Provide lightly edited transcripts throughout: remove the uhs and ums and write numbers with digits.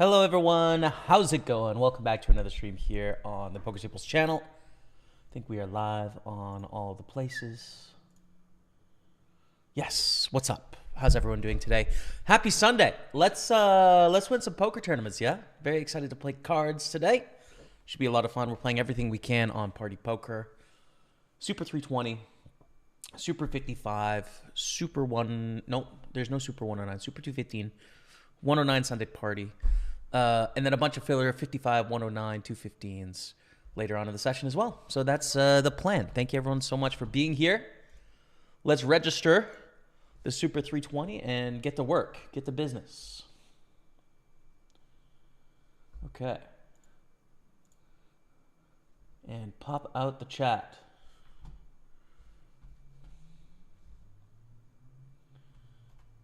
Hello everyone, how's it going? Welcome back to another stream here on the Pokerstaples channel. I think we are live on all the places. Yes, what's up? How's everyone doing today? Happy Sunday. Let's win some poker tournaments, yeah? Very excited to play cards today. Should be a lot of fun. We're playing everything we can on PartyPoker. Super 320, Super 55, Super 1, nope, there's no Super 109, Super 215, 109 Sunday Party. And then a bunch of filler 55, 109, 215s later on in the session as well. So that's the plan. Thank you everyone so much for being here. Let's register the Super 320 and get to work, get to business. Okay. And pop out the chat.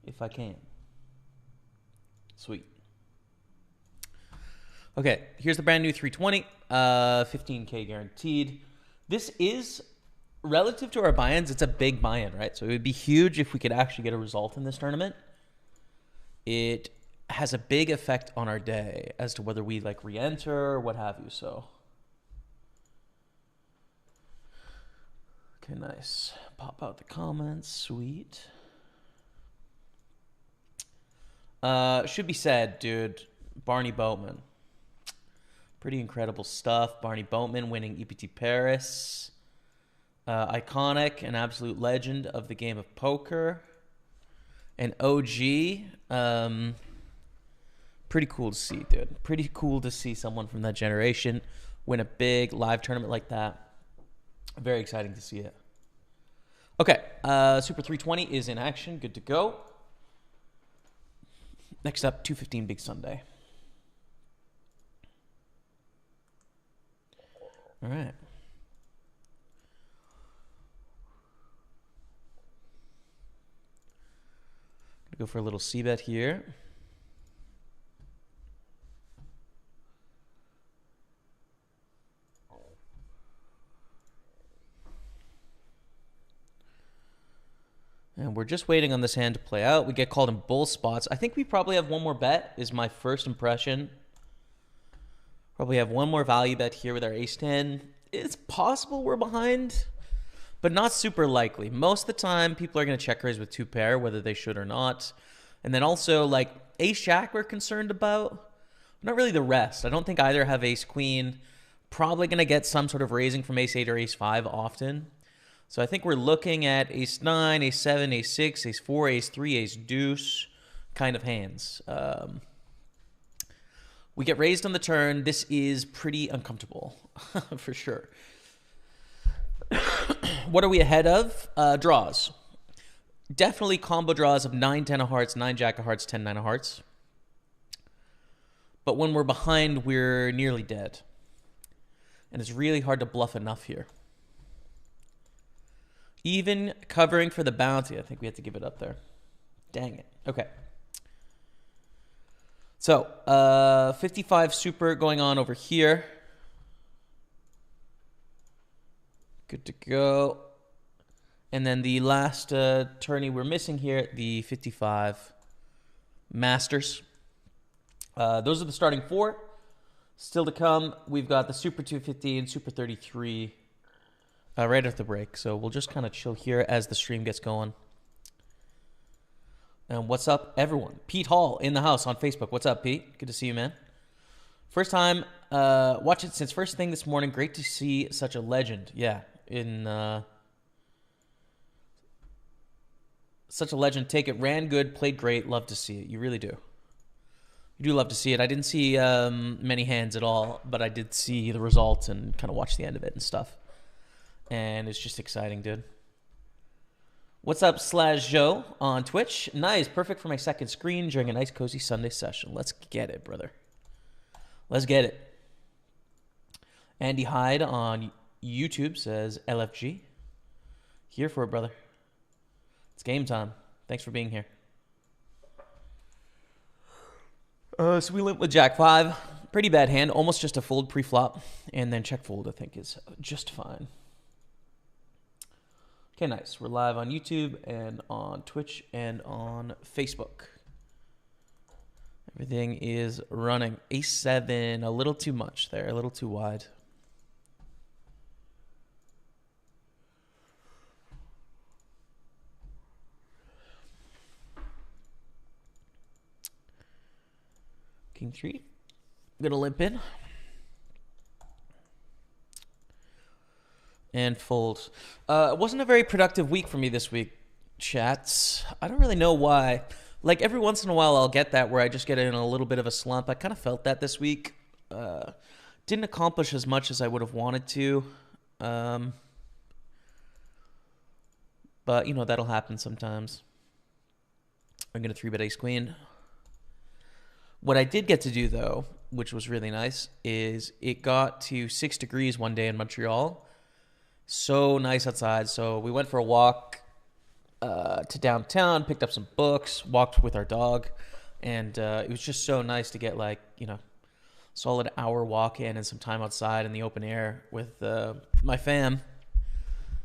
If I can. Sweet. Okay, here's the brand new 320, 15K guaranteed. This is, relative to our buy-ins, it's a big buy-in, right? So it would be huge if we could actually get a result in this tournament. It has a big effect on our day as to whether we like re-enter or what have you, so. Okay, nice. Pop out the comments, sweet. Should be said, dude, Barney Boatman. Pretty incredible stuff. Barney Boatman winning EPT Paris. Iconic, an absolute legend of the game of poker. An OG. Pretty cool to see, dude. Pretty cool to see someone from that generation win a big live tournament like that. Very exciting to see it. Okay, Super 320 is in action. Good to go. Next up, 215 Big Sunday. All right. Gonna go for a little c-bet here. And we're just waiting on this hand to play out. We get called in both spots. I think we probably have one more bet, is my first impression. Probably have one more value bet here with our ace-10. It's possible we're behind, but not super likely. Most of the time, people are going to check raise with two pair, whether they should or not. And then also, like, ace-jack we're concerned about. Not really the rest. I don't think either have ace-queen. Probably going to get some sort of raising from ace-8 or ace-5 often. So I think we're looking at ace-9, ace-7, ace-6, ace-4, ace-3, ace-deuce kind of hands. We get raised on the turn. This is pretty uncomfortable, for sure. What are we ahead of? Draws. Definitely combo draws of 9, 10 of hearts, 9, jack of hearts, 10, 9 of hearts. But when we're behind, we're nearly dead. And it's really hard to bluff enough here. Even covering for the bounty, I think we have to give it up there. Dang it. Okay. So, 55 super going on over here. Good to go. And then the last tourney we're missing here, the 55 Masters. Those are the starting four. Still to come, we've got the Super 215, Super 33 right after the break. So we'll just kind of chill here as the stream gets going. And what's up, everyone? Pete Hall in the house on Facebook. What's up, Pete? Good to see you, man. First time watch it since first thing this morning. Great to see such a legend. Yeah, in such a legend. Take it. Ran good, played great. Love to see it. You really do. You do love to see it. I didn't see many hands at all, but I did see the results and kind of watch the end of it and stuff. And it's just exciting, dude. What's up, /Joe on Twitch? Nice, perfect for my second screen during a nice, cozy Sunday session. Let's get it, brother. Let's get it. Andy Hyde on YouTube says, LFG. Here for it, brother. It's game time. Thanks for being here. So we went with Jack 5. Pretty bad hand. Almost just a fold pre-flop. And then check fold, I think, is just fine. Okay, nice. We're live on YouTube and on Twitch and on Facebook. Everything is running. A7, a little too much there, a little too wide. King 3. Gonna limp in. And fold. It wasn't a very productive week for me this week, chats. I don't really know why. Like, every once in a while I'll get that where I just get in a little bit of a slump. I kind of felt that this week. Didn't accomplish as much as I would have wanted to. But, you know, that'll happen sometimes. I'm going to 3-bet ace-queen. What I did get to do, though, which was really nice, is it got to 6 degrees one day in Montreal. So nice outside. So we went for a walk to downtown, picked up some books, walked with our dog, and it was just so nice to get, like, you know, solid hour walk in and some time outside in the open air with my fam.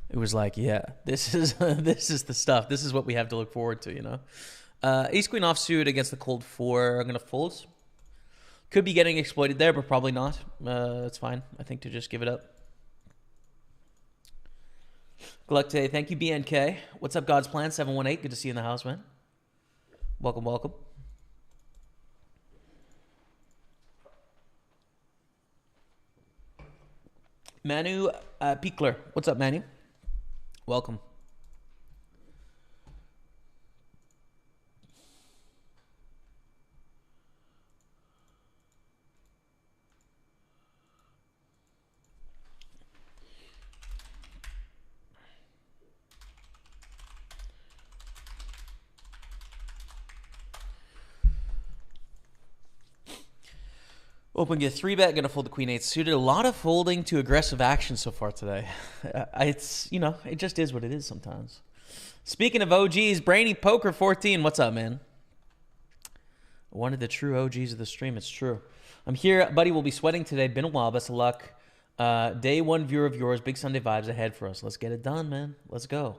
It was like, yeah, this is this is the stuff. This is what we have to look forward to, you know. Ace queen offsuit against the cold 4. I'm gonna fold. Could be getting exploited there, but probably not. It's fine, I think, to just give it up. Gluckte, thank you, BNK. What's up, God's Plan 718? Good to see you in the house, man. Welcome, welcome. Manu Piekler. What's up, Manu? Welcome. Open, get 3-bet, gonna fold the queen 8 suited. A lot of folding to aggressive action so far today. It's, you know, it just is what it is sometimes. Speaking of OGs, Brainy Poker 14, what's up, man? One of the true OGs of the stream, it's true. I'm here, buddy, we'll be sweating today. Been a while, best of luck. Day 1 viewer of yours, big Sunday vibes ahead for us. Let's get it done, man. Let's go.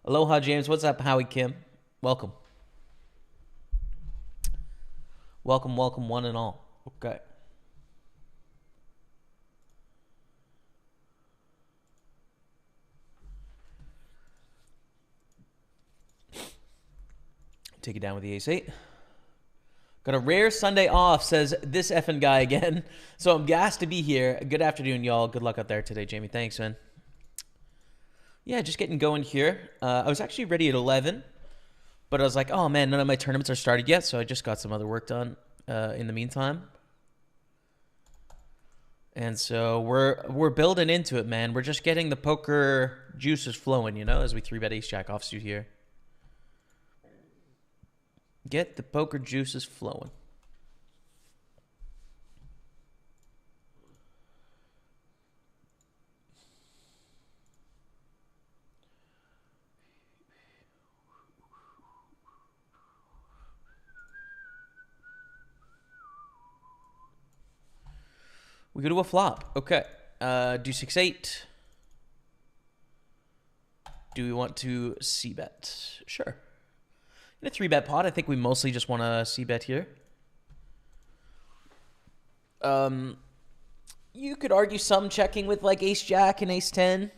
Aloha, James. What's up, Howie Kim? Welcome. Welcome, welcome, one and all. Okay. Take it down with the ace-8. Got a rare Sunday off, says this effing guy again. So I'm gassed to be here. Good afternoon, y'all. Good luck out there today, Jamie. Thanks, man. Yeah, just getting going here. I was actually ready at 11, but I was like, oh, man, none of my tournaments are started yet, so I just got some other work done in the meantime. And so we're building into it, man. We're just getting the poker juices flowing, you know, as we 3-bet ace-jack offsuit here. Get the poker juices flowing. We go to a flop. Okay. Do 6-8. Do we want to c-bet? Sure. In a 3-bet pot, I think we mostly just want to c-bet here. You could argue some checking with like ace-jack and ace-10.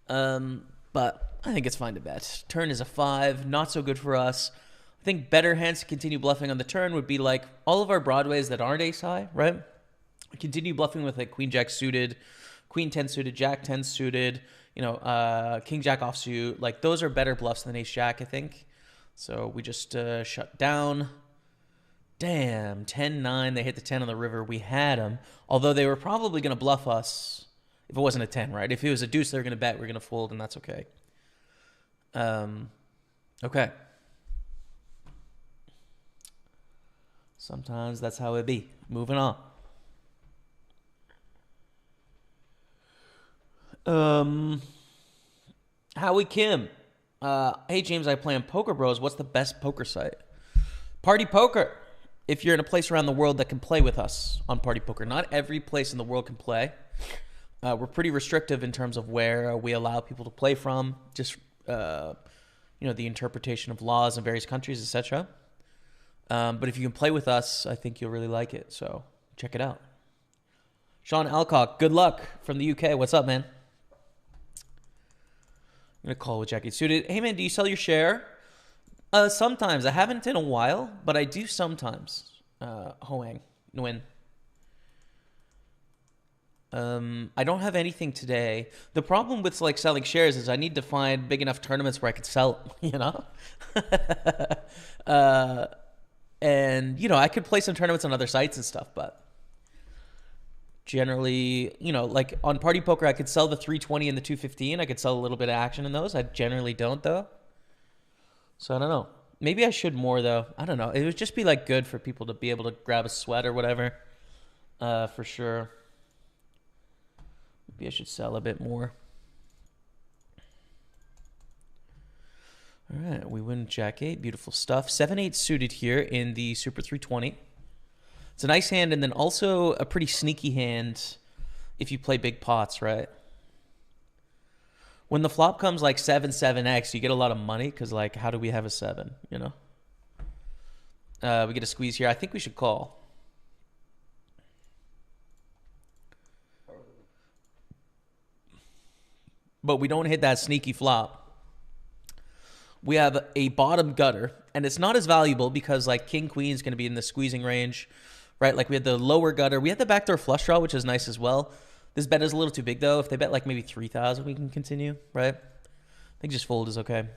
But I think it's fine to bet. Turn is a 5. Not so good for us. I think better hands to continue bluffing on the turn would be like all of our broadways that aren't ace-high, right? Continue bluffing with like queen-jack suited, queen-10 suited, jack-10 suited, you know, king-jack offsuit. Like, those are better bluffs than ace-jack, I think. So we just shut down. Damn, 10-9. They hit the 10 on the river. We had them. Although they were probably going to bluff us if it wasn't a 10, right? If it was a deuce, they're going to bet. We're going to fold, and that's okay. Okay. Sometimes that's how it be. Moving on. Howie Kim. Hey, James, I play on Poker Bros. What's the best poker site? PartyPoker. If you're in a place around the world that can play with us on PartyPoker. Not every place in the world can play. We're pretty restrictive in terms of where we allow people to play from. Just, you know, the interpretation of laws in various countries, etc. But if you can play with us, I think you'll really like it. So check it out. Sean Alcock, good luck from the UK. What's up, man? I'm going to call with Jackie Suited. Hey, man, do you sell your share? Sometimes. I haven't in a while, but I do sometimes. Hoang, Nguyen. I don't have anything today. The problem with like selling shares is I need to find big enough tournaments where I could sell it, you know? And, you know, I could play some tournaments on other sites and stuff, but generally, you know, like on PartyPoker, I could sell the 320 and the 215. I could sell a little bit of action in those. I generally don't, though. So I don't know. Maybe I should more, though. I don't know. It would just be like good for people to be able to grab a sweat or whatever, for sure. Maybe I should sell a bit more. All right, we win Jack 8. Beautiful stuff. 7-8 suited here in the Super 320. It's a nice hand, and then also a pretty sneaky hand if you play big pots, right? When the flop comes like 7-7x, you get a lot of money because, like, how do we have a 7, you know? We get a squeeze here. I think we should call. But we don't hit that sneaky flop. We have a bottom gutter, and it's not as valuable because, like, king queen is going to be in the squeezing range, right? Like, we had the lower gutter. We had the backdoor flush draw, which is nice as well. This bet is a little too big, though. If they bet, like, maybe 3,000, we can continue, right? I think just fold is okay.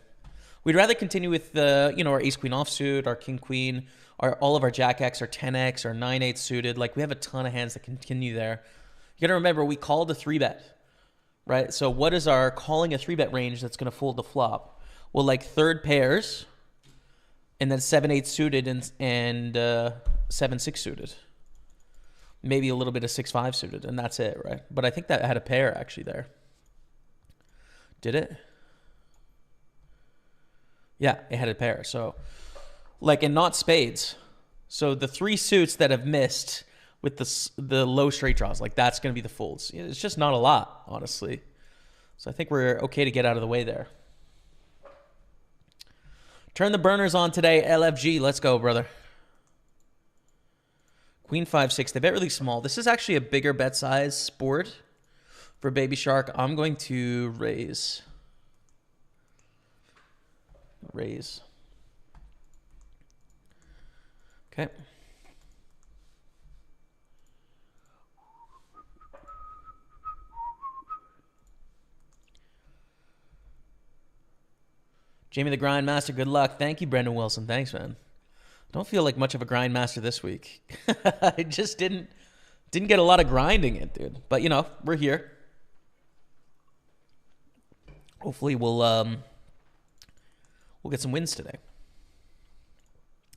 We'd rather continue with, you know, our ace-queen offsuit, our king-queen, all of our jack-x, our 10x, our 9-8 suited. Like, we have a ton of hands that continue there. You got to remember, we called a 3-bet, right? So what is our calling a 3-bet range that's going to fold the flop? Well, like third pairs, and then 7-8 suited and 7-6 suited. Maybe a little bit of 6-5 suited, and that's it, right? But I think that had a pair actually there. Did it? Yeah, it had a pair. So, like, and not spades. So the 3 suits that have missed with the low straight draws, like that's going to be the folds. It's just not a lot, honestly. So I think we're okay to get out of the way there. Turn the burners on today, LFG. Let's go, brother. Queen 5-6. They bet really small. This is actually a bigger bet size board for Baby Shark. I'm going to raise. Raise. Okay. Jamie the Grindmaster, good luck. Thank you, Brendan Wilson. Thanks, man. Don't feel like much of a Grindmaster this week. I just didn't get a lot of grinding in, dude. But, you know, we're here. Hopefully we'll get some wins today.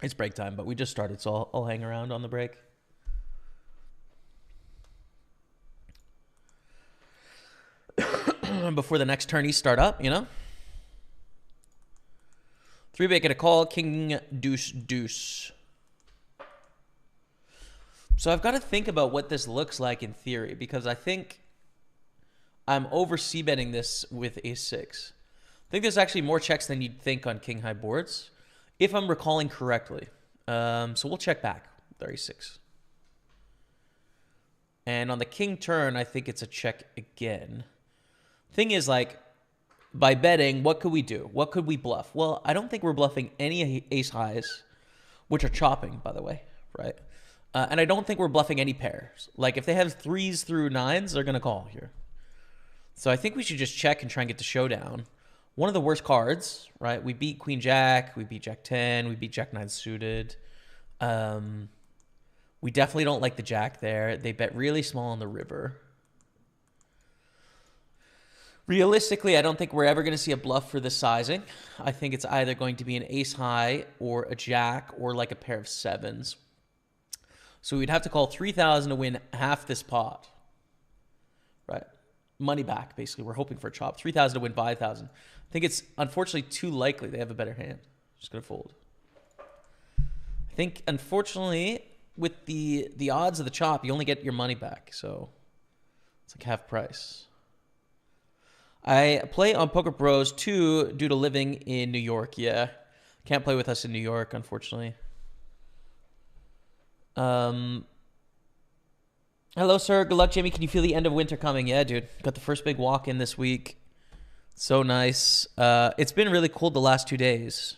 It's break time, but we just started, so I'll hang around on the break. Before the next tourneys start up, you know? 3-bet, get a call, king, deuce, deuce. So I've got to think about what this looks like in theory, because I think I'm over c-betting this with ace-6. I think there's actually more checks than you'd think on king-high boards, if I'm recalling correctly. So we'll check back with our ace-6. And on the king turn, I think it's a check again. Thing is, like, by betting, what could we do? What could we bluff? Well, I don't think we're bluffing any ace highs, which are chopping, by the way, right? And I don't think we're bluffing any pairs. Like, if they have 3s through 9s, they're going to call here. So I think we should just check and try and get the showdown. One of the worst cards, right? We beat Queen Jack, we beat Jack 10, we beat Jack 9 suited. We definitely don't like the Jack there. They bet really small on the river. Realistically, I don't think we're ever going to see a bluff for this sizing. I think it's either going to be an ace high or a jack or like a pair of 7s. So we'd have to call 3,000 to win half this pot. Right? Money back, basically. We're hoping for a chop. 3,000 to win 5,000. I think it's unfortunately too likely they have a better hand. Just going to fold. I think, unfortunately, with the odds of the chop, you only get your money back. So it's like half price. I play on Poker Bros too due to living in New York. Yeah. Can't play with us in New York, unfortunately. Hello, sir. Good luck, Jamie. Can you feel the end of winter coming? Yeah, dude. Got the first big walk in this week. So nice. It's been really cold the last 2 days.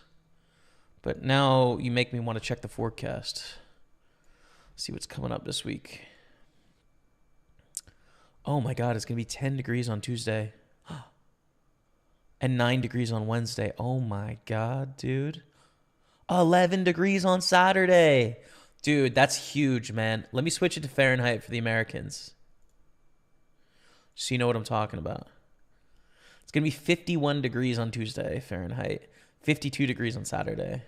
But now you make me want to check the forecast. See what's coming up this week. Oh my God, it's going to be 10 degrees on Tuesday. And 9 degrees on Wednesday. Oh my God, dude. 11 degrees on Saturday. Dude, that's huge, man. Let me switch it to Fahrenheit for the Americans. So you know what I'm talking about. It's going to be 51 degrees on Tuesday, Fahrenheit. 52 degrees on Saturday.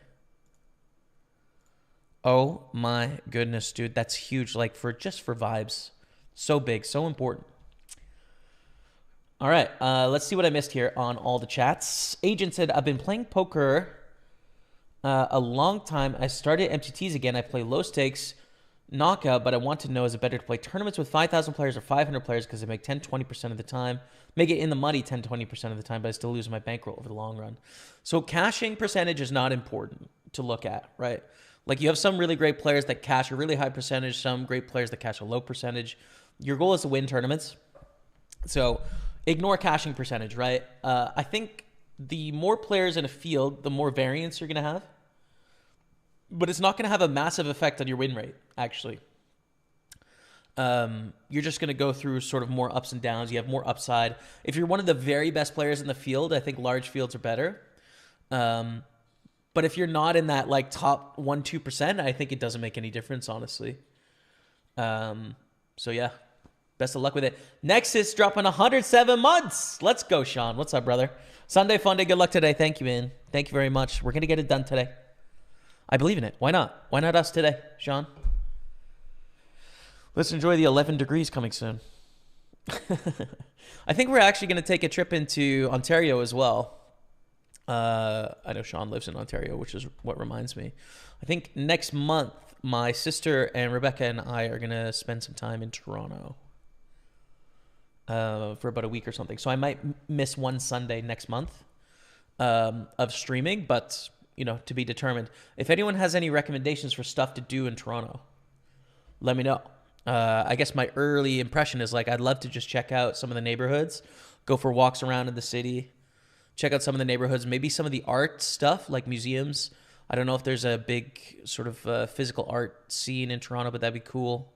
Oh my goodness, dude. That's huge. Like just for vibes. So big, so important. All right, let's see what I missed here on all the chats. Agent said, I've been playing poker a long time. I started MTTs again. I play low stakes knockout, but I want to know, is it better to play tournaments with 5,000 players or 500 players because they make 10-20% of the time? Make it in the money 10-20% of the time, but I still lose my bankroll over the long run. So cashing percentage is not important to look at, right? Like you have some really great players that cash a really high percentage, some great players that cash a low percentage. Your goal is to win tournaments. So ignore cashing percentage, right? I think the more players in a field, the more variance you're going to have. But it's not going to have a massive effect on your win rate, actually. You're just going to go through sort of more ups and downs. You have more upside. If you're one of the very best players in the field, I think large fields are better. But if you're not in that like top 1-2%, I think it doesn't make any difference, honestly. So yeah, best of luck with it. Nexus dropping 107 months. Let's go, Sean. What's up, brother? Sunday fun day. Good luck today. Thank you, man. Thank you very much. We're gonna get it done today. I believe in it. Why not? Why not us today, Sean? Let's enjoy the 11 degrees coming soon. I think we're actually going to take a trip into Ontario as well. I know Sean lives in Ontario, which is what reminds me. I think next month, my sister and Rebecca and I are going to spend some time in Toronto for about a week or something. So I might miss one Sunday next month of streaming, but, you know, to be determined. If anyone has any recommendations for stuff to do in Toronto, let me know. I guess my early impression is like I'd love to just check out some of the neighborhoods, go for walks around in the city, check out some of the neighborhoods, maybe some of the art stuff like museums. I don't know if there's a big sort of physical art scene in Toronto, but that'd be cool.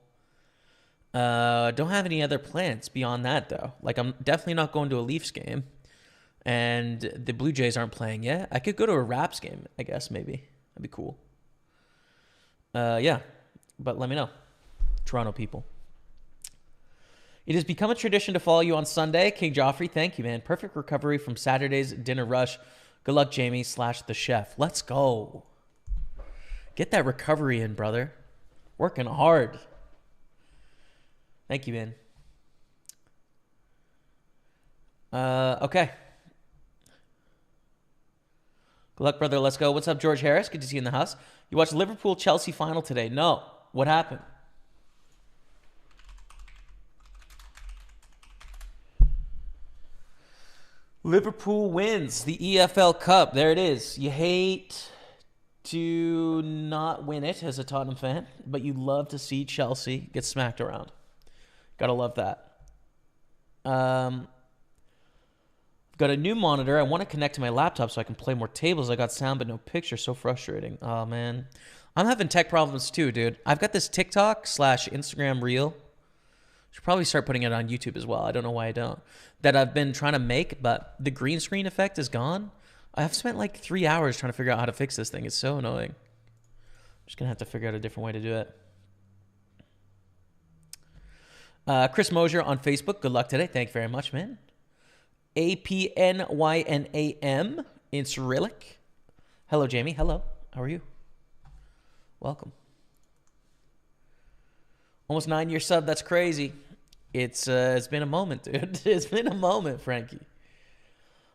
Don't have any other plans beyond that, though. Like, I'm definitely not going to a Leafs game, and the Blue Jays aren't playing yet. I could go to a Raps game, I guess, maybe. That'd be cool. Yeah, but let me know. Toronto people. It has become a tradition to follow you on Sunday. King Joffrey, thank you, man. Perfect recovery from Saturday's dinner rush. Good luck, Jamie / the chef. Let's go. Get that recovery in, brother. Working hard. Thank you, man. Okay. Good luck, brother. Let's go. What's up, George Harris? Good to see you in the house. You watched Liverpool-Chelsea final today? No. What happened? Liverpool wins the EFL Cup. There it is. You hate to not win it as a Tottenham fan, but you love to see Chelsea get smacked around. Gotta love that. Got a new monitor. I want to connect to my laptop so I can play more tables. I got sound but no picture. So frustrating. Oh, man. I'm having tech problems too, dude. I've got this TikTok / Instagram reel. Should probably start putting it on YouTube as well. I don't know why I don't. That I've been trying to make, but the green screen effect is gone. I've spent like 3 hours trying to figure out how to fix this thing. It's so annoying. I'm just going to have to figure out a different way to do it. Chris Mosier on Facebook. Good luck today. Thank you very much, man. APNYNAM in Cyrillic. Hello, Jamie. Hello. How are you? Welcome. Almost 9-year sub. That's crazy. It's been a moment, dude. It's been a moment, Frankie.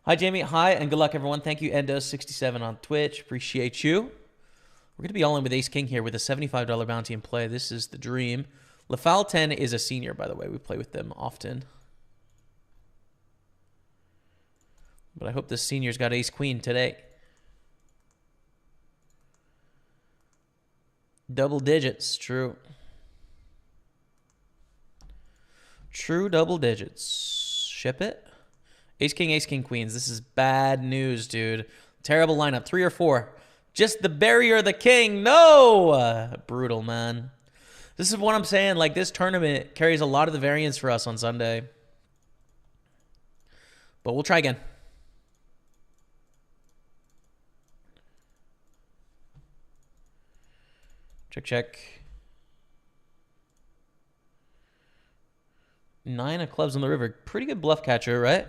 Hi, Jamie. Hi, and good luck, everyone. Thank you, Endos67 on Twitch. Appreciate you. We're going to be all in with Ace King here with a $75 bounty in play. This is the dream. Lafal 10 is a senior, by the way. We play with them often. But I hope this senior's got Ace Queen today. Double digits, true. True double digits. Ship it. Ace, king, queens. This is bad news, dude. Terrible lineup. 3 or 4. Just the berry or the king. No! Brutal, man. This is what I'm saying. Like, this tournament carries a lot of the variance for us on Sunday. But we'll try again. Check. 9 of clubs on the river. Pretty good bluff catcher, right?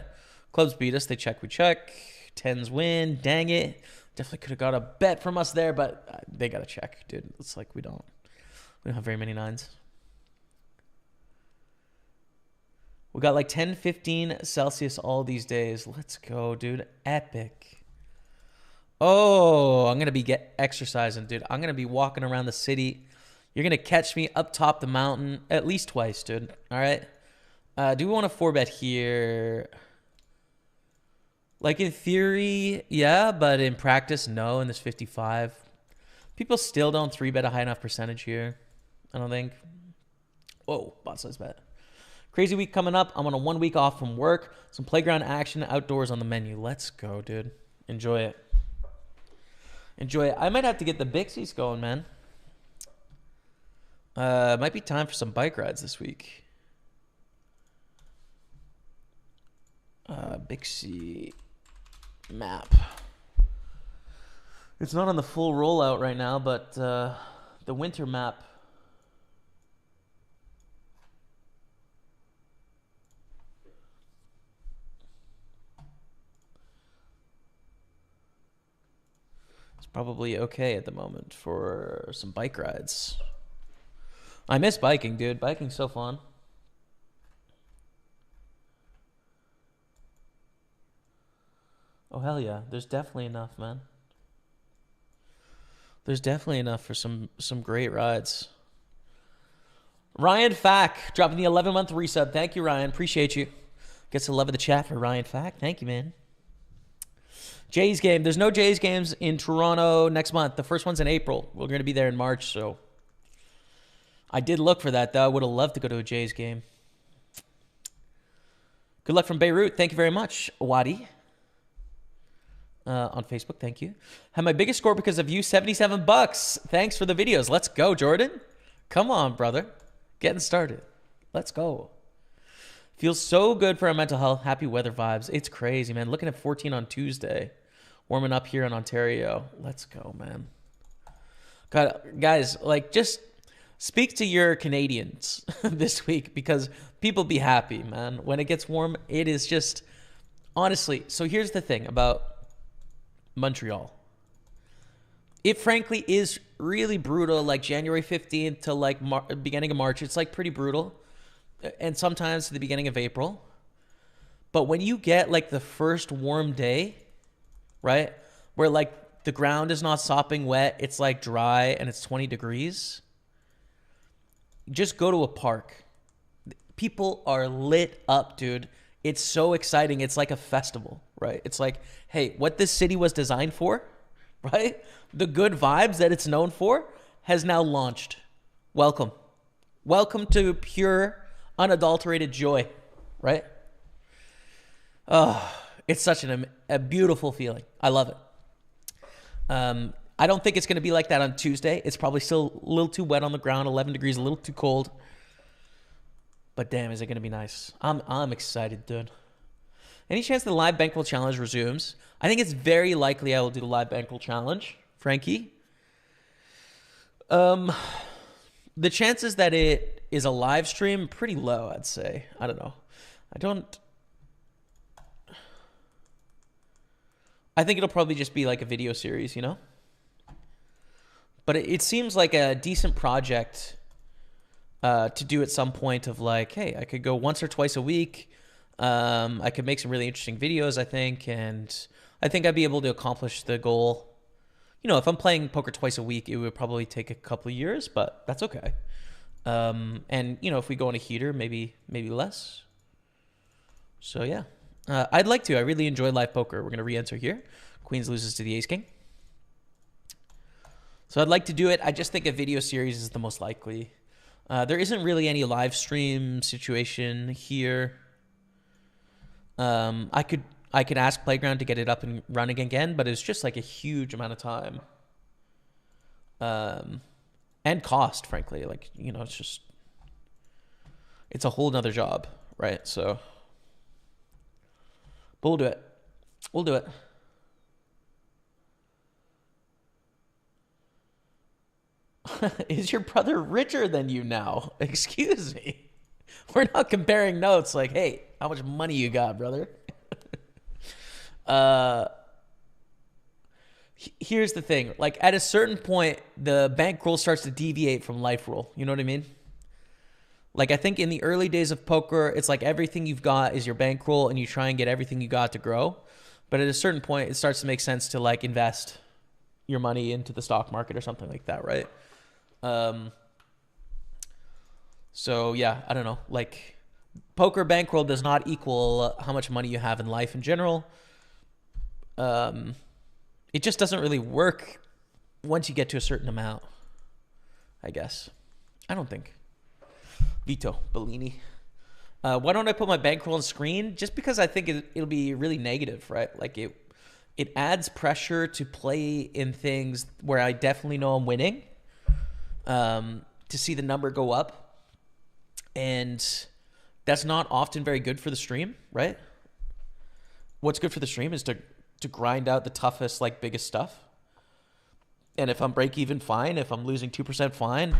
Clubs beat us. They check, we check. 10s win. Dang it. Definitely could have got a bet from us there, but they got to check, dude. It's like we don't have very many 9s. We got like 10, 15 Celsius all these days. Let's go, dude. Epic. Oh, I'm going to be exercising, dude. I'm going to be walking around the city. You're going to catch me up top the mountain at least twice, dude. All right? Do we want to 4-bet here? Like, in theory, yeah, but in practice, no, in this 55. People still don't 3-bet a high enough percentage here, I don't think. Whoa, bot size bet. Crazy week coming up. I'm on a 1 week off from work. Some playground action outdoors on the menu. Let's go, dude. Enjoy it. Enjoy it. I might have to get the Bixies going, man. Might be time for some bike rides this week. Bixie map. It's not on the full rollout right now, but the winter map. It's probably okay at the moment for some bike rides. I miss biking, dude. Biking's so fun. Oh, hell yeah. There's definitely enough, man. There's definitely enough for some great rides. Ryan Fack dropping the 11-month resub. Thank you, Ryan. Appreciate you. Gets the love of the chat for Ryan Fack. Thank you, man. Jays game. There's no Jays games in Toronto next month. The first one's in April. We're going to be there in March, so I did look for that, though. I would have loved to go to a Jays game. Good luck from Beirut. Thank you very much, Wadi. On Facebook, thank you. Had my biggest score because of you, $77. Thanks for the videos. Let's go, Jordan. Come on, brother. Getting started. Let's go. Feels so good for our mental health. Happy weather vibes. It's crazy, man. Looking at 14 on Tuesday. Warming up here in Ontario. Let's go, man. God, guys, like, just speak to your Canadians this week because people be happy, man. When it gets warm, it is just, honestly. So here's the thing about Montreal. It frankly is really brutal, like January 15th to like beginning of March. It's like pretty brutal. And sometimes to the beginning of April. But when you get like the first warm day, right, where like the ground is not sopping wet, it's like dry and it's 20 degrees, just go to a park. People are lit up, dude. It's so exciting. It's like a festival, right? It's like, hey, what this city was designed for, right? The good vibes that it's known for has now launched. Welcome. Welcome to pure, unadulterated joy, right? Oh, it's such a beautiful feeling. I love it. I don't think it's going to be like that on Tuesday. It's probably still a little too wet on the ground, 11 degrees, a little too cold. But damn, is it going to be nice. I'm excited, dude. Any chance the live bankroll challenge resumes? I think it's very likely I will do the live bankroll challenge, Frankie. The chances that it is a live stream, pretty low, I'd say. I don't know. I think it'll probably just be like a video series, you know? But it seems like a decent project to do at some point of like, hey, I could go once or twice a week. I could make some really interesting videos, I think. And I think I'd be able to accomplish the goal. You know, if I'm playing poker twice a week, it would probably take a couple of years, but that's okay. And, you know, if we go on a heater, maybe less. So, yeah. I'd like to. I really enjoy live poker. We're going to re-enter here. Queens loses to the ace-king. So I'd like to do it. I just think a video series is the most likely. There isn't really any live stream situation here. I could ask Playground to get it up and running again, but it's just like a huge amount of time. And cost, frankly. Like, you know, it's a whole nother job, right? So, but we'll do it. We'll do it. Is your brother richer than you now? Excuse me. We're not comparing notes like, hey, how much money you got, brother? Here's the thing. Like, at a certain point, the bankroll starts to deviate from life rule. You know what I mean? Like, I think in the early days of poker, it's like everything you've got is your bankroll and you try and get everything you got to grow. But at a certain point, it starts to make sense to, like, invest your money into the stock market or something like that, right? So, yeah, I don't know. Like, poker bankroll does not equal how much money you have in life in general. It just doesn't really work once you get to a certain amount, I guess. I don't think. Vito Bellini. Why don't I put my bankroll on screen? Just because I think it'll be really negative, right? Like it adds pressure to play in things where I definitely know I'm winning. To see the number go up, and that's not often very good for the stream, right? What's good for the stream is to grind out the toughest, like, biggest stuff. And if I'm break even, fine. If I'm losing 2%, fine.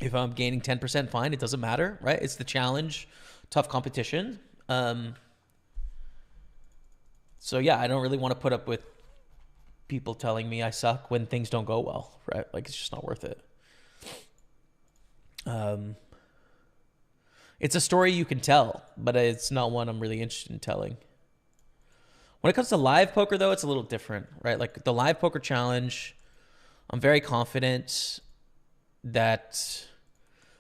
If I'm gaining 10%, fine. It doesn't matter, right? It's the challenge, tough competition. So yeah, I don't really want to put up with people telling me I suck when things don't go well, right? Like, it's just not worth it. It's a story you can tell, but it's not one I'm really interested in telling. When it comes to live poker, though, it's a little different, right? Like, the live poker challenge, I'm very confident that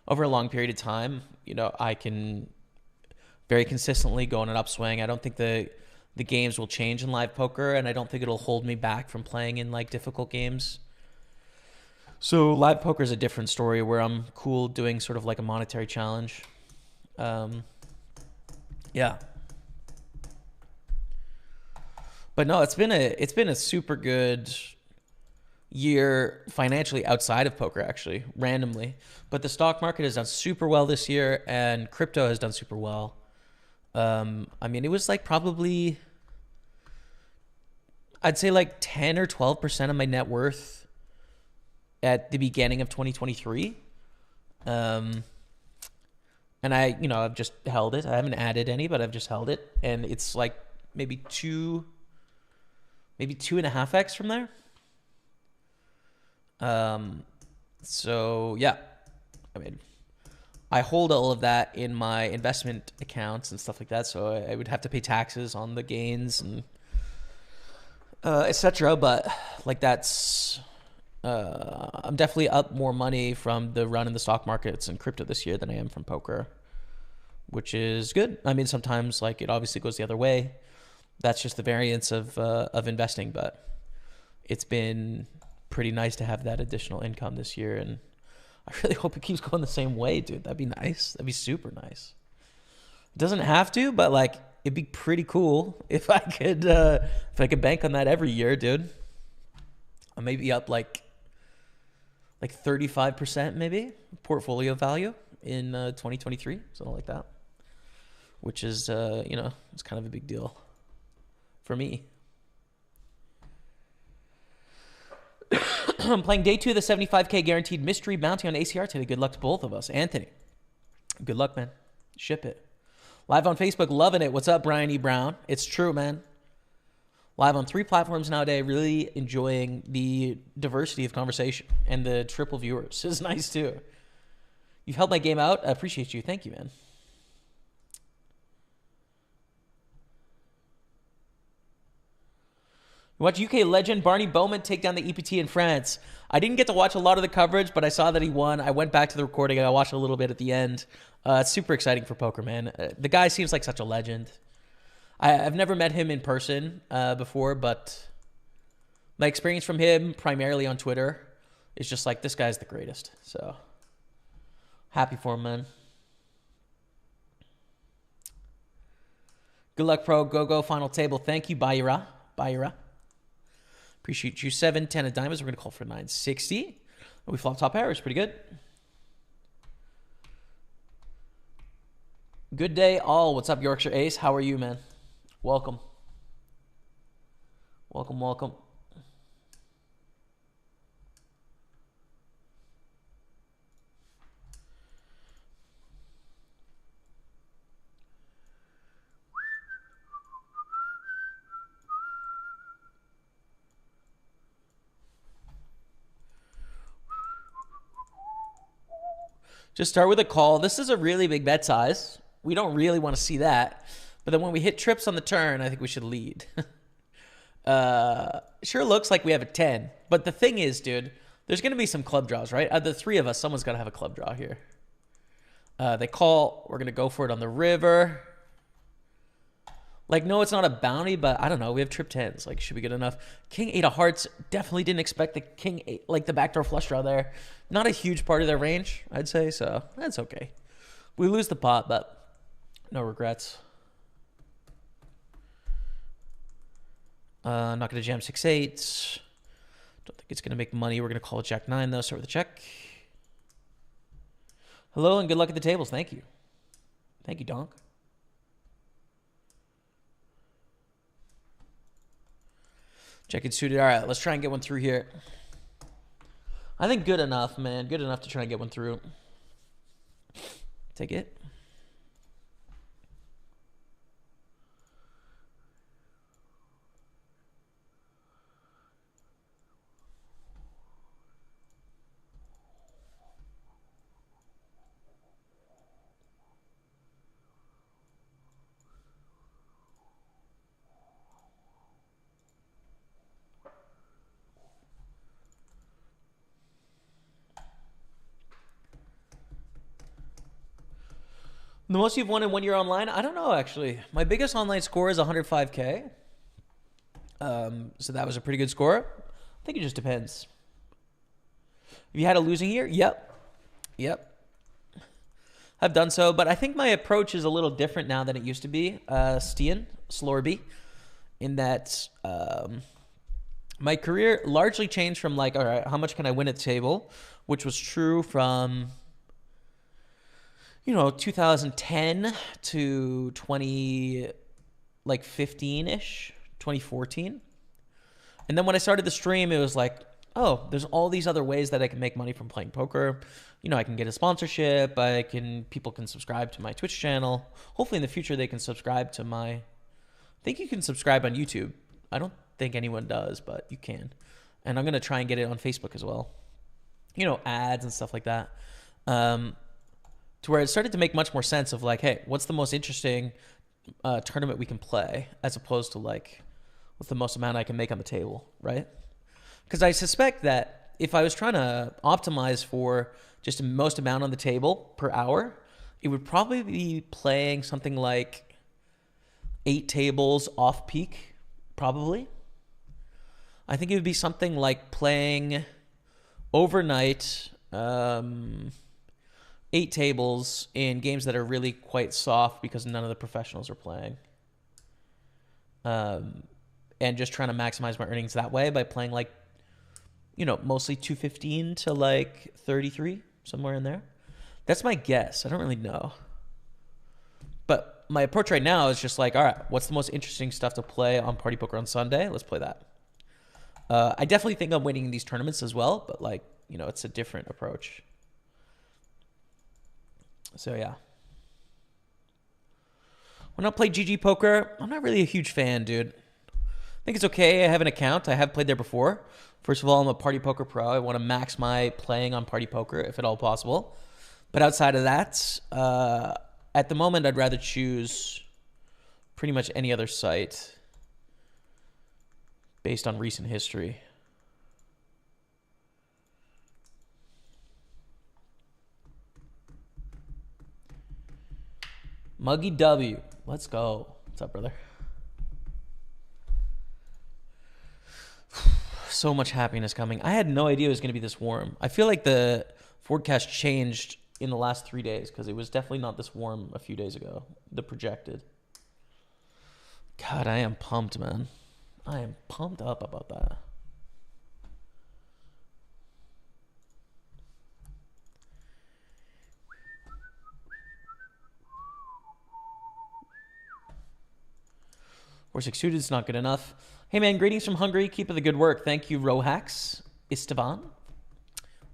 over a long period of time, you know, I can very consistently go on an upswing. I don't think the games will change in live poker, and I don't think it'll hold me back from playing in, like, difficult games. So live poker is a different story where I'm cool doing sort of like a monetary challenge. Yeah. But no, it's been a super good year financially outside of poker, actually, randomly. But the stock market has done super well this year, and crypto has done super well. I mean, it was like probably, I'd say like 10 or 12% of my net worth at the beginning of 2023. And I've just held it. I haven't added any, but I've just held it. And it's like maybe 2.5x from there. So yeah, I mean, I hold all of that in my investment accounts and stuff like that. So I would have to pay taxes on the gains and etc. But like I'm definitely up more money from the run in the stock markets and crypto this year than I am from poker, which is good. I mean, sometimes like it obviously goes the other way. That's just the variance of investing, but it's been pretty nice to have that additional income this year, and I really hope it keeps going the same way, dude. That'd be nice. That'd be super nice. It doesn't have to, but like it'd be pretty cool if I could bank on that every year, dude. I may be up like 35% maybe portfolio value in 2023, something like that, which is it's kind of a big deal for me. I'm playing day 2 of the 75K guaranteed mystery bounty on ACR today. Good luck to both of us. Anthony, good luck, man. Ship it. Live on Facebook, loving it. What's up, Brian E. Brown? It's true, man. Live on 3 platforms nowadays. Really enjoying the diversity of conversation, and the triple viewers is nice too. You've helped my game out. I appreciate you. Thank you, man. Watch UK legend Barney Bowman take down the EPT in France. I didn't get to watch a lot of the coverage, but I saw that he won. I went back to the recording. I watched a little bit at the end. It's super exciting for poker, man. The guy seems like such a legend. I've never met him in person before, but my experience from him, primarily on Twitter, is just like, this guy's the greatest. So happy for him, man. Good luck, pro. Go, final table. Thank you, Bayra. Appreciate you. 7, 10 of diamonds. We're going to call for 960. We flop top pair. It's pretty good. Good day, all. What's up, Yorkshire Ace? How are you, man? Welcome. Welcome. Just start with a call. This is a really big bet size. We don't really want to see that. But then when we hit trips on the turn, I think we should lead. Sure looks like we have a 10. But the thing is, dude, there's going to be some club draws, right? Out of the three of us, someone's got to have a club draw here. They call. We're going to go for it on the river. Like, no, it's not a bounty, but I don't know. We have trip 10s. Like, should be good enough. King 8 of hearts. Definitely didn't expect the King 8, like the backdoor flush draw there. Not a huge part of their range, I'd say, so that's okay. We lose the pot, but no regrets. Not going to jam 6-8. Don't think it's going to make money. We're going to call it Jack 9, though. Start with a check. Hello, and good luck at the tables. Thank you. Thank you, Donk. Check it suited. All right, let's try and get one through here. I think good enough, man. Good enough to try and get one through. Take it. The most you've won in 1 year online? I don't know, actually. My biggest online score is 105K. So that was a pretty good score. I think it just depends. Have you had a losing year? Yep. I've done so, but I think my approach is a little different now than it used to be. Slorby, in that my career largely changed from like, all right, how much can I win at the table? Which was true from 2010 to 15-ish, 2014. And then when I started the stream, it was like, oh, there's all these other ways that I can make money from playing poker. I can get a sponsorship. People can subscribe to my Twitch channel. Hopefully in the future they can subscribe to I think you can subscribe on YouTube. I don't think anyone does, but you can. And I'm going to try and get it on Facebook as well. Ads and stuff like that. To where it started to make much more sense of like, hey, what's the most interesting tournament we can play, as opposed to like, what's the most amount I can make on the table, right? Because I suspect that if I was trying to optimize for just the most amount on the table per hour, it would probably be playing something like 8 tables off peak, probably. I think it would be something like playing overnight, 8 tables in games that are really quite soft because none of the professionals are playing. And just trying to maximize my earnings that way by playing like, mostly 215 to like 33, somewhere in there. That's my guess. I don't really know. But my approach right now is just like, all right, what's the most interesting stuff to play on Party Poker on Sunday? Let's play that. I definitely think I'm winning these tournaments as well, but like, it's a different approach. So yeah. When I play GG Poker, I'm not really a huge fan, dude. I think it's okay. I have an account. I have played there before. First of all, I'm a Party Poker pro. I want to max my playing on Party Poker if at all possible. But outside of that, at the moment, I'd rather choose pretty much any other site based on recent history. Muggy W. Let's go. What's up, brother? So much happiness coming. I had no idea it was going to be this warm. I feel like the forecast changed in the last 3 days because it was definitely not this warm a few days ago, the projected. God, I am pumped, man. I am pumped up about that. Or six suited is not good enough. Hey, man, greetings from Hungary. Keep up the good work. Thank you, Rohax Esteban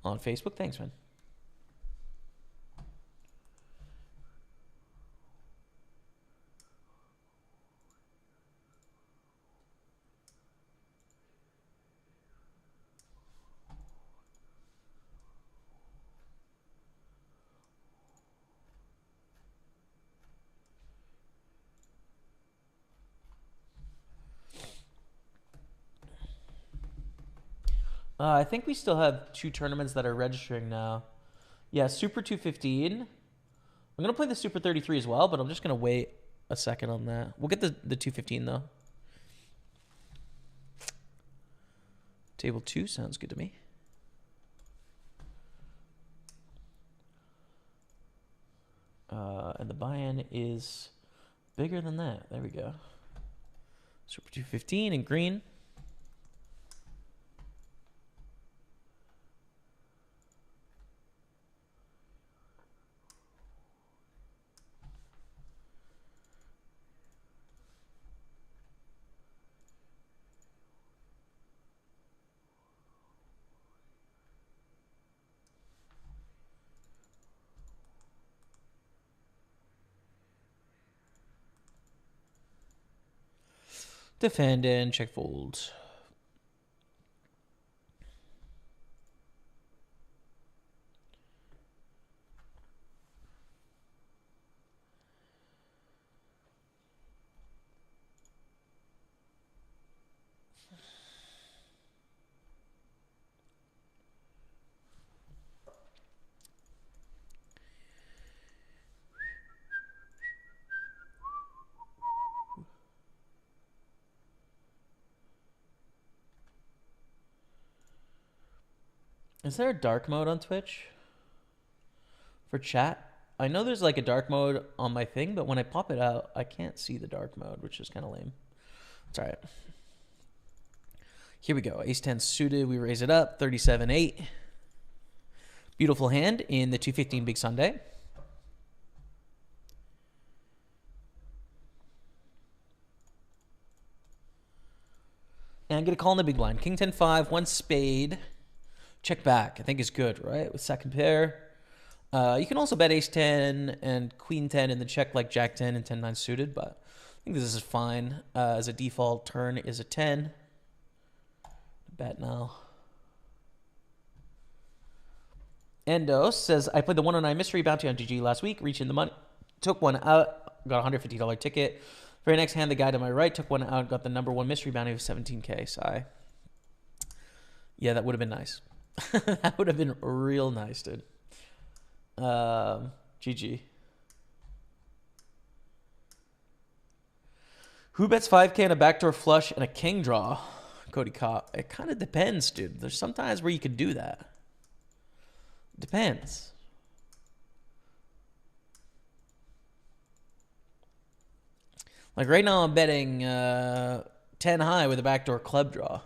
on Facebook. Thanks, man. I think we still have 2 tournaments that are registering now. Yeah, Super 215. I'm going to play the Super 33 as well, but I'm just going to wait a second on that. We'll get the 215, though. Table 2 sounds good to me. And the buy-in is bigger than that. There we go. Super 215 in green. Defend and check fold. Is there a dark mode on Twitch for chat? I know there's like a dark mode on my thing, but when I pop it out, I can't see the dark mode, which is kind of lame. It's all right. Here we go. Ace-10 suited. We raise it up. 37-8. Beautiful hand in the 215 Big Sunday. And I'm going to call in the big blind. King 10-5, 1 spade. Check back, I think is good, right? With second pair. You can also bet ace-10 and queen-10 in the check like jack-10 and 10-9 suited, but I think this is fine. As a default, turn is a 10. Bet now. Endos says, I played the 109 mystery bounty on GG last week, reaching the money. Took one out, got a $150 ticket. Very next hand, the guy to my right took one out, got the #1 mystery bounty of 17K. Sigh. Yeah, that would have been nice. That would have been real nice, dude. GG. Who bets 5K on a backdoor flush and a king draw? Cody Cop. It kind of depends, dude. There's some times where you could do that. Depends. Like right now I'm betting 10 high with a backdoor club draw.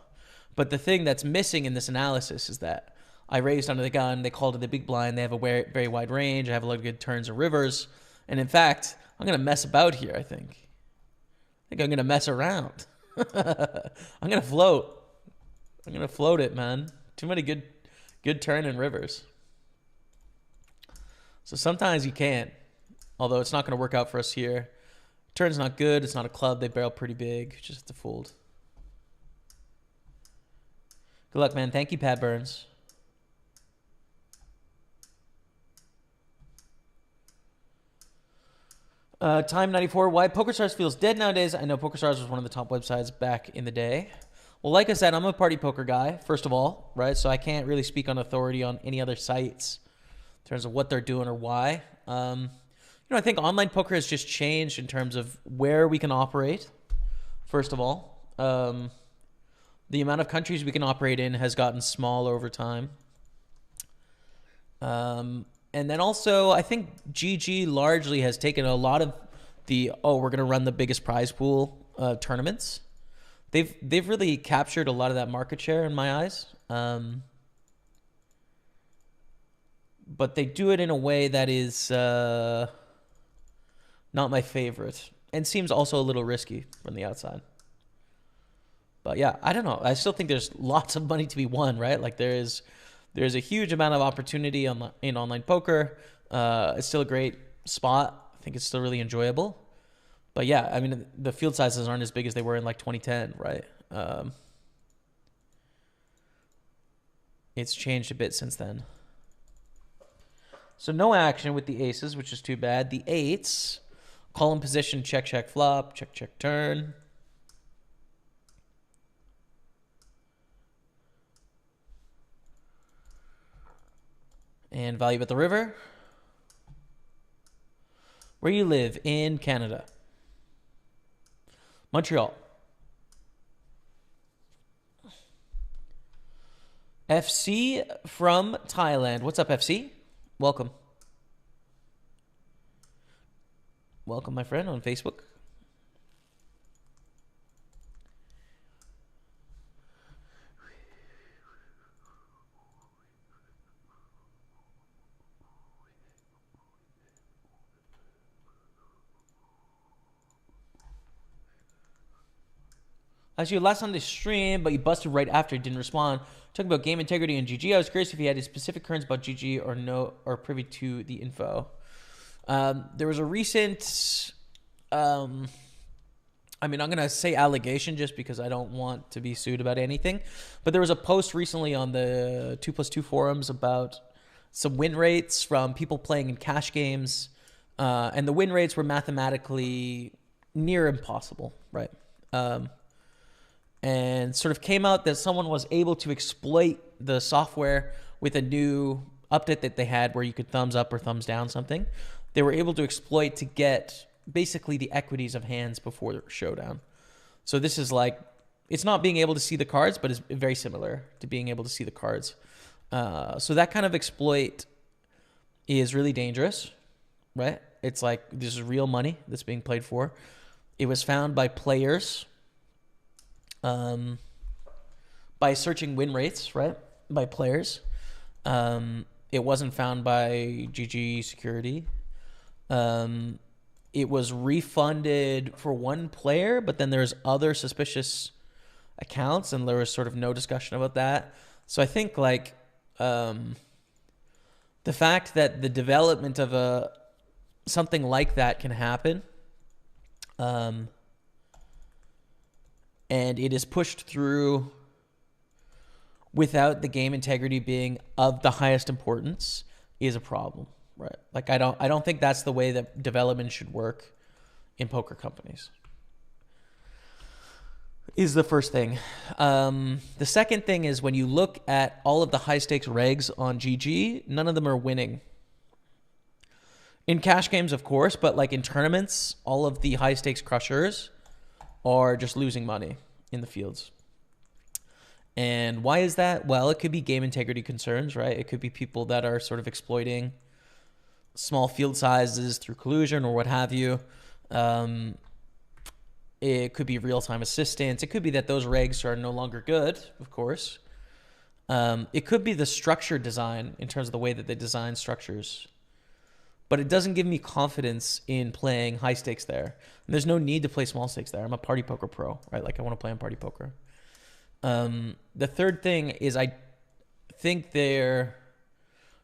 But the thing that's missing in this analysis is that I raised under the gun. They called it the big blind. They have a very wide range. I have a lot of good turns and rivers. And in fact, I'm going to mess about here, I think. I'm going to mess around. I'm going to float. I'm going to float it, man. Too many good turn and rivers. So sometimes you can't. Although it's not going to work out for us here. Turn's not good. It's not a club. They barrel pretty big. Just have to fold. Good luck, man. Thank you, Pat Burns. Time 94. Why PokerStars feels dead nowadays. I know PokerStars was one of the top websites back in the day. Well, like I said, I'm a party poker guy, first of all, right? So I can't really speak on authority on any other sites in terms of what they're doing or why. I think online poker has just changed in terms of where we can operate, first of all. The amount of countries we can operate in has gotten smaller over time. And then also, I think GG largely has taken a lot of the, we're going to run the biggest prize pool tournaments. They've really captured a lot of that market share in my eyes. But they do it in a way that is not my favorite and seems also a little risky from the outside. But yeah, I don't know. I still think there's lots of money to be won, right? Like there's a huge amount of opportunity in online poker. It's still a great spot. I think it's still really enjoyable. But yeah, I mean, the field sizes aren't as big as they were in like 2010, right? It's changed a bit since then. So no action with the aces, which is too bad. The eights, call in position, check, check, flop, check, check, turn. And value at the river. Where you live in Canada? Montreal. FC from Thailand. What's up, FC? Welcome. Welcome, my friend, on Facebook. I saw you last on the stream, but you busted right after. Didn't respond. Talking about game integrity and GG. I was curious if you had any specific concerns about GG or no, or privy to the info. There was a recent, I'm gonna say allegation just because I don't want to be sued about anything. But there was a post recently on the 2+2 forums about some win rates from people playing in cash games, and the win rates were mathematically near impossible, right? And sort of came out that someone was able to exploit the software with a new update that they had where you could thumbs up or thumbs down something. They were able to exploit to get basically the equities of hands before the showdown. So this is like, it's not being able to see the cards, but it's very similar to being able to see the cards. So that kind of exploit is really dangerous, right? It's like, this is real money that's being played for. It was found by players by searching win rates, right? By players. It wasn't found by GG Security. It was refunded for one player, but then there's other suspicious accounts, and there was sort of no discussion about that. So I think like the fact that the development of something like that can happen, and it is pushed through without the game integrity being of the highest importance is a problem, right? Like I don't think that's the way that development should work in poker companies. Is the first thing. The second thing is when you look at all of the high stakes regs on GG, none of them are winning. In cash games, of course, but like in tournaments, all of the high stakes crushers are just losing money in the fields. And why is that? Well, it could be game integrity concerns, right? It could be people that are sort of exploiting small field sizes through collusion or what have you. It could be real-time assistance. It could be that those regs are no longer good, of course. It could be the structure design in terms of the way that they design structures. But it doesn't give me confidence in playing high stakes there. And there's no need to play small stakes there. I'm a party poker pro, right? Like I want to play on party poker. The third thing is I think their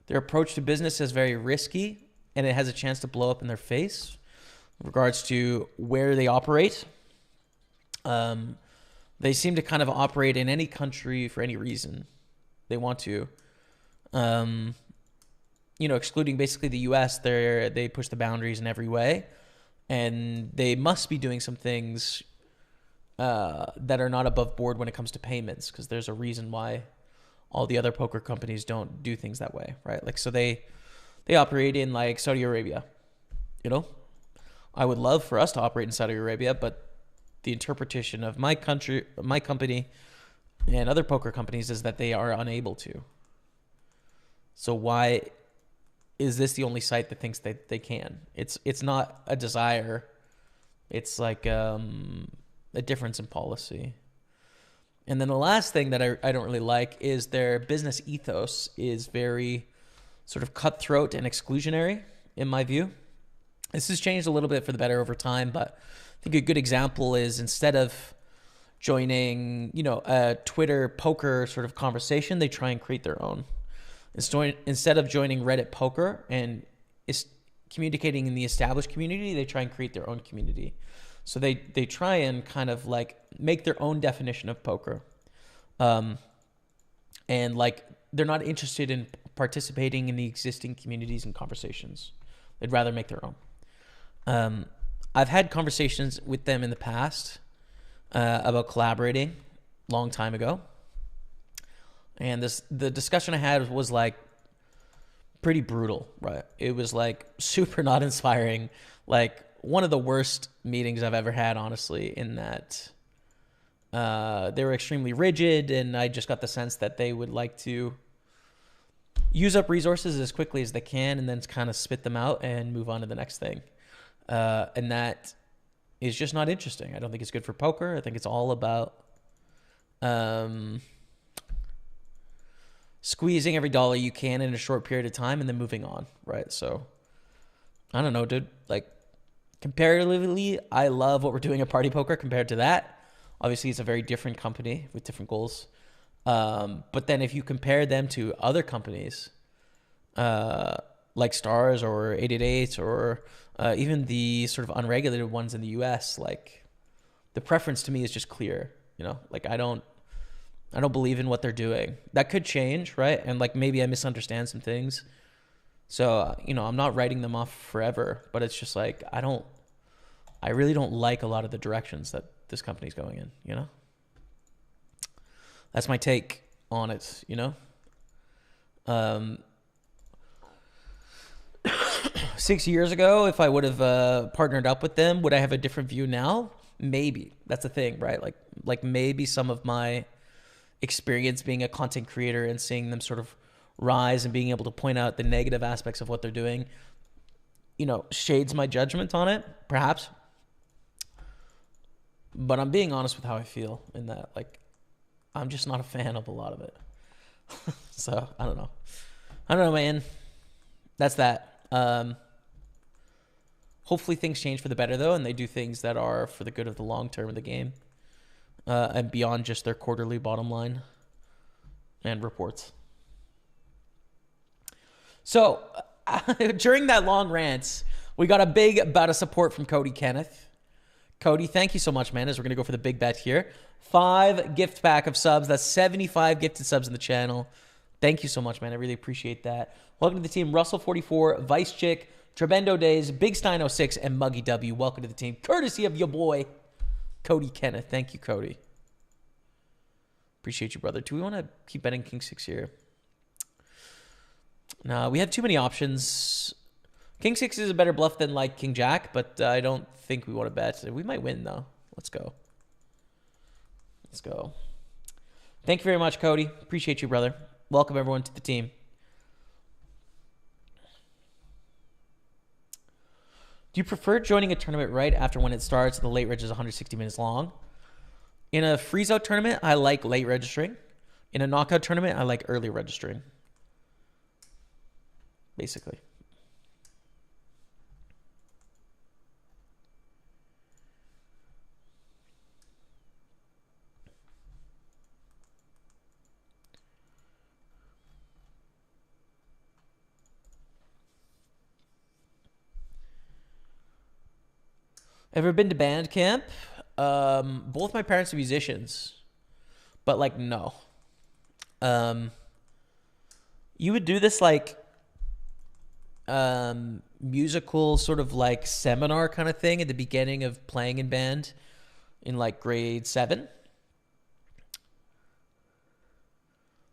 approach to business is very risky, and it has a chance to blow up in their face in regards to where they operate. They seem to kind of operate in any country for any reason they want to. Excluding basically the US, they push the boundaries in every way, and they must be doing some things that are not above board when it comes to payments, because there's a reason why all the other poker companies don't do things that way, right? Like, so they operate in like Saudi Arabia, I would love for us to operate in Saudi Arabia, but the interpretation of my company and other poker companies is that they are unable to. So why is this the only site that thinks that they can? It's not a desire. It's like a difference in policy. And then the last thing that I don't really like is their business ethos is very sort of cutthroat and exclusionary, in my view. This has changed a little bit for the better over time, but I think a good example is instead of joining, a Twitter poker sort of conversation, they try and create their own. Instead of joining Reddit poker and communicating in the established community, they try and create their own community. So they try and kind of like make their own definition of poker. And like they're not interested in participating in the existing communities and conversations. They'd rather make their own. I've had conversations with them in the past about collaborating long time ago. And the discussion I had was like pretty brutal, right? It was like super not inspiring, like one of the worst meetings I've ever had, honestly, in that they were extremely rigid, and I just got the sense that they would like to use up resources as quickly as they can and then kind of spit them out and move on to the next thing. And that is just not interesting. I don't think it's good for poker. I think it's all about squeezing every dollar you can in a short period of time and then moving on, right? So, I don't know, dude. Like, comparatively, I love what we're doing at Party Poker compared to that. Obviously, it's a very different company with different goals. But then if you compare them to other companies, like Stars or 888 or even the sort of unregulated ones in the US, like the preference to me is just clear, like I don't believe in what they're doing. That could change, right? And like maybe I misunderstand some things. So, I'm not writing them off forever, but it's just like I really don't like a lot of the directions that this company's going in, That's my take on it, 6 years ago, if I would have partnered up with them, would I have a different view now? Maybe. That's the thing, right? Like maybe some of my experience being a content creator and seeing them sort of rise and being able to point out the negative aspects of what they're doing, shades my judgment on it, perhaps. But I'm being honest with how I feel in that, like, I'm just not a fan of a lot of it. So, I don't know, man. That's that. Hopefully things change for the better, though, and they do things that are for the good of the long term of the game, and beyond just their quarterly bottom line and reports. So, during that long rant, we got a big bout of support from Cody Kenneth. Cody, thank you so much, man, as we're going to go for the big bet here. 5 gift pack of subs. That's 75 gifted subs in the channel. Thank you so much, man. I really appreciate that. Welcome to the team, Russell44, Vice Chick, Trebendo Days, Big Stein 06, and Muggy W. Welcome to the team, courtesy of your boy, Cody Kenneth. Thank you, Cody. Appreciate you, brother. Do we want to keep betting King 6 here? No, we have too many options. King 6 is a better bluff than like King Jack, but I don't think we want to bet. We might win, though. Let's go. Let's go. Thank you very much, Cody. Appreciate you, brother. Welcome, everyone, to the team. Do you prefer joining a tournament right after when it starts and the late reg is 160 minutes long? In a freeze-out tournament, I like late registering. In a knockout tournament, I like early registering. Basically. Ever been to band camp? Both my parents are musicians, but like no. You would do this like musical sort of like seminar kind of thing at the beginning of playing in band in like grade 7.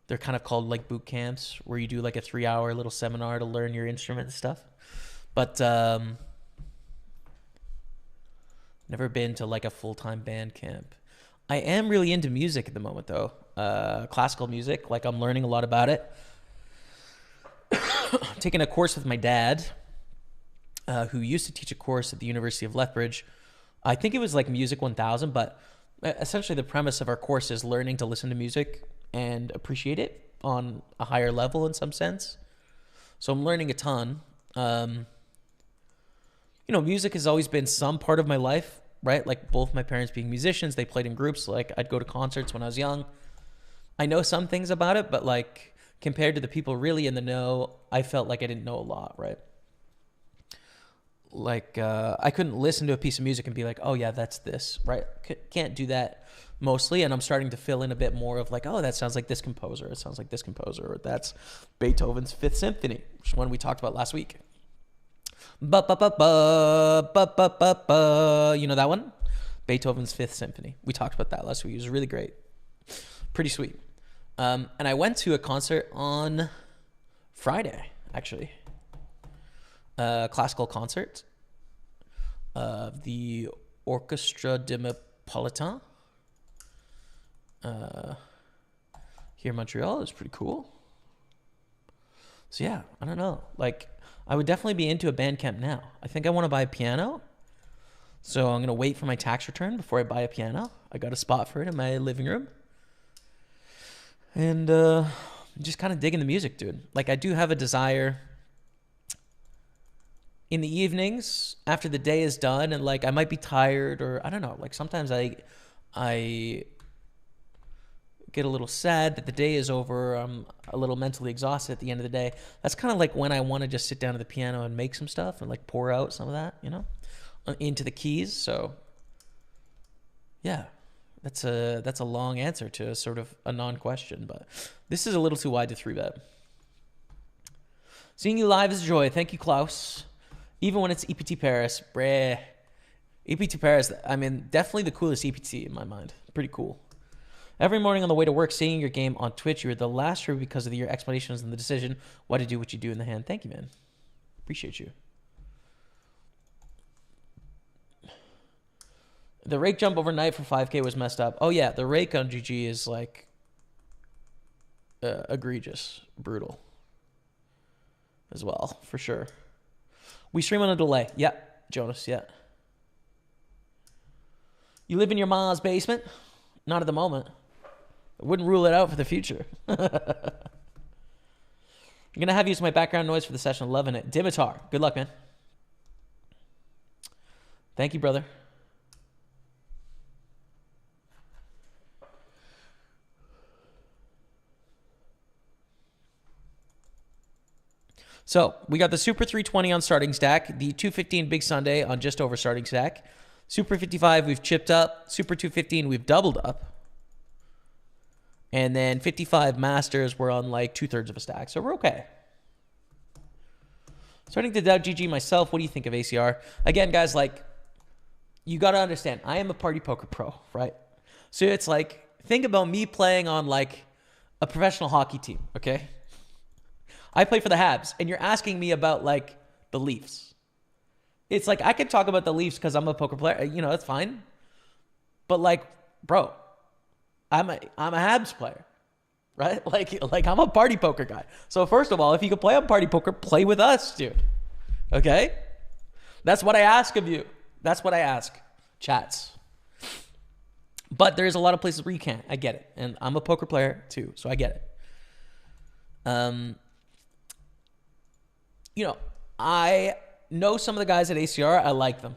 They're kind of called like boot camps where you do like a 3-hour little seminar to learn your instrument and stuff. But never been to like a full-time band camp. I am really into music at the moment, though. classical music. Like, I'm learning a lot about it. I'm taking a course with my dad, who used to teach a course at the University of Lethbridge. I think it was like Music 1000, but essentially the premise of our course is learning to listen to music and appreciate it on a higher level in some sense. So I'm learning a ton. Music has always been some part of my life, right? Like, both my parents being musicians, they played in groups. Like, I'd go to concerts when I was young. I know some things about it, but like, compared to the people really in the know, I felt like I didn't know a lot, right? Like, I couldn't listen to a piece of music and be like, oh yeah, that's this, right? Can't do that mostly. And I'm starting to fill in a bit more of like, oh, that sounds like this composer. It sounds like this composer. Or that's Beethoven's Fifth Symphony, which is one we talked about last week. Ba ba ba ba ba ba ba ba. You know that one? Beethoven's Fifth Symphony. We talked about that last week. It was really great. Pretty sweet. And I went to a concert on Friday, actually. Classical concert of the Orchestra de Metropolitain here in Montreal. It was pretty cool. So yeah, I don't know. Like, I would definitely be into a Bandcamp now. I think I want to buy a piano. So I'm going to wait for my tax return before I buy a piano. I got a spot for it in my living room. And just kind of digging the music, dude. Like, I do have a desire in the evenings after the day is done, and like, I might be tired, or I don't know. Like, sometimes I get a little sad that the day is over. I'm a little mentally exhausted at the end of the day. That's kind of like when I want to just sit down at the piano and make some stuff and like pour out some of that, into the keys. So yeah, that's a long answer to sort of a non-question, but this is a little too wide to 3-bet. Seeing you live is a joy. Thank you, Klaus. Even when it's EPT Paris, bruh. EPT Paris, I mean, definitely the coolest EPT in my mind. Pretty cool. Every morning on the way to work, seeing your game on Twitch, you were the last room because of your explanations and the decision why to do what you do in the hand. Thank you, man. Appreciate you. The rake jump overnight for 5K was messed up. Oh, yeah. The rake on GG is like egregious, brutal as well, for sure. We stream on a delay. Yeah, Jonas, yeah. You live in your mom's basement? Not at the moment. I wouldn't rule it out for the future. I'm going to have you as my background noise for the session. Loving it. Dimitar, good luck, man. Thank you, brother. So we got the Super 320 on starting stack, the 215 Big Sunday on just over starting stack. Super 55 we've chipped up. Super 215 we've doubled up. And then 55 Masters we're on like 2/3 of a stack. So we're okay. Starting to doubt GG myself. What do you think of ACR? Again, guys, like, you got to understand, I am a party poker pro, right? So it's like, think about me playing on like a professional hockey team, okay? I play for the Habs, and you're asking me about like the Leafs. It's like, I could talk about the Leafs because I'm a poker player. That's fine. But like, bro, I'm a Habs player, right? Like I'm a party poker guy. So first of all, if you could play on party poker, play with us, dude. Okay? That's what I ask of you. That's what I ask. Chats. But there's a lot of places where you can't. I get it. And I'm a poker player too, so I get it. I know some of the guys at ACR. I like them.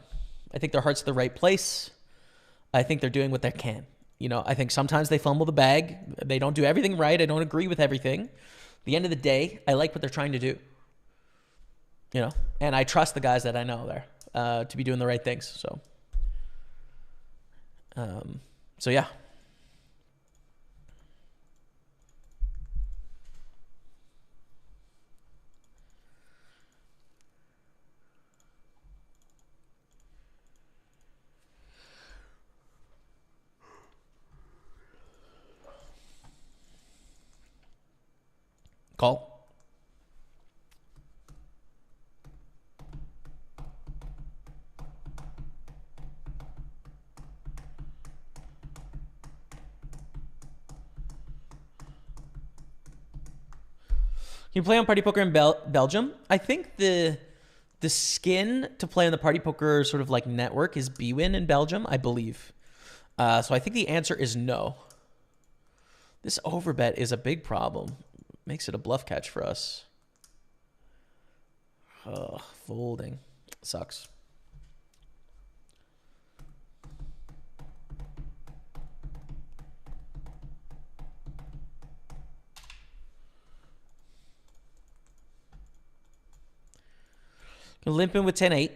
I think their heart's at the right place. I think they're doing what they can. I think sometimes they fumble the bag. They don't do everything right. I don't agree with everything. At the end of the day, I like what they're trying to do. And I trust the guys that I know there to be doing the right things. So yeah. Call. you play on Party Poker in Belgium? I think the skin to play on the Party Poker sort of like network is bwin in Belgium, I believe. So I think the answer is no. This overbet is a big problem. Makes it a bluff catch for us. Ugh, folding. Sucks. Limp in with 10-8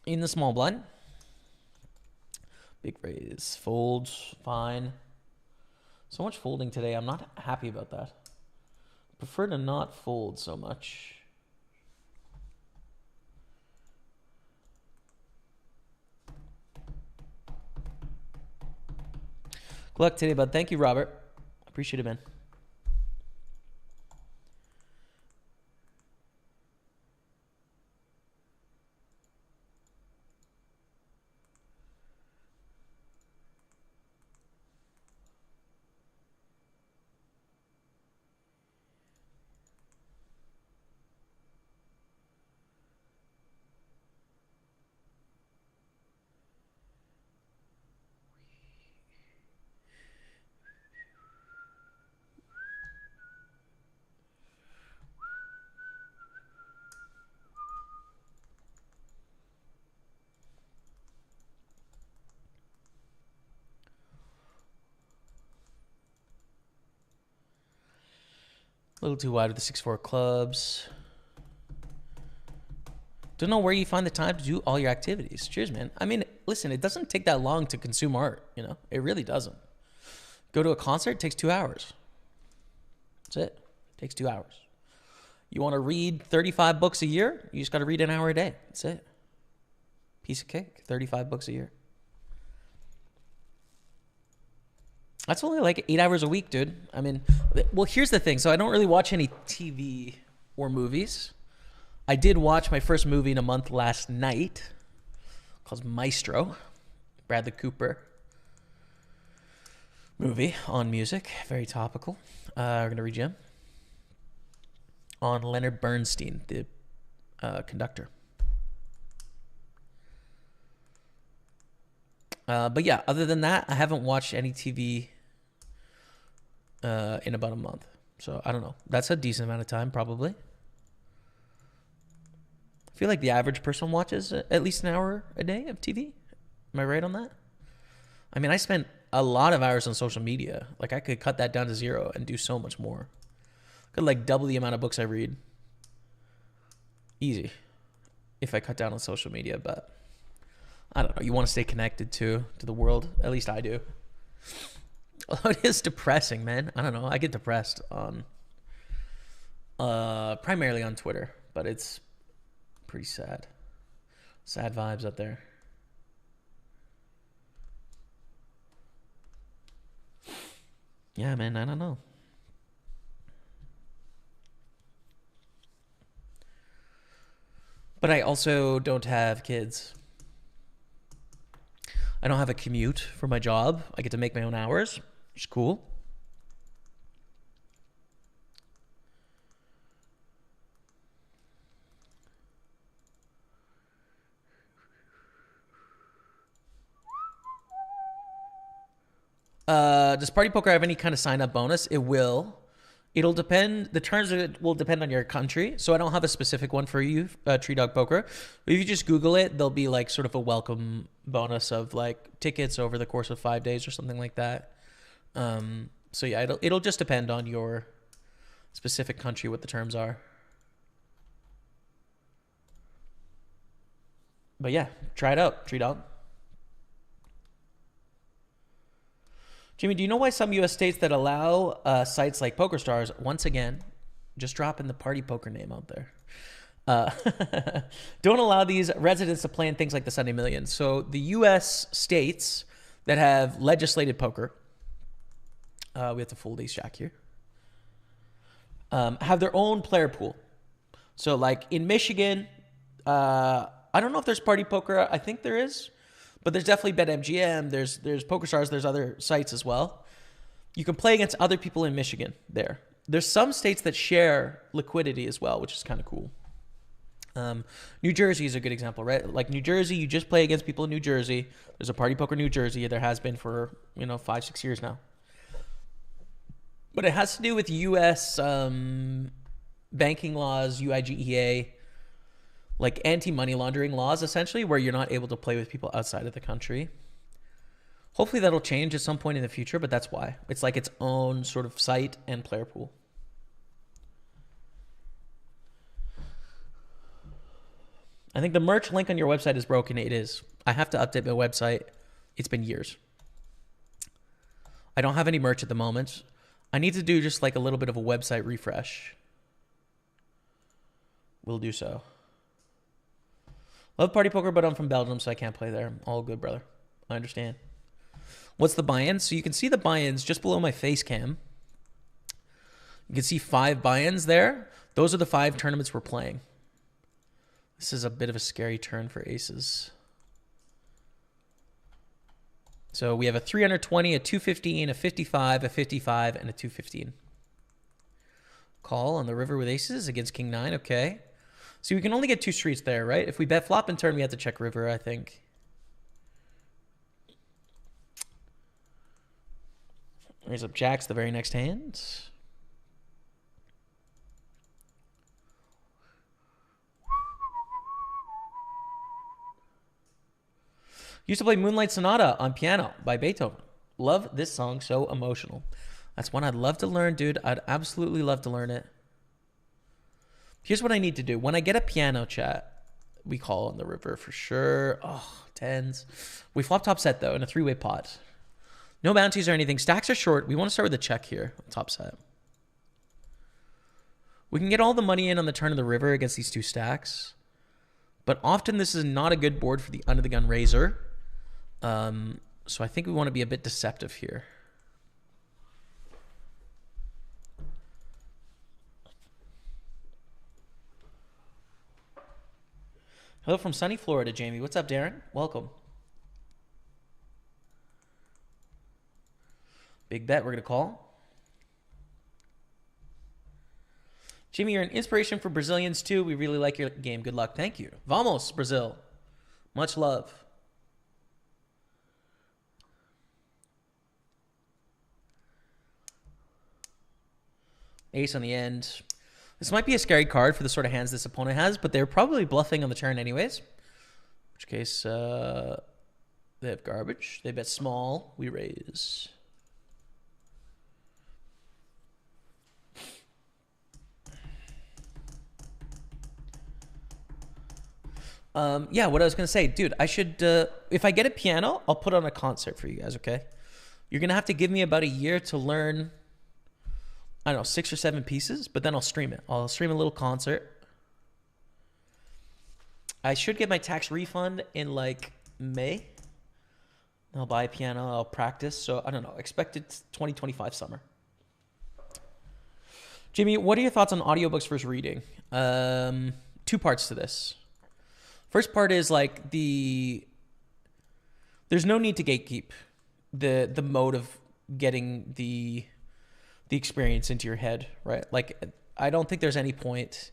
in the small blind. Big raise. Folds. Fine. So much folding today. I'm not happy about that. Prefer to not fold so much. Good luck today, bud. Thank you, Robert. Appreciate it, man. A little too wide with the 6-4 clubs. Don't know where you find the time to do all your activities. Cheers, man. I mean, listen, it doesn't take that long to consume art, you know? It really doesn't. Go to a concert, it takes 2 hours. That's it. It takes 2 hours. You want to read 35 books a year? You just got to read an hour a day. That's it. Piece of cake. 35 books a year. That's only like 8 hours a week, dude. I mean, well, here's the thing. So I don't really watch any TV or movies. I did watch my first movie in a month last night called Maestro. Bradley Cooper movie on music. Very topical. We're going to read Jim. On Leonard Bernstein, the conductor. But yeah, other than that, I haven't watched any TV in about a month. So I don't know. That's a decent amount of time, probably. I feel like the average person watches at least an hour a day of TV. Am I right on that? I mean, I spent a lot of hours on social media. Like, I could cut that down to 0 and do so much more. Could like double the amount of books I read. Easy. If I cut down on social media, but I don't know. You want to stay connected to the world. At least I do. Although it is depressing, man. I don't know. I get depressed on primarily on Twitter, but it's pretty sad. Sad vibes up there. Yeah, man. I don't know. But I also don't have kids. I don't have a commute for my job. I get to make my own hours, which is cool. Does Party Poker have any kind of sign-up bonus? It will. It'll depend. The terms of it will depend on your country. So I don't have a specific one for you, Tree Dog Poker. But if you just Google it, there'll be like sort of a welcome bonus of like tickets over the course of 5 days or something like that. So yeah, it'll just depend on your specific country what the terms are. But yeah, try it out, Tree Dog. Jimmy, do you know why some U.S. states that allow sites like PokerStars, once again, just dropping the Party Poker name out there, don't allow these residents to play in things like the Sunday Million? So the U.S. states that have legislated poker, we have to fold ace jack here, have their own player pool. So like in Michigan, I don't know if there's Party Poker. I think there is. But there's definitely BetMGM, there's PokerStars, there's other sites as well. You can play against other people in Michigan there. There's some states that share liquidity as well, which is kind of cool. New Jersey is a good example, right? Like New Jersey, you just play against people in New Jersey. There's a Party Poker New Jersey. There has been for 5-6 years now. But it has to do with U.S. Banking laws, UIGEA, like anti-money laundering laws, essentially, where you're not able to play with people outside of the country. Hopefully that'll change at some point in the future, but that's why. It's like its own sort of site and player pool. I think the merch link on your website is broken. It is. I have to update my website. It's been years. I don't have any merch at the moment. I need to do just like a little bit of a website refresh. We'll do so. Love Party Poker, but I'm from Belgium, so I can't play there. All good, brother. I understand. What's the buy-ins? So you can see the buy-ins just below my face cam. You can see 5 buy-ins there. Those are the 5 tournaments we're playing. This is a bit of a scary turn for aces. So we have a 320, a 215, a 55, a 55, and a 215. Call on the river with aces against king 9. Okay. So we can only get 2 streets there, right? If we bet flop and turn, we have to check river, I think. Raise up jacks the very next hand. Used to play Moonlight Sonata on piano by Beethoven. Love this song, so emotional. That's one I'd love to learn, dude. I'd absolutely love to learn it. Here's what I need to do. When I get a piano chat, we call on the river for sure. Oh, tens. We flop top set, though, in a 3-way pot. No bounties or anything. Stacks are short. We want to start with a check here. Top set. We can get all the money in on the turn of the river against these 2 stacks. But often this is not a good board for the under the gun raiser. So I think we want to be a bit deceptive here. Hello from sunny Florida, Jamie. What's up, Darren? Welcome. Big bet we're going to call. Jimmy, you're an inspiration for Brazilians too. We really like your game. Good luck. Thank you. Vamos, Brazil. Much love. Ace on the end. This might be a scary card for the sort of hands this opponent has, but they're probably bluffing on the turn anyways. In which case, they have garbage. They bet small. We raise. Yeah, what I was going to say, dude, I should, if I get a piano, I'll put on a concert for you guys, okay? You're going to have to give me about a year to learn, I don't know, 6 or 7 pieces, but then I'll stream it. I'll stream a little concert. I should get my tax refund in like May. I'll buy a piano, I'll practice. So I don't know, expected 2025 summer. Jimmy, what are your thoughts on audiobooks versus reading? 2 parts to this. First part is like there's no need to gatekeep the mode of getting the experience into your head, right? Like, I don't think there's any point.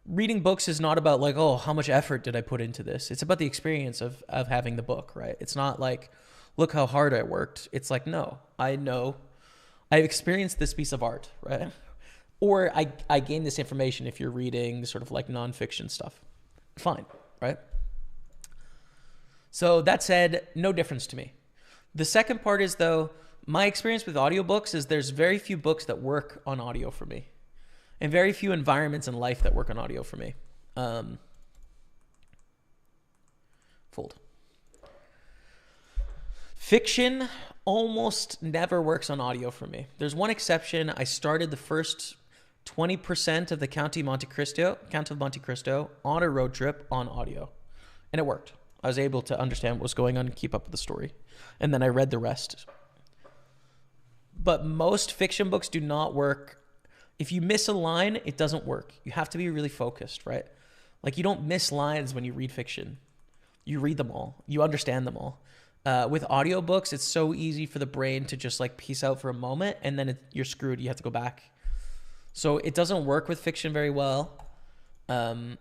Reading books is not about like, oh, how much effort did I put into this? It's about the experience of having the book, right? It's not like, look how hard I worked. It's like, no, I know I've experienced this piece of art, right? Or I gain this information if you're reading sort of like nonfiction stuff. Fine, right? So that said, no difference to me. The second part is, though, my experience with audiobooks is there's very few books that work on audio for me, and very few environments in life that work on audio for me. Fold. Fiction almost never works on audio for me. There's one exception. I started the first 20% of the Count of Monte Cristo on a road trip on audio, and it worked. I was able to understand what was going on and keep up with the story, and then I read the rest. But most fiction books do not work. If you miss a line, it doesn't work. You have to be really focused, right? Like, you don't miss lines when you read fiction. You read them all. You understand them all. With audiobooks, it's so easy for the brain to just like peace out for a moment, and then you're screwed. You have to go back So it doesn't work with fiction very well. And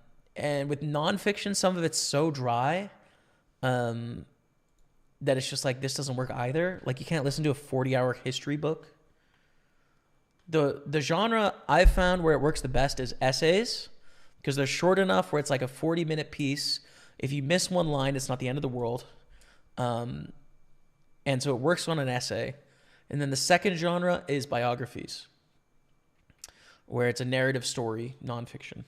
with nonfiction, some of it's so dry that it's just like, this doesn't work either. Like, you can't listen to a 40-hour history book. The genre I've found where it works the best is essays, because they're short enough where it's like a 40-minute piece. If you miss one line, it's not the end of the world. And so it works on an essay. And then the second genre is biographies, where it's a narrative story, nonfiction.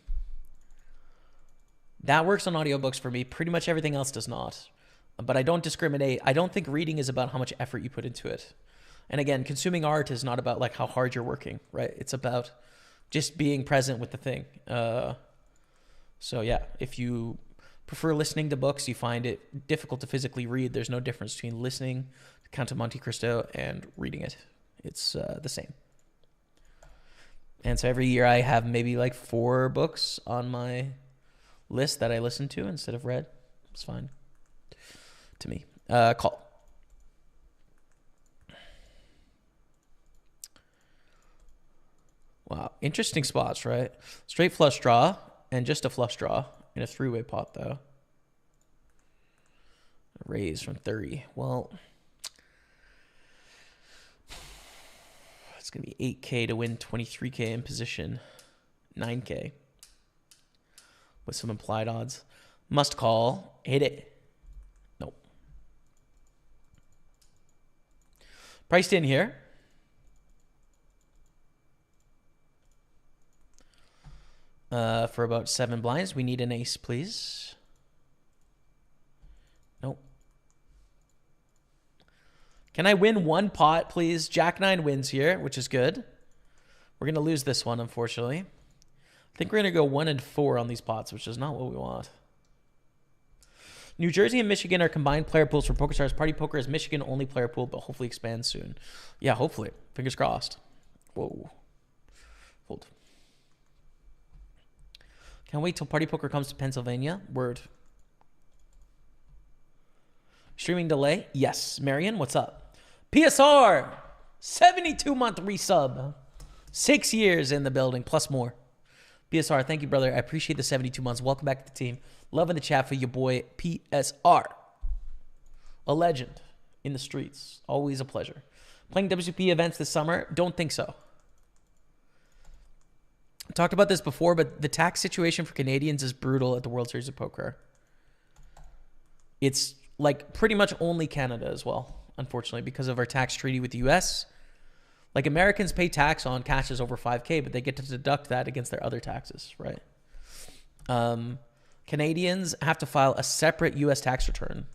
That works on audiobooks for me. Pretty much everything else does not. But I don't discriminate. I don't think reading is about how much effort you put into it. And again, consuming art is not about like how hard you're working, right? It's about just being present with the thing. So yeah, if you prefer listening to books, you find it difficult to physically read, there's no difference between listening to Count of Monte Cristo and reading it. It's the same. And so every year I have maybe like 4 books on my list that I listen to instead of read. It's fine to me. Call. Wow, interesting spots, right? Straight flush draw and just a flush draw in a 3-way pot, though. Raise from 30. Well, it's going to be 8K to win 23K in position. 9K. With some implied odds. Must call. Hit it. Nope. Priced in here. For about 7 blinds. We need an ace, please. Nope. Can I win 1 pot, please? Jack 9 wins here, which is good. We're going to lose this one, unfortunately. I think we're going to go 1 and 4 on these pots, which is not what we want. New Jersey and Michigan are combined player pools for PokerStars. PartyPoker is Michigan only player pool, but hopefully expands soon. Yeah, hopefully. Fingers crossed. Whoa. Hold. Can't wait till PartyPoker comes to Pennsylvania. Word. Streaming delay? Yes. Marion, what's up? PSR! 72-month resub. 6 years in the building, plus more. PSR, thank you, brother. I appreciate the 72 months. Welcome back to the team. Loving the chat for your boy, PSR. A legend in the streets. Always a pleasure. Playing WCP events this summer? Don't think so. I talked about this before, but the tax situation for Canadians is brutal at the World Series of Poker. It's like pretty much only Canada as well, unfortunately, because of our tax treaty with the US. Like, Americans pay tax on cashes over 5K, but they get to deduct that against their other taxes, right? Canadians have to file a separate US tax return.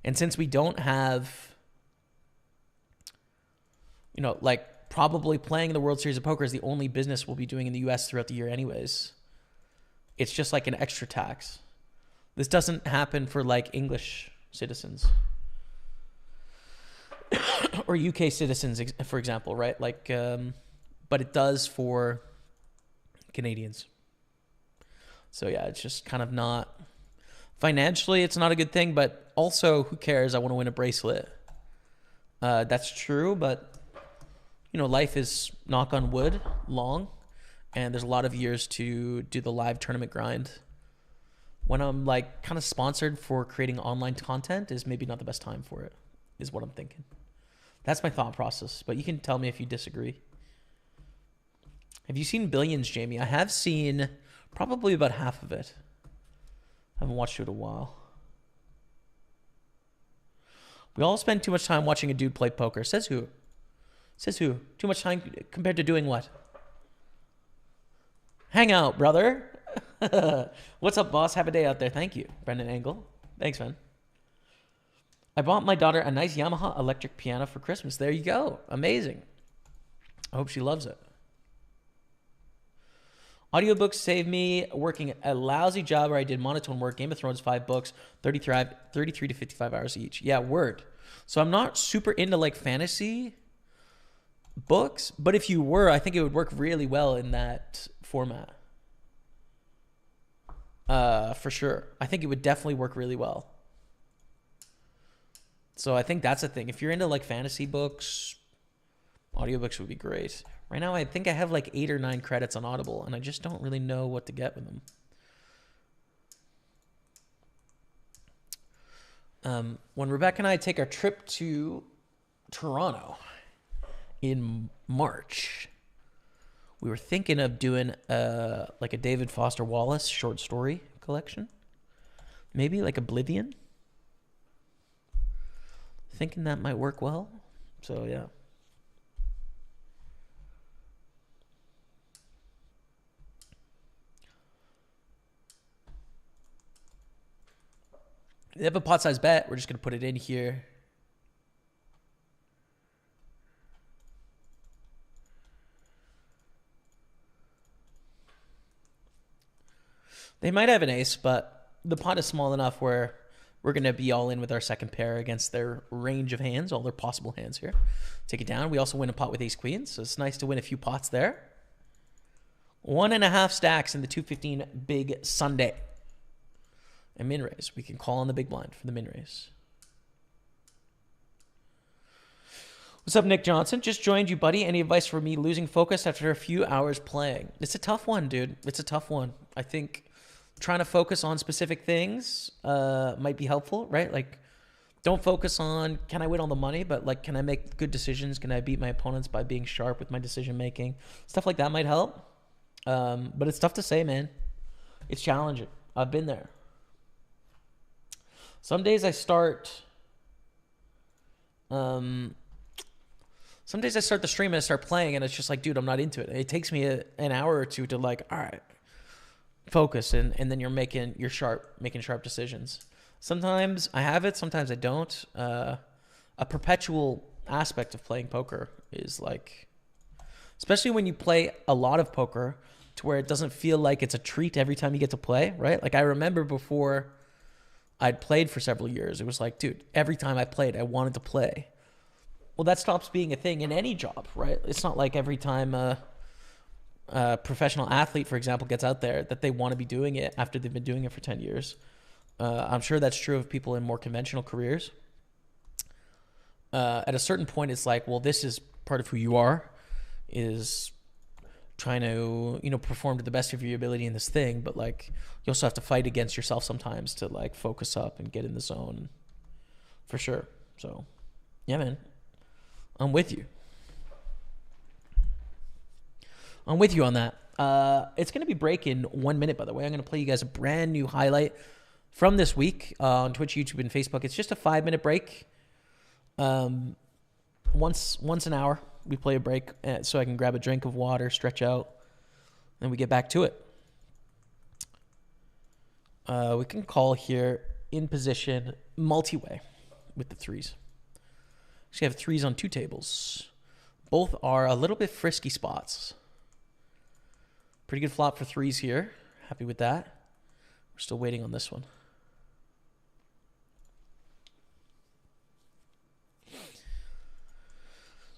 And since we don't have, you know, like, probably playing the World Series of Poker is the only business we'll be doing in the US throughout the year anyways. It's just like an extra tax. This doesn't happen for like English citizens or UK citizens, for example, right? Like, but it does for Canadians. So yeah, it's just kind of not, financially, it's not a good thing, but also, who cares? I want to win a bracelet. That's true, but you know, life is, knock on wood, long, and there's a lot of years to do the live tournament grind. When I'm like kind of sponsored for creating online content is maybe not the best time for it, is what I'm thinking. That's my thought process, but you can tell me if you disagree. Have you seen Billions, Jamie? I have seen probably about half of it. I haven't watched it in a while. We all spend too much time watching a dude play poker. Says who? Says who? Too much time compared to doing what? Hang out, brother. What's up, boss? Have a day out there. Thank you, Brendan Engel. Thanks, man. I bought my daughter a nice Yamaha electric piano for Christmas. There you go. Amazing. I hope she loves it. Audiobooks save me working a lousy job where I did monotone work. Game of Thrones, 5 books, 33 to 55 hours each. Yeah, word. So I'm not super into like fantasy books, but if you were, I think it would work really well in that format. For sure. I think it would definitely work really well. So I think that's the thing. If you're into like fantasy books, Audiobooks would be great. Right now, I think I have like 8 or 9 credits on Audible, and I just don't really know what to get with them. When Rebecca and I take our trip to Toronto in March, we were thinking of doing like a David Foster Wallace short story collection. Maybe like Oblivion. Thinking that might work well. So, yeah. They have a pot size bet. We're just going to put it in here. They might have an ace, but the pot is small enough where we're going to be all in with our second pair against their range of hands, all their possible hands here. Take it down. We also win a pot with ace queen, so it's nice to win a few pots there. 1.5 stacks in the 215 big Sunday. And min raise. We can call on the big blind for the min raise. What's up, Nick Johnson? Just joined you, buddy. Any advice for me losing focus after a few hours playing? It's a tough one, dude. It's a tough one. I think trying to focus on specific things might be helpful, right? Like, don't focus on, can I win all the money? But, like, can I make good decisions? Can I beat my opponents by being sharp with my decision making? Stuff like that might help. But it's tough to say, man. It's challenging. I've been there. Some days I start the stream and I start playing and it's just like, dude, I'm not into it. It takes me an hour or two to like, all right, focus. And then you're making sharp decisions. Sometimes I have it. Sometimes I don't. A perpetual aspect of playing poker is like, especially when you play a lot of poker to where it doesn't feel like it's a treat every time you get to play, right? Like I remember before I'd played for several years, it was like, dude, every time I played, I wanted to play. Well, that stops being a thing in any job, right? It's not like every time a professional athlete, for example, gets out there that they want to be doing it after they've been doing it for 10 years. I'm sure that's true of people in more conventional careers. At a certain point, it's like, well, this is part of who you are, is trying to, perform to the best of your ability in this thing. But like, you also have to fight against yourself sometimes to like focus up and get in the zone for sure. So yeah, man, I'm with you. I'm with you on that. It's going to be break in 1 minute, by the way. I'm going to play you guys a brand new highlight from this week on Twitch, YouTube, and Facebook. It's just a 5-minute break. Once an hour, we play a break so I can grab a drink of water, stretch out, and we get back to it. We can call here in position multi-way with the threes. Actually, I have threes on 2 tables. Both are a little bit frisky spots. Pretty good flop for threes here. Happy with that. We're still waiting on this one.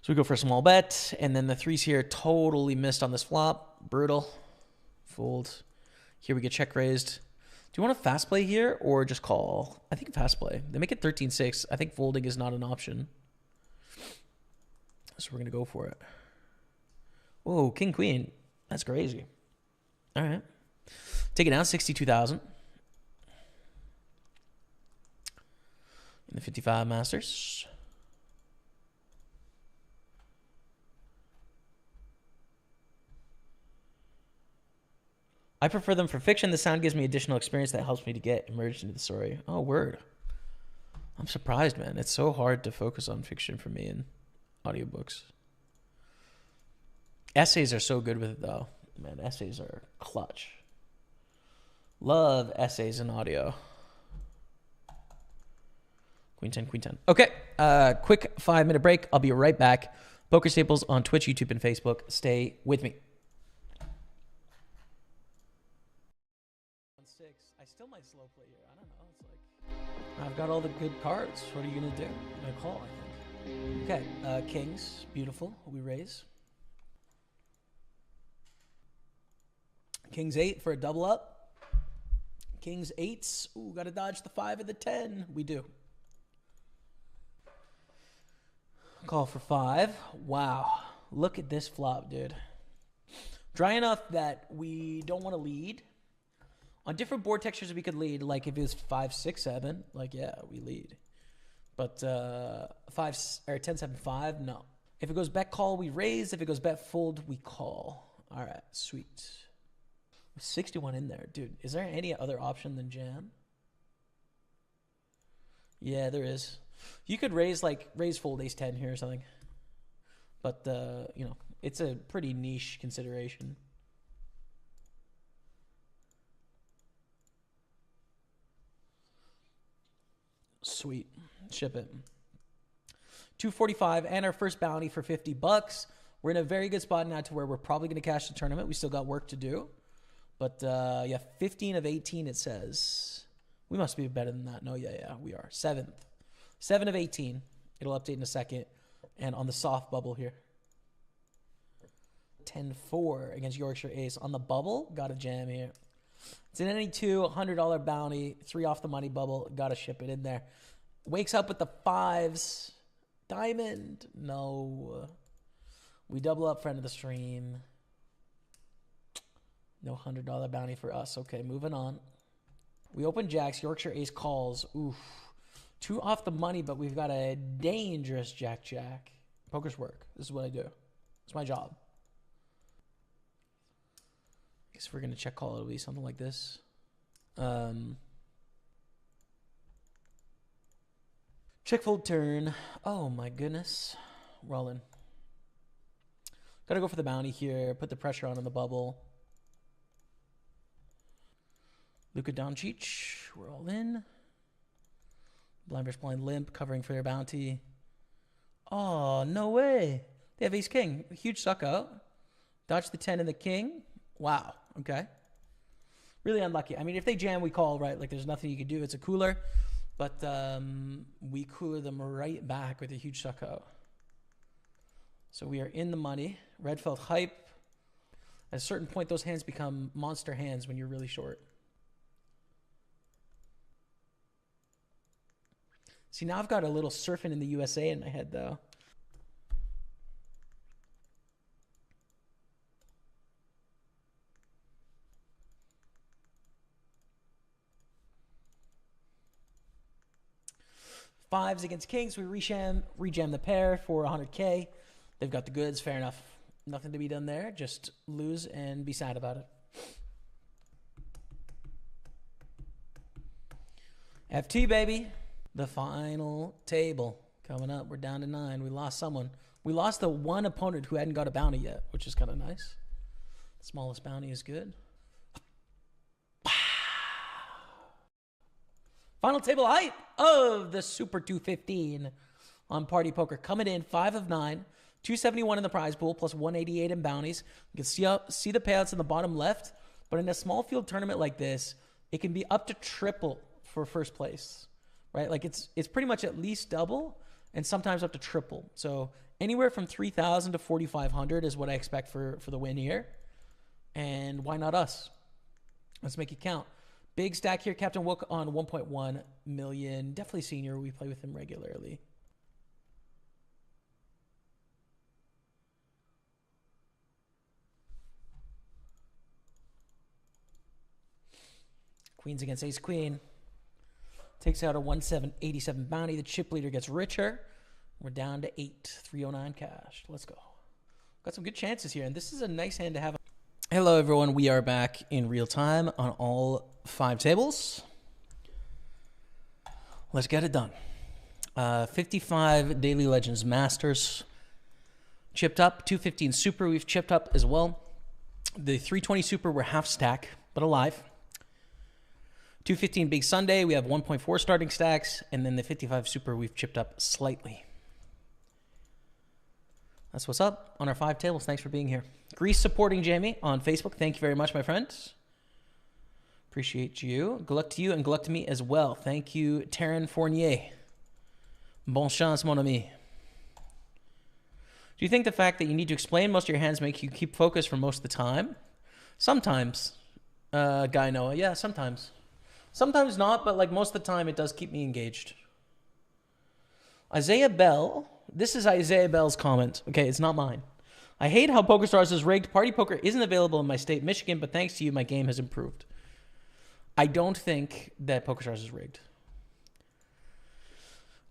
So we go for a small bet, and then the threes here totally missed on this flop. Brutal. Fold. Here we get check raised. Do you want a fast play here or just call? I think fast play. They make it 13-6. I think folding is not an option. So we're going to go for it. Whoa, king, queen. That's crazy. All right. Take it down, 62,000. In the 55 Masters. I prefer them for fiction. The sound gives me additional experience that helps me to get immersed into the story. Oh, word. I'm surprised, man. It's so hard to focus on fiction for me in audiobooks. Essays are so good with it, though. Man, essays are clutch. Love essays in audio. Queen 10, queen 10. Okay, quick 5-minute break. I'll be right back. Pokerstaples on Twitch, YouTube, and Facebook. Stay with me. I still might slow play here. I don't know. It's like I've got all the good cards. What are you gonna do? I'm gonna call, I think. Okay, kings, beautiful. We raise. Kings 8 for a double up. Kings 8s. Ooh, gotta dodge the 5 and the 10. We do. Call for 5. Wow. Look at this flop, dude. Dry enough that we don't want to lead. On different board textures, we could lead. Like if it was 5, 6, 7, like yeah, we lead. But 5 or 10, 7, 5, no. If it goes bet call, we raise. If it goes bet fold, we call. All right, sweet. 61 in there, dude. Is there any other option than jam? Yeah, there is. You could raise fold ace 10 here or something. But you know, it's a pretty niche consideration. Sweet. Ship it. 245 and our first bounty for 50 bucks. We're in a very good spot now to where we're probably going to cash the tournament. We still got work to do. But yeah, 15 of 18 it says. We must be better than that. No, yeah, we are. 7th. 7 of 18. It'll update in a second. And on the soft bubble here. 10-4 against Yorkshire Ace. On the bubble, got a jam here. It's an any two, $100 bounty. 3 off the money bubble. Got to ship it in there. Wakes up with the 5s. Diamond. No. We double up, friend of the stream. No $100 bounty for us. Okay, moving on. We open jacks. Yorkshire Ace calls. Oof. 2 off the money, but we've got a dangerous jack-jack. Poker's work. This is what I do. It's my job. I guess if we're going to check call, it'll be something like this. Check fold turn. Oh, my goodness. Rolling. Got to go for the bounty here. Put the pressure on the bubble. Luka Doncic. We're all in. Blind versus blind limp. Covering for their bounty. Oh, no way. They have ace king. Huge suck out. Dodge the 10 and the king. Wow. Okay. Really unlucky. I mean, if they jam, we call, right? Like, there's nothing you can do. It's a cooler. But we cooler them right back with a huge suck out. So we are in the money. Red felt hype. At a certain point, those hands become monster hands when you're really short. See, now I've got a little surfing in the USA in my head, though. Fives against kings. We rejam the pair for 100K. They've got the goods. Fair enough. Nothing to be done there. Just lose and be sad about it. FT, baby. The final table coming up. We're down to 9. We lost someone. We lost the one opponent who hadn't got a bounty yet, which is kind of nice. The smallest bounty is good. Final table height of the Super 215 on Party Poker. Coming in 5 of 9, 271 in the prize pool, plus 188 in bounties. You can see the payouts in the bottom left, but in a small field tournament like this, it can be up to triple for first place, right? Like it's pretty much at least double and sometimes up to triple. So anywhere from 3,000 to 4,500 is what I expect for the win here. And why not us? Let's make it count. Big stack here. Captain Wook on 1.1 million. Definitely senior. We play with him regularly. Queens against ace queen. Takes out a 1,787 bounty. The chip leader gets richer. We're down to 8. 309 cash. Let's go. Got some good chances here. And this is a nice hand to have. Hello, everyone. We are back in real time on all 5 tables. Let's get it done. 55 Daily Legends Masters chipped up. 215 Super we've chipped up as well. The 320 Super we're half stack, but alive. 215 Big Sunday, we have 1.4 starting stacks. And then the 55 Super we've chipped up slightly. That's what's up on our 5 tables. Thanks for being here. Greece supporting Jamie on Facebook. Thank you very much, my friend. Appreciate you. Good luck to you and good luck to me as well. Thank you, Taryn Fournier. Bon chance, mon ami. Do you think the fact that you need to explain most of your hands make you keep focus for most of the time? Sometimes, Guy Noah. Yeah, sometimes. Sometimes not, but like most of the time it does keep me engaged. Isaiah Bell. This is Isaiah Bell's comment. Okay, it's not mine. I hate how PokerStars is rigged. Party Poker isn't available in my state, Michigan, but thanks to you, my game has improved. I don't think that PokerStars is rigged.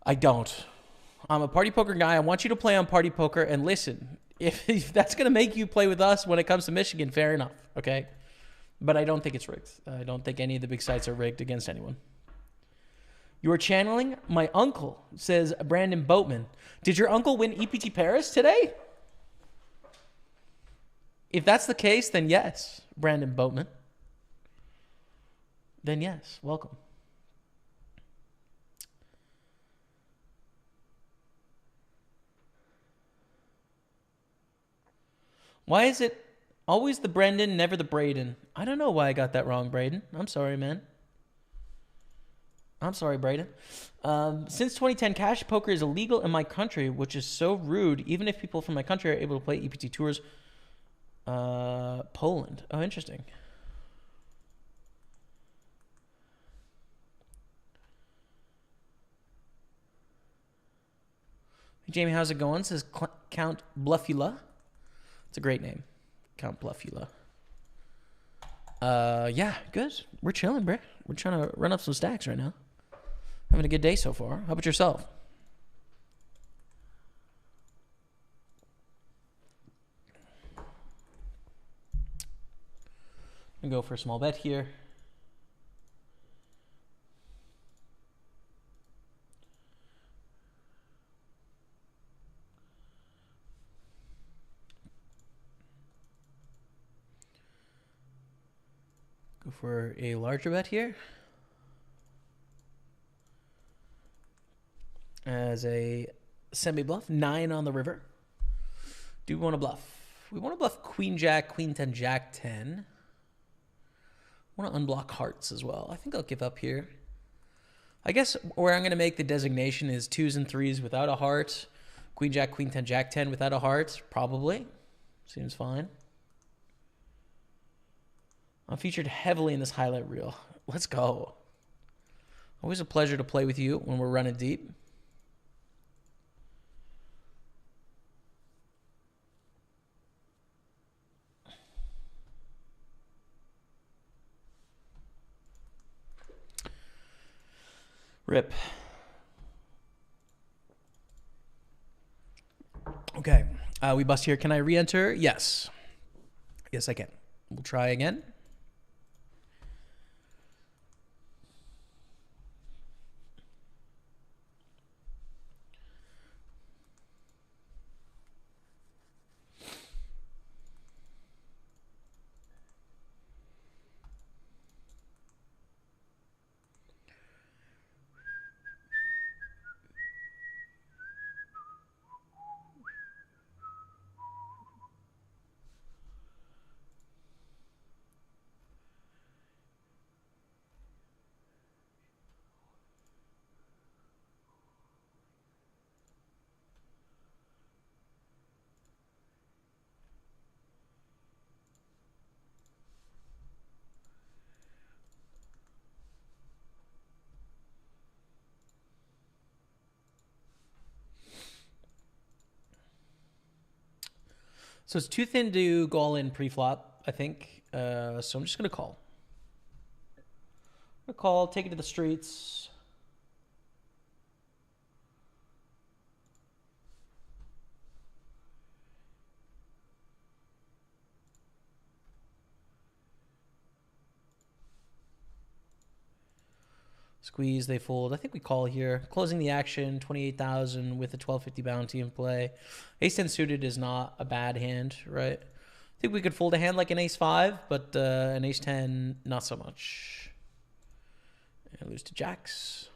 I don't. I'm a Party Poker guy. I want you to play on Party Poker. And listen, if that's going to make you play with us when it comes to Michigan, fair enough, okay? But I don't think it's rigged. I don't think any of the big sites are rigged against anyone. You are channeling my uncle, says Brandon Boatman. Did your uncle win EPT Paris today? If that's the case, then yes, Brandon Boatman. Then yes, welcome. Why is it always the Brendan, never the Braden? I don't know why I got that wrong, Braden. I'm sorry, man. I'm sorry, Braden. Since 2010, cash poker is illegal in my country, which is so rude. Even if people from my country are able to play EPT tours. Poland. Oh, interesting. Hey, Jamie, how's it going? Says Count Bluffula. It's a great name. Count Bluffula. Yeah, good. We're chilling, bro. We're trying to run up some stacks right now. Having a good day so far. How about yourself? I'm gonna go for a small bet here. Go for a larger bet here. As a semi-bluff, 9 on the river. Do we want to bluff? We want to bluff Queen Jack, Queen 10, Jack 10. I want to unblock hearts as well. I think I'll give up here. I guess where I'm going to make the designation is 2s and 3s without a heart. Queen Jack, Queen 10, Jack 10 without a heart, probably. Seems fine. I'm featured heavily in this highlight reel. Let's go. Always a pleasure to play with you when we're running deep. Rip. Okay. We bust here. Can I re-enter? Yes. Yes, I can. We'll try again. So it's too thin to go all in pre-flop, I think. So I'm just going to call. I'm going to call, take it to the streets. Squeeze, they fold. I think we call here. Closing the action, 28,000 with a 1250 bounty in play. Ace-10 suited is not a bad hand, right? I think we could fold a hand like an ace-5, but an ace-10, not so much. And lose to jacks.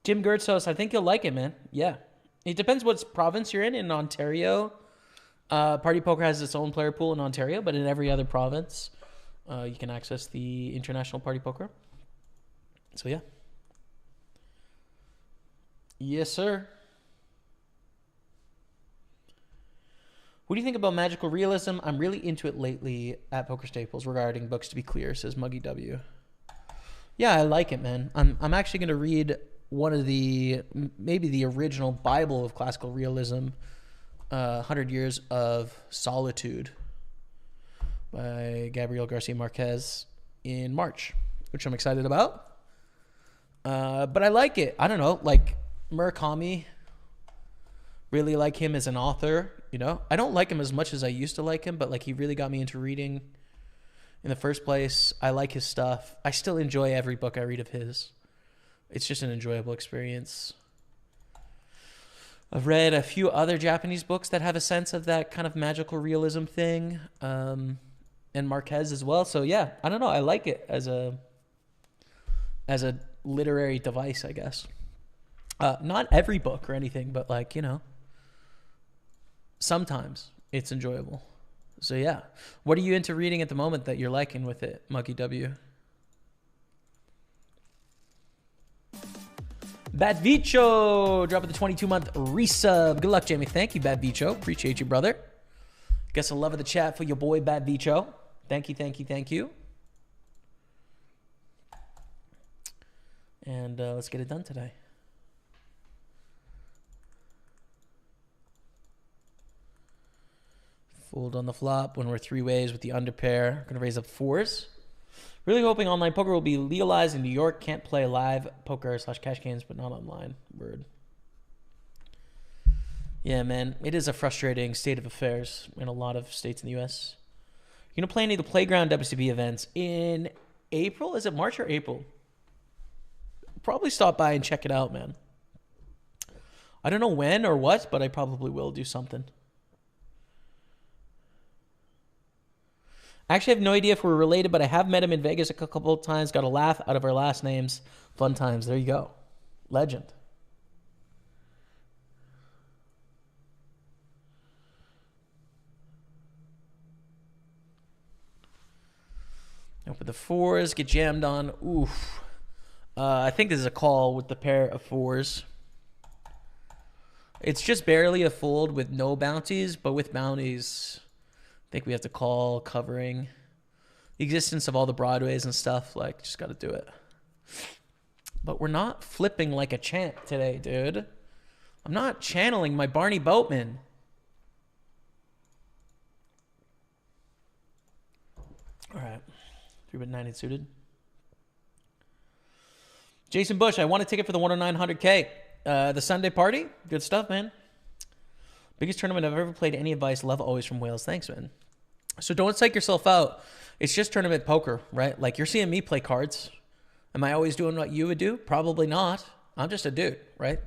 Jim Gertzos, I think you'll like it, man. Yeah. It depends what province you're in. In Ontario, Party Poker has its own player pool in Ontario, but in every other province, you can access the International Party Poker. So yeah. Yes, sir. What do you think about magical realism? I'm really into it lately at Pokerstaples regarding books, to be clear, says Muggy W. Yeah, I like it, man. I'm actually going to read one of maybe the original Bible of classical realism, 100 Years of Solitude by Gabriel Garcia Marquez in March, which I'm excited about. But I like it. I don't know, like Murakami, really like him as an author, you know? I don't like him as much as I used to like him, but like he really got me into reading in the first place. I like his stuff. I still enjoy every book I read of his. It's just an enjoyable experience. I've read a few other Japanese books that have a sense of that kind of magical realism thing, and Marquez as well. So yeah, I don't know. I like it as a literary device, I guess. Not every book or anything, but like, you know, sometimes it's enjoyable. So yeah. What are you into reading at the moment that you're liking with it, Muggy W? Bad Vicho dropping the 22-month resub. Good luck, Jamie. Thank you, Bad Vicho. Appreciate you, brother. Guess a love of the chat for your boy, Bad Vicho. Thank you, thank you, thank you. And let's get it done today. Fold on the flop when we're three ways with the under pair. Going to raise up fours. Really hoping online poker will be legalized in New York. Can't play live poker / cash games, but not online. Word. Yeah, man. It is a frustrating state of affairs in a lot of states in the U.S. You're going to play any of the Playground WCB events in April? Is it March or April? Probably stop by and check it out, man. I don't know when or what, but I probably will do something. I actually have no idea if we're related, but I have met him in Vegas a couple of times. Got a laugh out of our last names. Fun times. There you go. Legend. Open the fours. Get jammed on. Oof. I think this is a call with the pair of fours. It's just barely a fold with no bounties, but with bounties, I think we have to call, covering the existence of all the broadways and stuff. Like, just got to do it. But we're not flipping like a champ today, dude. I'm not channeling my Barney Boatman. All right. 3-9 suited. Jason Bush, I want a ticket for the 10900K. The Sunday party. Good stuff, man. Biggest tournament I've ever played. Any advice? Love always from Wales. Thanks, man. So don't psych yourself out. It's just tournament poker, right? Like, you're seeing me play cards. Am I always doing what you would do? Probably not. I'm just a dude, right?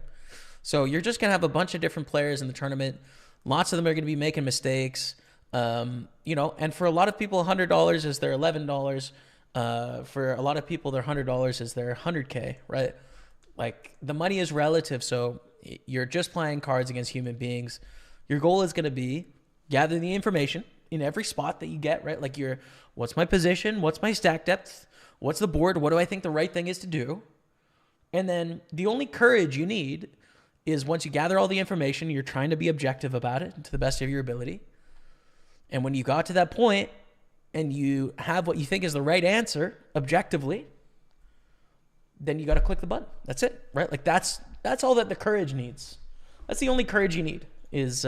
So you're just going to have a bunch of different players in the tournament. Lots of them are going to be making mistakes. You know, and for a lot of people, $100 is their $11. For a lot of people, their $100 is their 100K, right? Like, the money is relative, so you're just playing cards against human beings. Your goal is going to be gather the information in every spot that you get, right? Like, what's my position? What's my stack depth? What's the board? What do I think the right thing is to do? And then the only courage you need is, once you gather all the information, you're trying to be objective about it to the best of your ability. And when you got to that point and you have what you think is the right answer objectively, then you got to click the button. That's it, right? Like, that's all that the courage needs. That's the only courage you need, is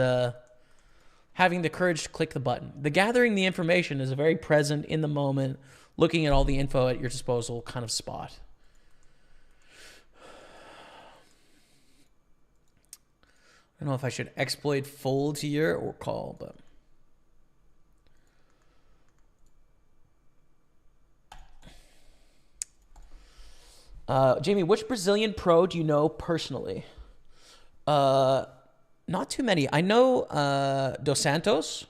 having the courage to click the button. The gathering the information is a very present, in the moment, looking at all the info at your disposal kind of spot. I don't know if I should exploit folds here or call, but... Jamie, which Brazilian pro do you know personally? Not too many. I know Dos Santos.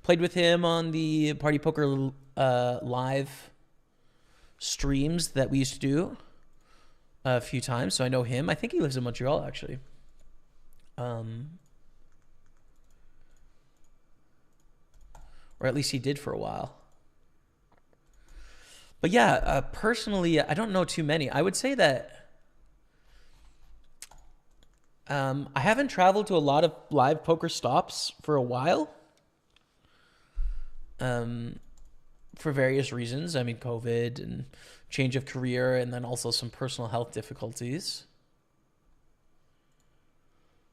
Played with him on the Party Poker live streams that we used to do a few times. So I know him. I think he lives in Montreal, actually. Or at least he did for a while. But yeah, personally, I don't know too many. I would say that I haven't traveled to a lot of live poker stops for a while. For various reasons. I mean, COVID and change of career, and then also some personal health difficulties.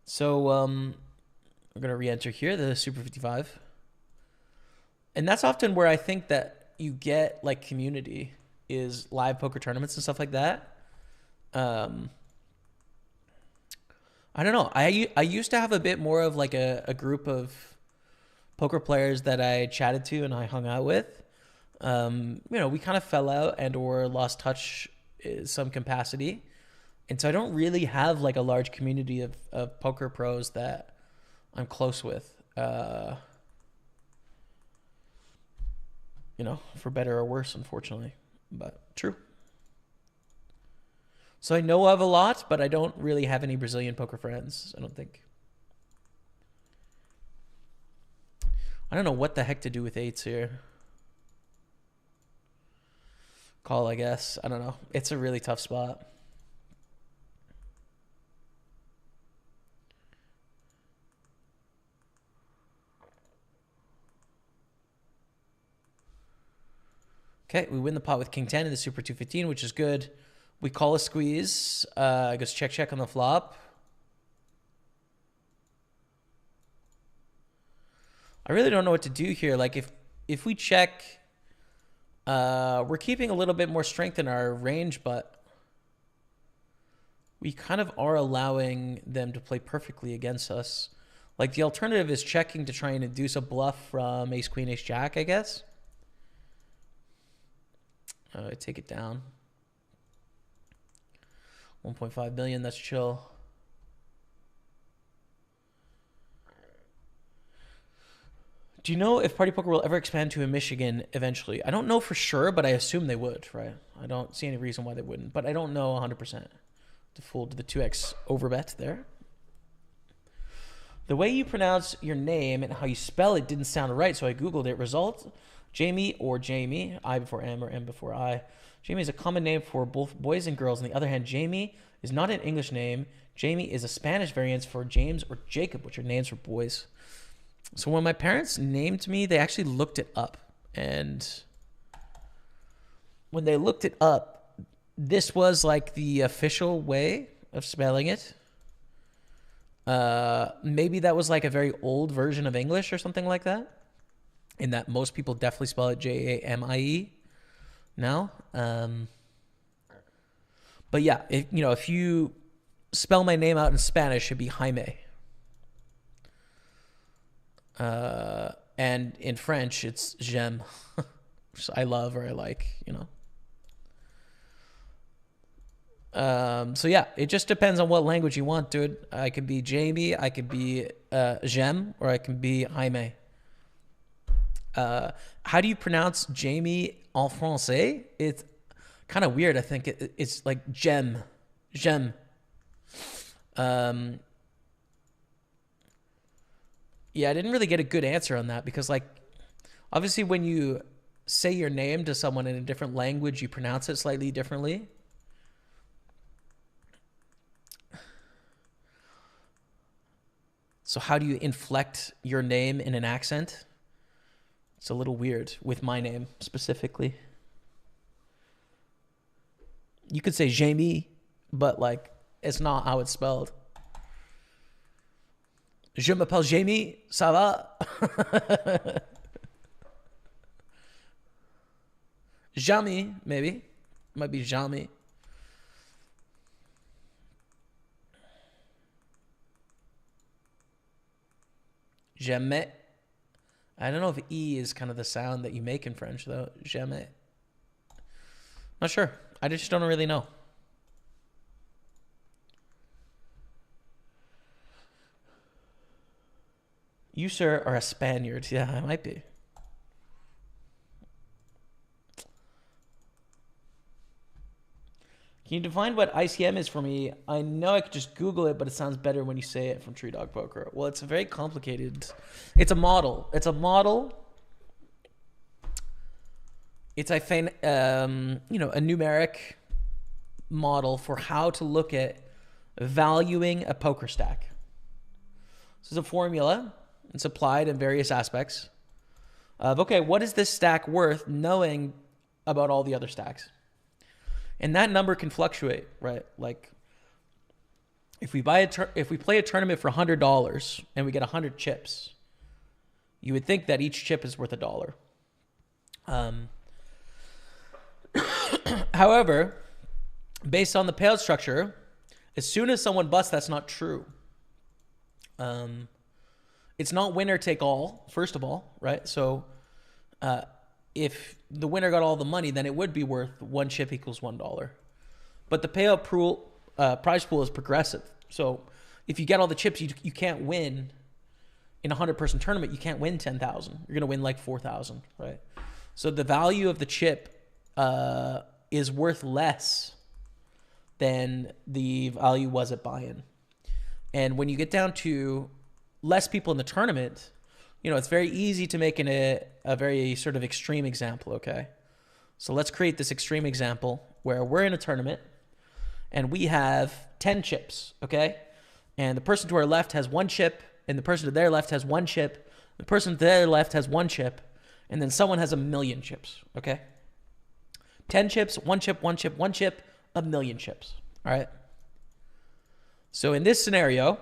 So we're going to re-enter here, the Super 55. And that's often where I think that you get like community is live poker tournaments and stuff like that. I don't know. I used to have a bit more of like a group of poker players that I chatted to and I hung out with. We kind of fell out and or lost touch in some capacity. And so I don't really have like a large community of poker pros that I'm close with. For better or worse, unfortunately. But true. So I know of a lot, but I don't really have any Brazilian poker friends, I don't think. I don't know what the heck to do with eights here. Call, I guess. I don't know. It's a really tough spot. Okay, we win the pot with King 10 in the Super 215, which is good. We call a squeeze. Goes check on the flop. I really don't know what to do here. Like if we check, we're keeping a little bit more strength in our range, but we kind of are allowing them to play perfectly against us. Like the alternative is checking to try and induce a bluff from ace queen ace jack, I guess. I take it down. 1.5 million, that's chill. Do you know if Party Poker will ever expand to a Michigan eventually? I don't know for sure, but I assume they would, right? I don't see any reason why they wouldn't, but I don't know 100%. To fold the 2x overbet there. The way you pronounce your name and how you spell it didn't sound right, so I Googled it. Result, Jamie or Jamie, I before M or M before I. Jamie is a common name for both boys and girls. On the other hand, Jamie is not an English name. Jamie is a Spanish variant for James or Jacob, which are names for boys. So when my parents named me, they actually looked it up. And when they looked it up, this was like the official way of spelling it. Maybe that was like a very old version of English or something like that. In that most people definitely spell it Jamie now. But yeah, if you spell my name out in Spanish, it'd be Jaime. And in French, it's J'aime, which I love or I like, So yeah, it just depends on what language you want, dude. I could be Jamie, I could be J'aime, or I can be Jaime. How do you pronounce Jamie en français? It's kind of weird. I think it's like J'aime. Yeah, I didn't really get a good answer on that because, like, obviously when you say your name to someone in a different language, you pronounce it slightly differently. So how do you inflect your name in an accent? It's a little weird with my name specifically. You could say Jamie, but like it's not how it's spelled. Je m'appelle Jamie, ça va? Jamie, maybe. Might be Jamie. Jamais. I don't know if E is kind of the sound that you make in French, though. Jamais. Not sure. I just don't really know. You, sir, are a Spaniard. Yeah, I might be. Can you define what ICM is for me? I know I could just Google it, but it sounds better when you say it from True Dog Poker. Well, it's a very complicated... It's a model. It's a model it's a numeric model for how to look at valuing a poker stack. This is a formula. It's applied in various aspects of, okay, what is this stack worth knowing about all the other stacks? And that number can fluctuate, right? Like if we play a tournament for $100 and we get 100 chips, you would think that each chip is worth $1. However, based on the payout structure, as soon as someone busts, that's not true. It's not winner take all, first of all, right? So if the winner got all the money, then it would be worth one chip equals $1. But the payout pool, prize pool is progressive. So if you get all the chips, you can't win in a 100-person tournament. You can't win 10,000. You're going to win like 4,000, right? So the value of the chip is worth less than the value was at buy-in. And when you get down to less people in the tournament, it's very easy to make a very sort of extreme example, okay? So let's create this extreme example where we're in a tournament and we have 10 chips, okay? And the person to our left has one chip, and the person to their left has one chip, the person to their left has one chip, and then someone has 1,000,000 chips, okay? 10 chips, one chip, one chip, one chip, 1,000,000 chips, all right? So in this scenario,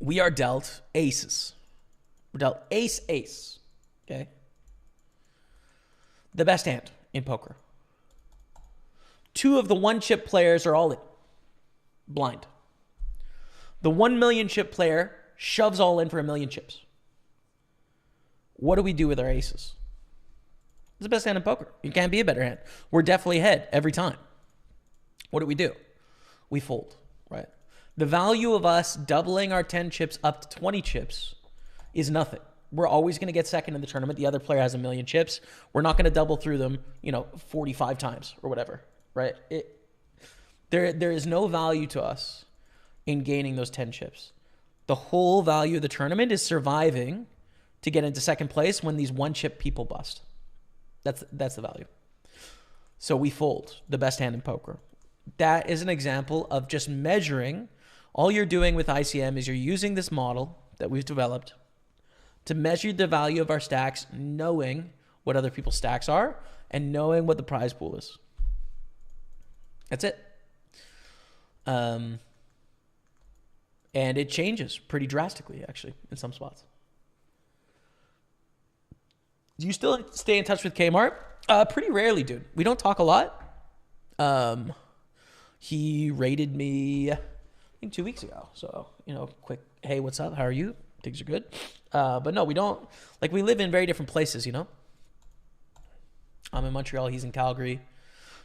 we are dealt aces. We're dealt ace, ace, okay? The best hand in poker. 2 of the one-chip players are all in, blind. The 1,000,000 chip player shoves all in for 1,000,000 chips. What do we do with our aces? It's the best hand in poker. You can't be a better hand. We're definitely ahead every time. What do? We fold, right? The value of us doubling our 10 chips up to 20 chips is nothing. We're always going to get second in the tournament. The other player has 1,000,000 chips. We're not going to double through them, 45 times or whatever, right? There is no value to us in gaining those 10 chips. The whole value of the tournament is surviving to get into second place when these one-chip people bust. That's the value. So we fold, the best hand in poker. That is an example of just measuring. All you're doing with ICM is you're using this model that we've developed to measure the value of our stacks, knowing what other people's stacks are and knowing what the prize pool is. That's it. And it changes pretty drastically, actually, in some spots. Do you still stay in touch with Kmart? Pretty rarely, dude. We don't talk a lot. He raided me, I think 2 weeks ago. So, quick, hey, what's up? How are you? Things are good. But no, we don't. Like, we live in very different places, I'm in Montreal. He's in Calgary.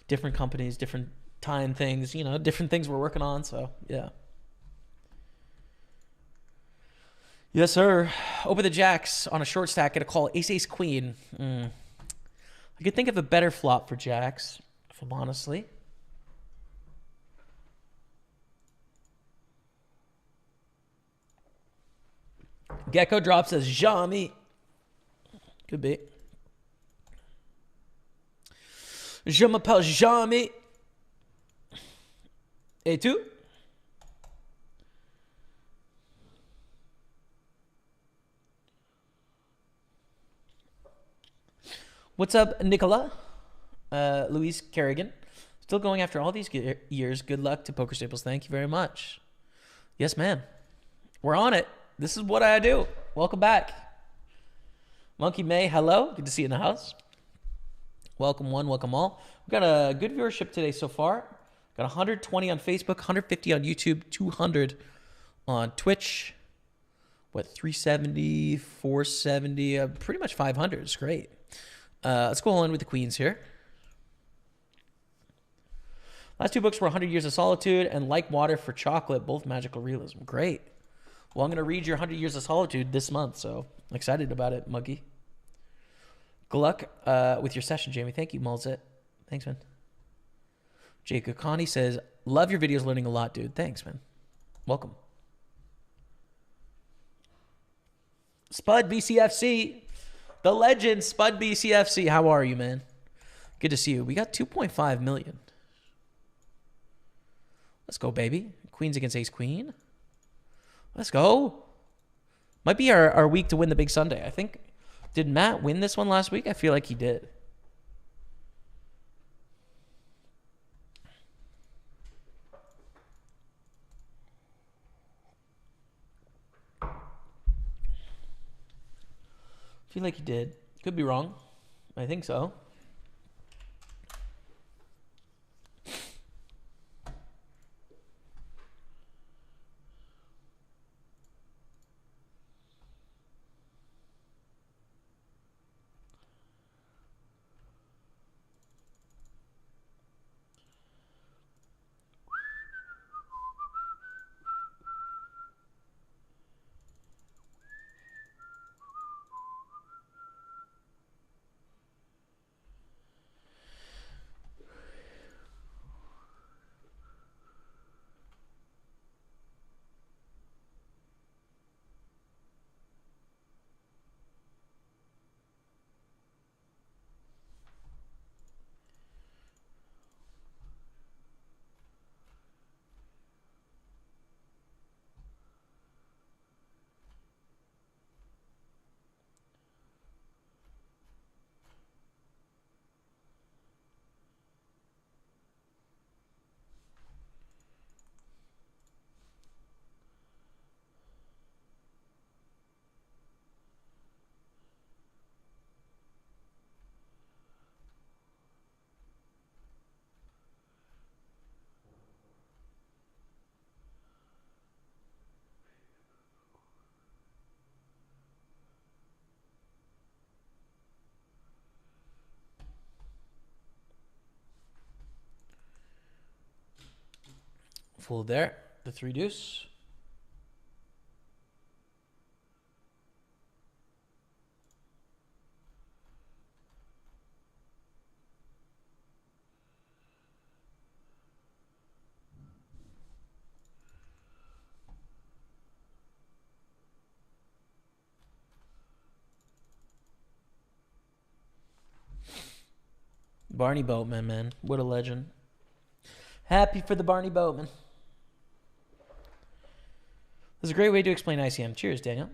Different companies, different time things, different things we're working on. So, yeah. Yes, sir. Open the jacks on a short stack. Get a call. Ace, ace, queen. I could think of a better flop for jacks, if I'm honestly. Gecko drops as Jaime. Could be. Je m'appelle Jaime. Et tu? What's up, Nicola? Louise Kerrigan. Still going after all these years. Good luck to Pokerstaples. Thank you very much. Yes, ma'am. We're on it. This is what I do. Welcome back. Monkey May, hello. Good to see you in the house. Welcome one, welcome all. We've got a good viewership today so far. Got 120 on Facebook, 150 on YouTube, 200 on Twitch. 370, 470, pretty much 500. It's great. Let's go on with the queens here. Last 2 books were 100 Years of Solitude and Like Water for Chocolate, both magical realism. Great. Well, I'm going to read your 100 Years of Solitude this month, so I'm excited about it, Muggy. Good luck with your session, Jamie. Thank you, Mulzit. Thanks, man. Jacob Connie says, love your videos, learning a lot, dude. Thanks, man. Welcome. Spud BCFC. The legend, Spud BCFC. How are you, man? Good to see you. We got 2.5 million. Let's go, baby. Queens against ace queen. Let's go. Might be our week to win the big Sunday. I think. Did Matt win this one last week? I feel like he did. I feel like he did. Could be wrong. I think so. Full there. The 3 deuce. Barney Boatman, man. What a legend. Happy for the Barney Boatman. That's a great way to explain ICM. Cheers, Daniel.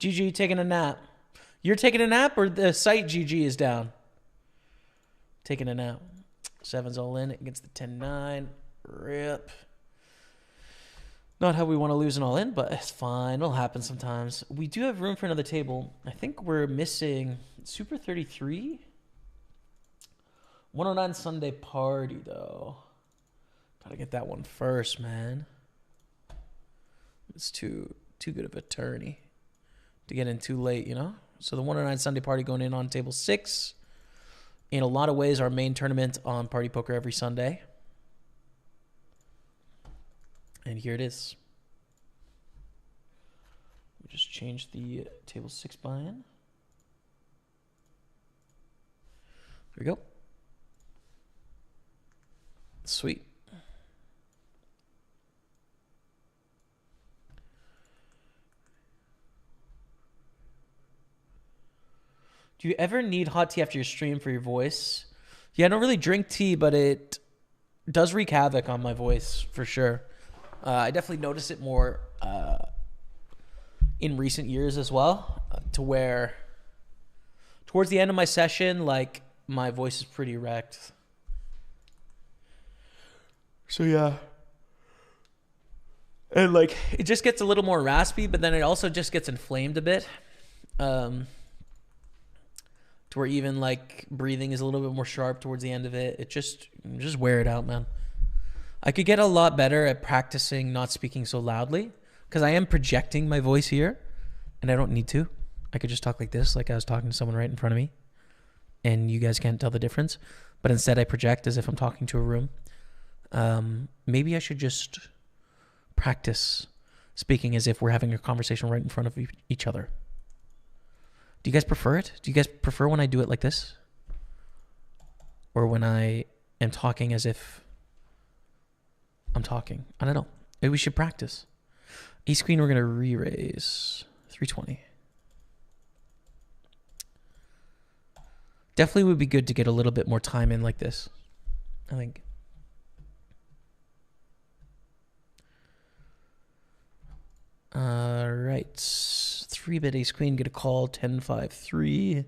GG taking a nap. You're taking a nap or the site GG is down? Taking a nap. 7's all in against the 10-9. Rip. Not how we want to lose an all in, but it's fine. It'll happen sometimes. We do have room for another table. I think we're missing Super 33. 109 Sunday party, though. Gotta get that one first, man. It's too good of a tourney to get in too late, you know? So the 109 Sunday party going in on table 6. In a lot of ways, our main tournament on Party Poker every Sunday. And here it is. We just changed the table 6 buy-in. There we go. Sweet. Do you ever need hot tea after your stream for your voice? Yeah, I don't really drink tea, but it does wreak havoc on my voice for sure. I definitely notice it more in recent years as well, to where towards the end of my session, like, my voice is pretty wrecked. So yeah. And like, it just gets a little more raspy, but then it also just gets inflamed a bit. To where even like breathing is a little bit more sharp towards the end of it. It just wear it out, man. I could get a lot better at practicing not speaking so loudly, because I am projecting my voice here and I don't need to. I could just talk like this, like I was talking to someone right in front of me, and you guys can't tell the difference. But instead I project as if I'm talking to a room. Maybe I should just practice speaking as if we're having a conversation right in front of each other. Do you guys prefer it? Do you guys prefer when I do it like this? Or when I am talking as if I'm talking? I don't know. Maybe we should practice. Ace queen, we're going to re-raise 320. Definitely would be good to get a little bit more time in like this, I think. All right. 3-bet ace queen, get a call, 10-5-3.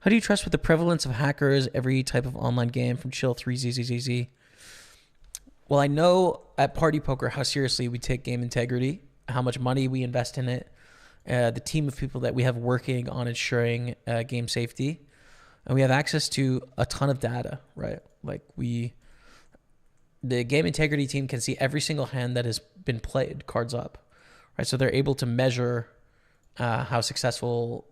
How do you trust with the prevalence of hackers, every type of online game from chill 3ZZZZ? Well, I know at PartyPoker how seriously we take game integrity, how much money we invest in it, the team of people that we have working on ensuring game safety. And we have access to a ton of data, right? Like the game integrity team can see every single hand that has been played, cards up, right? So they're able to measure how successful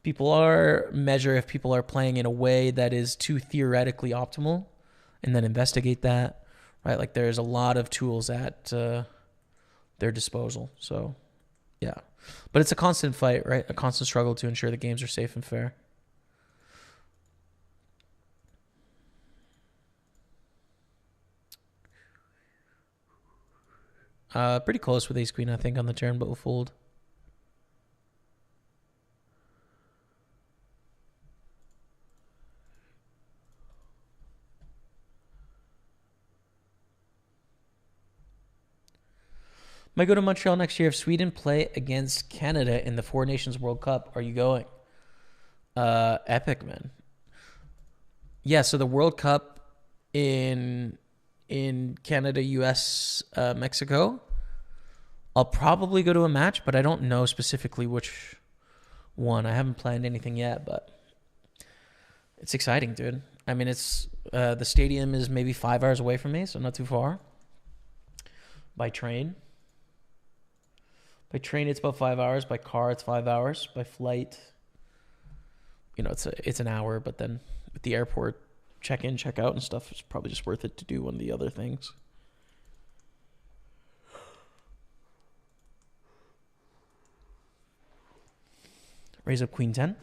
people are, measure if people are playing in a way that is too theoretically optimal, and then investigate that, right? Like there's a lot of tools at their disposal. So, yeah. But it's a constant fight, right? A constant struggle to ensure the games are safe and fair. Pretty close with ace queen, I think, on the turn, but we'll fold. Might go to Montreal next year if Sweden play against Canada in the Four Nations World Cup. Are you going? Epic, man. Yeah, so the World Cup in Canada, US, Mexico, I'll probably go to a match, but I don't know specifically which one. I haven't planned anything yet, but it's exciting, dude. I mean, it's the stadium is maybe 5 hours away from me, so not too far. By train. By train, it's about 5 hours. By car, it's 5 hours. By flight, you know, it's an hour. But then at the airport, check in, check out, and stuff, it's probably just worth it to do one of the other things. Raise up queen 10.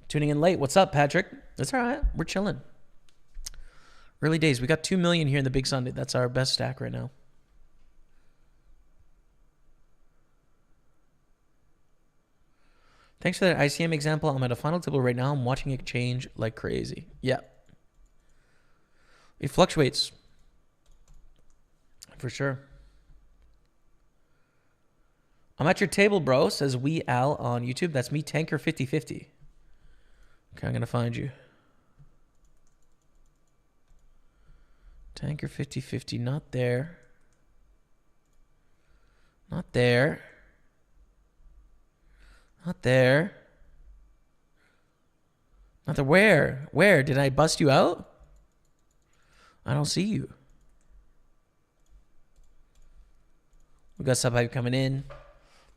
Tuning in late. What's up, Patrick? That's all right. We're chilling. Early days. We got 2 million here in the Big Sunday. That's our best stack right now. Thanks for that ICM example. I'm at a final table right now. I'm watching it change like crazy. Yeah. It fluctuates. For sure. I'm at your table, bro, says We Al on YouTube. That's me, Tanker 5050. Okay, I'm going to find you. Tanker 5050, not there. Not there. Not there. Not there. Where? Where? Did I bust you out? I don't see you. We got sub-hype coming in.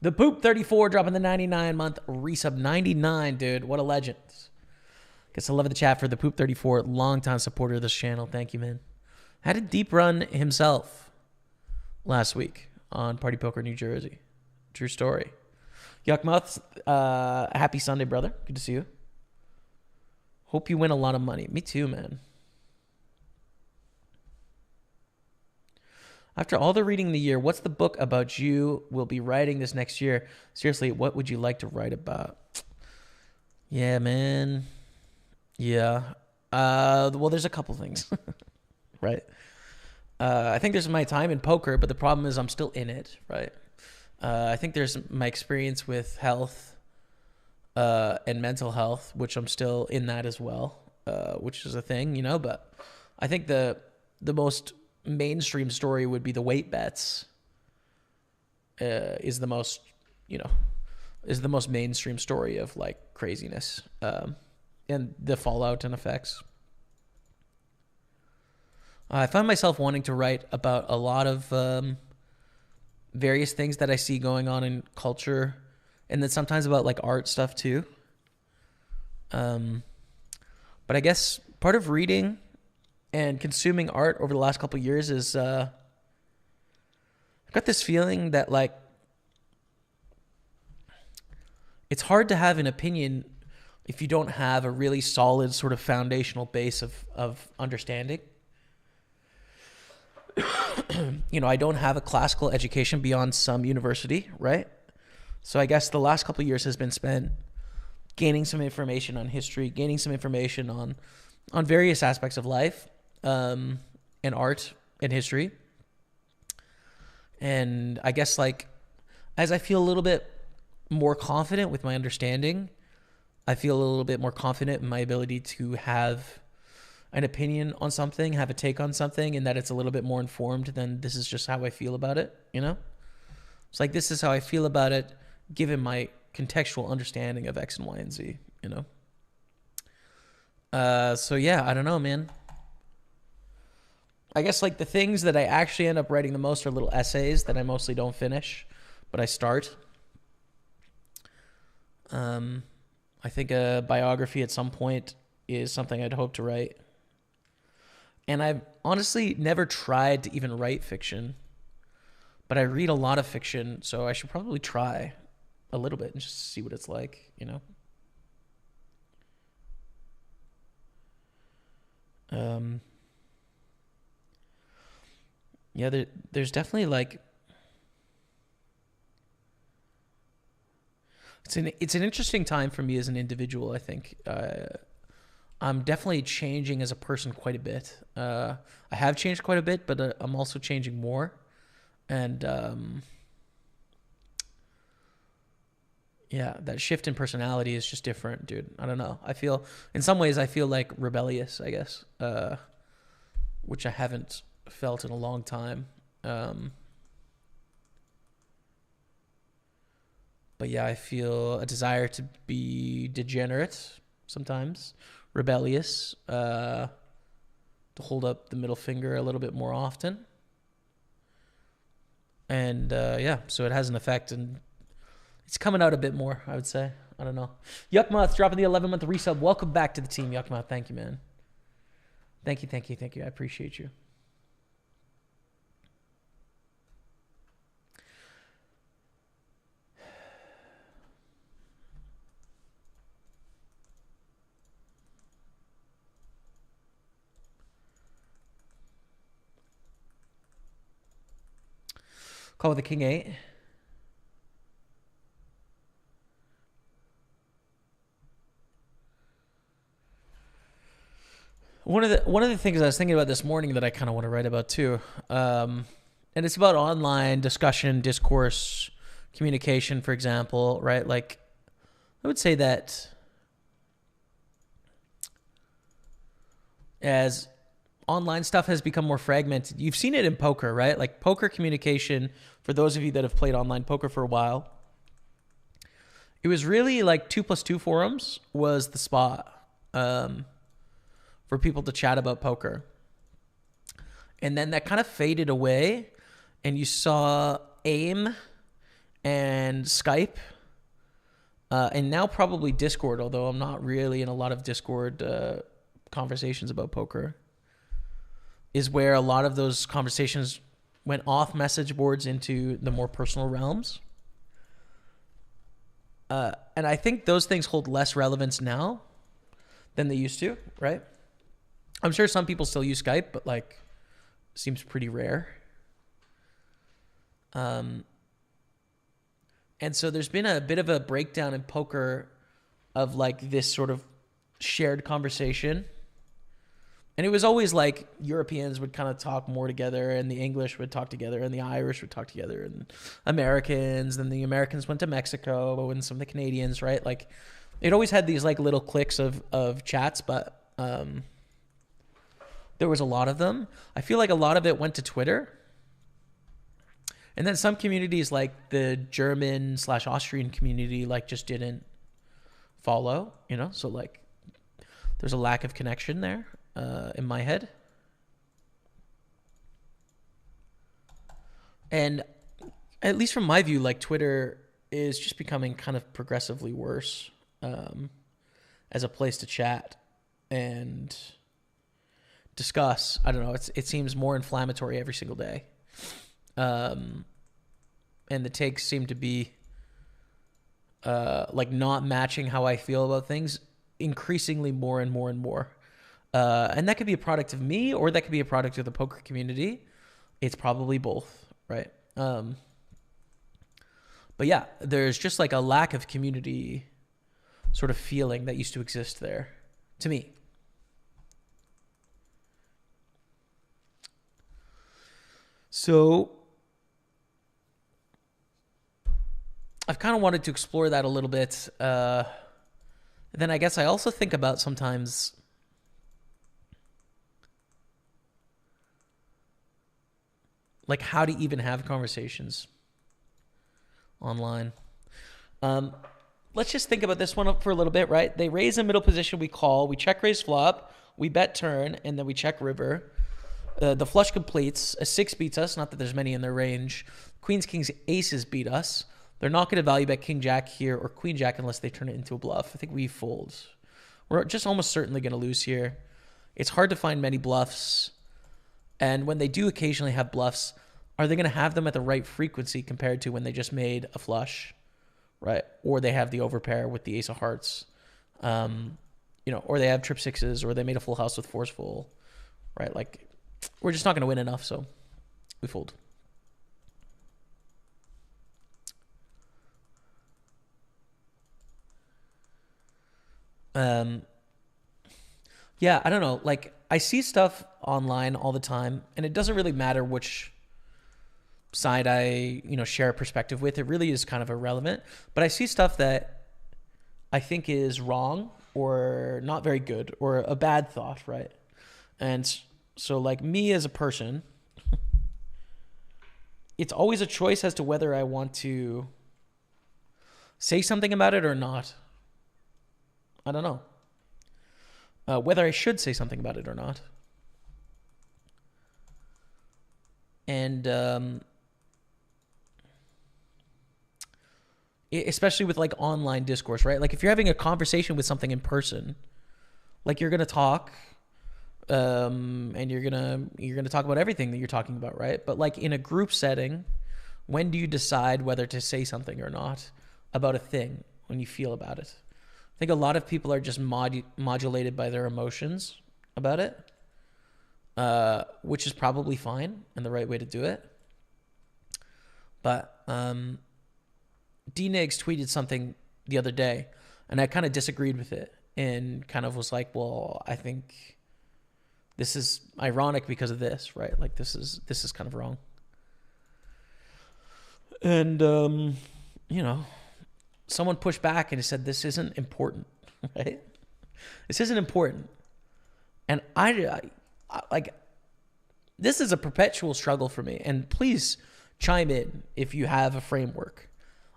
The Poop 34 dropping the 99-month resub. 99, dude. What a legend. Guess I love the chat for the Poop 34. Longtime supporter of this channel. Thank you, man. Had a deep run himself last week on Party Poker New Jersey. True story. Yuckmouth, happy Sunday, brother. Good to see you. Hope you win a lot of money. Me too, man. After all the reading in the year, what's the book about you will be writing this next year? Seriously, what would you like to write about? Yeah, man. Yeah. Well, there's a couple things, right? I think there's my time in poker, but the problem is I'm still in it, right? I think there's my experience with health and mental health, which I'm still in that as well, which is a thing, you know. But I think the most mainstream story would be the weight bets. Is the most, you know, is the most mainstream story of like craziness and the fallout and effects. I find myself wanting to write about a lot of various things that I see going on in culture, and then sometimes about like art stuff too. But I guess part of reading and consuming art over the last couple of years is I've got this feeling that like it's hard to have an opinion if you don't have a really solid sort of foundational base of understanding. I don't have a classical education beyond some university, right? So I guess the last couple of years has been spent gaining some information on history, gaining some information on various aspects of life, and art and history. And I guess like as I feel a little bit more confident with my understanding, I feel a little bit more confident in my ability to have an opinion on something, have a take on something, and that it's a little bit more informed than this is just how I feel about it, It's like this is how I feel about it given my contextual understanding of X and Y and Z, So yeah, I don't know, man. I guess like the things that I actually end up writing the most are little essays that I mostly don't finish, but I start. I think a biography at some point is something I'd hope to write. And I've honestly never tried to even write fiction, but I read a lot of fiction, so I should probably try a little bit and just see what it's like, Yeah, there's definitely like it's an interesting time for me as an individual. I think I'm definitely changing as a person quite a bit. I have changed quite a bit, but I'm also changing more, and yeah, that shift in personality is just different, dude. I don't know. In some ways I feel like rebellious, I guess, which I haven't felt in a long time. But yeah, I feel a desire to be degenerate sometimes, rebellious, to hold up the middle finger a little bit more often. And yeah, so it has an effect, and it's coming out a bit more, I would say. I don't know. Yuckmouth dropping the 11-month resub. Welcome back to the team, Yuckmouth. Thank you, man. Thank you. I appreciate you. Call with the king 8. One of the things I was thinking about this morning that I kind of want to write about too, and it's about online discussion, discourse, communication, for example, right? Like, I would say that as online stuff has become more fragmented, you've seen it in poker, right? Like poker communication, for those of you that have played online poker for a while, it was really like 2+2 forums was the spot for people to chat about poker. And then that kind of faded away, and you saw AIM and Skype, and now probably Discord, although I'm not really in a lot of Discord conversations about poker, is where a lot of those conversations went off message boards into the more personal realms. And I think those things hold less relevance now than they used to, right? I'm sure some people still use Skype, but like, seems pretty rare. And so there's been a bit of a breakdown in poker of like this sort of shared conversation. And it was always like Europeans would kind of talk more together, and the English would talk together, and the Irish would talk together, and Americans, then the Americans went to Mexico, and some of the Canadians, right? Like it always had these like little cliques of chats, but there was a lot of them. I feel like a lot of it went to Twitter. And then some communities like the German/Austrian community like just didn't follow, So like there's a lack of connection there in my head. And at least from my view, like Twitter is just becoming kind of progressively worse. as a place to chat and discuss. I don't know. It seems more inflammatory every single day. And the takes seem to be like not matching how I feel about things increasingly more and more and more. And that could be a product of me, or that could be a product of the poker community. It's probably both, right? But yeah, there's just like a lack of community sort of feeling that used to exist there, to me. So I've kind of wanted to explore that a little bit. Then I guess I also think about sometimes like how to even have conversations online. Let's just think about this one up for a little bit, right? They raise a middle position, we call, we check raise flop, we bet turn, and then we check river. The flush completes, a 6 beats us, not that there's many in their range. Queens, kings, aces beat us. They're not going to value bet king jack here or queen jack unless they turn it into a bluff. I think we fold. We're just almost certainly going to lose here. It's hard to find many bluffs. And when they do occasionally have bluffs, are they going to have them at the right frequency compared to when they just made a flush, right? Or they have the overpair with the ace of hearts, or they have trip sixes, or they made a full house with forceful, right? Like, we're just not going to win enough, so we fold. Yeah, I don't know. Like, I see stuff online all the time, and it doesn't really matter which side I, share a perspective with. It really is kind of irrelevant. But I see stuff that I think is wrong or not very good or a bad thought, right? And so, like, me as a person, it's always a choice as to whether I want to say something about it or not. I don't know. Whether I should say something about it or not. And especially with like online discourse, right? Like if you're having a conversation with something in person, like you're gonna talk, and you're gonna talk about everything that you're talking about, right? But like in a group setting, when do you decide whether to say something or not about a thing when you feel about it? I think a lot of people are just modulated by their emotions about it, which is probably fine and the right way to do it. But D-Nigs tweeted something the other day, and I kind of disagreed with it and kind of was like, well, I think this is ironic because of this, right? Like this is kind of wrong. And, someone pushed back and said, this isn't important, right? This isn't important. And I like, this is a perpetual struggle for me. And please chime in if you have a framework.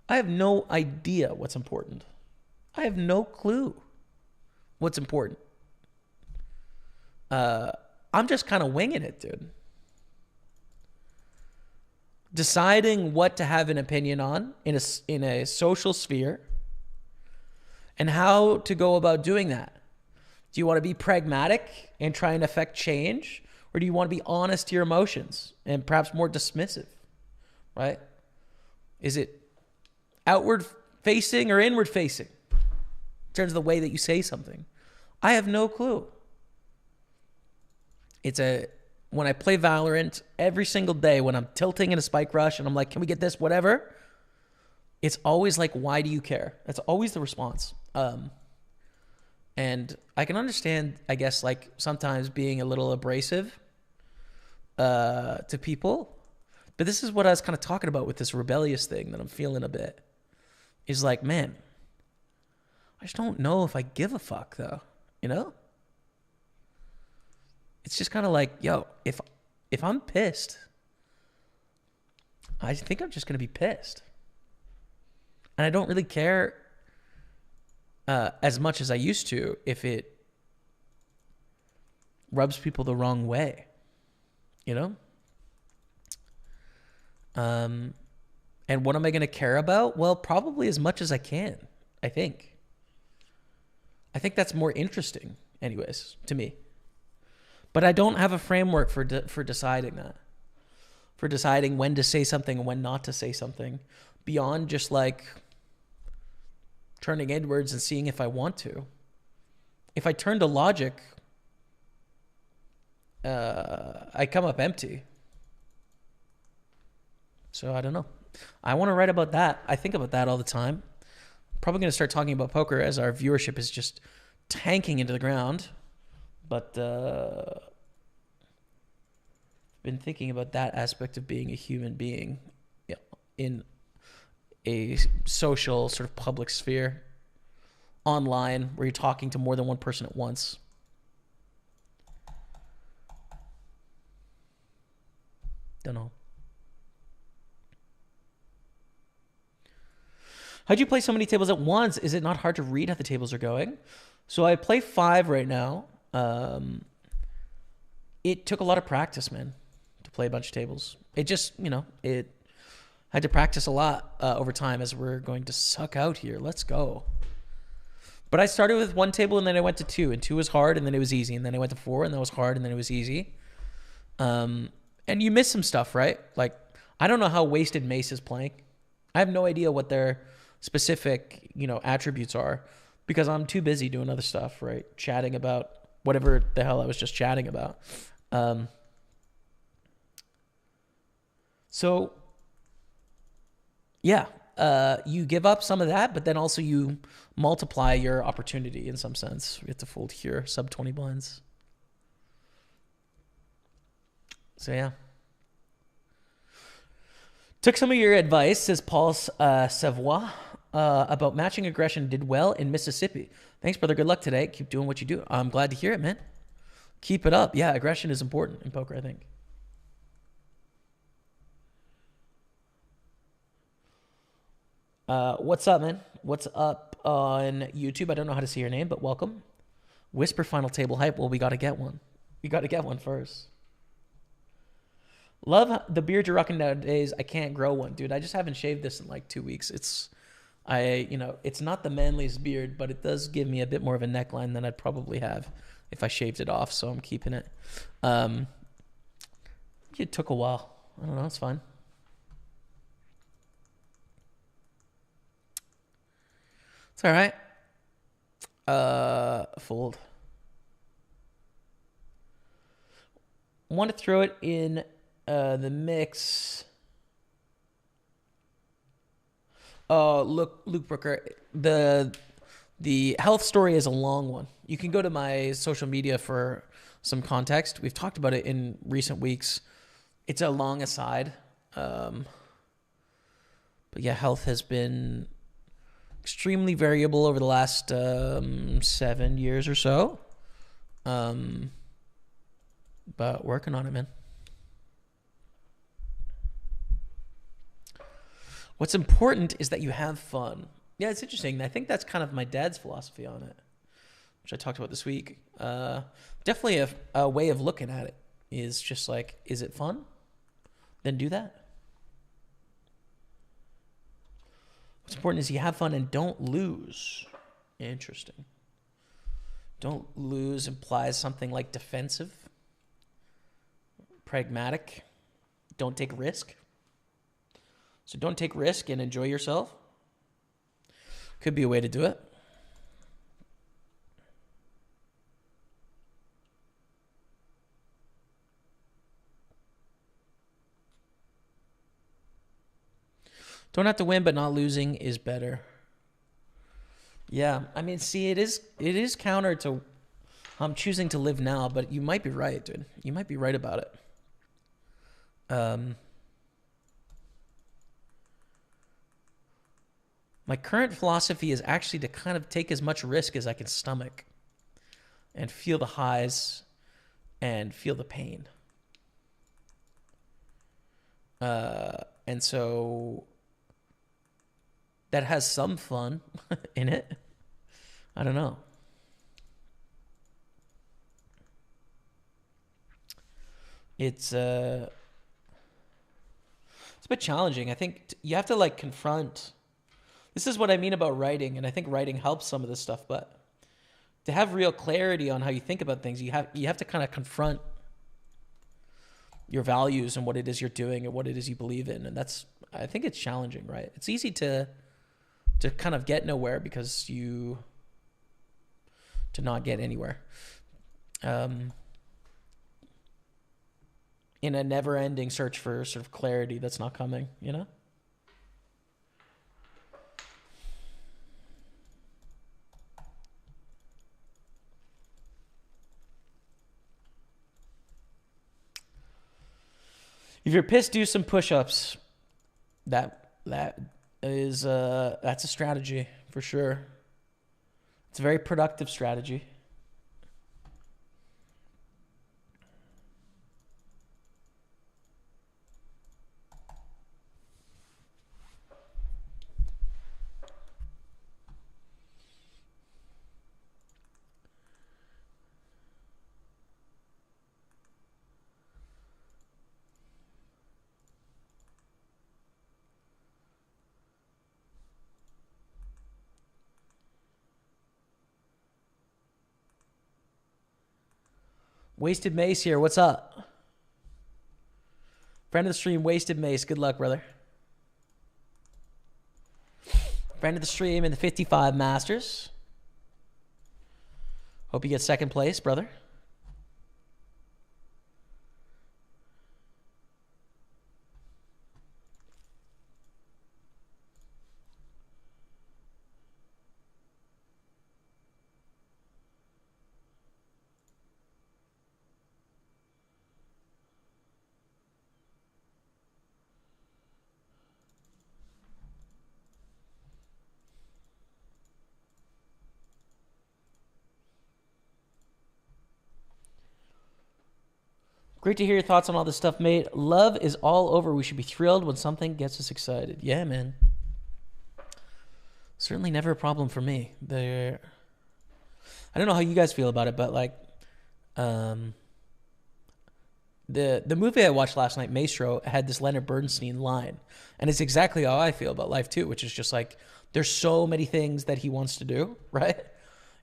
I have no idea what's important. I have no clue what's important. I'm just kind of winging it, dude. Deciding what to have an opinion on in a social sphere and how to go about doing that. Do you want to be pragmatic and try and affect change? Or do you want to be honest to your emotions and perhaps more dismissive, right? Is it outward facing or inward facing in terms of the way that you say something? I have no clue. When I play Valorant, every single day when I'm tilting in a spike rush and I'm like, can we get this, whatever? It's always like, why do you care? That's always the response. And I can understand, I guess, like sometimes being a little abrasive to people. But this is what I was kind of talking about with this rebellious thing that I'm feeling a bit. Is like, man, I just don't know if I give a fuck though, It's just kind of like, yo, if I'm pissed, I think I'm just going to be pissed. And I don't really care as much as I used to if it rubs people the wrong way, And what am I going to care about? Well, probably as much as I can, I think. I think that's more interesting, anyways, to me. But I don't have a framework for deciding that, for deciding when to say something and when not to say something, beyond just like turning inwards and seeing if I want to. If I turn to logic, I come up empty. So I don't know. I want to write about that. I think about that all the time. Probably going to start talking about poker as our viewership is just tanking into the ground. But been thinking about that aspect of being a human being, you know, in a social sort of public sphere, online, where you're talking to more than one person at once. Don't know. How'd you play so many tables at once? Is it not hard to read how the tables are going? So I play 5 right now. It took a lot of practice, man, to play a bunch of tables. It just, you know, it had to practice a lot over time, as we're going to suck out here. Let's go. But I started with 1 table and then I went to 2, and 2 was hard and then it was easy. And then I went to 4 and that was hard and then it was easy. And you miss some stuff, right? Like, I don't know how Wasted Mace is playing. I have no idea what their specific, you know, attributes are, because I'm too busy doing other stuff, right? Chatting about whatever the hell I was just chatting about. So, yeah, you give up some of that, but then also you multiply your opportunity in some sense. We have to fold here, sub 20 blinds. So, yeah. Took some of your advice, says Paul Savoy, about matching aggression. Did well in Mississippi. Thanks, brother. Good luck today. Keep doing what you do. I'm glad to hear it, man. Keep it up. Yeah, aggression is important in poker, I think. What's up, man? What's up on YouTube? I don't know how to see your name, but welcome. Whisper final table hype. Well, we got to get one. We got to get one first. Love the beard you're rocking nowadays. I can't grow one, dude. I just haven't shaved this in like 2 weeks. It's not the manliest beard, but it does give me a bit more of a neckline than I'd probably have if I shaved it off. So I'm keeping it. It took a while. I don't know. It's fine. It's all right. Fold. Want to throw it in the mix. Luke Brooker, the health story is a long one. You can go to my social media for some context. We've talked about it in recent weeks. It's a long aside. But yeah, health has been extremely variable over the last 7 years or so. But working on it, man. What's important is that you have fun. Yeah, it's interesting. I think that's kind of my dad's philosophy on it, which I talked about this week. Definitely a way of looking at it is just like, is it fun? Then do that. What's important is you have fun and don't lose. Interesting. Don't lose implies something like defensive, pragmatic. Don't take risk. So don't take risk and enjoy yourself. Could be a way to do it. Don't have to win, but not losing is better. Yeah, I mean, see, it is counter to I'm choosing to live now, but you might be right, dude. You might be right about it. My current philosophy is actually to kind of take as much risk as I can stomach and feel the highs and feel the pain. And so that has some fun in it. I don't know. It's a bit challenging. I think you have to like confront. This is what I mean about writing, and I think writing helps some of this stuff, but to have real clarity on how you think about things, you have to kind of confront your values and what it is you're doing and what it is you believe in. And I think it's challenging, right? It's easy to kind of get nowhere because to not get anywhere. In a never-ending search for sort of clarity that's not coming, you know? If you're pissed, do some push-ups. That's a strategy for sure. It's a very productive strategy. Wasted Mace here. What's up? Friend of the stream, Wasted Mace. Good luck, brother. Friend of the stream in the 55 Masters. Hope you get second place, brother. Great to hear your thoughts on all this stuff, mate. Love is all over. We should be thrilled when something gets us excited. Yeah, man. Certainly never a problem for me. I don't know how you guys feel about it, but like, the movie I watched last night, Maestro, had this Leonard Bernstein line, and it's exactly how I feel about life too, which is just like there's so many things that he wants to do, right?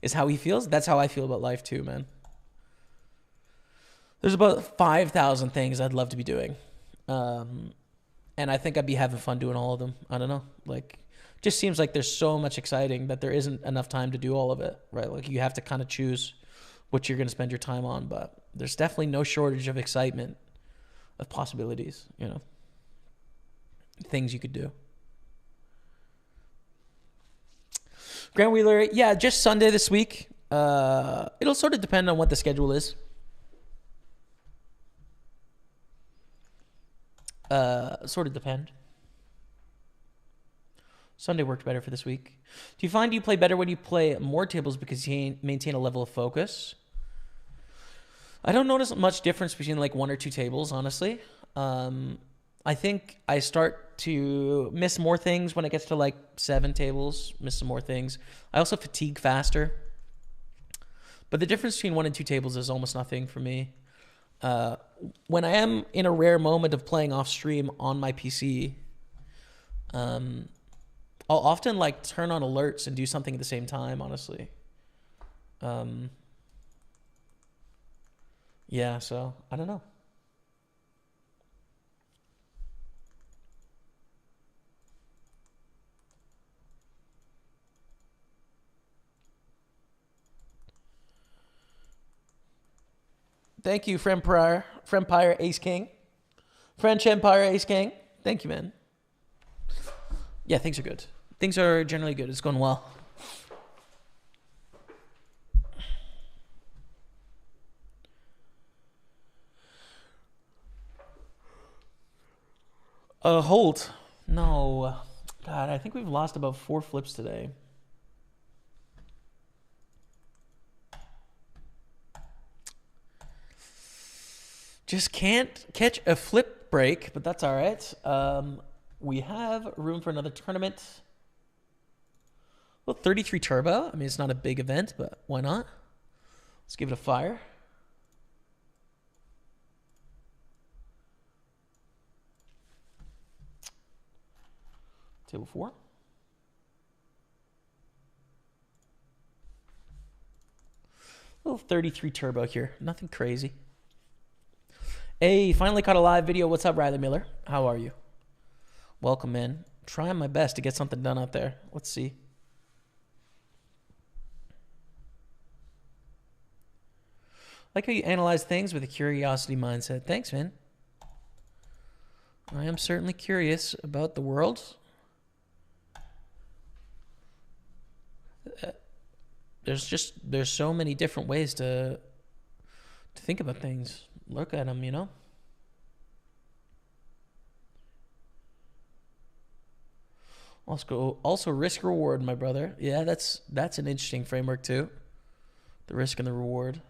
Is how he feels. That's how I feel about life too, man. There's about 5,000 things I'd love to be doing. And I think I'd be having fun doing all of them. I don't know. Like, just seems like there's so much exciting that there isn't enough time to do all of it, right? Like, you have to kind of choose what you're going to spend your time on. But there's definitely no shortage of excitement, of possibilities, you know, things you could do. Grant Wheeler, yeah, just Sunday this week. It'll sort of depend on what the schedule is. Sort of depend. Sunday worked better for this week. Do you find you play better when you play more tables because you maintain a level of focus? I don't notice much difference between like one or two tables, honestly. I think I start to miss more things when it gets to like 7 tables, miss some more things. I also fatigue faster. But the difference between 1 and 2 tables is almost nothing for me. When I am in a rare moment of playing off stream on my PC, I'll often like turn on alerts and do something at the same time, honestly. Yeah, so I don't know. Thank you, Frempire Ace King. French Empire Ace King. Thank you, man. Yeah, things are good. Things are generally good. It's going well. Hold. No. God, I think we've lost about 4 flips today. Just can't catch a flip break, but that's all right. We have room for another tournament. Well, 33 turbo. I mean, it's not a big event, but why not? Let's give it a fire. Table 4. Little 33 turbo here. Nothing crazy. Hey, finally caught a live video. What's up, Riley Miller? How are you? Welcome in. Trying my best to get something done out there. Let's see. Like how you analyze things with a curiosity mindset. Thanks, man. I am certainly curious about the world. There's so many different ways to think about things. Look at them, you know. Also risk reward, my brother. Yeah, that's an interesting framework too. The risk and the reward.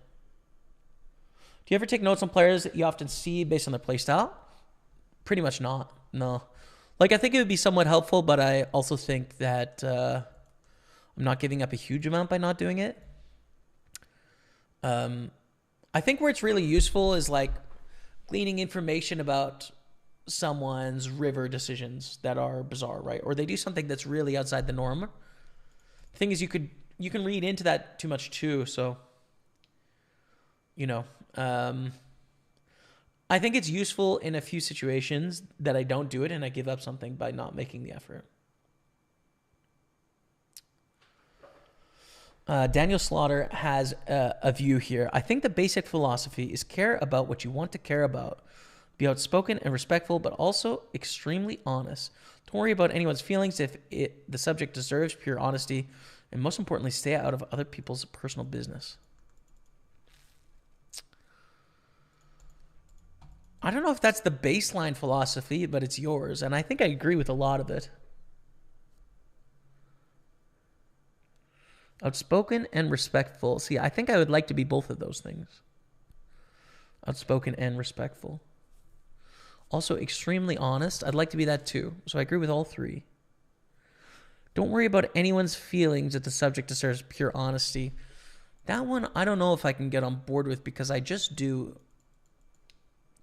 Do you ever take notes on players that you often see based on their play style? Pretty much not. No. Like, I think it would be somewhat helpful, but I also think that I'm not giving up a huge amount by not doing it. I think where it's really useful is like gleaning information about someone's river decisions that are bizarre, right? Or they do something that's really outside the norm. The thing is, you can read into that too much too. So, you know, I think it's useful in a few situations that I don't do it and I give up something by not making the effort. Daniel Slaughter has a view here. I think the basic philosophy is care about what you want to care about. Be outspoken and respectful, but also extremely honest. Don't worry about anyone's feelings if the subject deserves pure honesty. And most importantly, stay out of other people's personal business. I don't know if that's the baseline philosophy, but it's yours. And I think I agree with a lot of it. Outspoken and respectful. See, I think I would like to be both of those things. Outspoken and respectful. Also, extremely honest. I'd like to be that too. So I agree with all three. Don't worry about anyone's feelings if the subject deserves pure honesty. That one, I don't know if I can get on board with because I just do,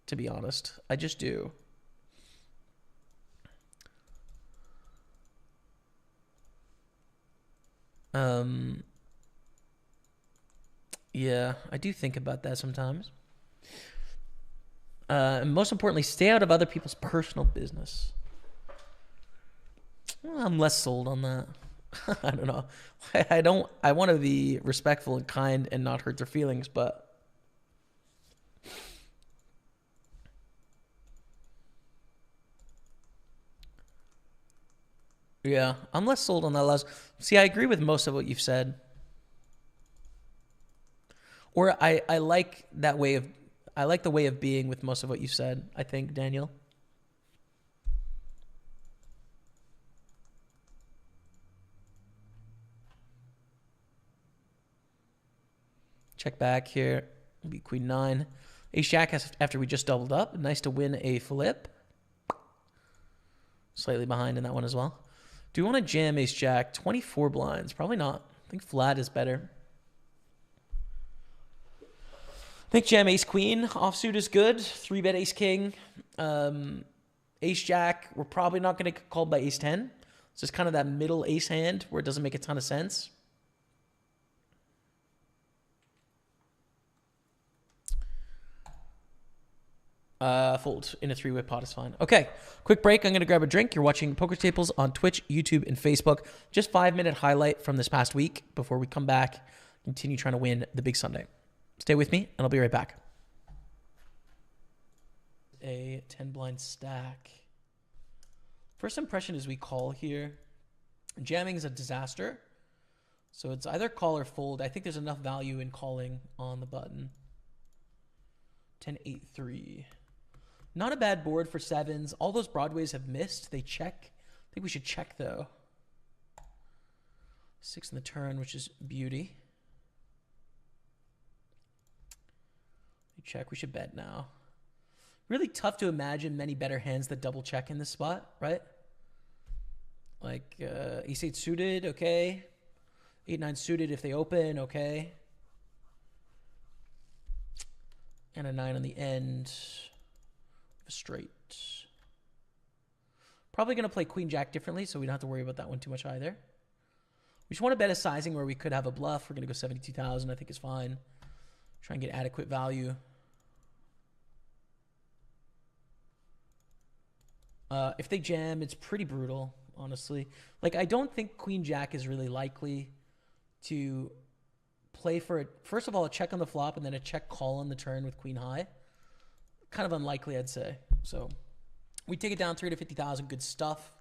to be honest. I just do. Yeah, I do think about that sometimes. And most importantly, stay out of other people's personal business. Well, I'm less sold on that. I don't know. I want to be respectful and kind and not hurt their feelings, but yeah, I'm less sold on that last. See, I agree with most of what you've said. Or I like that way of, I like the way of being with most of what you've said, I think, Daniel. Check back here. It'll be queen 9. Ace jack has, after we just doubled up. Nice to win a flip. Slightly behind in that one as well. Do you want to jam ace jack? 24 blinds. Probably not. I think flat is better. I think jam ace queen. Offsuit is good. 3-bet ace king. Ace jack. We're probably not going to get called by ace 10. It's just kind of that middle ace hand where it doesn't make a ton of sense. Fold in a 3-way pot is fine. Okay, quick break. I'm going to grab a drink. You're watching Pokerstaples on Twitch, YouTube, and Facebook. Just 5-minute highlight from this past week before we come back, continue trying to win the big Sunday. Stay with me, and I'll be right back. A 10-blind stack. First impression is we call here. Jamming is a disaster. So it's either call or fold. I think there's enough value in calling on the button. 10-8-3. Not a bad board for sevens. All those broadways have missed. They check. I think we should check, though. 6 in the turn, which is beauty. We check. We should bet now. Really tough to imagine many better hands that double check in this spot, right? Like ace 8 suited, okay. 8-9 suited if they open, okay. And a 9 on the end. A straight. Probably going to play queen jack differently, so we don't have to worry about that one too much either. We just want to bet a sizing where we could have a bluff. We're going to go 72,000. I think is fine. Try and get adequate value. If they jam, it's pretty brutal, honestly. Like, I don't think Queen Jack is really likely to play for it. First of all, a check on the flop and then a check call on the turn with Queen High. Kind of unlikely, I'd say. So we take it down 3 to 50,000. Good stuff.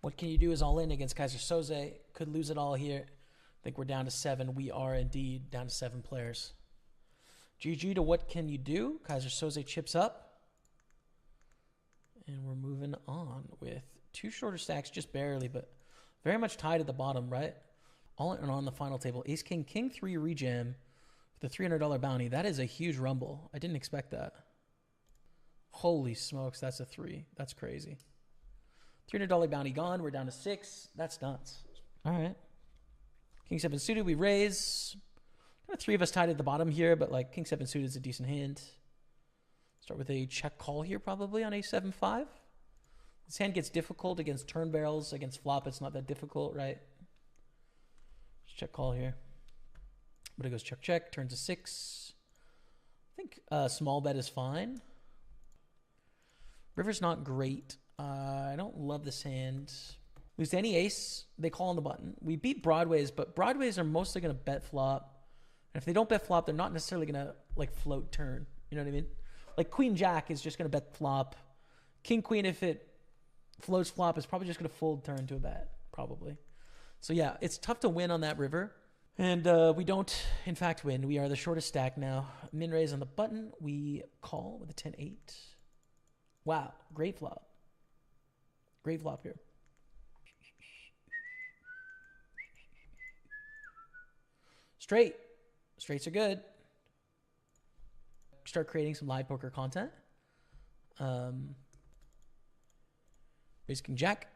What can you do is all in against Kaiser Soze. Could lose it all here. I think we're down to 7. We are indeed down to 7 players. GG to what can you do? Kaiser Soze chips up. And we're moving on with 2 shorter stacks, just barely, but very much tied at the bottom, right? All in on the final table. Ace, King, King 3 rejam with a $300 bounty. That is a huge rumble. I didn't expect that. Holy smokes, that's a 3. That's crazy. $300 bounty gone. We're down to 6. That's nuts. All right. King 7 suited, we raise. Kind of 3 of us tied at the bottom here, but like King 7 suited is a decent hand. Start with a check call here probably on A7-5. This hand gets difficult against turn barrels. Against flop, it's not that difficult, right? Just check call here. But it goes check, check. Turns to 6. I think small bet is fine. River's not great. I don't love this hand. Lose to any ace, they call on the button. We beat Broadways, but Broadways are mostly going to bet flop. And if they don't bet flop, they're not necessarily going to like float turn. You know what I mean? Like Queen Jack is just going to bet flop. King Queen, if it floats flop, is probably just going to fold turn to a bet, probably. So yeah, it's tough to win on that river. And we don't, in fact, win. We are the shortest stack now. Min raise on the button. We call with a 10-8. Wow, great flop. Great flop here. Straight. Straights are good. Start creating some live poker content. Raise King Jack.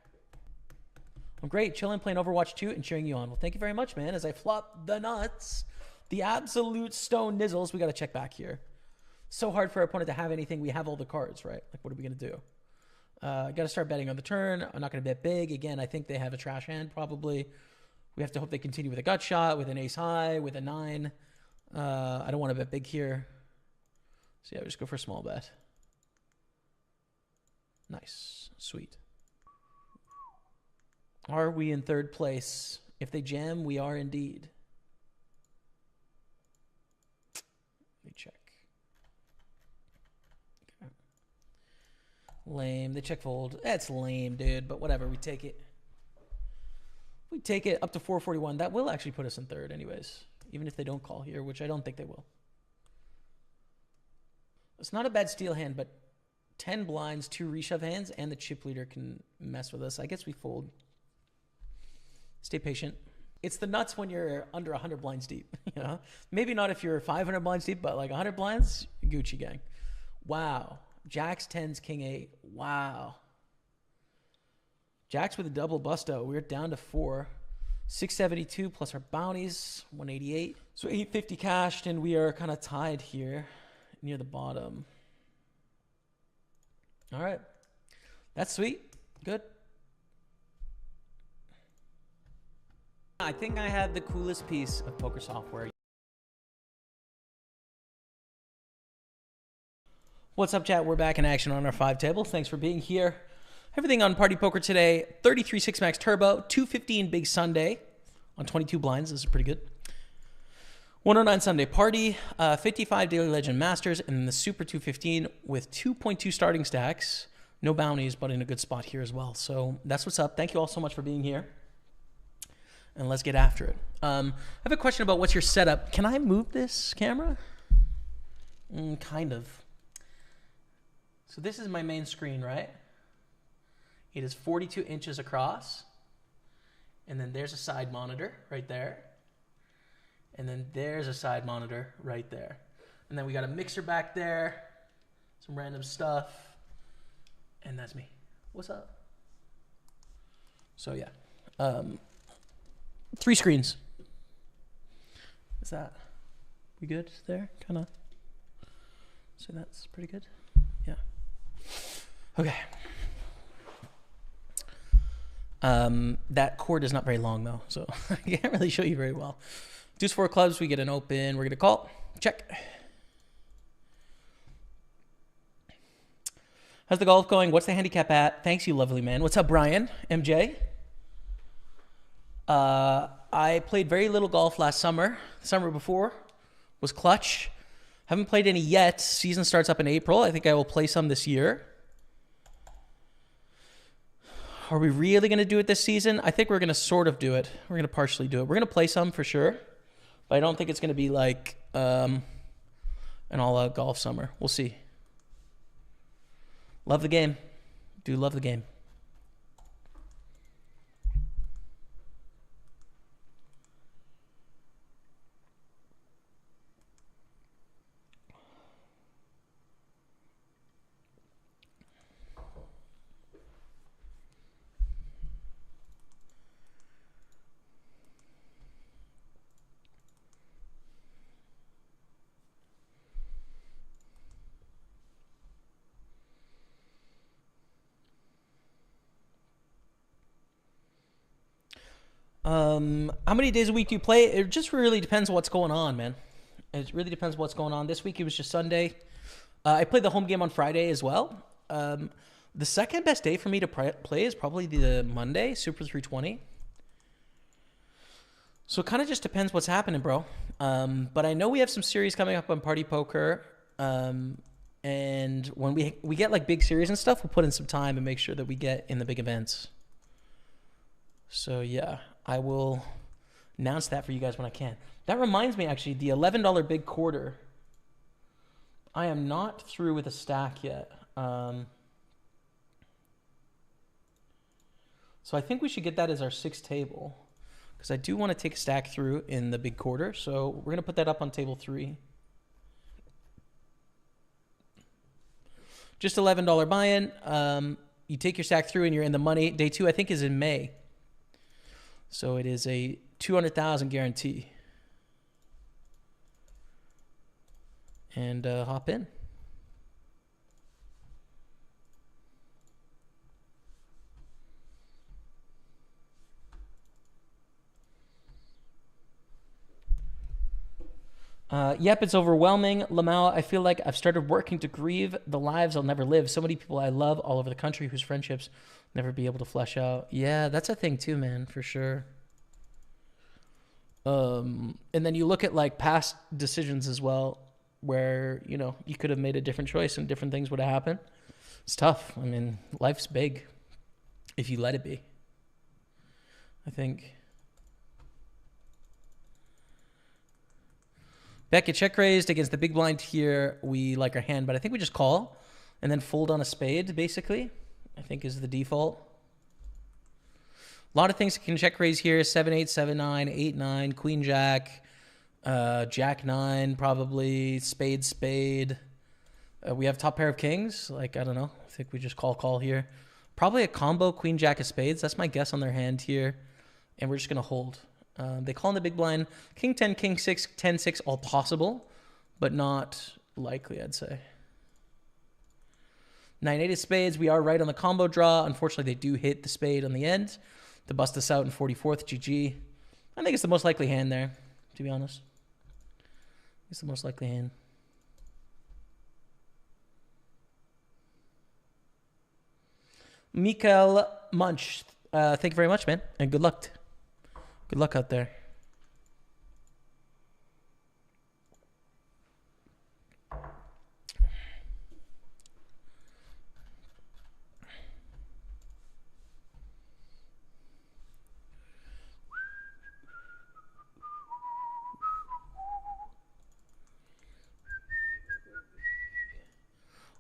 I'm great. Chilling, playing Overwatch 2 and cheering you on. Well, thank you very much, man. As I flop the nuts, the absolute stone nizzles. We got to check back here. So hard for our opponent to have anything. We have all the cards, right? Like, what are we going to do? Got to start betting on the turn. I'm not going to bet big. Again, I think they have a trash hand, probably. We have to hope they continue with a gut shot, with an ace high, with a 9. I don't want to bet big here. So, yeah, we just go for a small bet. Nice. Sweet. Are we in third place? If they jam, we are indeed. Let me check. Okay. Lame. They check fold. That's lame, dude, but whatever. We take it. We take it up to 441. That will actually put us in third anyways, even if they don't call here, which I don't think they will. It's not a bad steal hand, but 10 blinds, 2 reshove hands, and the chip leader can mess with us. I guess we fold. Stay patient. It's the nuts when you're under 100 blinds deep. You know, maybe not if you're 500 blinds deep, but like 100 blinds, Gucci gang. Wow. Jacks, 10s, King 8. Wow. Jacks with a double busto. We're down to 4. 672 plus our bounties, 188. So 850 cashed, and we are kind of tied here near the bottom. All right. That's sweet. Good. I think I have the coolest piece of poker software. What's up, chat? We're back in action on our 5 table. Thanks for being here. Everything on Party Poker today. 33 6 max turbo, 215 big Sunday on 22 blinds. This is pretty good. 109 Sunday party, 55 daily legend masters, and then the super 215 with 2.2 starting stacks. No bounties, but in a good spot here as well. So that's what's up. Thank you all so much for being here. And let's get after it. I have a question about what's your setup. Can I move this camera? Kind of. So this is my main screen, right? It is 42 inches across. And then there's a side monitor right there. And then there's a side monitor right there. And then we got a mixer back there. Some random stuff. And that's me. What's up? So yeah. 3 screens. Is that we good there? Kind of. So that's pretty good. Yeah. Okay. That cord is not very long though, so I can't really show you very well. Deuce four clubs, we get an open. We're going to call. Check. How's the golf going? What's the handicap at? Thanks, you lovely man. What's up, Brian? MJ? I played very little golf last summer. The summer before was clutch. Haven't played any yet. Season starts up in April. I think I will play some this year. Are we really going to do it this season? I think we're going to sort of do it. We're going to partially do it. We're going to play some for sure. But I don't think it's going to be like an all-out golf summer. We'll see. Love the game. Do love the game. How many days a week do you play? It just really depends what's going on, man. It really depends what's going on. This week it was just Sunday. I played the home game on Friday as well. The second best day for me to play is probably the Monday, Super 320. So it kind of just depends what's happening, bro. But I know we have some series coming up on Party Poker. And when we get like big series and stuff, we'll put in some time and make sure that we get in the big events. So yeah, I will announce that for you guys when I can. That reminds me, actually, the $11 big quarter. I am not through with a stack yet. So I think we should get that as our sixth table, because I do want to take a stack through in the big quarter. So we're going to put that up on table 3. Just $11 buy-in. You take your stack through and you're in the money. Day 2, I think, is in May. So it is a 200,000 guarantee. And hop in. Yep, it's overwhelming. Lamau, I feel like I've started working to grieve the lives I'll never live. So many people I love all over the country whose friendships never be able to flesh out. Yeah, that's a thing too, man, for sure. And then you look at like past decisions as well, where, you know, you could have made a different choice and different things would have happened. It's tough. I mean, life's big if you let it be, I think. Beckett check raised against the big blind here. We like our hand, but I think we just call and then fold on a spade, basically, I think is the default. A lot of things that can check raise here. 7-8, 7-9, 8-9, queen jack, jack 9 probably, spade. We have top pair of kings. Like, I don't know. I think we just call here. Probably a combo queen jack of spades. That's my guess on their hand here. And we're just going to hold. They call in the big blind. King 10, king 6, 10, 6, all possible, but not likely, I'd say. 9-8 of spades. We are right on the combo draw. Unfortunately, they do hit the spade on the end to bust us out in 44th. GG. I think it's the most likely hand there, to be honest. It's the most likely hand. Mikael Munch, thank you very much, man, and good luck. Good luck out there.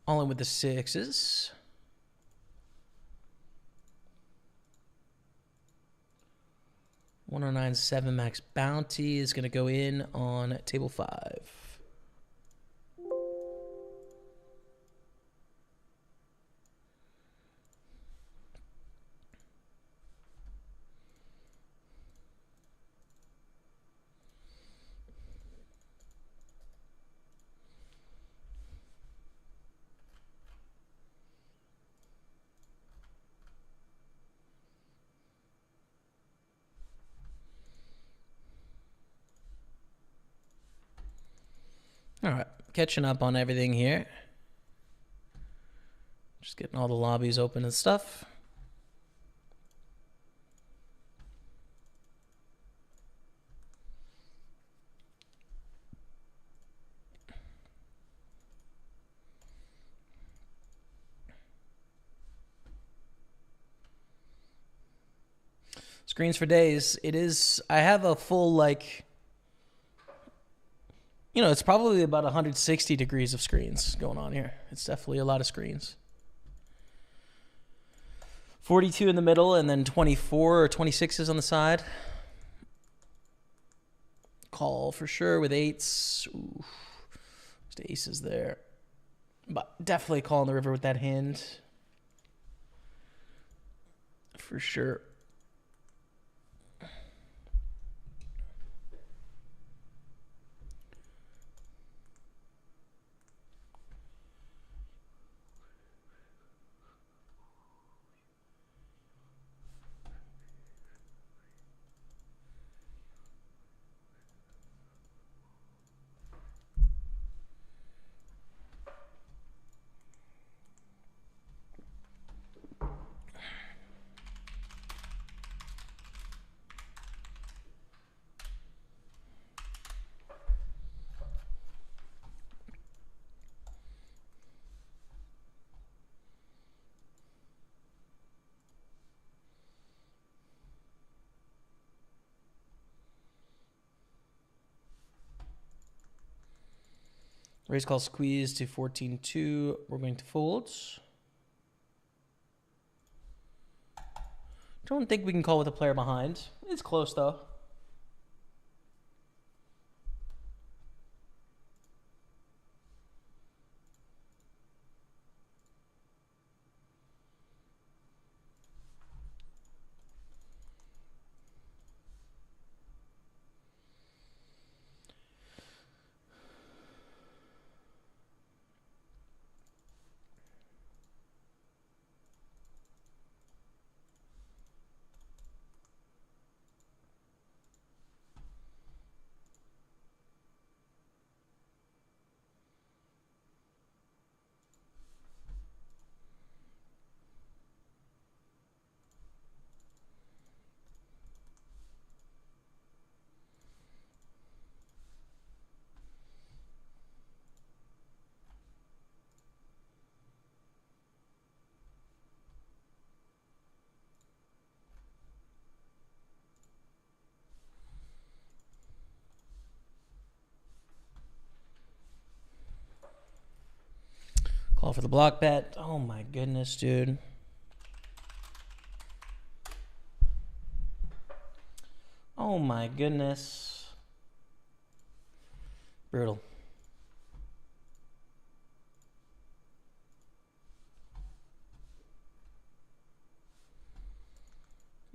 All in with the 6s. $109.7 max bounty is going to go in on table 5. All right, catching up on everything here. Just getting all the lobbies open and stuff. Screens for days. It is, I have a full, like, you know, it's probably about 160 degrees of screens going on here. It's definitely a lot of screens. 42 in the middle and then 24 or 26s on the side. Call for sure with eights. Ooh, just aces there. But definitely calling the river with that hand. For sure. Raise call squeeze to 14-2. We're going to fold. Don't think we can call with a player behind. It's close though. Call for the block bet. Oh my goodness, dude. Oh my goodness. Brutal.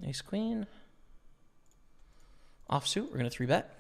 Ace queen. Offsuit, we're going to 3-bet.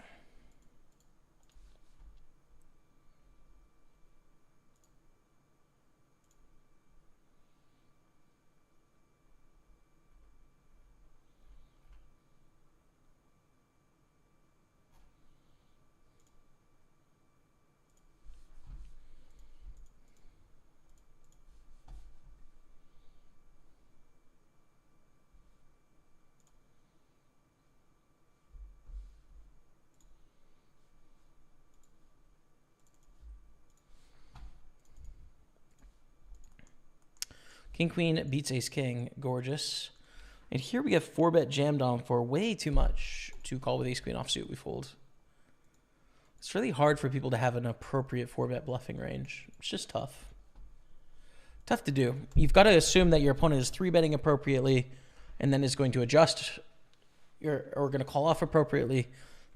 King queen beats ace king. Gorgeous. And here we have 4-bet jammed on for way too much to call with ace queen offsuit. We fold. It's really hard for people to have an appropriate 4-bet bluffing range. It's just tough. Tough to do. You've got to assume that your opponent is 3-betting appropriately and then is going to adjust or going to call off appropriately.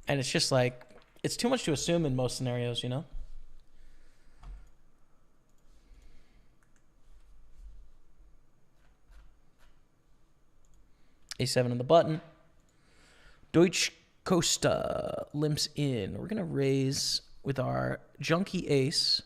And it's just like, it's too much to assume in most scenarios, you know? A7 on the button. Deutsch Costa limps in. We're going to raise with our junky ace.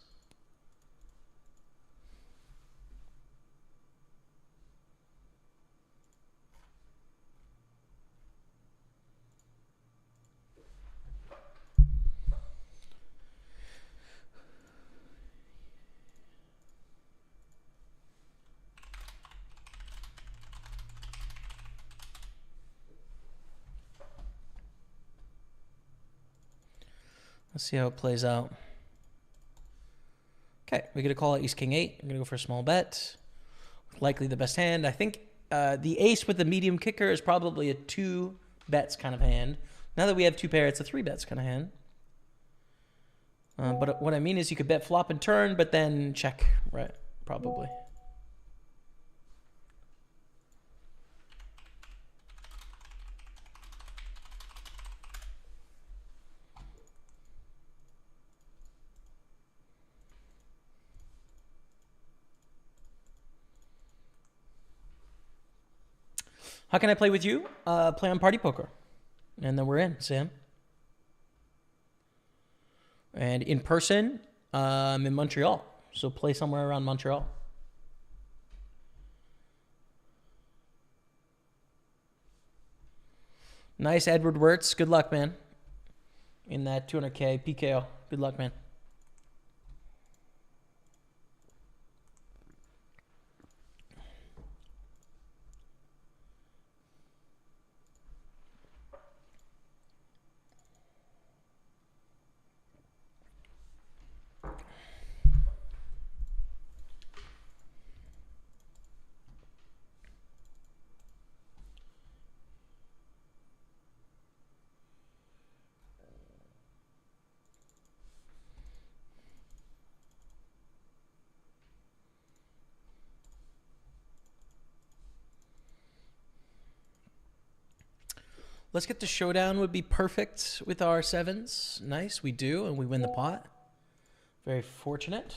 Let's see how it plays out. Okay, we're going to call it Ace King 8. I'm going to go for a small bet. Likely the best hand. I think the ace with the medium kicker is probably a 2 bets kind of hand. Now that we have 2 pair, it's a 3 bets kind of hand. But what I mean is you could bet flop and turn, but then check, right? Probably. How can I play with you? Play on Party Poker. And then we're in, Sam. And in person, I'm in Montreal. So play somewhere around Montreal. Nice, Edward Wirtz. Good luck, man. In that 200K PKO. Good luck, man. Let's get the showdown would be perfect with our 7s. Nice, we do, and we win the pot. Very fortunate.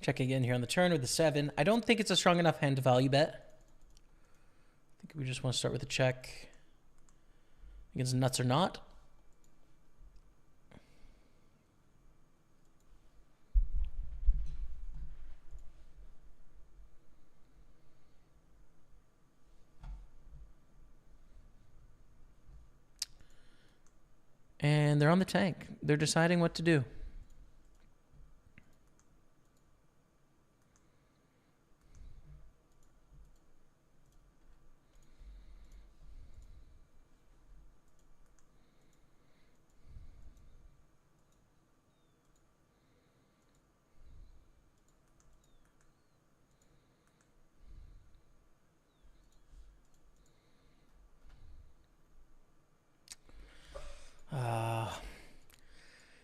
Check again here on the turn with the 7. I don't think it's a strong enough hand to value bet. I think we just want to start with a check. I think it's nuts or not. And they're on the tank. They're deciding what to do.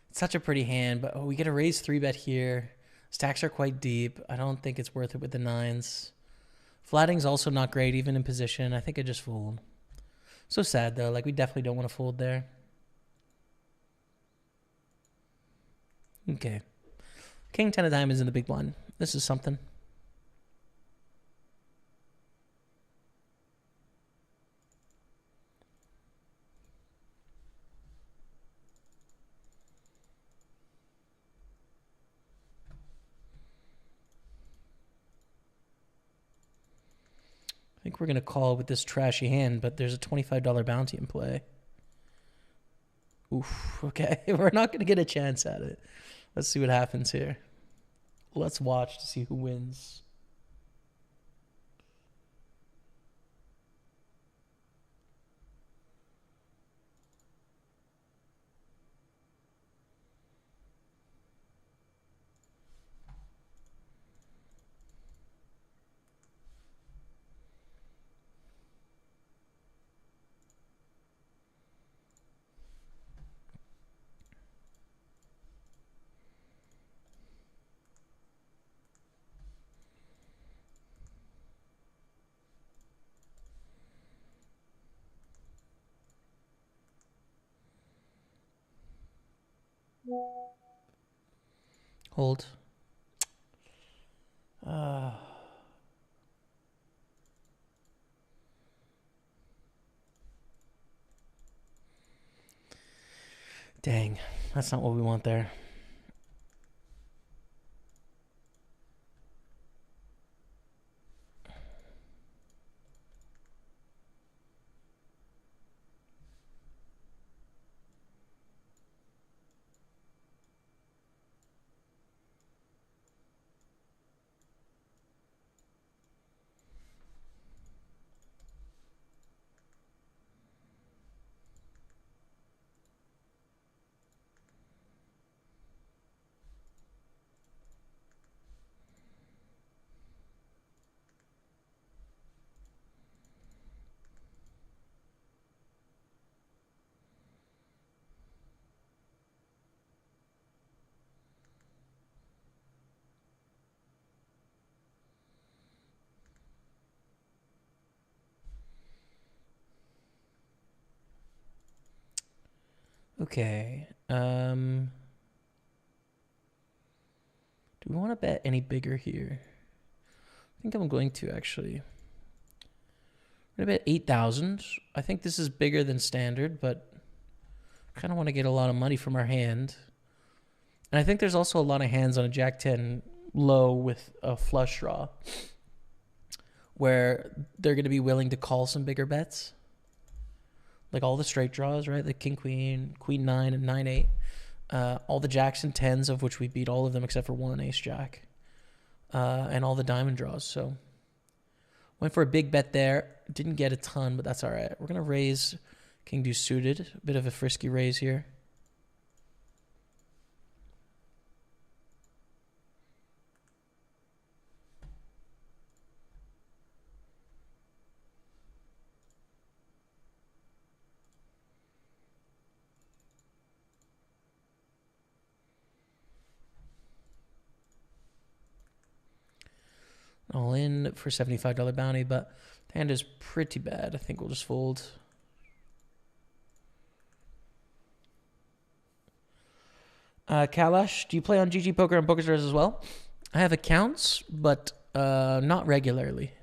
It's such a pretty hand, but we get a raise 3-bet here. Stacks are quite deep. I don't think it's worth it with the 9s. Flatting's also not great, even in position. I think I just fooled. So sad, though. Like, we definitely don't want to fold there. Okay. King 10 of diamonds in the big blind. This is something. think we're going to call with this trashy hand, but there's a $25 bounty in play. Oof, okay. We're not going to get a chance at it. Let's see what happens here. Let's watch to see who wins. Hold. Dang, that's not what we want there. Okay. Do we want to bet any bigger here? I think I'm going to, actually. I'm going to bet 8,000. I think this is bigger than standard, but I kind of want to get a lot of money from our hand. And I think there's also a lot of hands on a Jack-10 low with a flush draw where they're going to be willing to call some bigger bets. Like all the straight draws, right? Like King, Queen, Queen 9, and 9, 8. All the Jacks and 10s, of which we beat all of them except for one Ace Jack. And all the diamond draws. So went for a big bet there. Didn't get a ton, but that's all right. We're going to raise King Deuce suited. A bit of a frisky raise here. All in for $75 bounty, but the hand is pretty bad. I think we'll just fold. Kalash, do you play on GG Poker and PokerStaples as well? I have accounts, but not regularly.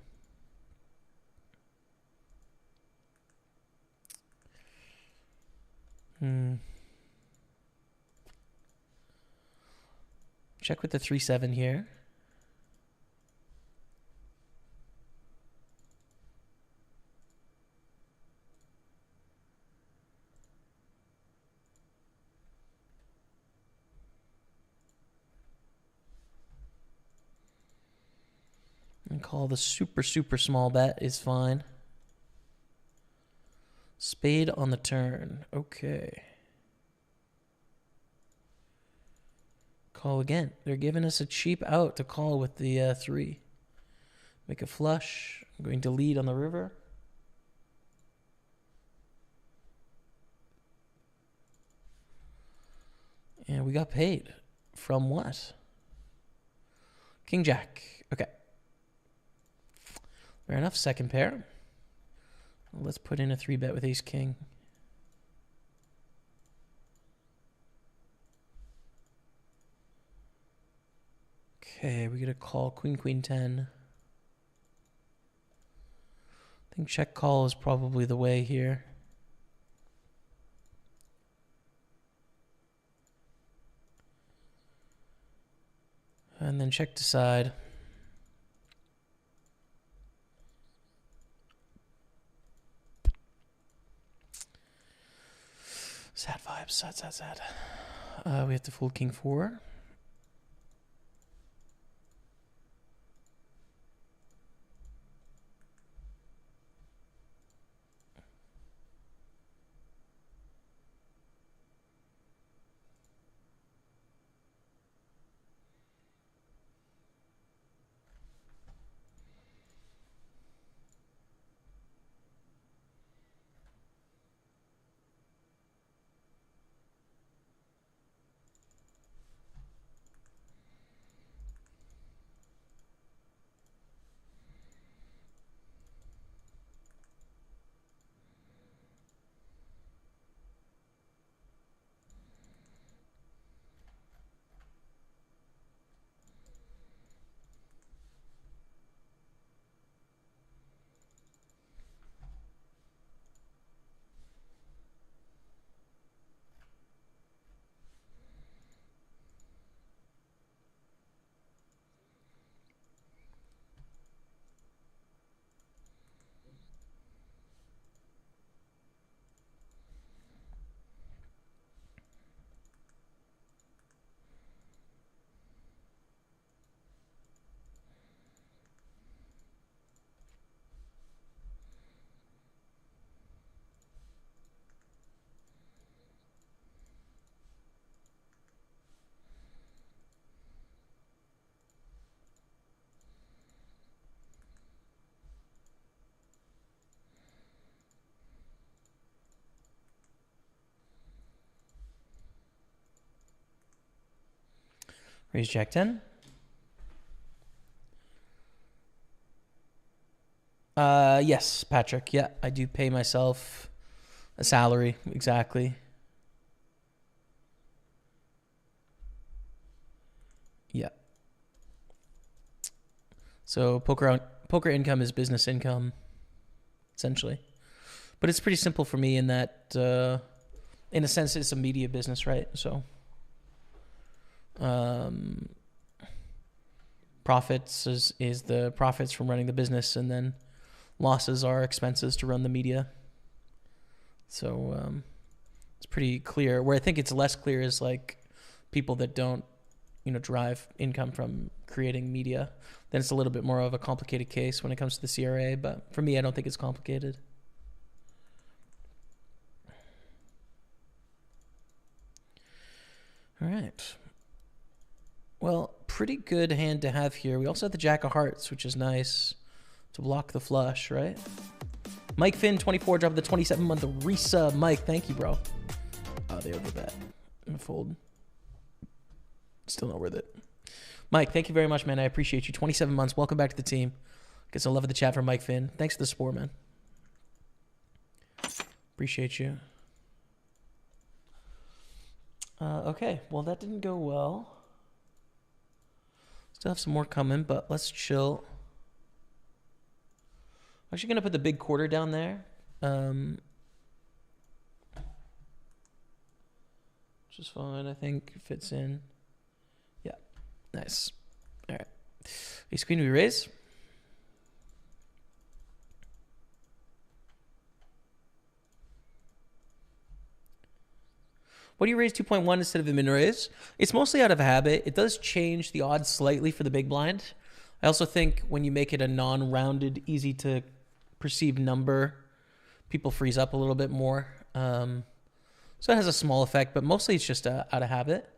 Check with the 3-7 here. And call the super, super small bet is fine. Spade on the turn. Okay. Call again. They're giving us a cheap out to call with the 3. Make a flush. I'm going to lead on the river. And we got paid. From what? King Jack. Okay. Fair enough. Second pair. Let's put in a 3-bet with Ace King. Okay, we get a call. Queen, Queen 10. I think check call is probably the way here. And then check decide. Sad vibes. Sad, sad, sad. We have to fold king 4. Raise Jack 10. Yes, Patrick. Yeah, I do pay myself a salary. Exactly. Yeah. So poker income is business income, essentially. But it's pretty simple for me in that, in a sense, it's a media business, right? So, profits is the profits from running the business, and then losses are expenses to run the media. So it's pretty clear. Where I think it's less clear is like people that don't, drive income from creating media. Then it's a little bit more of a complicated case when it comes to the CRA. But for me, I don't think it's complicated. All right. Well, pretty good hand to have here. We also have the Jack of Hearts, which is nice to block the flush, right? Mike Finn, 24, dropped the 27-month resub. Mike, thank you, bro. Oh, they overbet. I'm gonna fold. Still not worth it. Mike, thank you very much, man. I appreciate you. 27 months. Welcome back to the team. Gets a love of the chat from Mike Finn. Thanks for the support, man. Appreciate you. Okay, well, that didn't go well. Still have some more coming, but let's chill. I'm actually going to put the big quarter down there. Which is fine, I think. Fits in. Yeah, nice. All right. Ace Queen, we raise. What do you raise 2.1 instead of a min raise? It's mostly out of habit. It does change the odds slightly for the big blind. I also think when you make it a non-rounded, easy to perceive number, people freeze up a little bit more. So it has a small effect, but mostly it's just out of habit.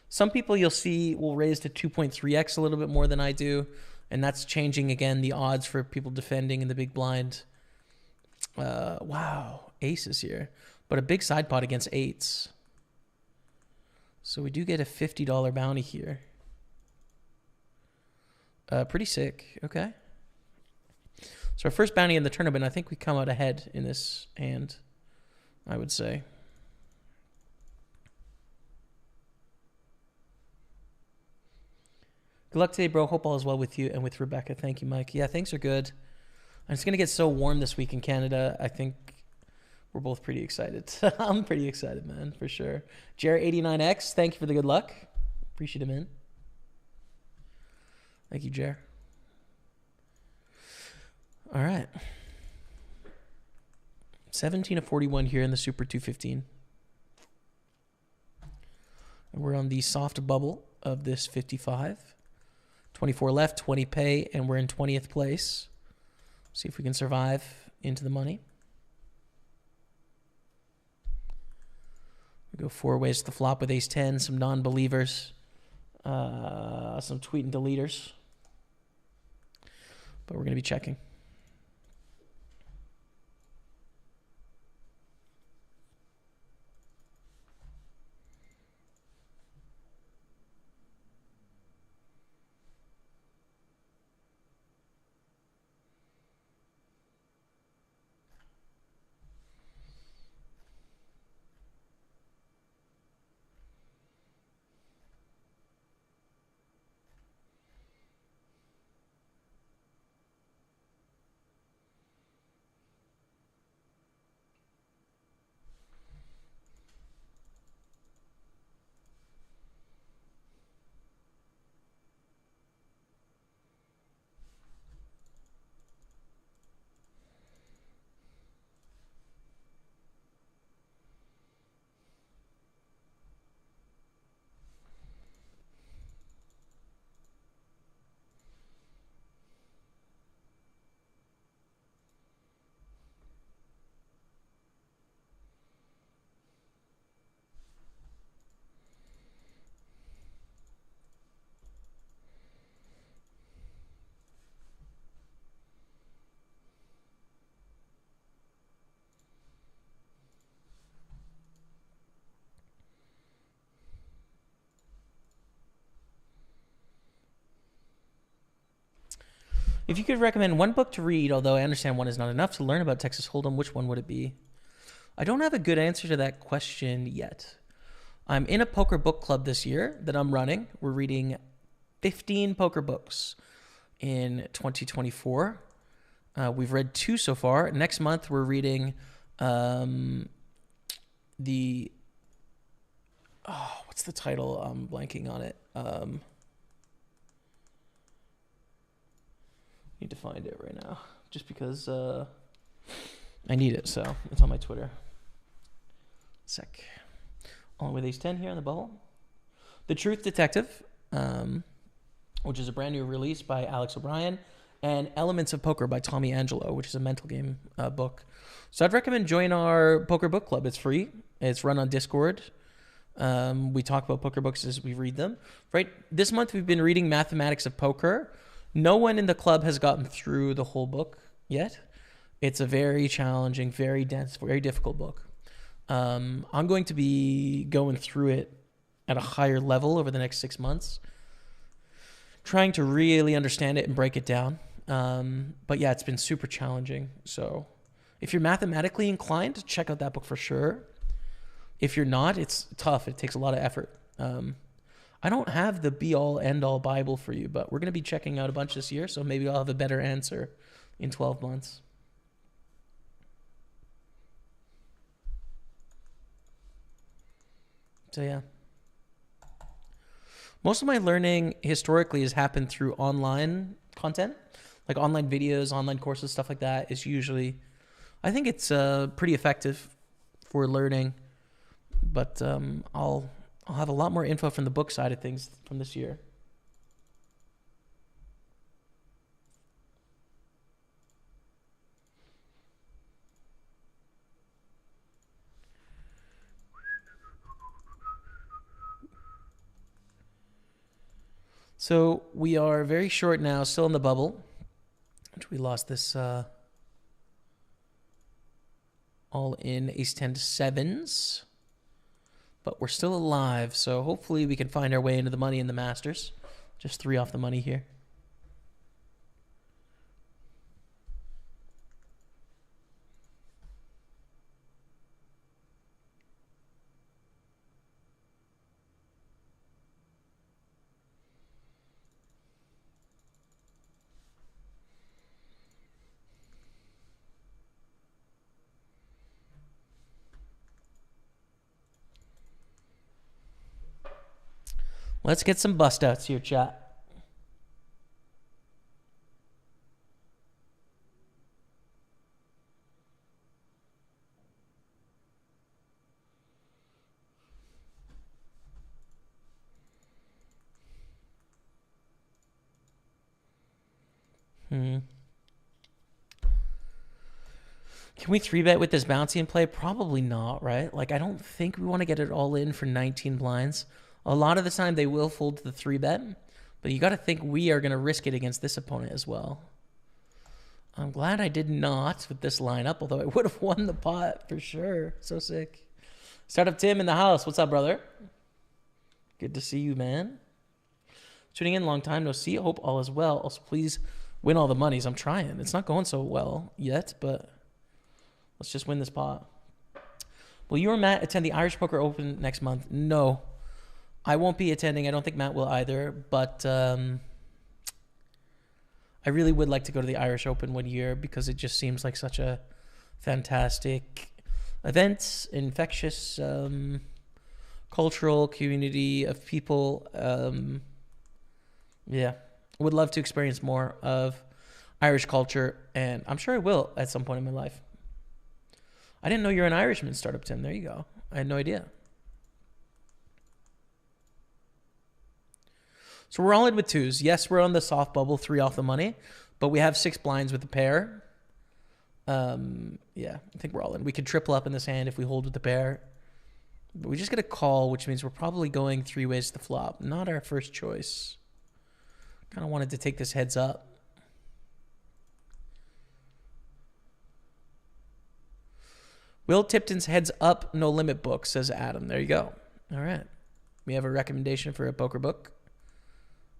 Some people you'll see will raise to 2.3x a little bit more than I do, and that's changing again the odds for people defending in the big blind. Wow, aces here, but a big side pot against eights. So we do get a $50 bounty here. Pretty sick. Okay. So our first bounty in the tournament, I think we come out ahead in this hand, I would say. Good luck today, bro. Hope all is well with you and with Rebecca. Thank you, Mike. Yeah, things are good. And it's going to get so warm this week in Canada. I think we're both pretty excited. I'm pretty excited, man, for sure. Jer89X, thank you for the good luck. Appreciate it, man. Thank you, Jer. All right. 17 of 41 here in the Super 215. We're on the soft bubble of this 55. 24 left, 20 pay, and we're in 20th place. See if we can survive into the money. We go 4 ways to the flop with ace-10, some non-believers, some tweet and deleters. But we're going to be checking. If you could recommend one book to read, although I understand one is not enough to learn about Texas Hold'em, which one would it be? I don't have a good answer to that question yet. I'm in a poker book club this year that I'm running. We're reading 15 poker books in 2024. We've read 2 so far. Next month, we're reading what's the title? I'm blanking on it. Need to find it right now, just because I need it. So it's on my Twitter. Sec. On with ace-10 here on the bubble. The Truth Detective, which is a brand new release by Alex O'Brien, and Elements of Poker by Tommy Angelo, which is a mental game book. So I'd recommend join our poker book club. It's free. It's run on Discord. We talk about poker books as we read them. Right. This month we've been reading Mathematics of Poker. No one in the club has gotten through the whole book yet. It's a very challenging, very dense, very difficult book. I'm going to be going through it at a higher level over the next 6 months, trying to really understand it and break it down. But yeah, it's been super challenging. So if you're mathematically inclined, check out that book for sure. If you're not, it's tough. It takes a lot of effort. I don't have the be-all, end-all Bible for you, but we're going to be checking out a bunch this year, so maybe I'll have a better answer in 12 months. So yeah. Most of my learning historically has happened through online content, like online videos, online courses, stuff like that is usually, I think it's pretty effective for learning, but I'll have a lot more info from the book side of things from this year. So we are very short now, still in the bubble, which we lost this all in ace-10 to sevens. But we're still alive, so hopefully we can find our way into the money in the Masters. Just 3 off the money here. Let's get some bust outs here, chat. Can we 3-bet with this bouncy in play? Probably not, right? Like, I don't think we want to get it all in for 19 blinds. A lot of the time, they will fold to the 3-bet. But you got to think we are going to risk it against this opponent as well. I'm glad I did not with this lineup, although I would have won the pot for sure. So sick. Startup Tim in the house. What's up, brother? Good to see you, man. Tuning in, long time no see. Hope all is well. Also, please win all the monies. I'm trying. It's not going so well yet, but let's just win this pot. Will you or Matt attend the Irish Poker Open next month? No. I won't be attending. I don't think Matt will either, but I really would like to go to the Irish Open one year because it just seems like such a fantastic event, infectious, cultural community of people. Yeah, would love to experience more of Irish culture, and I'm sure I will at some point in my life. I didn't know you're an Irishman, Startup Tim. There you go. I had no idea. So we're all in with twos. Yes, we're on the soft bubble, 3 off the money, but we have 6 blinds with the pair. Yeah, I think we're all in. We could triple up in this hand if we hold with the pair. But we just get a call, which means we're probably going 3 ways to the flop. Not our first choice. Kind of wanted to take this heads up. Will Tipton's heads up, no limit book, says Adam. There you go. All right. We have a recommendation for a poker book.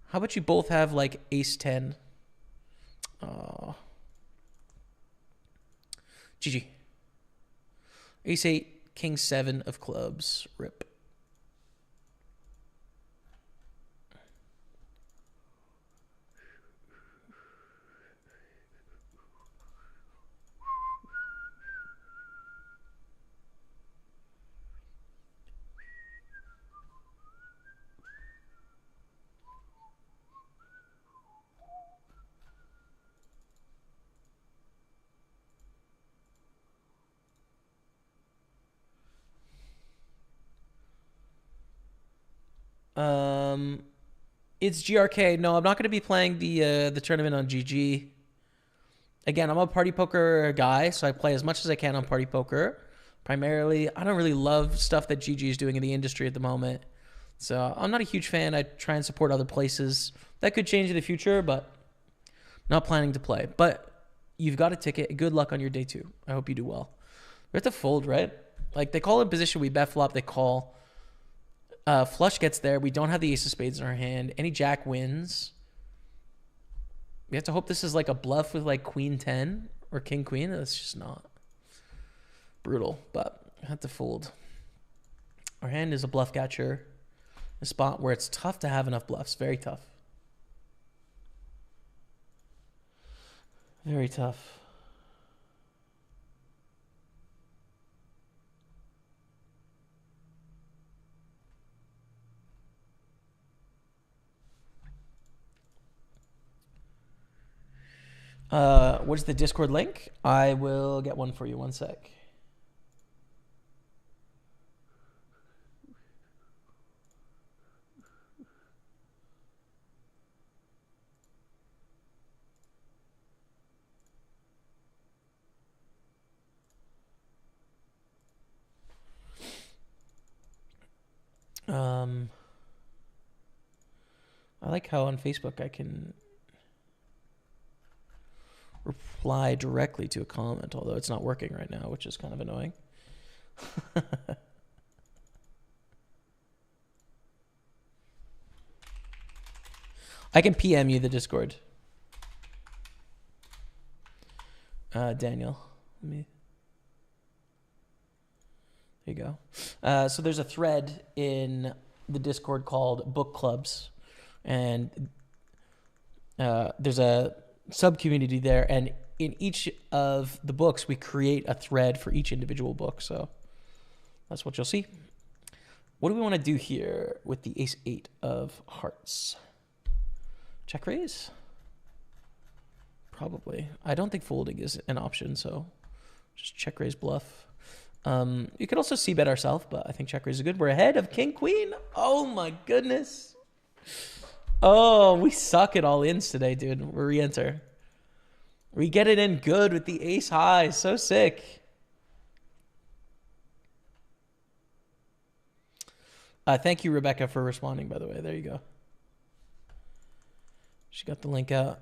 How about you both have like ace 10? Oh. GG. Ace 8, king 7 of clubs. Rip. It's GRK. No, I'm not going to be playing the tournament on GG. Again, I'm a party poker guy, so I play as much as I can on party poker. Primarily, I don't really love stuff that GG is doing in the industry at the moment. So I'm not a huge fan. I try and support other places. That could change in the future, but not planning to play. But you've got a ticket. Good luck on your day 2. I hope you do well. We have to fold, right? Like, they call in position. We bet flop. They call. Flush gets there. We don't have the ace of spades in our hand. Any jack wins. We have to hope this is like a bluff with like queen 10 or king queen. That's just not. Brutal, but I have to fold. Our hand is a bluff catcher. A spot where it's tough to have enough bluffs. Very tough. Very tough. What's the Discord link? I will get one for you. One sec. I like how on Facebook I can reply directly to a comment, although it's not working right now, which is kind of annoying. I can PM you the Discord. Daniel, there you go. So there's a thread in the Discord called Book Clubs, and there's a sub-community there, and in each of the books we create a thread for each individual book, so that's what you'll see. What do we want to do here with the ace 8 of hearts? Check raise? Probably. I don't think folding is an option, so just check raise bluff. You could also c-bet ourselves, but I think check raise is good. We're ahead of king queen. Oh my goodness. Oh, we suck at all ins today, dude. We're re-enter. We get it in good with the ace high. So sick. Thank you, Rebecca, for responding, by the way. There you go. She got the link out.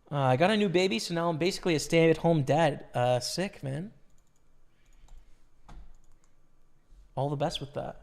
I got a new baby, so now I'm basically a stay-at-home dad. Sick, man. All the best with that.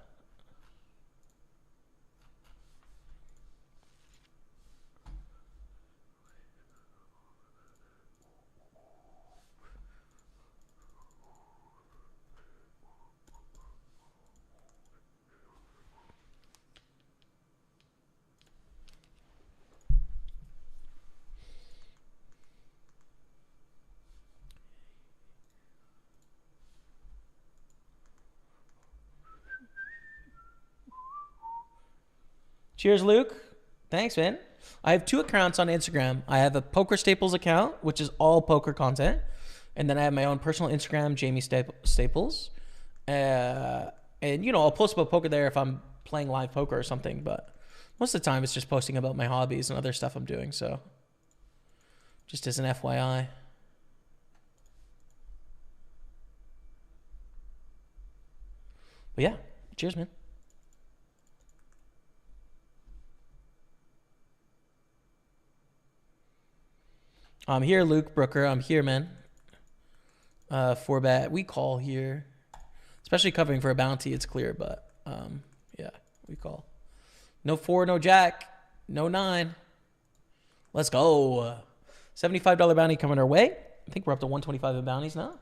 Cheers, Luke. Thanks, man. I have 2 accounts on Instagram. I have a Pokerstaples account, which is all poker content. And then I have my own personal Instagram, Jaime Staples. And, you know, I'll post about poker there if I'm playing live poker or something. But most of the time, it's just posting about my hobbies and other stuff I'm doing. So just as an FYI. But yeah, cheers, man. I'm here, Luke Brooker. I'm here, man. 4-bet. We call here. Especially covering for a bounty, it's clear, but yeah, we call. No 4, no jack, no 9. Let's go. $75 bounty coming our way. I think we're up to 125 in bounties now.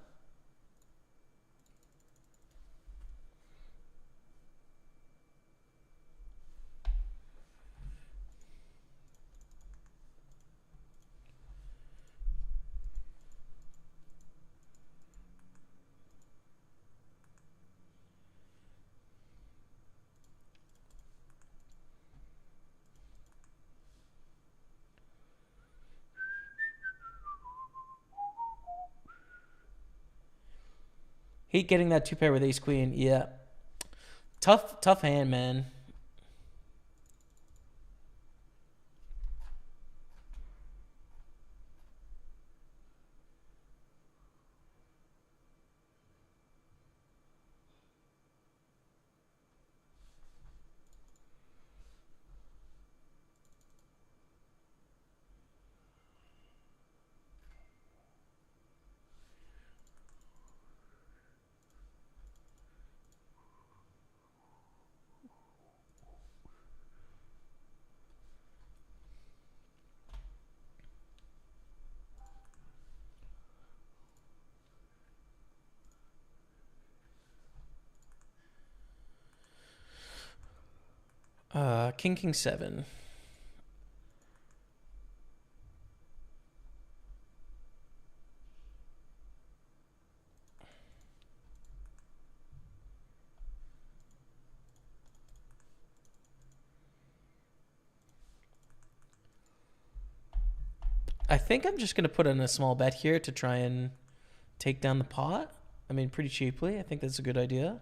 Hate getting that 2-pair with ace queen. Yeah. Tough hand, man. King 7. I think I'm just going to put in a small bet here to try and take down the pot. I mean, pretty cheaply. I think that's a good idea.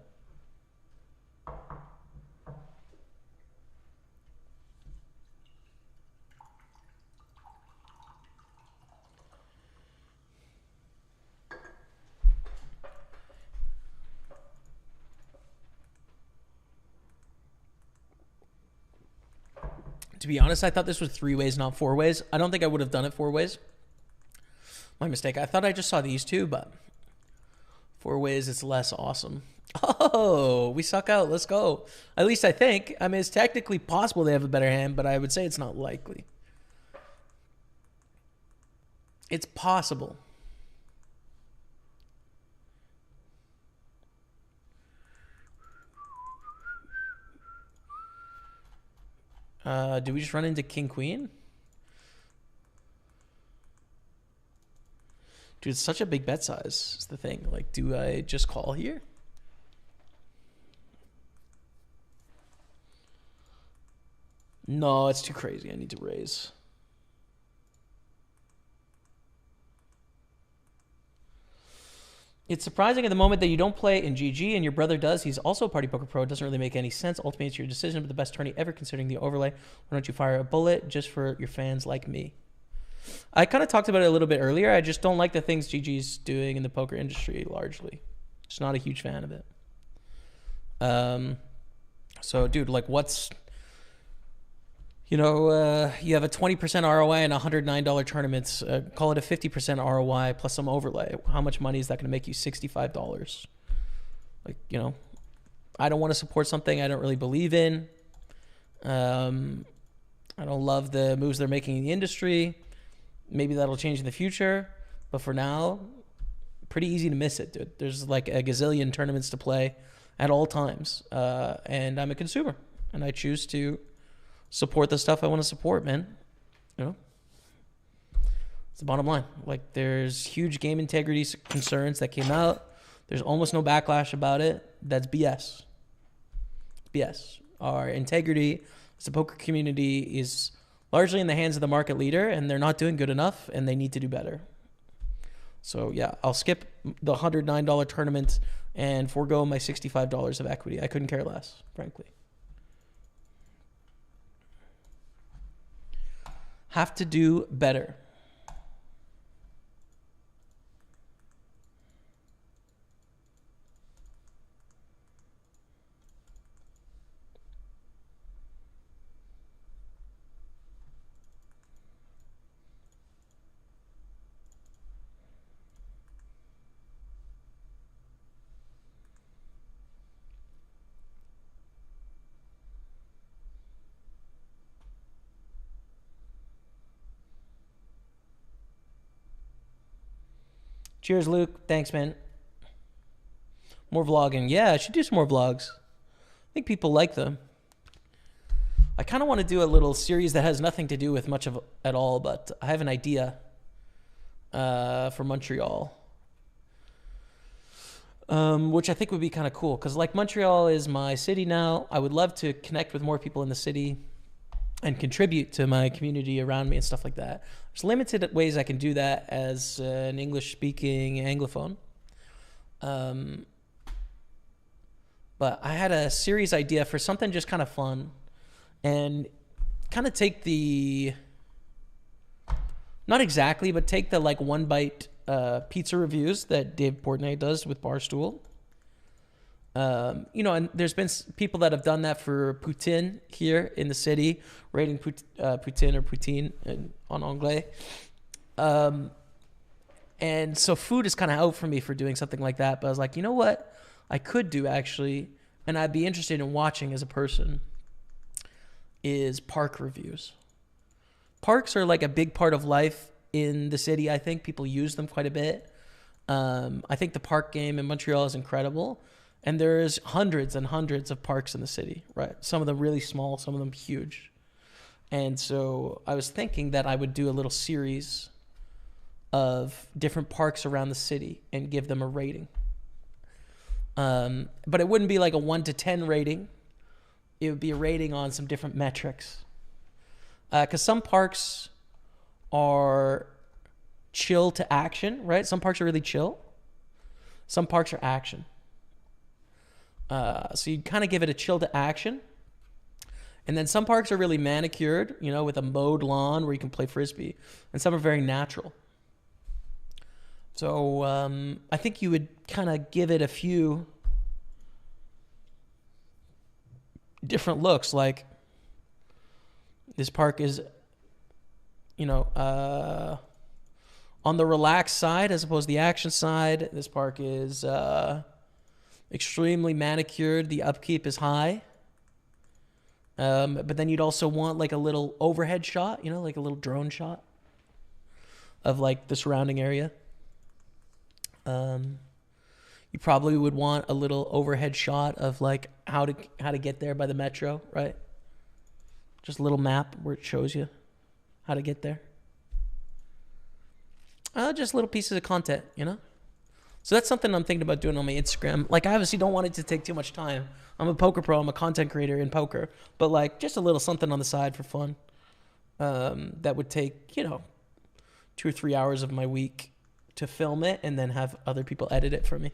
To be honest, I thought this was 3 ways, not 4 ways. I don't think I would have done it 4 ways. My mistake. I thought I just saw these 2, but 4 ways, it's less awesome. Oh, we suck out. Let's go. At least I think. I mean, it's technically possible they have a better hand, but I would say it's not likely. It's possible. Do we just run into king queen? Dude, it's such a big bet size is the thing. Like, do I just call here? No, it's too crazy. I need to raise. It's surprising at the moment that you don't play in GG and your brother does. He's also a Party Poker Pro. It doesn't really make any sense. Ultimately, it's your decision, but the best tourney ever considering the overlay. Why don't you fire a bullet just for your fans like me? I kind of talked about it a little bit earlier. I just don't like the things GG's doing in the poker industry largely. Just not a huge fan of it. So, dude, like what's... You know, you have a 20% ROI and $109 tournaments. Call it a 50% ROI plus some overlay. How much money is that going to make you? $65. Like, you know, I don't want to support something I don't really believe in. I don't love the moves they're making in the industry. Maybe that'll change in the future. But for now, pretty easy to miss it, dude. There's like a gazillion tournaments to play at all times. And I'm a consumer. And I choose to support the stuff I want to support, man. You know? It's the bottom line. Like, there's huge game integrity concerns that came out. There's almost no backlash about it. That's BS. BS. Our integrity as a poker community is largely in the hands of the market leader, and they're not doing good enough, and they need to do better. So, yeah, I'll skip the $109 tournament and forego my $65 of equity. I couldn't care less, frankly. Have to do better. Cheers, Luke. Thanks, man. More vlogging. Yeah, I should do some more vlogs. I think people like them. I kind of want to do a little series that has nothing to do with much of at all, but I have an idea for Montreal, which I think would be kind of cool because, like, Montreal is my city now. I would love to connect with more people in the city and contribute to my community around me and stuff like that. There's limited ways I can do that as an English-speaking Anglophone. But I had a series idea for something just kind of fun and kind of take the, not exactly, but take the like one bite pizza reviews that Dave Portnoy does with Barstool. You know, and there's been people that have done that for poutine here in the city, rating poutine or poutine en anglais. And so food is kind of out for me for doing something like that. But I was like, you know what I could do actually, and I'd be interested in watching as a person, is park reviews. Parks are like a big part of life in the city. I think people use them quite a bit. I think the park game in Montreal is incredible. And there's hundreds and hundreds of parks in the city, right? Some of them really small, some of them huge. And so I was thinking that I would do a little series of different parks around the city and give them a rating. But it wouldn't be like a 1 to 10 rating. It would be a rating on some different metrics. Because some parks are chill to action, right? Some parks are really chill. Some parks are action. So you kind of give it a chill to action. And then some parks are really manicured, you know, with a mowed lawn where you can play Frisbee. And some are very natural. So I think you would kind of give it a few different looks. Like this park is, you know, on the relaxed side as opposed to the action side. This park is... extremely manicured. The upkeep is high. But then you'd also want like a little overhead shot, you know, like a little drone shot of like the surrounding area. You probably would want a little overhead shot of like how to get there by the metro, right? Just a little map where it shows you how to get there. Just little pieces of content, you know? So that's something I'm thinking about doing on my Instagram. Like, I obviously don't want it to take too much time. I'm a poker pro. I'm a content creator in poker. But, like, just a little something on the side for fun that would take, you know, 2 or 3 hours of my week to film it and then have other people edit it for me.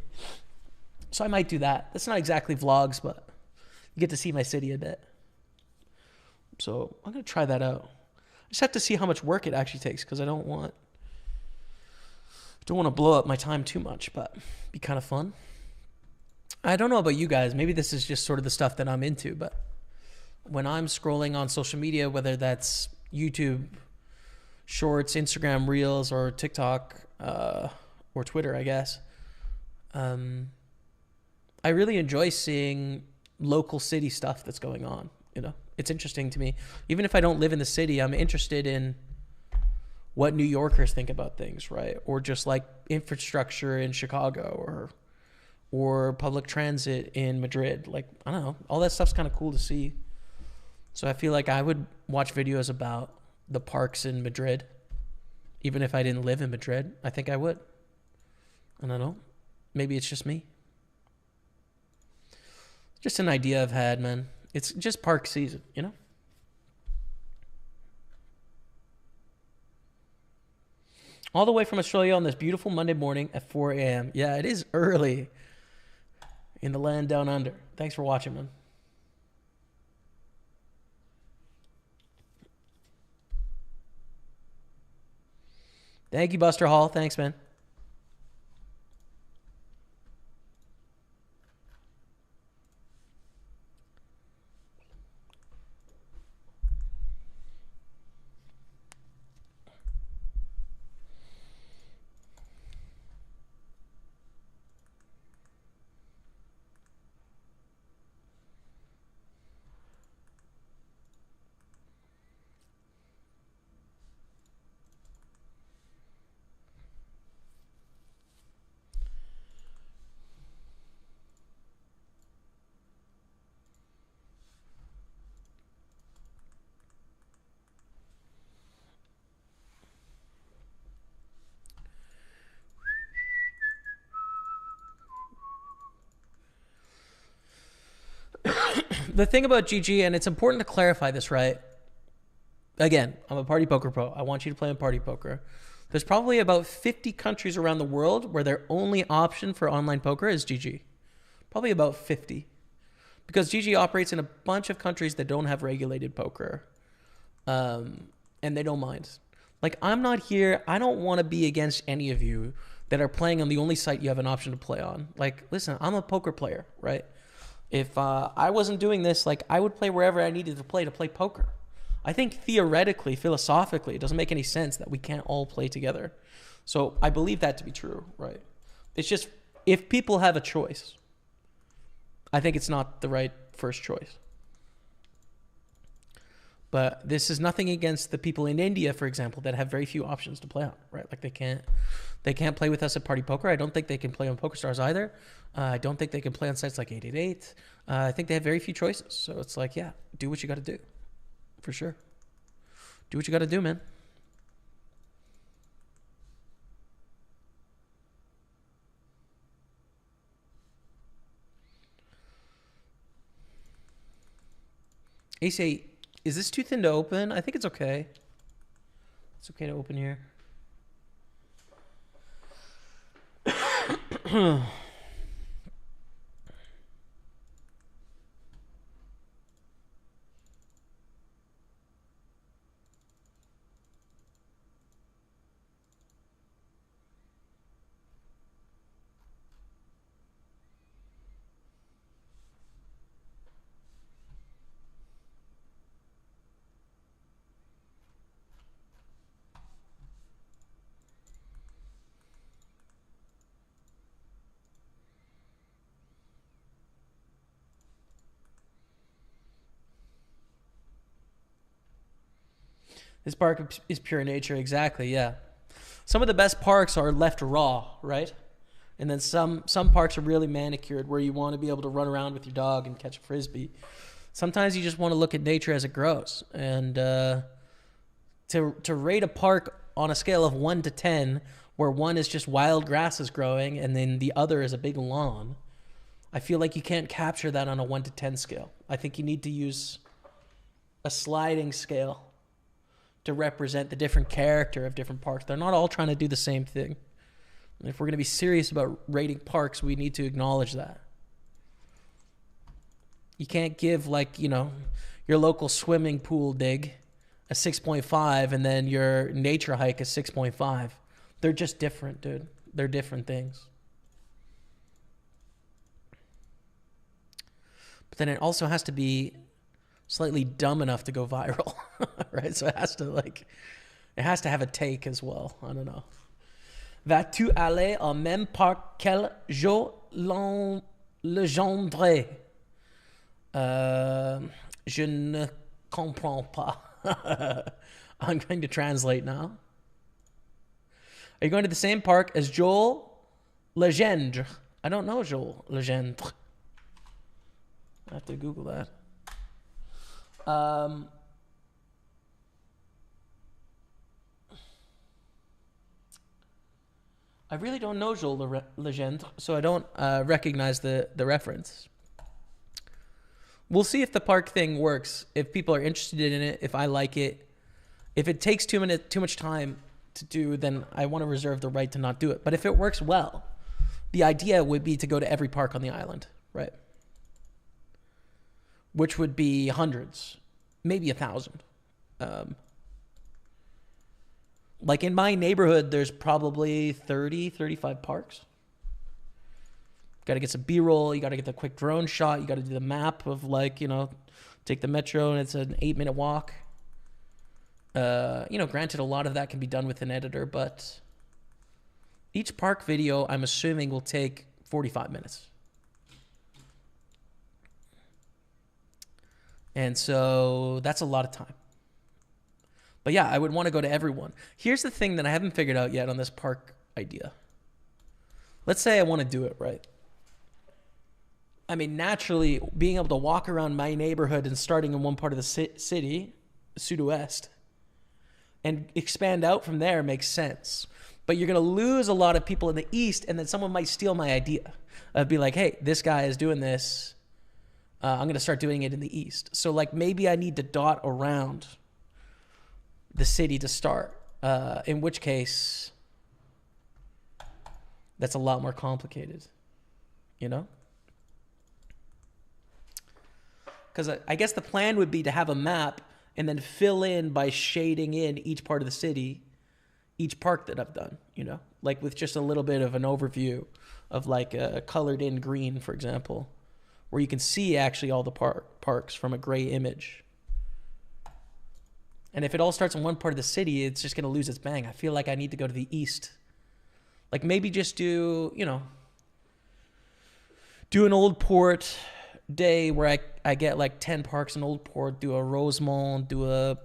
So I might do that. That's not exactly vlogs, but you get to see my city a bit. So I'm going to try that out. I just have to see how much work it actually takes because I don't want to blow up my time too much, but it'd be kind of fun. I don't know about you guys. Maybe this is just sort of the stuff that I'm into, but when I'm scrolling on social media, whether that's YouTube Shorts, Instagram Reels, or TikTok, or Twitter, I guess, I really enjoy seeing local city stuff that's going on. You know, it's interesting to me. Even if I don't live in the city, I'm interested in what New Yorkers think about things, right? Or just like infrastructure in Chicago or public transit in Madrid. Like, I don't know, all that stuff's kind of cool to see. So I feel like I would watch videos about the parks in Madrid, even if I didn't live in Madrid. I think I would. I don't know. Maybe it's just me. Just an idea I've had, man. It's just park season, you know? All the way from Australia on this beautiful Monday morning at 4 a.m. Yeah, it is early in the land down under. Thanks for watching, man. Thank you, Buster Hall. Thanks, man. The thing about GG, and it's important to clarify this, right? Again, I'm a Party Poker pro. I want you to play on Party Poker. There's probably about 50 countries around the world where their only option for online poker is GG. Probably about 50. Because GG operates in a bunch of countries that don't have regulated poker. And they don't mind. Like, I'm not here. I don't want to be against any of you that are playing on the only site you have an option to play on. Like, listen, I'm a poker player, right? If I wasn't doing this, like, I would play wherever I needed to play poker. I think theoretically, philosophically, it doesn't make any sense that we can't all play together. So I believe that to be true, right? It's just, if people have a choice, I think it's not the right first choice. But this is nothing against the people in India, for example, that have very few options to play on, right? Like, they can't play with us at Party Poker. I don't think they can play on PokerStars either. I don't think they can play on sites like 888. I think they have very few choices. So it's like, yeah, do what you got to do. For sure. Do what you got to do, man. Ace 8. Is this too thin to open? I think it's okay. It's okay to open here. This park is pure nature, exactly, yeah. Some of the best parks are left raw, right? And then some parks are really manicured where you want to be able to run around with your dog and catch a frisbee. Sometimes you just want to look at nature as it grows. And to rate a park on a scale of 1 to 10, where 1 is just wild grasses growing and then the other is a big lawn, I feel like you can't capture that on a 1 to 10 scale. I think you need to use a sliding scale to represent the different character of different parks. They're not all trying to do the same thing. And if we're going to be serious about rating parks, we need to acknowledge that. You can't give, like, you know, your local swimming pool dig a 6.5 and then your nature hike a 6.5. They're just different, dude. They're different things. But then it also has to be slightly dumb enough to go viral, right? So it has to have a take as well. I don't know. Vas-tu aller au même parc qu'elle Jo Legendre? Je ne comprends pas. I'm going to translate now. Are you going to the same park as Joel Legendre? I don't know Joel Legendre. I have to Google that. I really don't know Joel Legendre, so I don't recognize the reference. We'll see if the park thing works, if people are interested in it, if I like it. If it takes too much time to do, then I want to reserve the right to not do it. But if it works well, the idea would be to go to every park on the island, right? Which would be hundreds, maybe 1,000. Like in my neighborhood, there's probably 30, 35 parks. Got to get some B-roll. You got to get the quick drone shot. You got to do the map of, like, you know, take the metro and it's an 8-minute walk. You know, granted, a lot of that can be done with an editor, but each park video, I'm assuming, will take 45 minutes. And so that's a lot of time. But yeah, I would want to go to everyone. Here's the thing that I haven't figured out yet on this park idea. Let's say I want to do it, right? I mean, naturally, being able to walk around my neighborhood and starting in one part of the city, Sud-Ouest, and expand out from there makes sense. But you're going to lose a lot of people in the East, and then someone might steal my idea. I'd be like, hey, this guy is doing this. I'm going to start doing it in the East. So, like, maybe I need to dot around the city to start, in which case that's a lot more complicated, you know? Because I guess the plan would be to have a map and then fill in by shading in each part of the city, each park that I've done, you know, like with just a little bit of an overview of, like, a colored in green, for example, where you can see actually all the parks from a gray image. And if it all starts in one part of the city, it's just going to lose its bang. I feel like I need to go to the East. Like, maybe just do, you know, do an Old Port day where I get like 10 parks in Old Port, do a Rosemont, do a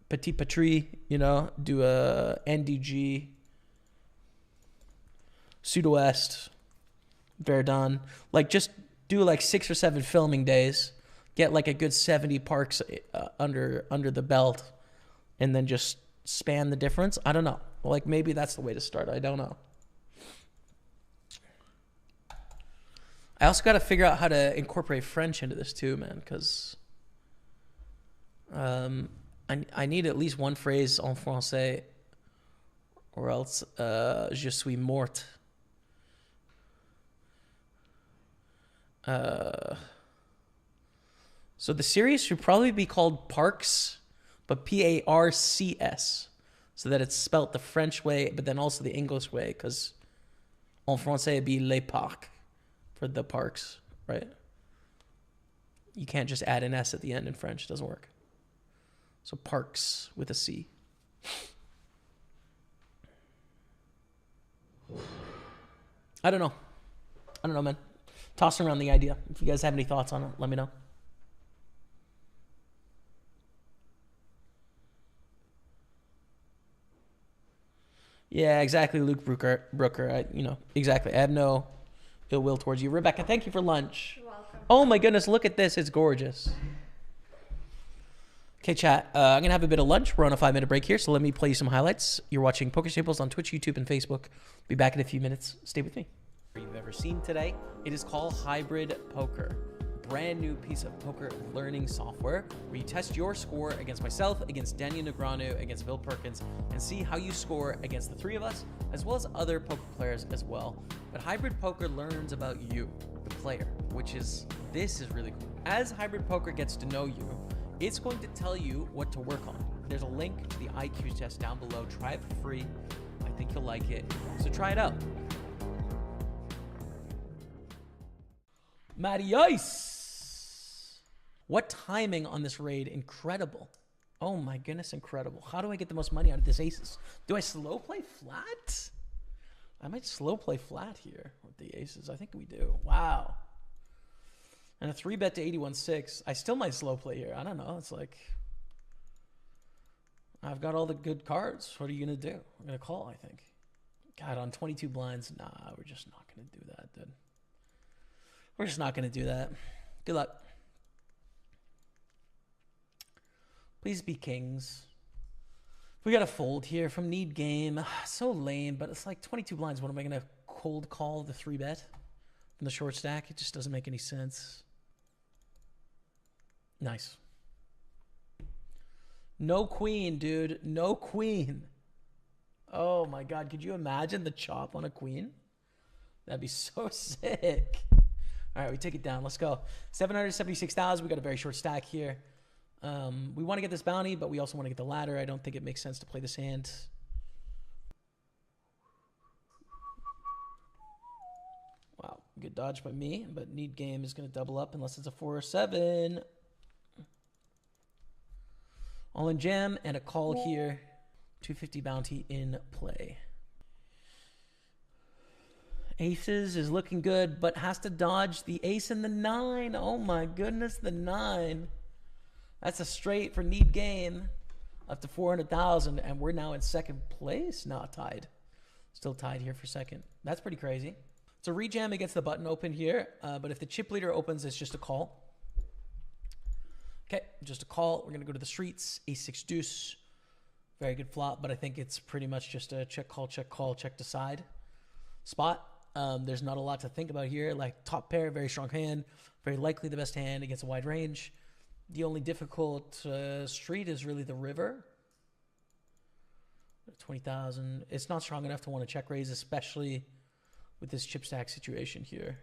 Petit Patrie, you know, do a NDG, Sud-Ouest, Verdun. Like, just do like 6 or 7 filming days, get like a good 70 parks under the belt, and then just span the difference. I don't know. Like, maybe that's the way to start. I don't know. I also got to figure out how to incorporate French into this too, man, because I need at least one phrase en français, or else je suis morte. So the series should probably be called Parks, but Parcs, so that it's spelt the French way, but then also the English way, because en français it'd be les parcs for the parks, right? You can't just add an S at the end in French. It doesn't work. So Parks with a C. I don't know, man. Tossing around the idea. If you guys have any thoughts on it, let me know. Yeah, exactly, Luke Brooker. Exactly. I have no ill will towards you. Rebecca, thank you for lunch. You're welcome. Oh my goodness, look at this. It's gorgeous. Okay, chat. I'm going to have a bit of lunch. We're on a 5-minute break here, so let me play you some highlights. You're watching Pokerstaples on Twitch, YouTube, and Facebook. Be back in a few minutes. Stay with me. You've ever seen today. It is called hybrid poker. brand new piece of poker learning software where you test your score against myself, against Daniel Negreanu, against Bill Perkins, and see how you score against the three of us, as well as other poker players as well. But Hybrid Poker learns about you, the player, this is really cool. As Hybrid Poker gets to know you, it's going to tell you what to work on. There's a link to the IQ test down below. Try it for free. I think you'll like it. So try it out. Matty Ice. What timing on this raid? Incredible. Oh my goodness, incredible. How do I get the most money out of this aces? Do I slow play flat? I might slow play flat here with the aces. I think we do. Wow. And a 3-bet to 81.6. I still might slow play here. I don't know. It's like, I've got all the good cards. What are you going to do? I'm going to call, I think. God, on 22 blinds, nah, we're just not going to do that, dude. We're just not going to do that. Good luck. Please be kings. We got to fold here from need game. So lame, but it's like 22 blinds. What am I going to cold call the 3-bet from the short stack? It just doesn't make any sense. Nice. No queen, dude. No queen. Oh my God. Could you imagine the chop on a queen? That'd be so sick. All right, we take it down. Let's go. 776,000. We got a very short stack here. We want to get this bounty, but we also want to get the ladder. I don't think it makes sense to play this hand. Wow, good dodge by me, but need game is going to double up unless it's a 4 or 7. All in jam and a call here. 250 bounty in play. Aces is looking good, but has to dodge the ace and the 9. Oh my goodness, the 9. That's a straight for need game up to 400,000, and we're now in second place. Not tied. Still tied here for second. That's pretty crazy. It's a rejam against the button open here, but if the chip leader opens, it's just a call. Okay, just a call. We're going to go to the streets. Ace-6 deuce. Very good flop, but I think it's pretty much just a check, call, check decide spot. There's not a lot to think about here. Like top pair, very strong hand. Very likely the best hand against a wide range. The only difficult street is really the river. 20,000. It's not strong enough to want to check raise, especially with this chip stack situation here.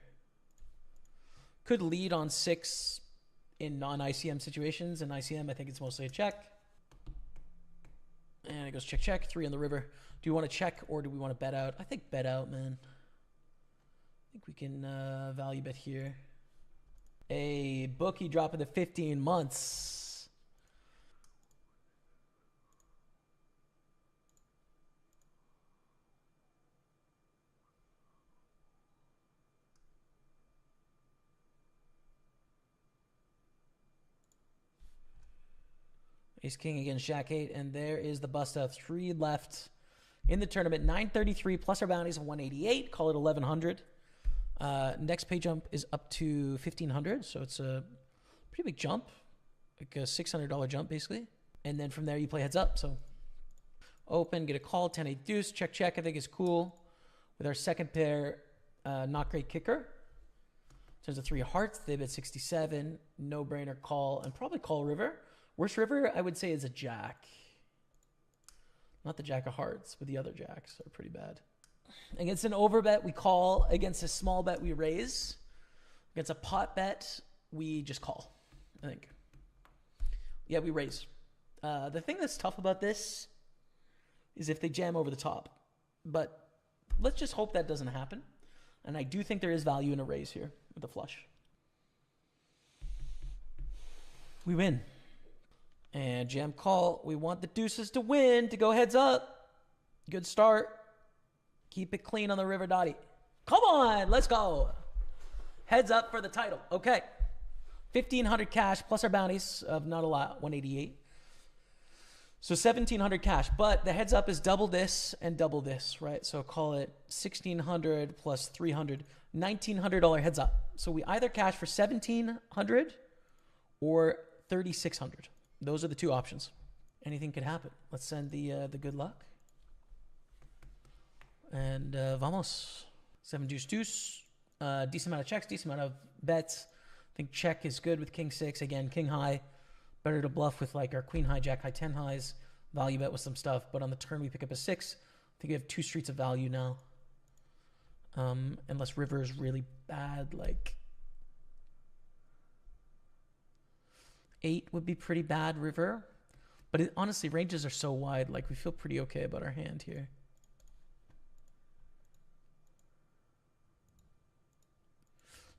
Could lead on 6 in non-ICM situations. In ICM, I think it's mostly a check. And it goes check, check. 3 on the river. Do you want to check or do we want to bet out? I think bet out, man. I think we can value bet here. A bookie dropping to 15 months. Ace King against Jack 8, and there is the bust out. 3 left in the tournament. 933 plus our bounties of 188. Call it 1100. Next pay jump is up to 1500, so it's a pretty big jump, like a $600 jump basically. And then from there you play heads up. So open, get a call, 10-8 deuce, check, check. I think is cool with our second pair. Not great kicker. In terms of 3 hearts, they bet 67. No brainer call, and probably call river. Worst river, I would say, is a jack. Not the jack of hearts, but the other jacks are pretty bad. Against an over bet, we call. Against a small bet, we raise. Against a pot bet, we just call, I think. Yeah, we raise. The thing that's tough about this is if they jam over the top. But let's just hope that doesn't happen. And I do think there is value in a raise here with a flush. We win. And jam call. We want the deuces to win, to go heads up. Good start. Keep it clean on the river dotty. Come on, let's go. Heads up for the title. Okay. 1,500 cash plus our bounties of not a lot, 188. So 1,700 cash, but the heads up is double this and double this, right? So call it 1,600 plus 300, $1,900 heads up. So we either cash for 1,700 or 3,600. Those are the 2 options. Anything could happen. Let's send the good luck. And vamos. 7 deuce deuce. Decent amount of checks, decent amount of bets. think check is good with king 6. Again, king high. Better to bluff with like our queen high, jack high, 10 highs. Value bet with some stuff. But on the turn, we pick up a 6. I think we have 2 streets of value now. Unless river is really bad, like 8 would be pretty bad, river. But honestly, ranges are so wide. Like, we feel pretty okay about our hand here.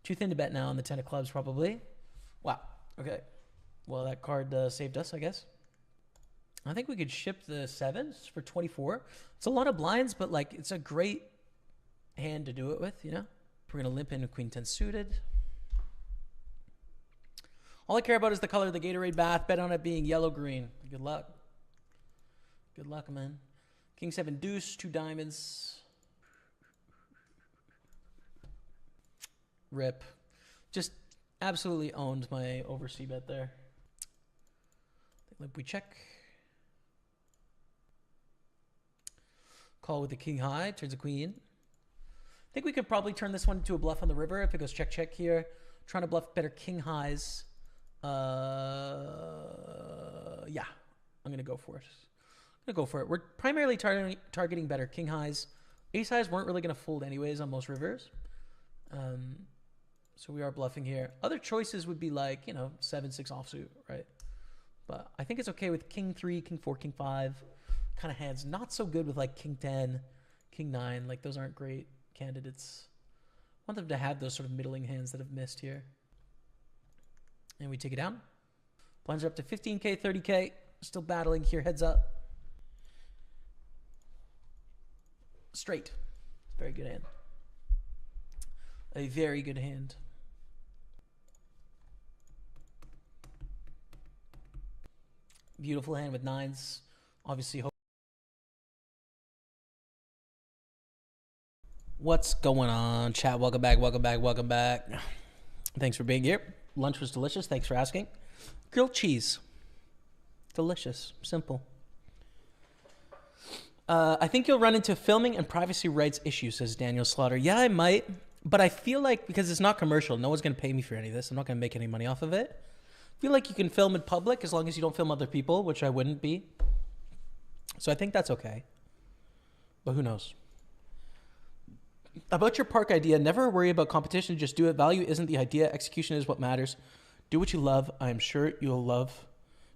Too thin to bet now on the 10 of clubs, probably. Wow. Okay. Well, that card saved us, I guess. I think we could ship the 7s for 24. It's a lot of blinds, but, like, it's a great hand to do it with, you know? We're going to limp in a queen 10 suited. All I care about is the color of the Gatorade bath. Bet on it being yellow-green. Good luck. Good luck, man. King 7 deuce, 2 diamonds. Rip. Just absolutely owned my oversea bet there. We check. Call with the king high. Turns a queen. I think we could probably turn this one into a bluff on the river if it goes check, check here. Trying to bluff better king highs. Yeah. I'm going to go for it. We're primarily targeting better king highs. Ace highs weren't really going to fold anyways on most rivers. So we are bluffing here. Other choices would be like, 7, 6 offsuit, right? But I think it's okay with king 3, king 4, king 5 kind of hands. Not so good with like king 10, king 9. Like those aren't great candidates. I want them to have those sort of middling hands that have missed here. And we take it down. Blinds are up to 15K, 30K. Still battling here, heads up. Straight. Very good hand. A very good hand. Beautiful hand with 9s. Obviously. What's going on, chat? Welcome back. Thanks for being here. Lunch was delicious. Thanks for asking. Grilled cheese. Delicious. Simple. I think you'll run into filming and privacy rights issues, says Daniel Slaughter. Yeah, I might. But I feel like because it's not commercial, no one's going to pay me for any of this. I'm not going to make any money off of it. I feel like you can film in public as long as you don't film other people, which I wouldn't be. So I think that's okay. But who knows? About your park idea, never worry about competition. Just do it. Value isn't the idea. Execution is what matters. Do what you love. I am sure you'll love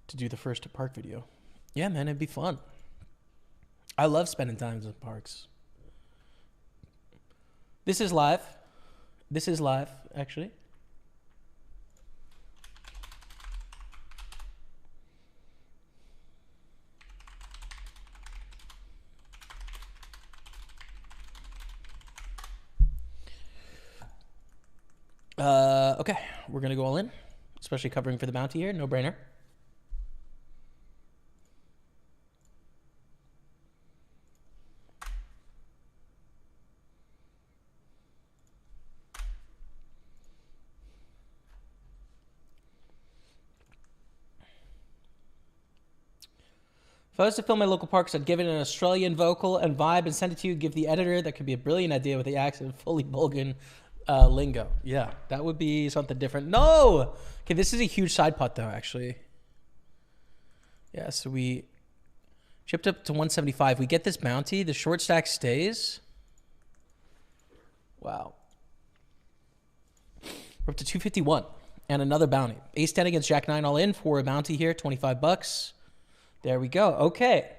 to do the first park video. Yeah, man, it'd be fun. I love spending time in parks. This is live. This is live, actually. Okay, we're going to go all in, especially covering for the bounty here. No brainer. If I was to film my local parks, I'd give it an Australian vocal and vibe and send it to you. Give the editor. That could be a brilliant idea with the accent, fully Bulgan lingo. Yeah, that would be something different. No! Okay, this is a huge side pot, though, actually. Yeah, so we chipped up to 175. We get this bounty. The short stack stays. Wow. We're up to 251 and another bounty. Ace 10 against Jack 9 all in for a bounty here, 25 bucks. There we go. Okay.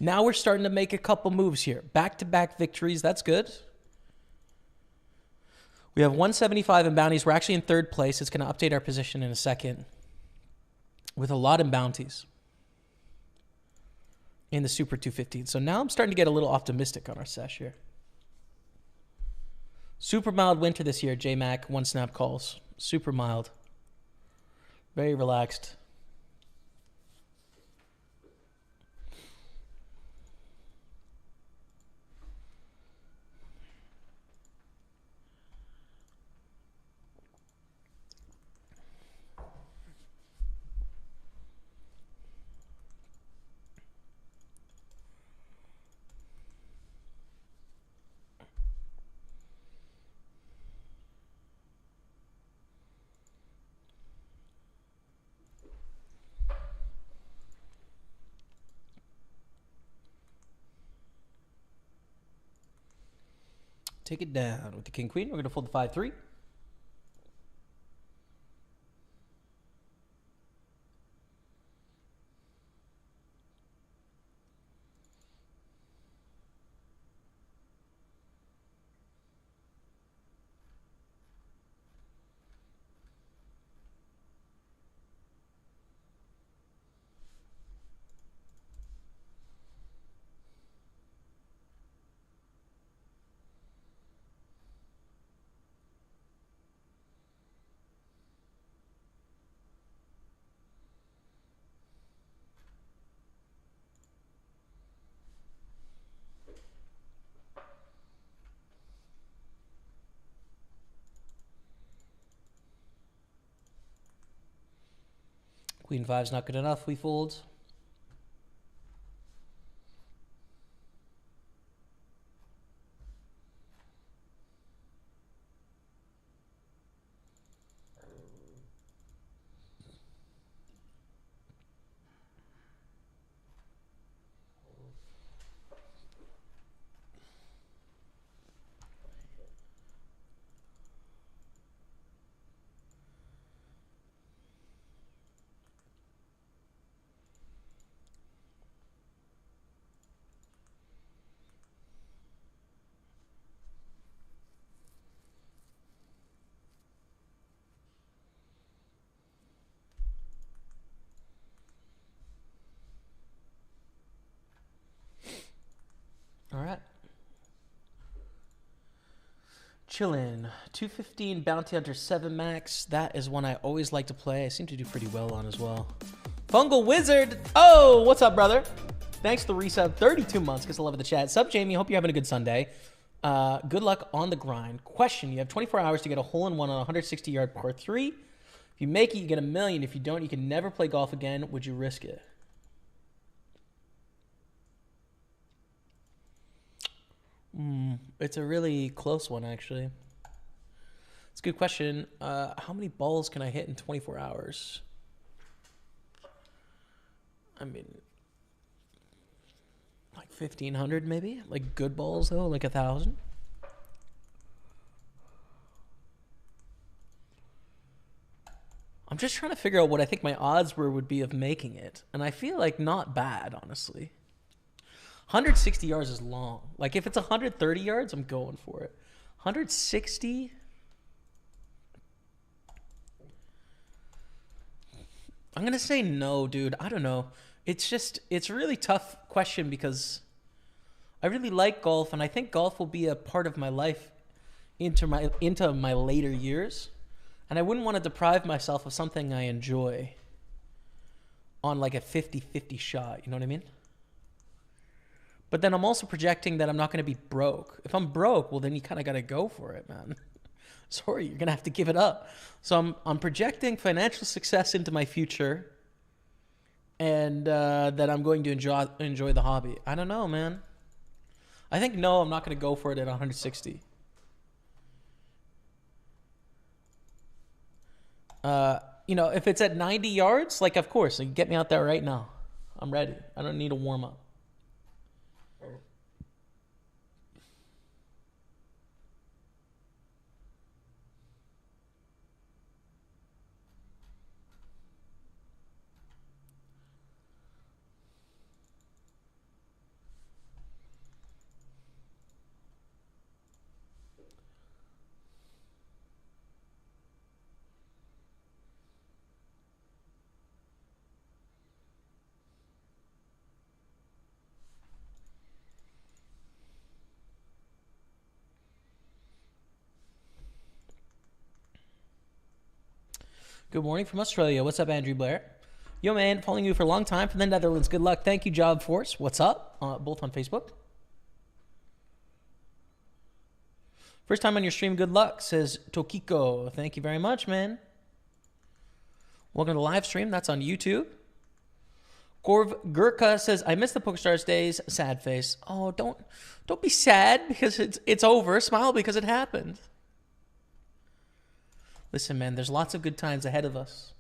Now we're starting to make a couple moves here. Back-to-back victories. That's good. We have 175 in bounties. We're actually in third place. It's going to update our position in a second. With a lot in bounties. In the Super 215. So now I'm starting to get a little optimistic on our sesh here. Super mild winter this year, J-Mac. 1 snap calls. Super mild. Very relaxed. take it down with the king queen. We're going to fold the 5-3. Queen 5's not good enough. We fold. All right. Chillin'. 215 Bounty Hunter 7 max. That is one I always like to play. I seem to do pretty well on as well. Fungal Wizard. Oh, what's up, brother? Thanks for the resub. 32 months. Guess I love the chat. Sup, Jamie? Hope you're having a good Sunday. Good luck on the grind. Question. You have 24 hours to get a hole-in-one on a 160-yard par 3. If you make it, you get $1 million. If you don't, you can never play golf again. Would you risk it? It's a really close one, actually. It's a good question. How many balls can I hit in 24 hours? I mean, like 1,500 maybe? Like good balls, though? Like 1,000? I'm just trying to figure out what I think my odds would be of making it. And I feel like not bad, honestly. 160 yards is long. Like, if it's 130 yards, I'm going for it. 160? I'm going to say no, dude. I don't know. It's a really tough question because I really like golf, and I think golf will be a part of my life into my later years. And I wouldn't want to deprive myself of something I enjoy on like a 50-50 shot. You know what I mean? But then I'm also projecting that I'm not going to be broke. If I'm broke, well, then you kind of got to go for it, man. Sorry, you're going to have to give it up. So I'm projecting financial success into my future and that I'm going to enjoy the hobby. I don't know, man. I think no, I'm not going to go for it at 160. If it's at 90 yards, like, of course, like, get me out there right now. I'm ready. I don't need a warm-up. Good morning from Australia. What's up, Andrew Blair? Yo, man, following you for a long time from the Netherlands. Good luck. Thank you, Job Force. What's up? Both on Facebook. First time on your stream. Good luck, says Tokiko. Thank you very much, man. Welcome to the live stream. That's on YouTube. Gorv Gurkha says, I miss the PokerStars days. Sad face. Oh, don't be sad because it's over. Smile because it happened. Listen, man, there's lots of good times ahead of us.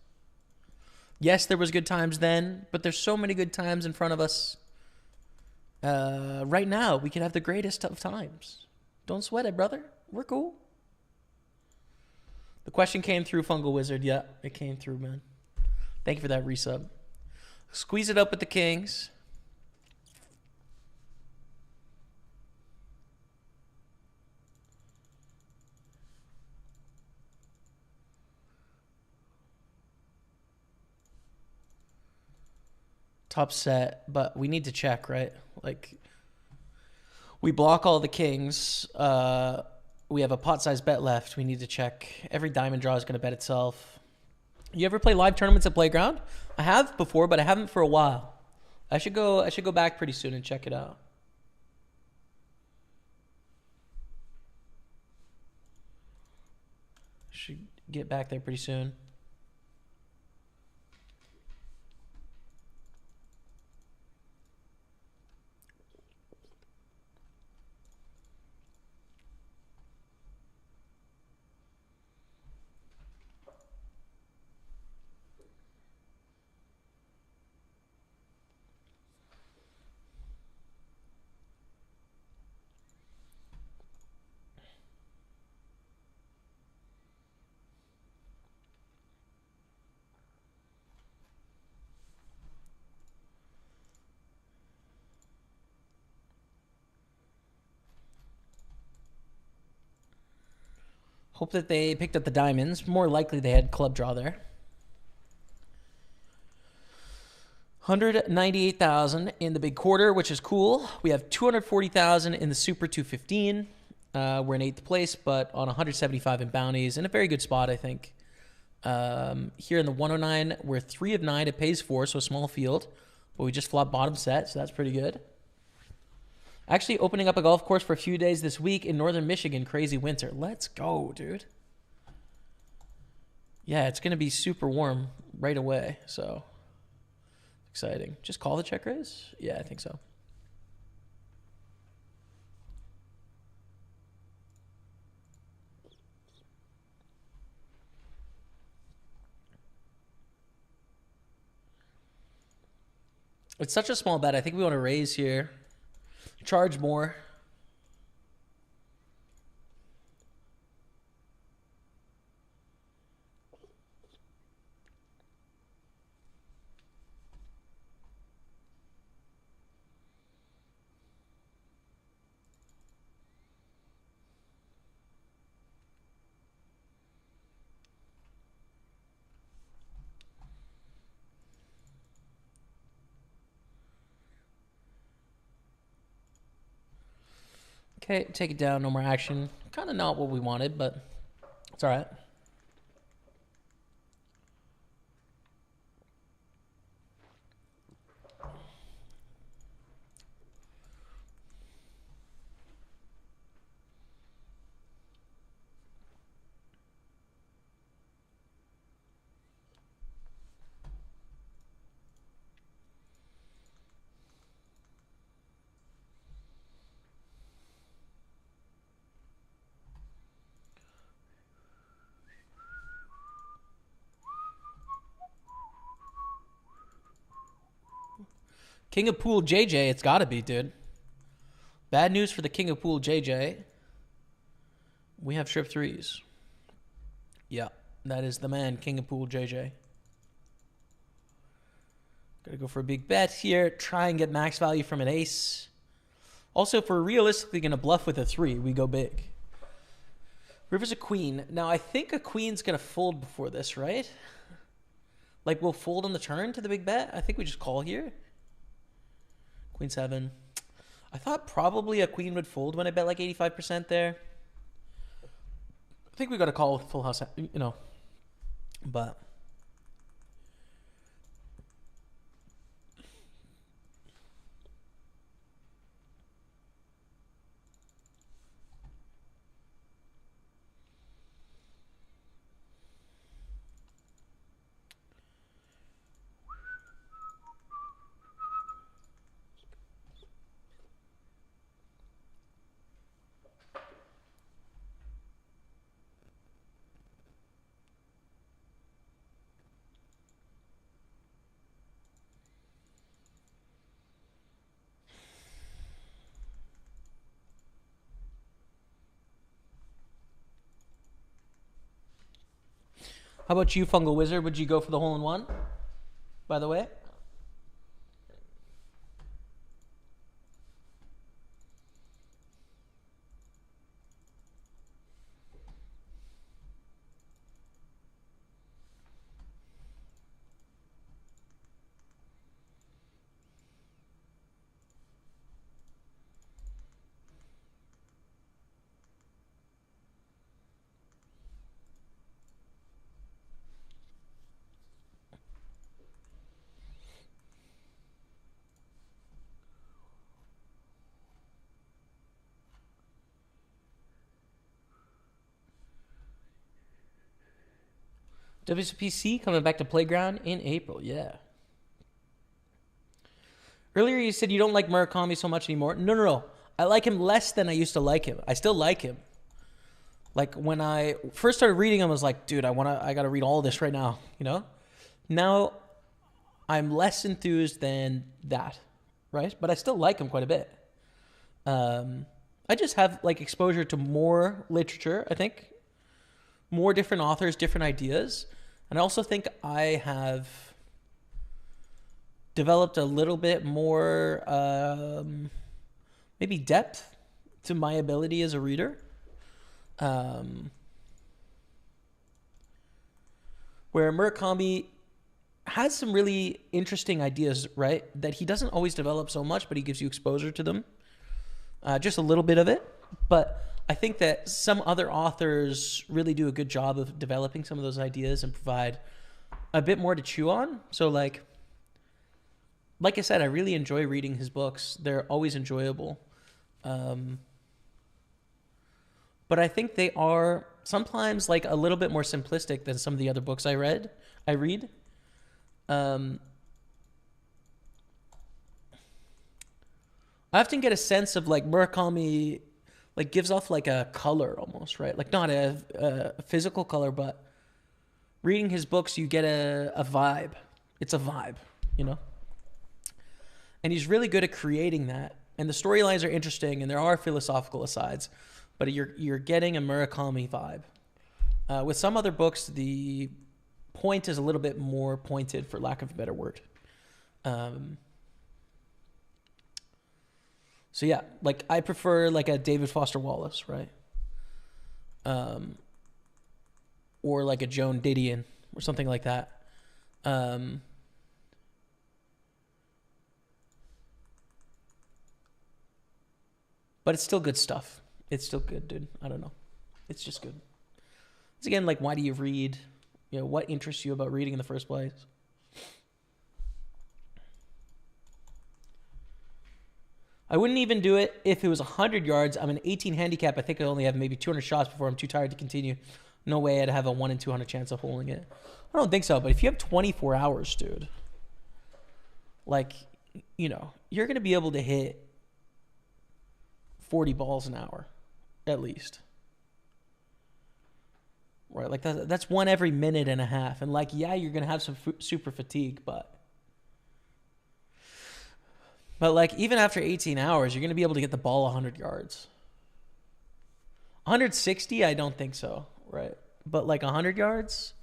Yes, there was good times then, but there's so many good times in front of us. Right now, we could have the greatest of times. Don't sweat it, brother. We're cool. The question came through, Fungal Wizard. Yeah, it came through, man. Thank you for that resub. Squeeze it up with the kings. Top set, but we need to check, right? Like, we block all the kings. We have a pot-sized bet left. We need to check. Every diamond draw is going to bet itself. You ever play live tournaments at Playground? I have before, but I haven't for a while. I should go back pretty soon and check it out. Should get back there pretty soon. Hope that they picked up the diamonds. More likely they had club draw there. 198,000 in the big quarter, which is cool. We have 240,000 in the super 215. We're in 8th place, but on 175 in bounties. In a very good spot, I think. Here in the 109, we're 3 of 9. It pays 4, so a small field. But we just flopped bottom set, so that's pretty good. Actually opening up a golf course for a few days this week in northern Michigan. Crazy winter. Let's go, dude. Yeah, it's going to be super warm right away, so exciting. Just call the check raise? Yeah, I think so. It's such a small bet. I think we want to raise here. Charge more. Okay, take it down. No more action. Kind of not what we wanted, but it's all right. King of Pool JJ, it's got to be, dude. Bad news for the King of Pool JJ. We have strip threes. Yeah, that is the man, King of Pool JJ. Gotta go for a big bet here. Try and get max value from an ace. Also, if we're realistically going to bluff with a 3, we go big. River's a queen. Now, I think a queen's going to fold before this, right? Like, we'll fold on the turn to the big bet. I think we just call here. Queen 7. I thought probably a queen would fold when I bet like 85% there. I think we got to call with full house, you know. But How about you, Fungal Wizard? Would you go for the hole-in-one, by the way? WCPC coming back to Playground in April. Yeah. Earlier you said you don't like Murakami so much anymore. No. I like him less than I used to like him. I still like him. Like when I first started reading him, I was like, dude, I gotta read all this right now, you know? Now I'm less enthused than that, right? But I still like him quite a bit. I just have like exposure to more literature, I think. More different authors, different ideas. And I also think I have developed a little bit more maybe depth to my ability as a reader. Where Murakami has some really interesting ideas, right? That he doesn't always develop so much, but he gives you exposure to them. Just a little bit of it. But I think that some other authors really do a good job of developing some of those ideas and provide a bit more to chew on. So like I said, I really enjoy reading his books. They're always enjoyable. But I think they are sometimes like a little bit more simplistic than some of the other books I read. I often get a sense of like Murakami like gives off like a color almost, right? Like not a physical color, but reading his books, you get a vibe. It's a vibe, you know? And he's really good at creating that. And the storylines are interesting and there are philosophical asides, but you're getting a Murakami vibe. With some other books, the point is a little bit more pointed, for lack of a better word. So yeah, like I prefer like a David Foster Wallace, right? Or like a Joan Didion or something like that. But it's still good stuff. It's still good, dude. I don't know. It's just good. It's again like, why do you read? You know, what interests you about reading in the first place? I wouldn't even do it if it was 100 yards. I'm an 18 handicap. I think I only have maybe 200 shots before I'm too tired to continue. No way I'd have a 1 in 200 chance of holding it. I don't think so. But if you have 24 hours, dude, like, you know, you're going to be able to hit 40 balls an hour, at least. Right? Like, that's one every minute and a half. And, like, yeah, you're going to have some super fatigue, but like, even after 18 hours, you're going to be able to get the ball 100 yards. 160, I don't think so, right? But, like, 100 yards,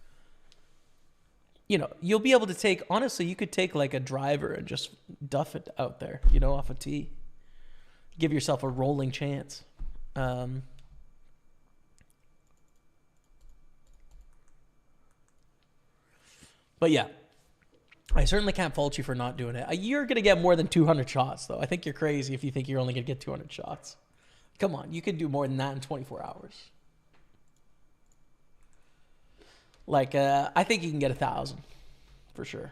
you know, you'll be able to take, honestly, you could take, like, a driver and just duff it out there, you know, off a tee. Give yourself a rolling chance. But, yeah. I certainly can't fault you for not doing it. You're going to get more than 200 shots, though. I think you're crazy if you think you're only going to get 200 shots. Come on, you could do more than that in 24 hours. Like, I think you can get 1,000 for sure.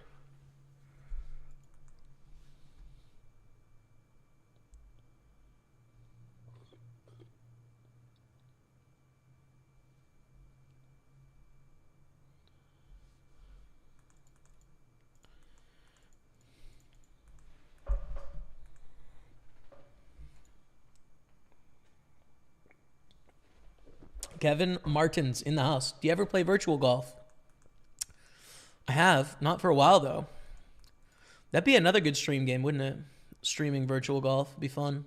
Kevin Martins in the house. Do you ever play virtual golf? I have. Not for a while, though. That'd be another good stream game, wouldn't it? Streaming virtual golf would be fun.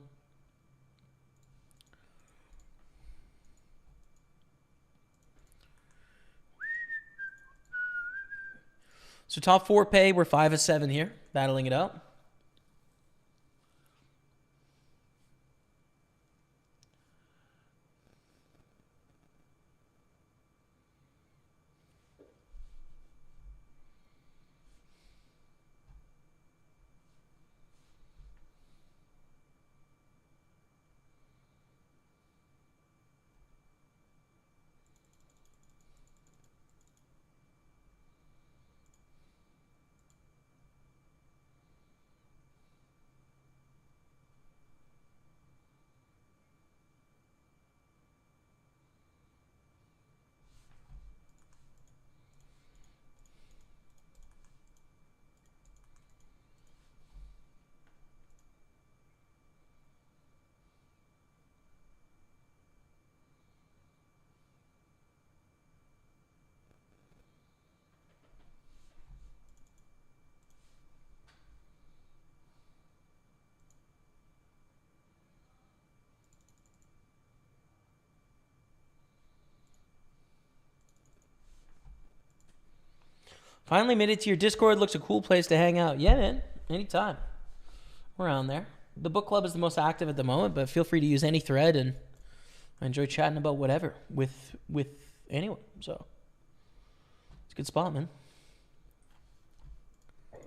So top 4 pay, we're 5 of 7 here, battling it out. Finally made it to your Discord. Looks a cool place to hang out. Yeah, man. Anytime. We're around there. The book club is the most active at the moment, but feel free to use any thread, and I enjoy chatting about whatever with anyone. So it's a good spot, man. Do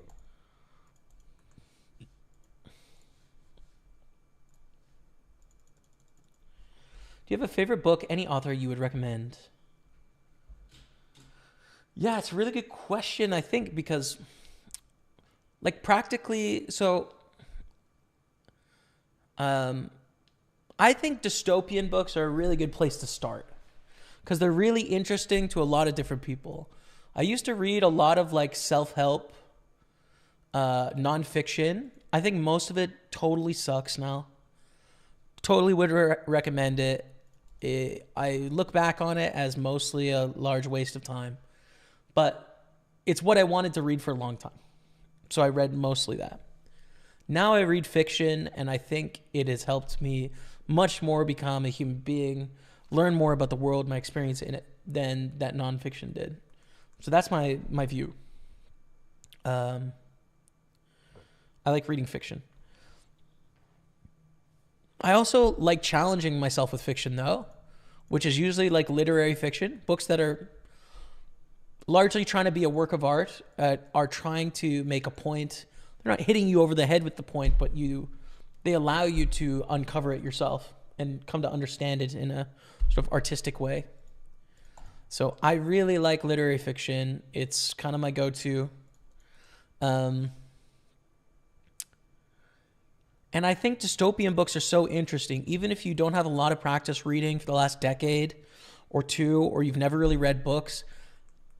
you have a favorite book, any author you would recommend? Yeah, it's a really good question, I think, because like practically, so I think dystopian books are a really good place to start because they're really interesting to a lot of different people. I used to read a lot of like self-help nonfiction. I think most of it totally sucks now. Totally would recommend it. I look back on it as mostly a large waste of time. But it's what I wanted to read for a long time. So I read mostly that. Now I read fiction, and I think it has helped me much more become a human being, learn more about the world, my experience in it, than that nonfiction did. So that's my view. I like reading fiction. I also like challenging myself with fiction, though, which is usually like literary fiction, books that are largely trying to be a work of art, are trying to make a point. They're not hitting you over the head with the point, but they allow you to uncover it yourself and come to understand it in a sort of artistic way. So I really like literary fiction. It's kind of my go-to. And I think dystopian books are so interesting. Even if you don't have a lot of practice reading for the last decade or two, or you've never really read books,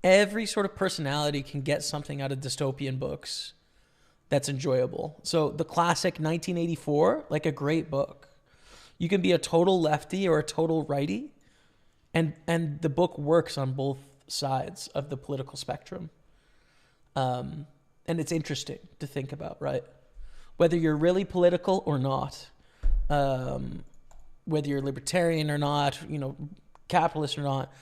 every sort of personality can get something out of dystopian books that's enjoyable. So the classic 1984, like a great book. You can be a total lefty or a total righty, and the book works on both sides of the political spectrum. And it's interesting to think about, right? Whether you're really political or not, whether you're libertarian or not, capitalist or not,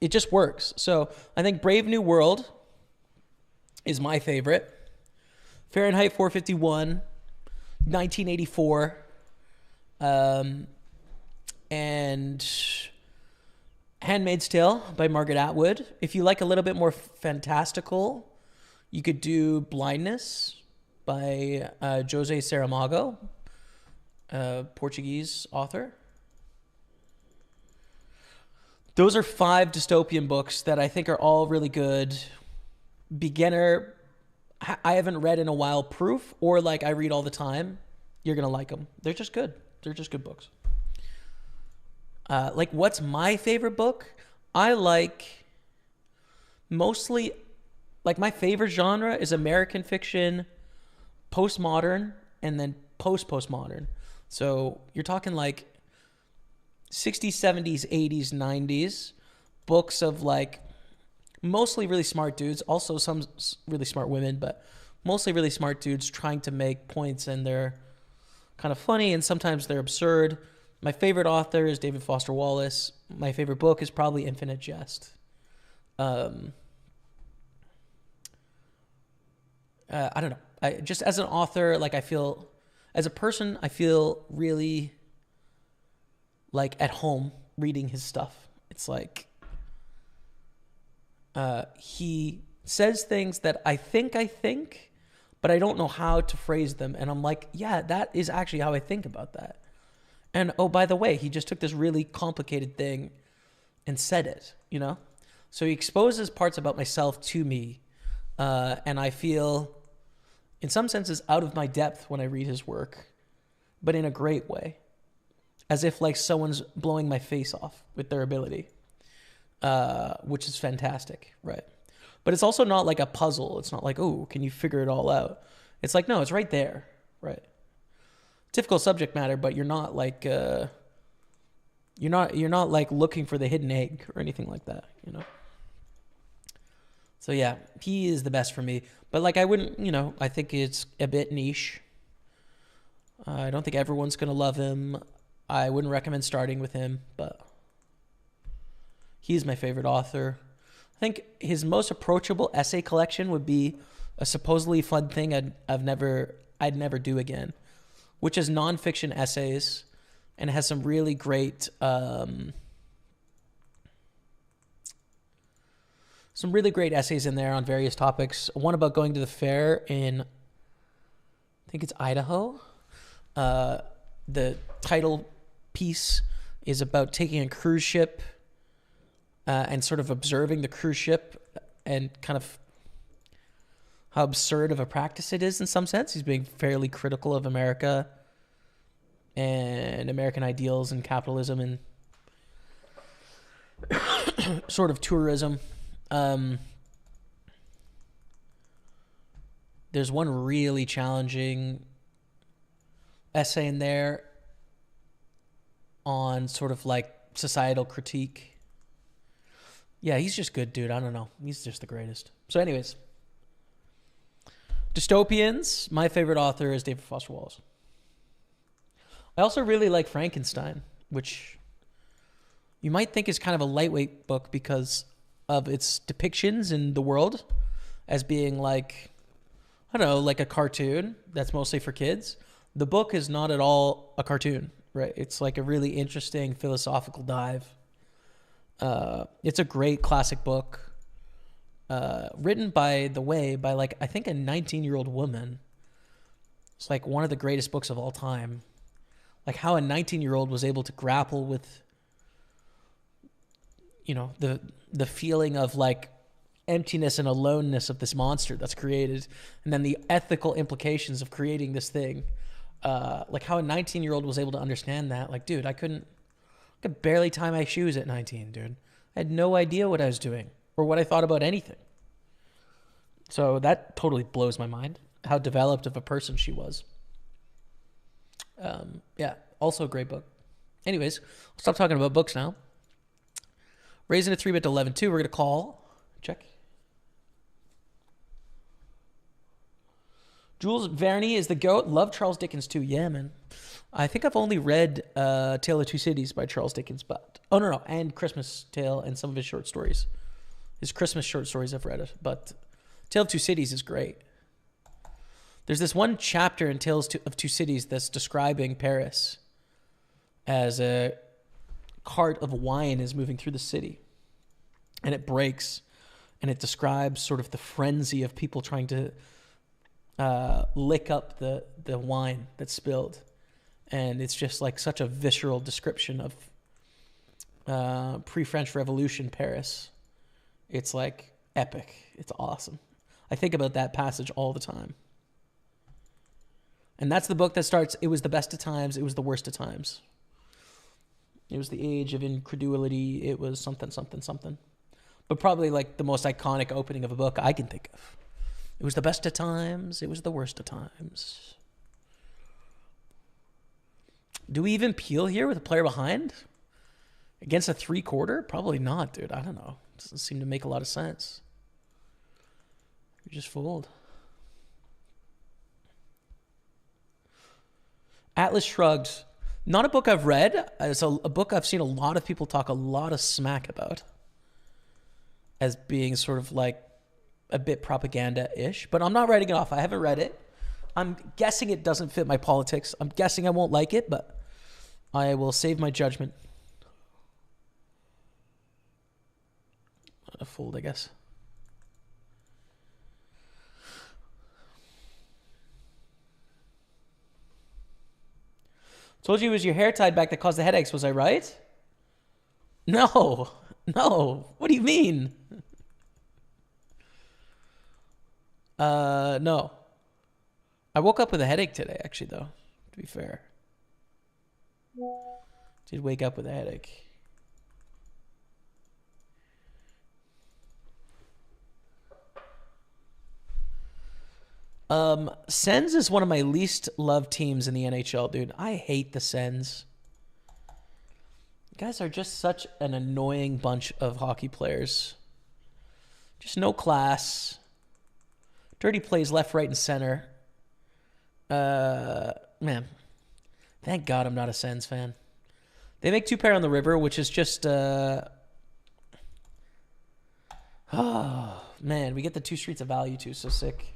it just works. So I think Brave New World is my favorite. Fahrenheit 451, 1984, and Handmaid's Tale by Margaret Atwood. If you like a little bit more fantastical, you could do Blindness by José Saramago, Portuguese author. Those are 5 dystopian books that I think are all really good. Beginner, I haven't read in a while, proof, or like I read all the time. You're going to like them. They're just good. They're just good books. What's my favorite book? I like mostly, my favorite genre is American fiction, postmodern, and then post-postmodern. So you're talking like 60s, 70s, 80s, 90s, books of mostly really smart dudes, also some really smart women, but mostly really smart dudes trying to make points, and they're kind of funny and sometimes they're absurd. My favorite author is David Foster Wallace. My favorite book is probably Infinite Jest. I don't know. I just as an author, like I feel, as a person, I feel really like at home reading his stuff. It's like he says things that I think, but I don't know how to phrase them. And I'm like, yeah, that is actually how I think about that. And oh, by the way, he just took this really complicated thing and said it, you know? So he exposes parts about myself to me. And I feel, in some senses, out of my depth when I read his work, but in a great way. As if like someone's blowing my face off with their ability, which is fantastic, right? But it's also not like a puzzle. It's not like, oh, can you figure it all out? It's like, no, it's right there, right? Difficult subject matter, but you're not like you're not like looking for the hidden egg or anything like that, you know. So yeah, he is the best for me. But like I wouldn't, you know, I think it's a bit niche. I don't think everyone's gonna love him. I wouldn't recommend starting with him, but he's my favorite author. I think his most approachable essay collection would be a supposedly fun thing I'd never do again, which is nonfiction essays, and it has some really great essays in there on various topics. One about going to the fair in, I think it's Idaho. The title piece is about taking a cruise ship and sort of observing the cruise ship and kind of how absurd of a practice it is in some sense. He's being fairly critical of America and American ideals and capitalism and sort of tourism. There's one really challenging essay in there on sort of like societal critique. Yeah, he's just good, dude. I don't know. He's just the greatest. So anyways, dystopians, my favorite author is David Foster Wallace. I also really like Frankenstein, which you might think is kind of a lightweight book because of its depictions in the world as being like, I don't know, like a cartoon that's mostly for kids. The book is not at all a cartoon, right? It's like a really interesting philosophical dive. It's a great classic book, written by like, I think a 19-year-old woman. It's like one of the greatest books of all time. Like how a 19-year-old was able to grapple with, you know, the feeling of like emptiness and aloneness of this monster that's created, and then the ethical implications of creating this thing. Like how a 19-year-old was able to understand that. Like, dude, I could barely tie my shoes at 19, dude. I had no idea what I was doing or what I thought about anything. So that totally blows my mind, how developed of a person she was. Yeah, also a great book. Anyways, I'll stop talking about books now. Raising a 3-bet to 11-2. We're going to call. Check. Jules Verne is the GOAT. Love Charles Dickens too. Yeah, man. I think I've only read Tale of Two Cities by Charles Dickens, but no, and Christmas Tale and some of his short stories. His Christmas short stories I've read it, but Tale of Two Cities is great. There's this one chapter in Tales of Two Cities that's describing Paris as a cart of wine is moving through the city, and it breaks, and it describes sort of the frenzy of people trying to lick up the wine that's spilled. And it's just like such a visceral description of pre-French Revolution Paris. It's like epic. It's awesome. I think about that passage all the time. And that's the book that starts, it was the best of times, it was the worst of times. It was the age of incredulity, it was something, something, something. But probably like the most iconic opening of a book I can think of. It was the best of times, it was the worst of times. Do we even peel here with a player behind? Against a 3/4? Probably not, dude. I don't know. It doesn't seem to make a lot of sense. We just fold. Atlas Shrugged. Not a book I've read. It's a book I've seen a lot of people talk a lot of smack about as being sort of like a bit propaganda-ish, but I'm not writing it off. I haven't read it. I'm guessing it doesn't fit my politics. I'm guessing I won't like it, but I will save my judgment. A fold, I guess. Told you it was your hair tied back that caused the headaches. Was I right? No. No. What do you mean? No. I woke up with a headache today, actually, though, to be fair. Did wake up with a headache. Sens is one of my least loved teams in the NHL, dude. I hate the Sens. You guys are just such an annoying bunch of hockey players. Just no class. Dirty plays left, right, and center. Man. Thank God I'm not a Sens fan. They make 2 pair on the river, which is just, oh, man. We get the 2 streets of value, too. So sick.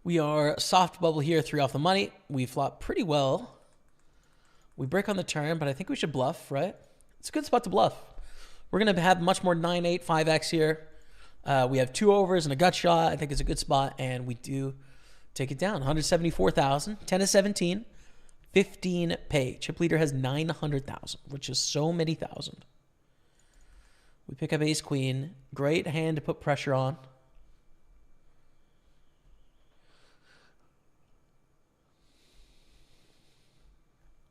We are soft bubble here, 3 off the money. We flop pretty well. We break on the turn, but I think we should bluff, right? It's a good spot to bluff. We're going to have much more 9-8, 5x here. We have 2 overs and a gut shot. I think it's a good spot, and we do take it down. 174,000, 10 to 17, 15 pay. Chip leader has 900,000, which is so many thousand. We pick up ace queen. Great hand to put pressure on.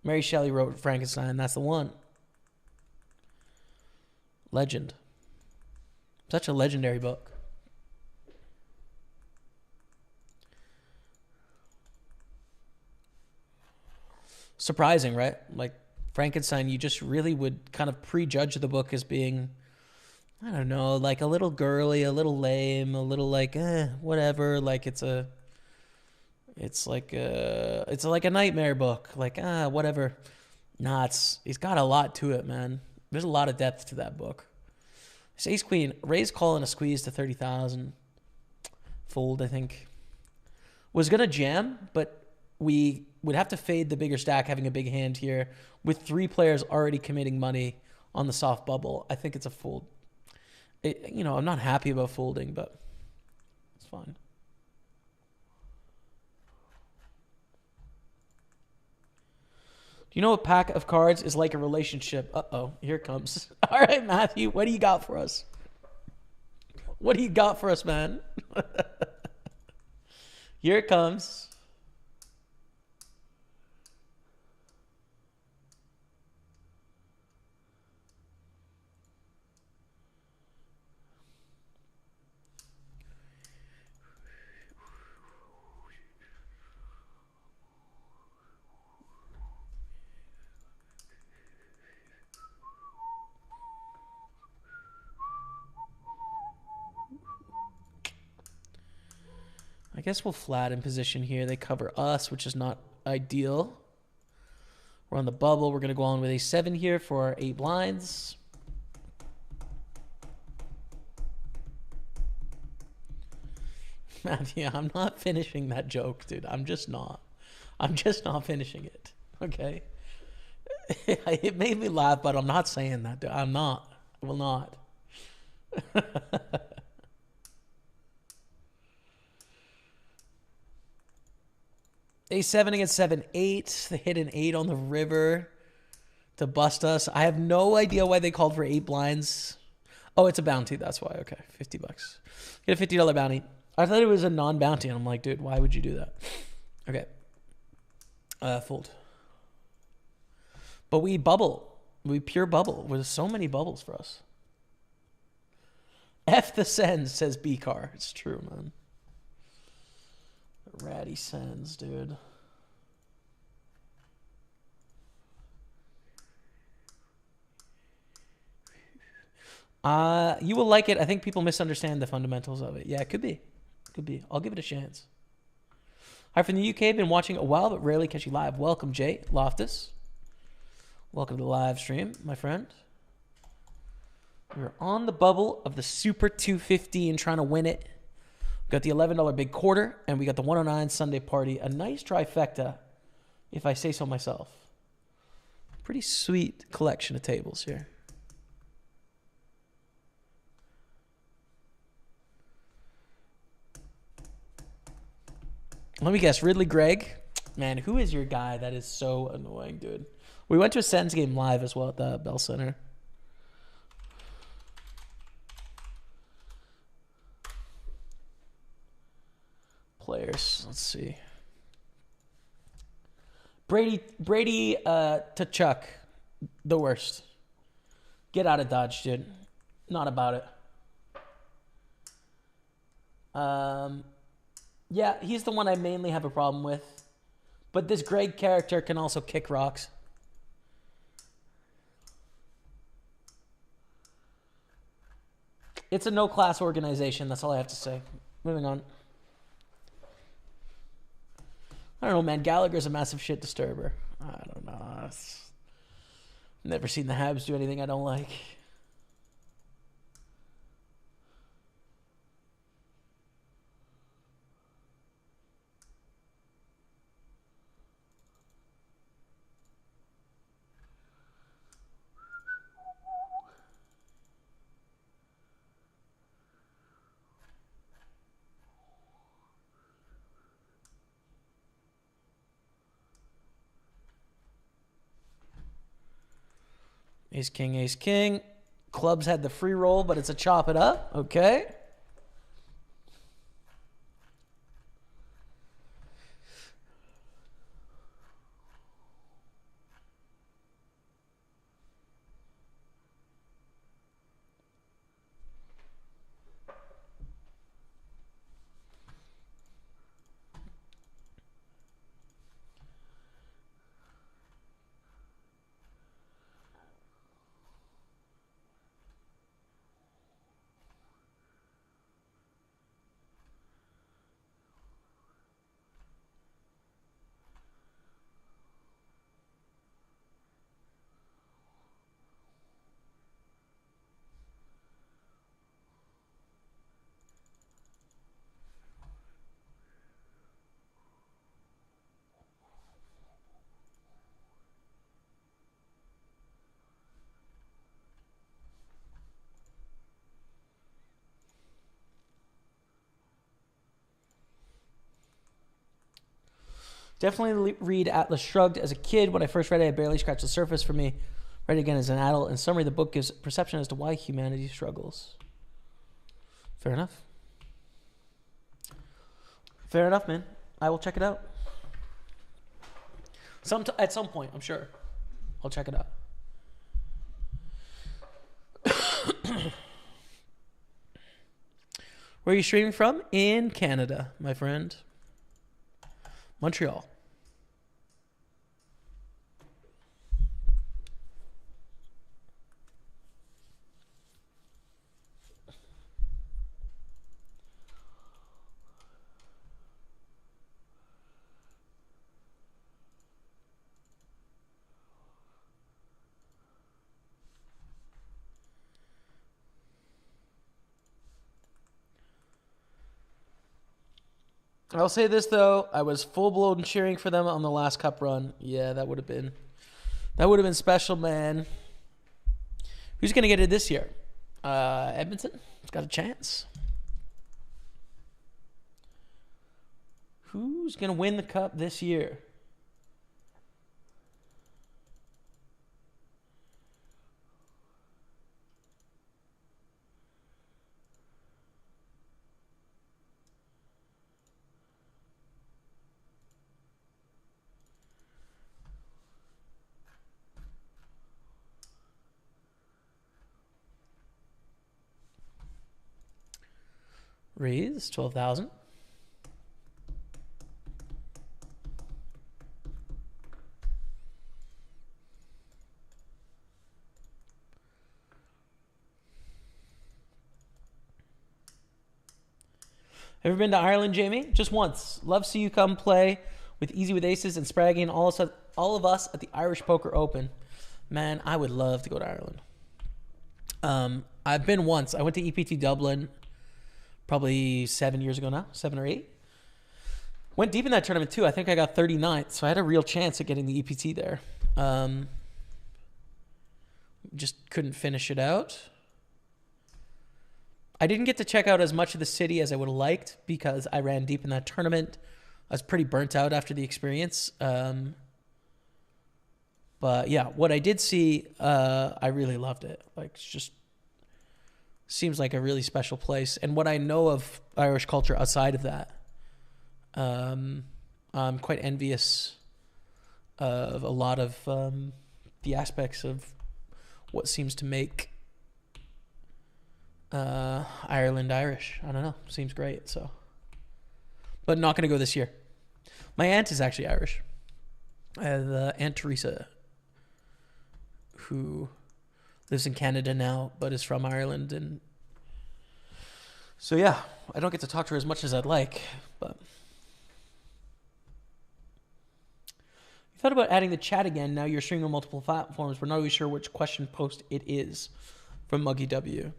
Mary Shelley wrote Frankenstein. That's the one. Legend. Such a legendary book. Surprising, right? Like Frankenstein, you just really would kind of prejudge the book as being, I don't know, like a little girly, a little lame, a little like, whatever. Like it's like a nightmare book. Like, whatever. Nah, he's got a lot to it, man. There's a lot of depth to that book. It's ace queen, raise call and a squeeze to 30,000. Fold, I think. Was gonna jam, but we would have to fade the bigger stack, having a big hand here with 3 players already committing money on the soft bubble. I think it's a fold. I'm not happy about folding, but it's fine. Do you know a pack of cards is like a relationship? Uh-oh, here it comes. All right, Matthew, what do you got for us? What do you got for us, man? Here it comes. I guess we'll flat in position here. They cover us, which is not ideal. We're on the bubble. We're going to go on with a 7 here for our 8 blinds. Matthew, I'm not finishing that joke, dude. I'm just not. I'm just not finishing it. Okay? It made me laugh, but I'm not saying that, dude. I'm not. I will not. A7 against 7-8. They hit an 8 on the river to bust us. I have no idea why they called for 8 blinds. Oh, it's a bounty. That's why. Okay, $50. Get a $50 bounty. I thought it was a non-bounty, and I'm like, dude, why would you do that? Okay. Fold. But we bubble. We pure bubble. There's so many bubbles for us. F the sends, says B-Car. It's true, man. Ratty sends, dude. You will like it. I think people misunderstand the fundamentals of it. Yeah, it could be. Could be. I'll give it a chance. Hi from the UK. Been watching a while, but rarely catch you live. Welcome, Jay Loftus. Welcome to the live stream, my friend. We're on the bubble of the Super 250 and trying to win it. We got the $11 big quarter, and we got the 109 Sunday party. A nice trifecta, if I say so myself. Pretty sweet collection of tables here. Let me guess, Ridley Gregg. Man, who is your guy? That is so annoying, dude. We went to a Sens game live as well at the Bell Center. Players, let's see. Brady to Chuck, the worst. Get out of Dodge, dude. Not about it. Yeah, he's the one I mainly have a problem with. But this Greg character can also kick rocks. It's a no-class organization. That's all I have to say. Moving on. I don't know, man. Gallagher's a massive shit disturber. I don't know. Never seen the Habs do anything I don't like. Ace, king, ace, king. Clubs had the free roll, but it's a chop it up. Okay. Definitely read Atlas Shrugged. As a kid, when I first read it, I barely scratched the surface for me. Read it again as an adult. In summary, the book gives perception as to why humanity struggles. Fair enough. Fair enough, man. I will check it out. At some point, I'm sure. I'll check it out. Where are you streaming from? In Canada, my friend. Montreal. I'll say this though, I was full blown cheering for them on the last cup run. Yeah, that would have been special, man. Who's gonna get it this year? Edmonton. It's got a chance. Who's gonna win the cup this year? Raise 12,000. Ever been to Ireland, Jamie? Just once. Love to see you come play with Easy with Aces and Spraggy and all of us at the Irish Poker Open. Man, I would love to go to Ireland. I've been once. I went to EPT Dublin probably 7 years ago now, 7 or 8. Went deep in that tournament too. I think I got 39th, so I had a real chance at getting the EPT there. Just couldn't finish it out. I didn't get to check out as much of the city as I would have liked because I ran deep in that tournament. I was pretty burnt out after the experience. But yeah, what I did see, I really loved it. Like, it's just seems like a really special place. And what I know of Irish culture outside of that, I'm quite envious of a lot of the aspects of what seems to make Ireland Irish. I don't know. Seems great. So, but not going to go this year. My aunt is actually Irish. I have Aunt Teresa, who lives in Canada now, but is from Ireland, and so yeah, I don't get to talk to her as much as I'd like. But you thought about adding the chat again. Now you're streaming on multiple platforms. We're not really sure which question post it is. From Muggy W.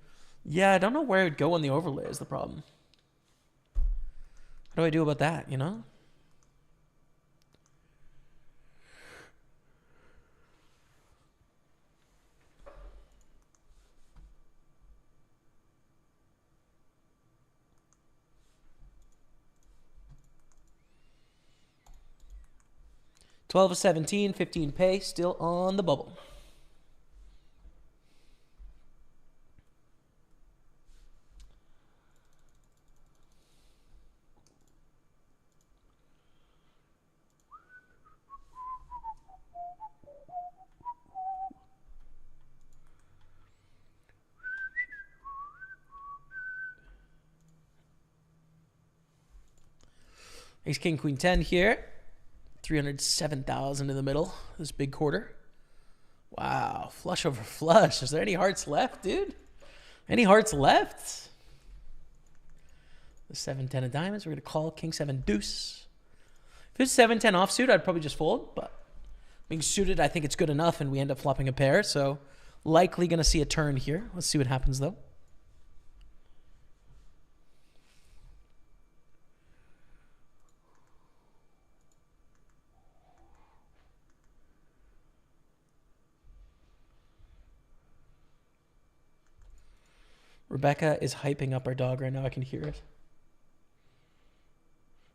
Yeah, I don't know where it would go on the overlay is the problem. What do I do about that, you know? $12 of 17, 15 pay, still on the bubble. Ace, King, Queen, 10 here. 307,000 in the middle. This big quarter. Wow. Flush over flush. Is there any hearts left, dude? Any hearts left? The 7-10 of diamonds. We're going to call King 7 deuce. If it's 7-10 offsuit, I'd probably just fold. But being suited, I think it's good enough, and we end up flopping a pair. So likely going to see a turn here. Let's see what happens, though. Rebecca is hyping up our dog right now. I can hear it.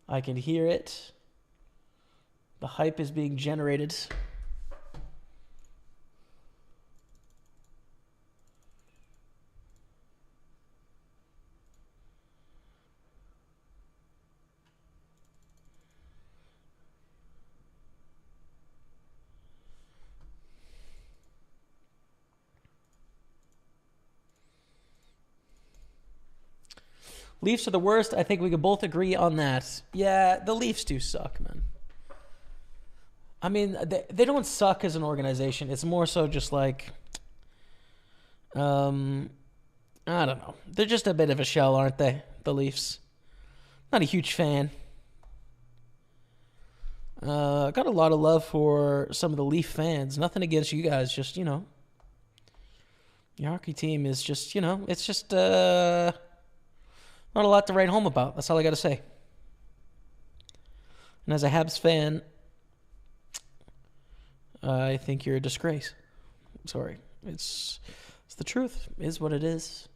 I can hear it. The hype is being generated. Leafs are the worst. I think we could both agree on that. Yeah, the Leafs do suck, man. I mean, they don't suck as an organization. It's more so just like, I don't know. They're just a bit of a shell, aren't they? The Leafs. Not a huge fan. Got a lot of love for some of the Leaf fans. Nothing against you guys. Just, you know, your hockey team is just, you know, it's just, not a lot to write home about. That's all I got to say. And as a Habs fan, I think you're a disgrace. Sorry. It's the truth. It is what it is.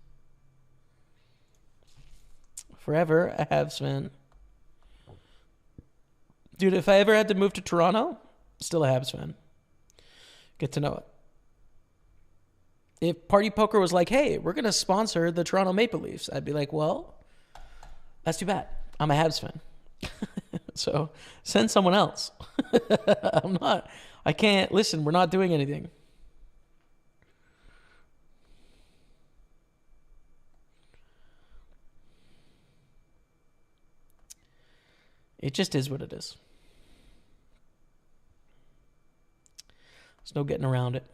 Forever a Habs fan. Dude, if I ever had to move to Toronto, still a Habs fan. Get to know it. If Party Poker was like, hey, we're going to sponsor the Toronto Maple Leafs, I'd be like, well, that's too bad. I'm a Habs fan. So send someone else. I can't, listen, we're not doing anything. It just is what it is. There's no getting around it.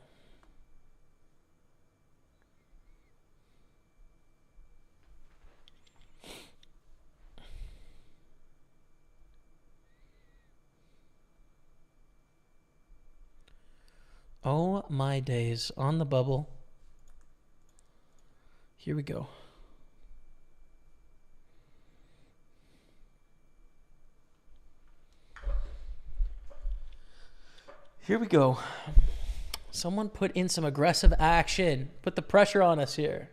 Oh my days. On the bubble. Here we go. Here we go. Someone put in some aggressive action. Put the pressure on us here.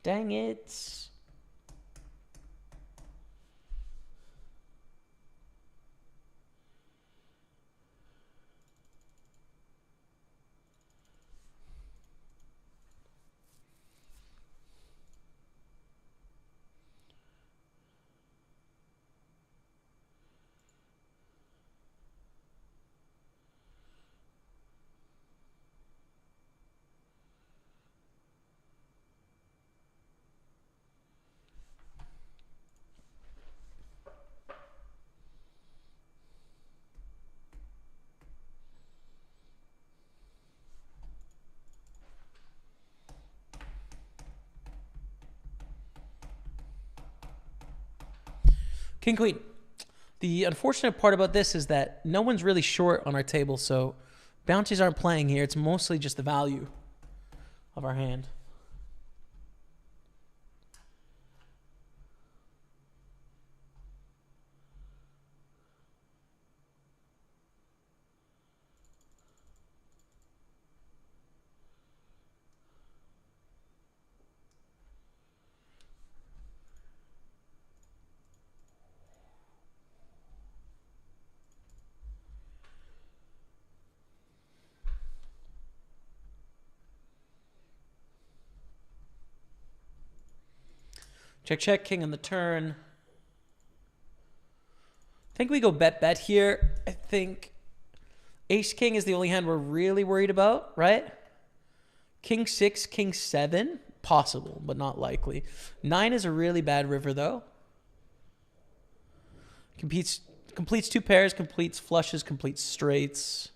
Dang it. King, queen. The unfortunate part about this is that no one's really short on our table, so bounties aren't playing here. It's mostly just the value of our hand. Check, check, king on the turn. I think we go bet here. I think ace king is the only hand we're really worried about, right? King 6, king 7, possible, but not likely. 9 is a really bad river, though. Completes 2 pairs, completes flushes, completes straights.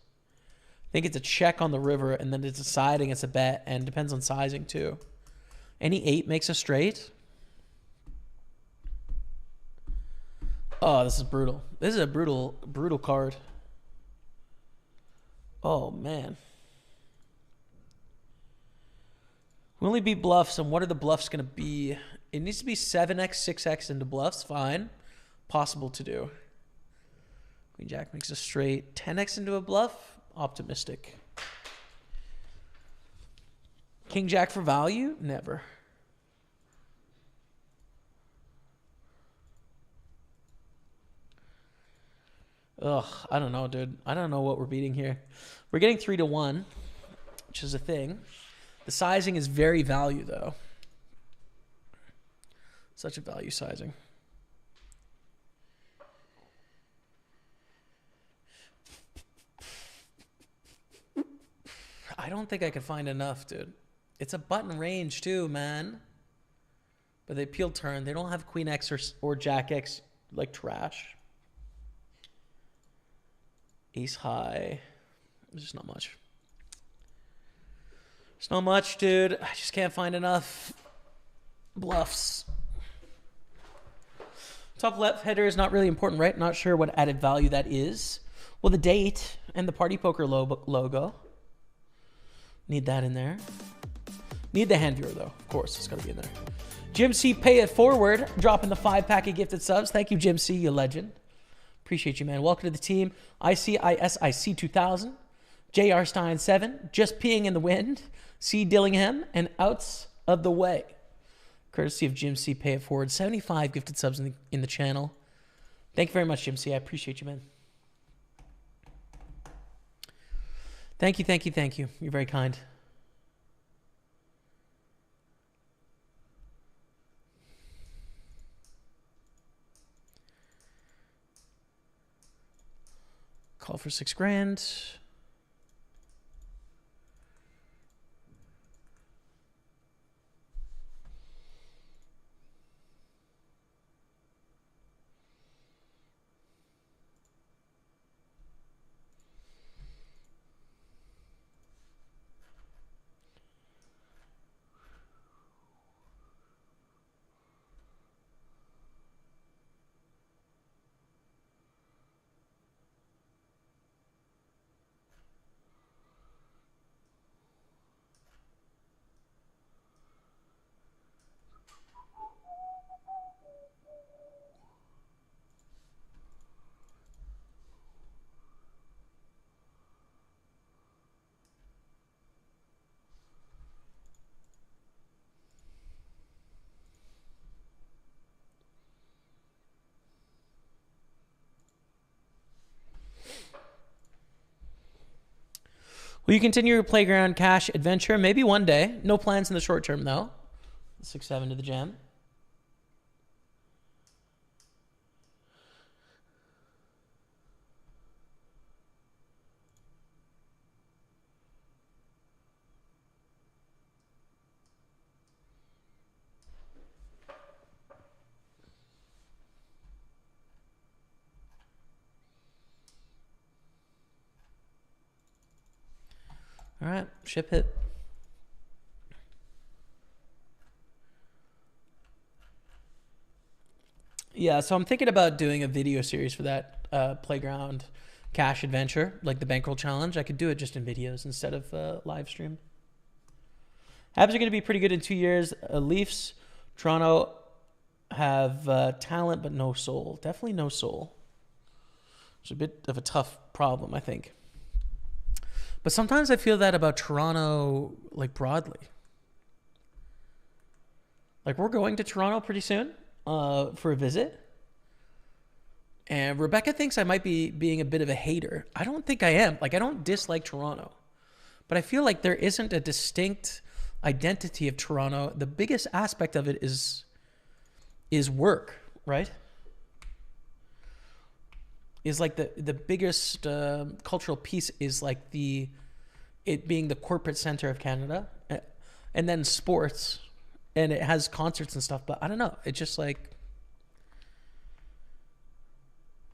I think it's a check on the river, and then it's deciding it's a bet, and depends on sizing, too. Any 8 makes a straight. Oh, this is brutal. This is a brutal card. Oh, man. We only beat bluffs, and what are the bluffs going to be? It needs to be 7x, 6x into bluffs. Fine. Possible to do. Queen Jack makes a straight. 10x into a bluff. Optimistic. King Jack for value? Never. Ugh, I don't know, dude. I don't know what we're beating here. We're getting 3-1, which is a thing. The sizing is very value, though. Such a value sizing. I don't think I could find enough, dude. It's a button range, too, man. But they peel turn. They don't have Queen X or Jack X like trash. Ace high. There's just not much. There's not much, dude. I just can't find enough bluffs. Top left header is not really important, right? Not sure what added value that is. Well, the date and the Party Poker logo. Need that in there. Need the hand viewer, though. Of course, it's got to be in there. Jim C, pay it forward, dropping the 5-pack of gifted subs. Thank you, Jim C, you legend. Appreciate you, man. Welcome to the team. ICISIC 2000, JR Stein 7, just peeing in the wind, C Dillingham, and outs of the way. Courtesy of Jim C, pay it forward. 75 gifted subs in the channel. Thank you very much, Jim C. I appreciate you, man. Thank you, thank you, thank you. You're very kind. Call for $6,000. Will you continue your playground cash adventure? Maybe one day. No plans in the short term, though. 6-7 to the jam. All right, ship hit. Yeah, so I'm thinking about doing a video series for that playground cash adventure, like the bankroll challenge. I could do it just in videos instead of live stream. Habs are going to be pretty good in 2 years. Leafs, Toronto have talent but no soul. Definitely no soul. It's a bit of a tough problem, I think. But sometimes I feel that about Toronto, like, broadly. Like, we're going to Toronto pretty soon for a visit. And Rebecca thinks I might be being a bit of a hater. I don't think I am. Like, I don't dislike Toronto. But I feel like there isn't a distinct identity of Toronto. The biggest aspect of it is work, right? Is like the biggest cultural piece is like it being the corporate center of Canada, and then sports, and it has concerts and stuff. But I don't know, it just like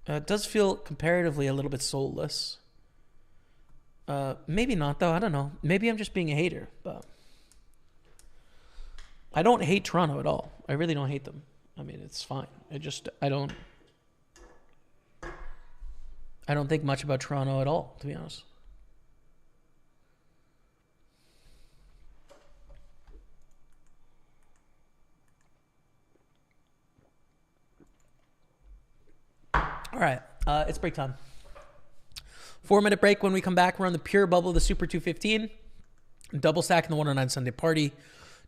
it does feel comparatively a little bit soulless. Maybe not though. I don't know. Maybe I'm just being a hater, but I don't hate Toronto at all. I really don't hate them. I mean, it's fine. I don't think much about Toronto at all, to be honest. All right, it's break time. 4-minute break. When we come back, we're on the pure bubble of the Super 215. Double stack in the 109 Sunday party.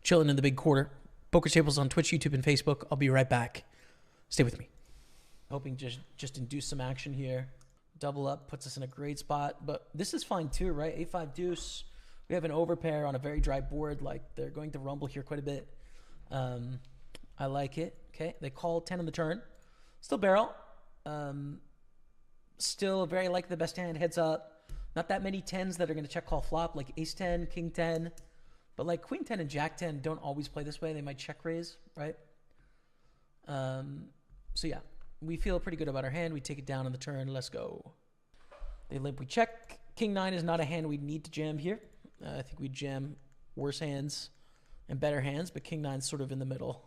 Chilling in the big quarter. Pokerstaples on Twitch, YouTube, and Facebook. I'll be right back. Stay with me. Hoping just induce some action here. Double up puts us in a great spot, but this is fine too, right? 8-5 deuce. We have an overpair on a very dry board. Like, they're going to rumble here quite a bit. I like it. Okay, they call 10 on the turn. Still barrel. Still very like the best hand. Heads up. Not that many 10s that are going to check call flop, like ace 10, king 10. But like queen 10 and jack 10 don't always play this way. They might check raise, right? So yeah, we feel pretty good about our hand. We take it down on the turn. Let's go. They limp, we check. King 9 is not a hand we need to jam here. I think we jam worse hands and better hands, but King 9 is sort of in the middle.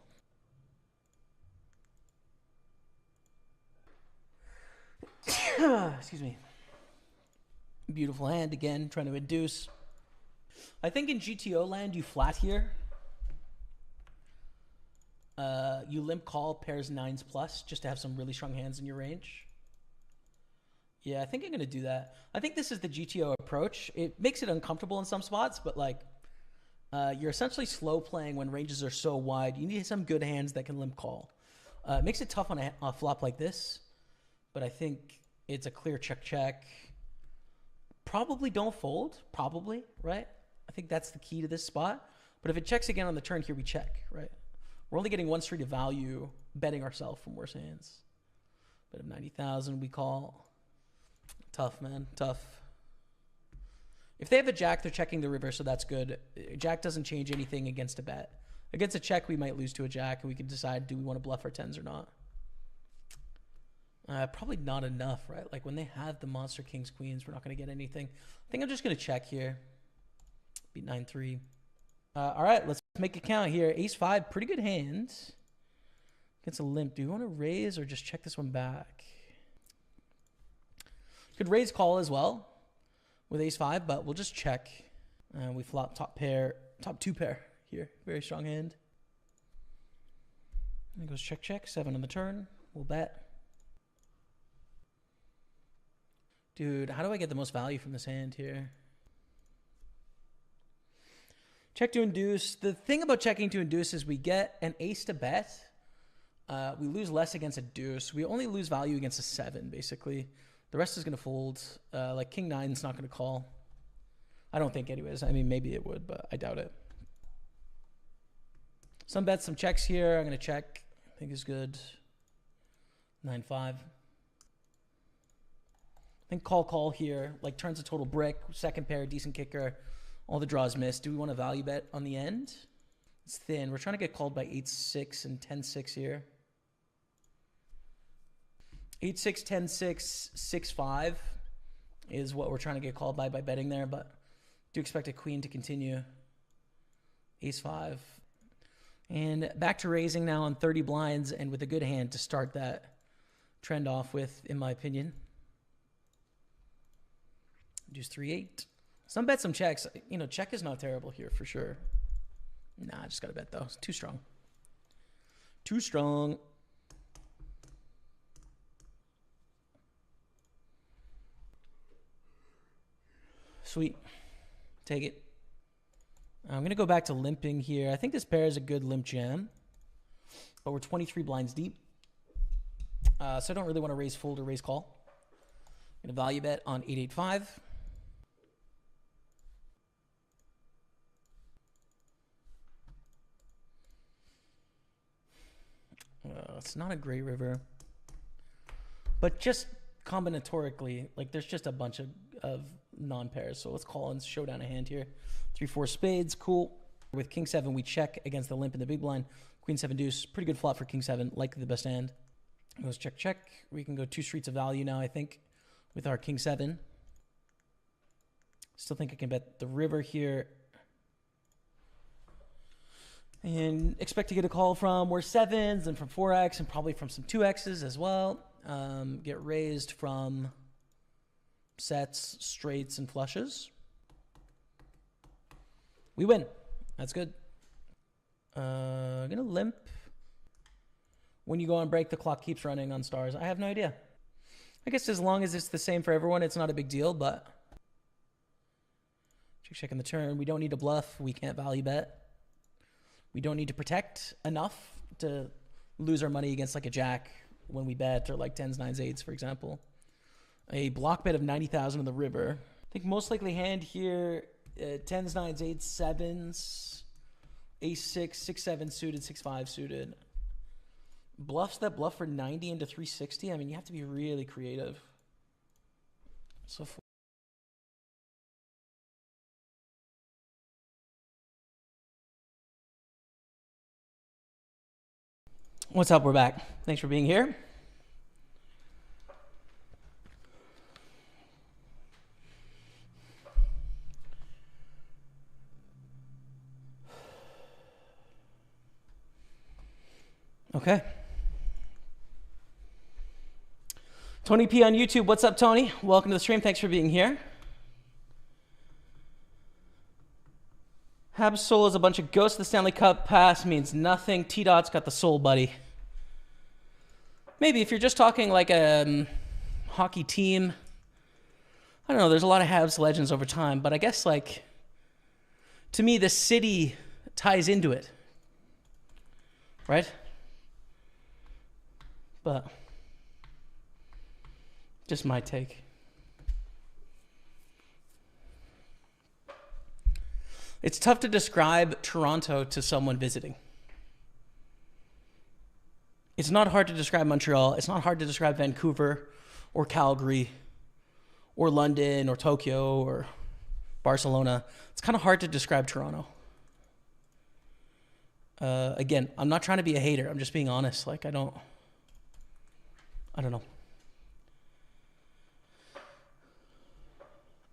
Excuse me. Beautiful hand again, trying to induce. I think in GTO land you flat here. you limp call pairs 9s plus just to have some really strong hands in your range. Yeah, I think I'm going to do that. I think this is the GTO approach. It makes it uncomfortable in some spots, but like you're essentially slow playing when ranges are so wide. You need some good hands that can limp call. It makes it tough on a flop like this, but I think it's a clear check. Probably don't fold, probably, right? I think that's the key to this spot. But if it checks again on the turn here, we check, right? We're only getting one street of value betting ourselves from worse hands. Bet of 90,000, we call. Tough, man, tough. If they have a jack, they're checking the river, so that's good. Jack doesn't change anything against a bet. Against a check, we might lose to a jack, and we can decide, do we want to bluff our tens or not? Probably not enough, right? Like when they have the monster kings, queens, we're not going to get anything. I think I'm just going to check here. Beat 9-3. All right, let's make a count here. Ace-5, pretty good hand. Gets a limp. Do you want to raise or just check this one back? Could raise call as well with ace-5, but we'll just check. We flop top pair, top 2 pair here. Very strong hand. And it goes check. 7 on the turn. We'll bet. Dude, how do I get the most value from this hand here? Check to induce. The thing about checking to induce is we get an ace to bet. We lose less against a deuce. We only lose value against a 7, basically. The rest is going to fold. Like king 9 is not going to call. I don't think anyways. I mean, maybe it would, but I doubt it. Some bets, some checks here. I'm going to check. I think is good. 9-5. I think call here. Like turns a total brick. Second pair, decent kicker. All the draws missed. Do we want to value bet on the end? It's thin. We're trying to get called by 8-6 and 10-6 here. 8-6, 10-6, 6-5 is what we're trying to get called by betting there, but do expect a queen to continue. Ace-5. And back to raising now on 30 blinds and with a good hand to start that trend off with, in my opinion. Deuce 3-8. Some bets, some checks. You know, check is not terrible here for sure. Nah, I just got to bet though. It's too strong. Too strong. Sweet. Take it. I'm going to go back to limping here. I think this pair is a good limp jam. But we're 23 blinds deep. So I don't really want to raise fold or raise call. I'm going to value bet on 8-8-5. It's not a great river. But just combinatorically, like there's just a bunch of non-pairs. So let's call and show down a hand here. 3-4 spades, cool. With king 7, we check against the limp in the big blind. Queen 7 deuce, pretty good flop for king 7, likely the best hand. Goes check. We can go 2 streets of value now, I think, with our king 7. Still think I can bet the river here. And expect to get a call from more 7s and from 4x and probably from some 2x's as well. Get raised from sets, straights, and flushes. We win. That's good. I'm going to limp. When you go on break, the clock keeps running on stars. I have no idea. I guess as long as it's the same for everyone, it's not a big deal, but checking the turn. We don't need to bluff. We can't value bet. We don't need to protect enough to lose our money against like a jack when we bet, or like 10s, 9s, 8s, for example. A block bet of 90,000 on the river. I think most likely hand here, 10s, 9s, 8s, 7s, ace 6, 6, 7 suited, 6, 5 suited. Bluffs that bluff for 90 into 360. I mean, you have to be really creative. So what's up? We're back. Thanks for being here. Okay. Tony P on YouTube. What's up, Tony? Welcome to the stream. Thanks for being here. Habs Soul is a bunch of ghosts. The Stanley Cup pass means nothing. T-Dot's got the soul, buddy. Maybe if you're just talking like a hockey team. I don't know. There's a lot of Habs legends over time, but I guess like to me the city ties into it, right? But just my take. It's tough to describe Toronto to someone visiting. It's not hard to describe Montreal. It's not hard to describe Vancouver or Calgary or London or Tokyo or Barcelona. It's kind of hard to describe Toronto. Again, I'm not trying to be a hater. I'm just being honest. Like, I don't know.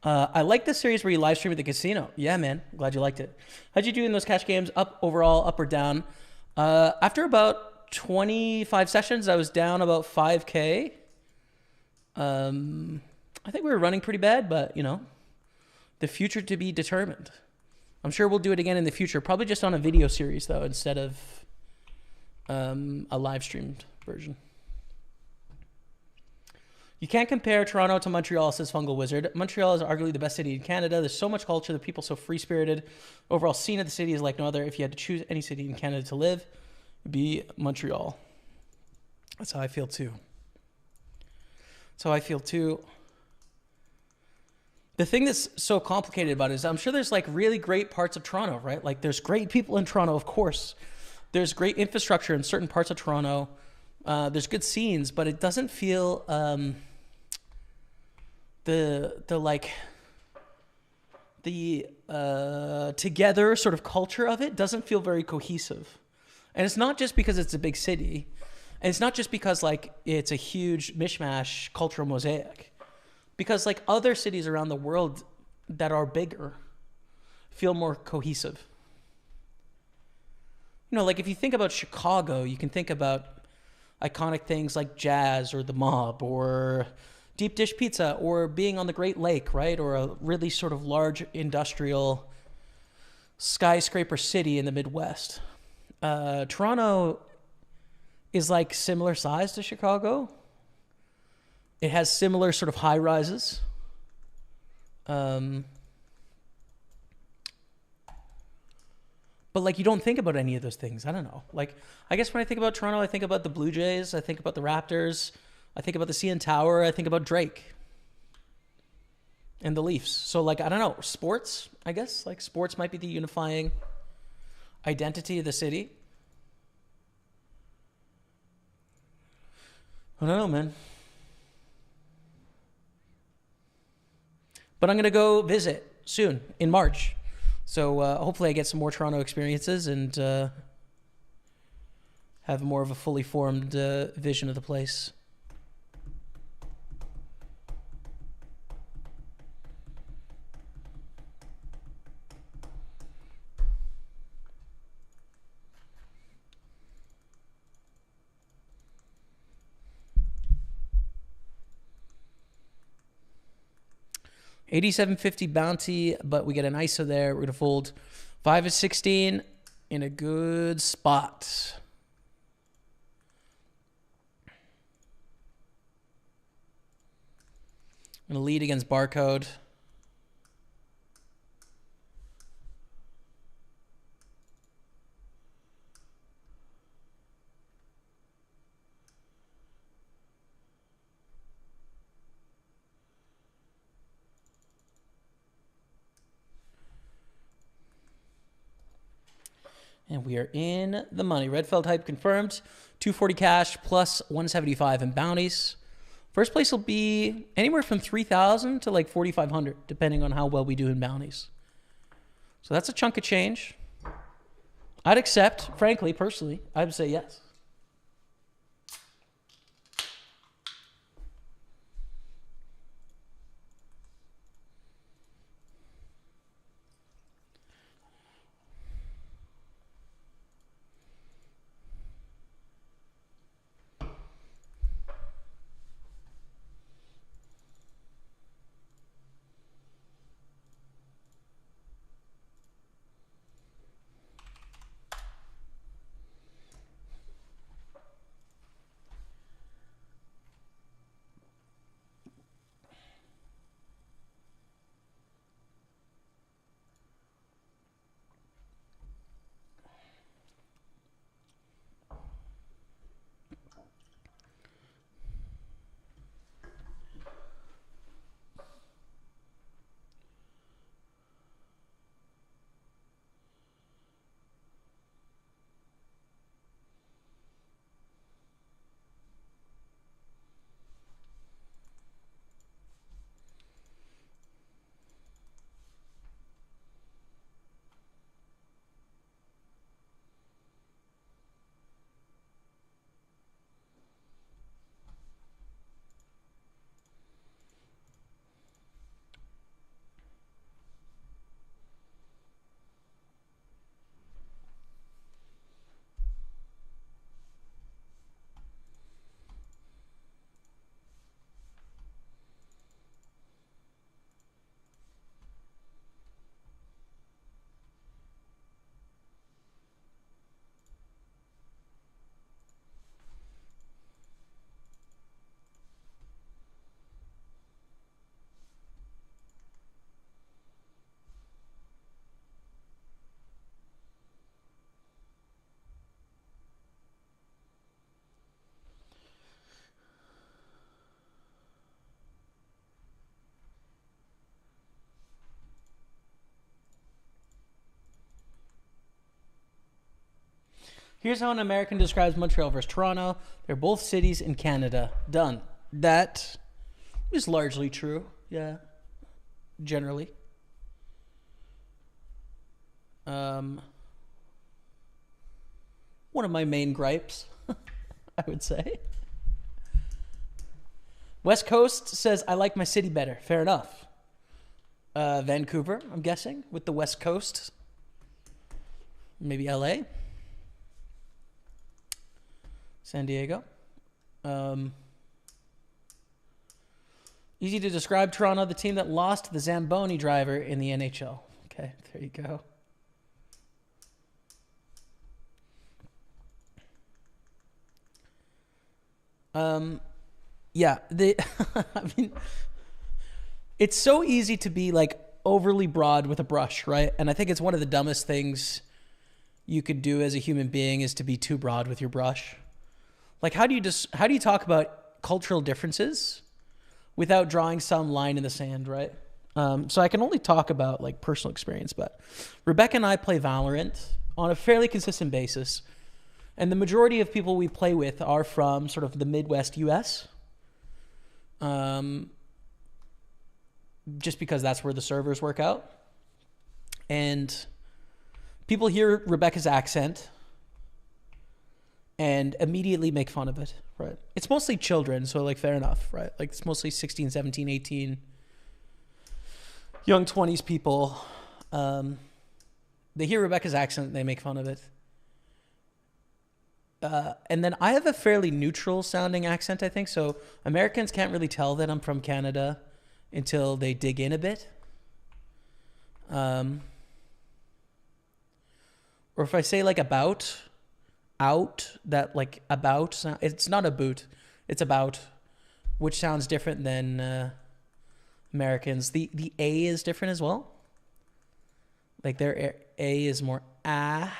I like the series where you live stream at the casino. Yeah, man. Glad you liked it. How'd you do in those cash games? Up overall, up or down? After about 25 sessions, I was down about 5K. I think we were running pretty bad, but, you know, the future to be determined. I'm sure we'll do it again in the future. Probably just on a video series, though, instead of a live streamed version. You can't compare Toronto to Montreal, says Fungal Wizard. Montreal is arguably the best city in Canada. There's so much culture. The people so free-spirited. Overall scene of the city is like no other. If you had to choose any city in Canada to live, it'd be Montreal. That's how I feel, too. The thing that's so complicated about it is I'm sure there's like really great parts of Toronto, right? Like there's great people in Toronto, of course. There's great infrastructure in certain parts of Toronto. There's good scenes, but it doesn't feel the together sort of culture of it doesn't feel very cohesive. And it's not just because it's a big city. And it's not just because like it's a huge mishmash cultural mosaic. Because like other cities around the world that are bigger feel more cohesive. You know, like if you think about Chicago, you can think about iconic things like jazz or the mob or deep dish pizza or being on the Great Lake, right? Or a really sort of large industrial skyscraper city in the Midwest. Toronto is like similar size to Chicago. It has similar sort of high rises. But like you don't think about any of those things. I don't know. Like I guess when I think about Toronto, I think about the Blue Jays. I think about the Raptors. I think about the CN Tower. I think about Drake. And the Leafs. So like, I don't know. Sports, I guess. Like sports might be the unifying identity of the city. I don't know, man. But I'm going to go visit soon in March. So hopefully I get some more Toronto experiences and have more of a fully formed vision of the place. $87.50 bounty, but we get an ISO there. We're going to fold 5 of 16 in a good spot. I'm going to lead against Barcode. And we are in the money. Redfeld hype confirmed. 240 cash plus 175 in bounties. First place will be anywhere from 3,000 to like 4,500, depending on how well we do in bounties. So that's a chunk of change. I'd accept, frankly, personally, I would say yes. Here's how an American describes Montreal versus Toronto. They're both cities in Canada. Done. That is largely true. Yeah. Generally. One of my main gripes, I would say. West Coast says, I like my city better. Fair enough. Vancouver, I'm guessing, with the West Coast. Maybe LA. San Diego. Easy to describe Toronto, the team that lost the Zamboni driver in the NHL. Okay, there you go. Yeah, I mean, it's so easy to be like overly broad with a brush, right? And I think it's one of the dumbest things you could do as a human being is to be too broad with your brush. Like, how do you talk about cultural differences without drawing some line in the sand, right? So I can only talk about like personal experience, but Rebecca and I play Valorant on a fairly consistent basis. And the majority of people we play with are from sort of the Midwest US. Just because that's where the servers work out. And people hear Rebecca's accent and immediately make fun of it, right? It's mostly children, so like fair enough, right? Like it's mostly 16, 17, 18, young 20s people. They hear Rebecca's accent and they make fun of it. And then I have a fairly neutral sounding accent, I think. So Americans can't really tell that I'm from Canada until they dig in a bit. Or if I say like about, out, that like about, it's not a boot, it's about, which sounds different than Americans. The A is different as well. Like their A is more ah.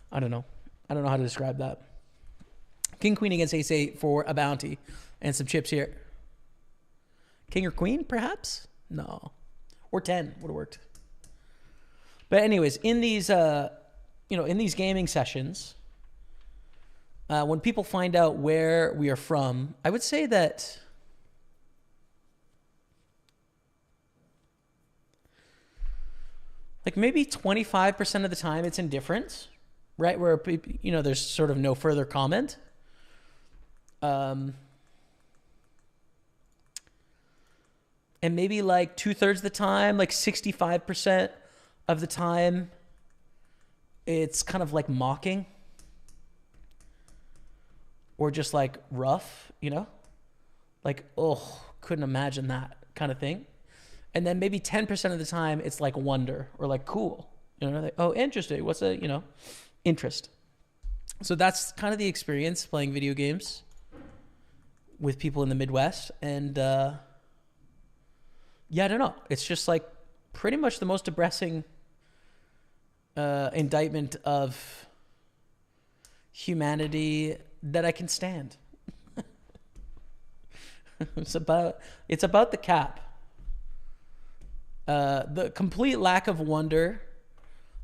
I don't know how to describe that. King, queen against ace-8 for a bounty and some chips here. King or queen, perhaps? No. Or 10 would have worked. But anyways, in these, in these gaming sessions, when people find out where we are from, I would say that like maybe 25% of the time it's indifferent. Right, where, there's sort of no further comment. And maybe like 2/3 of the time, like 65% of the time, it's kind of like mocking. Or just like rough, Like, oh, couldn't imagine that kind of thing. And then maybe 10% of the time, it's like wonder or like cool. Like, oh, interesting. What's interest. So that's kind of the experience playing video games with people in the Midwest. And I don't know. It's just like pretty much the most depressing indictment of humanity that I can stand. It's about the cap. The complete lack of wonder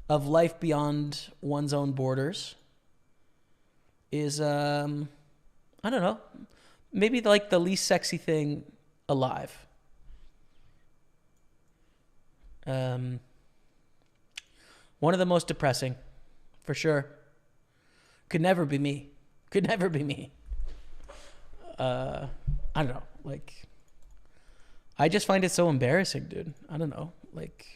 of life beyond one's own borders is, I don't know, maybe like the least sexy thing alive. One of the most depressing, for sure. Could never be me. I don't know, like, I just find it so embarrassing, dude. I don't know, like,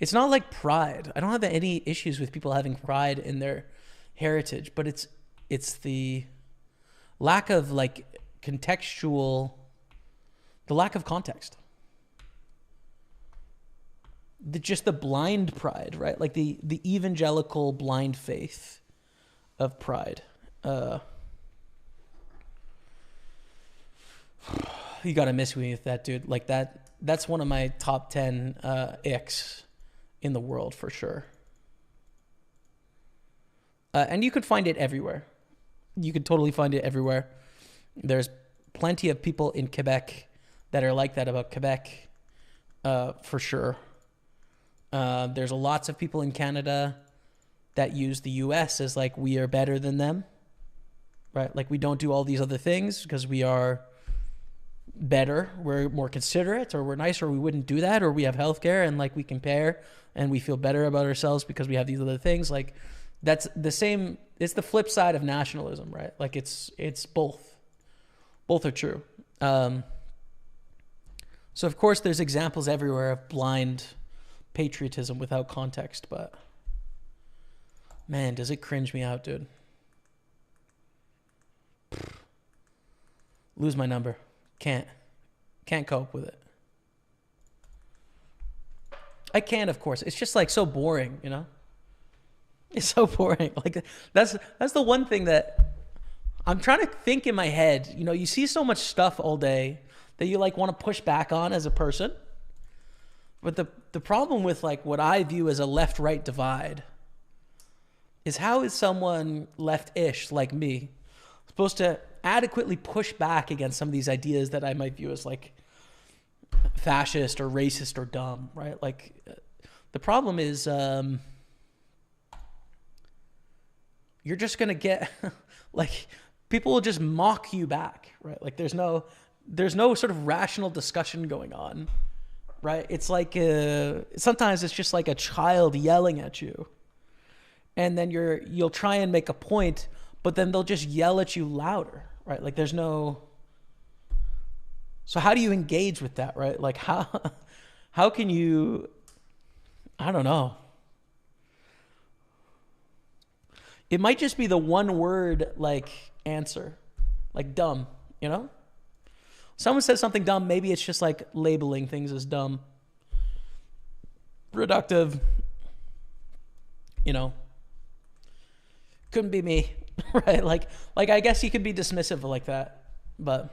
it's not like pride. I don't have any issues with people having pride in their heritage, but it's the lack of like the lack of context. Just the blind pride, right? Like the evangelical blind faith of pride. You gotta miss me with that, dude. Like that's one of my top 10 icks in the world for sure. And you could find it everywhere. You could totally find it everywhere. There's plenty of people in Quebec that are like that about Quebec. for sure. There's lots of people in Canada that use the US as like we are better than them, right? Like we don't do all these other things because we are better, we're more considerate, or we're nicer, or we wouldn't do that, or we have healthcare and like we compare and we feel better about ourselves because we have these other things. Like that's the same. It's the flip side of nationalism, right? Like it's both are true. So of course there's examples everywhere of blind patriotism without context, but man, does it cringe me out, dude. Lose my number. Can't cope with it. I can, of course. It's just like so boring, you know? It's so boring. Like that's the one thing that I'm trying to think in my head. You know, you see so much stuff all day that you like want to push back on as a person. But the problem with like what I view as a left-right divide is how is someone left-ish like me supposed to adequately push back against some of these ideas that I might view as like fascist or racist or dumb, right? Like the problem is you're just going to get like people will just mock you back, right? Like there's no sort of rational discussion going on, right? It's like sometimes it's just like a child yelling at you, and then you'll try and make a point, but then they'll just yell at you louder, right? Like there's no. So how do you engage with that, right? Like how can you? I don't know. It might just be the one word like answer, like dumb, you know? Someone says something dumb, maybe it's just like labeling things as dumb, reductive, you know? Couldn't be me, right? Like I guess you could be dismissive like that, but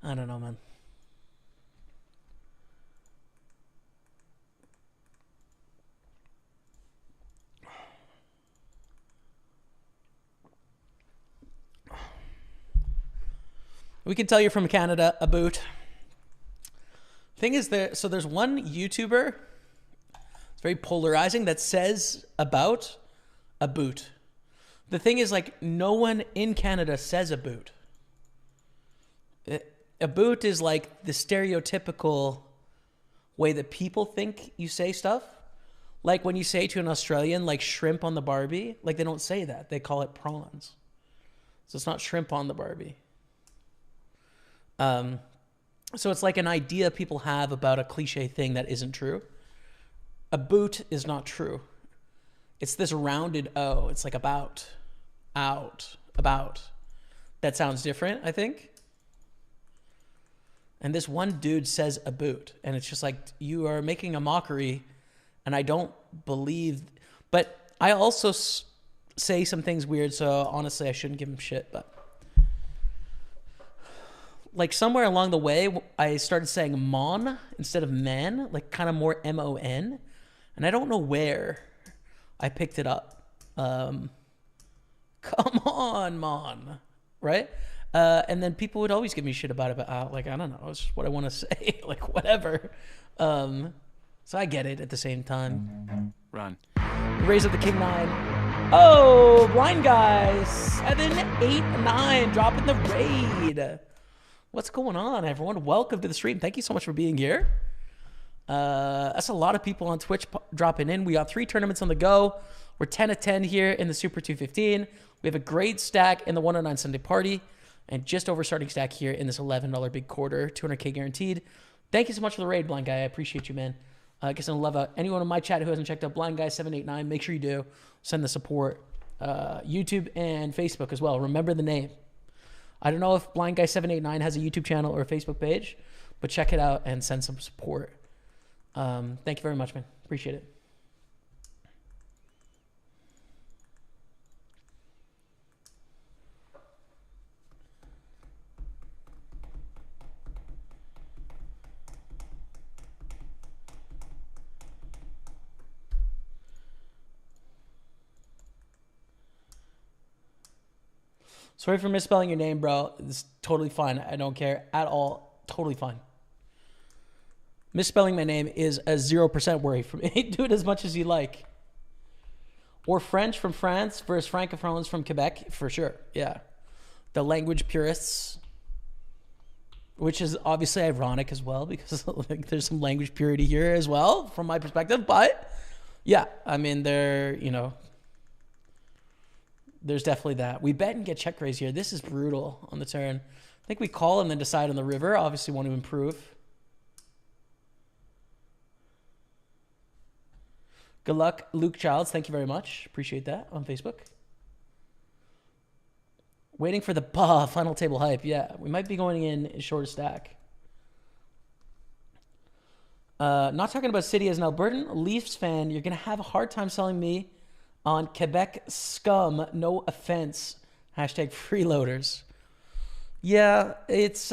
I don't know, man. We can tell you're from Canada, a boot. Thing is, there's one YouTuber, it's very polarizing, that says about a boot. The thing is, like, no one in Canada says a boot. A boot is like the stereotypical way that people think you say stuff. Like when you say to an Australian, like shrimp on the Barbie, like they don't say that. They call it prawns. So it's not shrimp on the Barbie. So it's like an idea people have about a cliche thing that isn't true. A boot is not true. It's this rounded O. It's like about, out, about. That sounds different, I think. And this one dude says a boot. And it's just like, you are making a mockery. And I don't believe. But I also say some things weird. So honestly, I shouldn't give him shit. But like somewhere along the way, I started saying mon instead of man. Like kind of more M-O-N. And I don't know where I picked it up. Come on, mon. Right? And then people would always give me shit about it, but like, I don't know, it's just what I want to say, like whatever. So I get it at the same time. Run. Raise up the king 9. Oh, blind guy 7, 8, 9, dropping the raid. What's going on, everyone? Welcome to the stream. Thank you so much for being here. That's a lot of people on Twitch dropping in. We got 3 tournaments on the go. We're 10 of 10 here in the Super 215. We have a great stack in the 109 Sunday Party. And just over starting stack here in this $11 big quarter, 200K guaranteed. Thank you so much for the raid, Blind Guy. I appreciate you, man. I guess I'd love anyone in my chat who hasn't checked out Blind Guy 789. Make sure you do. Send the support. YouTube and Facebook as well. Remember the name. I don't know if Blind Guy 789 has a YouTube channel or a Facebook page, but check it out and send some support. Thank you very much, man. Appreciate it. Sorry for misspelling your name, bro. It's totally fine. I don't care at all. Totally fine. Misspelling my name is a 0% worry for me. Do it as much as you like. Or French from France versus francophones from Quebec, for sure. Yeah. The language purists, which is obviously ironic as well because like there's some language purity here as well from my perspective. But yeah, I mean, there's definitely that. We bet and get check raise here. This is brutal on the turn. I think we call and then decide on the river. Obviously want to improve. Good luck, Luke Childs. Thank you very much. Appreciate that on Facebook. Waiting for the final table hype. Yeah, we might be going in short stack. Not talking about City as an Albertan Leafs fan. You're going to have a hard time selling me on Quebec scum. No offense. Hashtag freeloaders. Yeah, it's,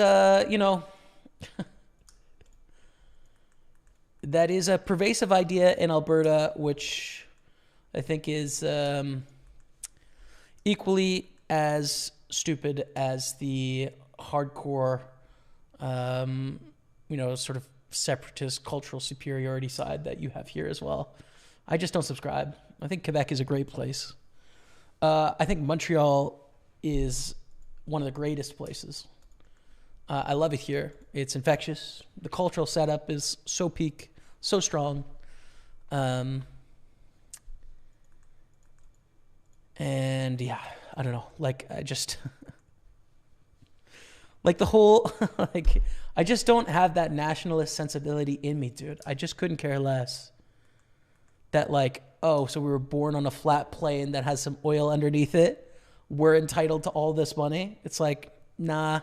that is a pervasive idea in Alberta, which I think is equally as stupid as the hardcore, sort of separatist cultural superiority side that you have here as well. I just don't subscribe. I think Quebec is a great place. I think Montreal is one of the greatest places. I love it here. It's infectious. The cultural setup is so peak, so strong. And yeah, I don't know. Like, I just, like the whole, like, I just don't have that nationalist sensibility in me, dude. I just couldn't care less. That like, oh, so we were born on a flat plane that has some oil underneath it. We're entitled to all this money. It's like, nah,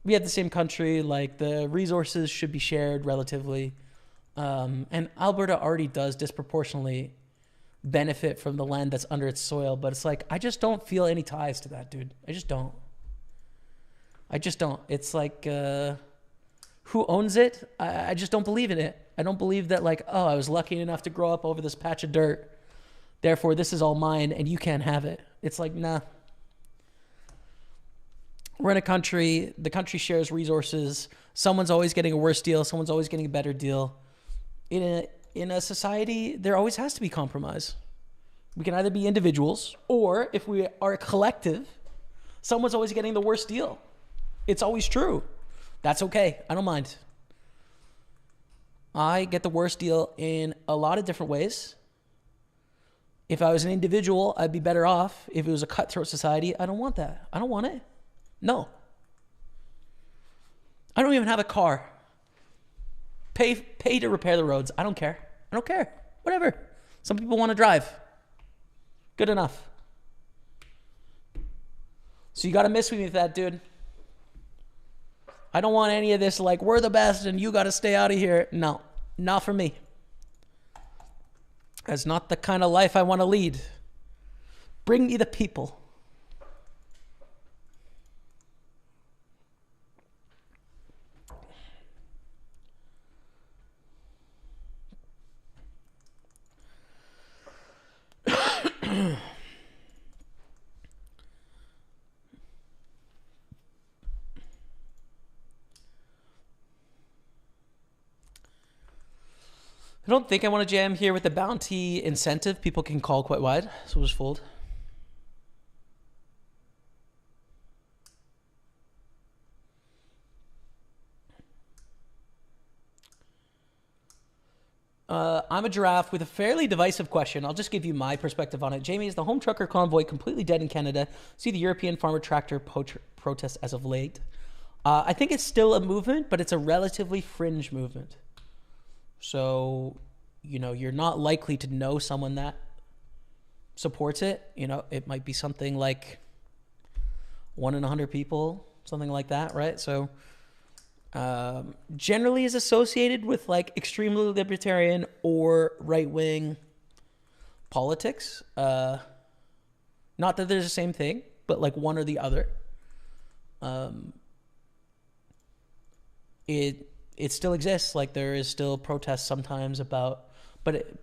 we have the same country. Like the resources should be shared relatively. And Alberta already does disproportionately benefit from the land that's under its soil. But it's like, I just don't feel any ties to that, dude. I just don't. It's like, who owns it? I just don't believe in it. I don't believe that like, oh, I was lucky enough to grow up over this patch of dirt. Therefore, this is all mine and you can't have it. It's like, nah. We're in a country. The country shares resources. Someone's always getting a worse deal. Someone's always getting a better deal. In a society, there always has to be compromise. We can either be individuals or if we are a collective, someone's always getting the worst deal. It's always true. That's okay. I don't mind. I get the worst deal in a lot of different ways. If I was an individual, I'd be better off. If it was a cutthroat society, I don't want that. I don't want it. No. I don't even have a car. Pay to repair the roads. I don't care. I don't care. Whatever. Some people want to drive. Good enough. So you got to miss me with that, dude. I don't want any of this like, we're the best and you got to stay out of here. No, not for me. That's not the kind of life I want to lead. Bring me the people. I don't think I want to jam here with the bounty incentive. People can call quite wide, so we'll just fold. I'm a giraffe with a fairly divisive question. I'll just give you my perspective on it. Jaime, is the home trucker convoy completely dead in Canada? See the European farmer tractor protest as of late. I think it's still a movement, but it's a relatively fringe movement. So, you're not likely to know someone that supports it. It might be something like 1 in 100 people, something like that, right? So, generally is associated with like extremely libertarian or right-wing politics. Not that there's the same thing, but like one or the other. It still exists. Like there is still protests sometimes about, but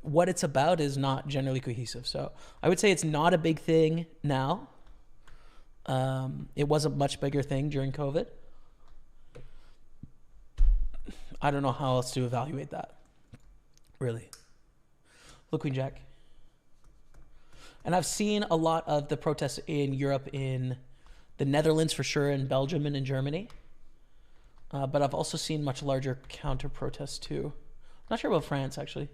what it's about is not generally cohesive. So I would say it's not a big thing now. It was a much bigger thing during COVID. I don't know how else to evaluate that. Really. Look, Queen Jack. And I've seen a lot of the protests in Europe, in the Netherlands for sure, in Belgium and in Germany. But I've also seen much larger counter protests too. Not sure about France, actually.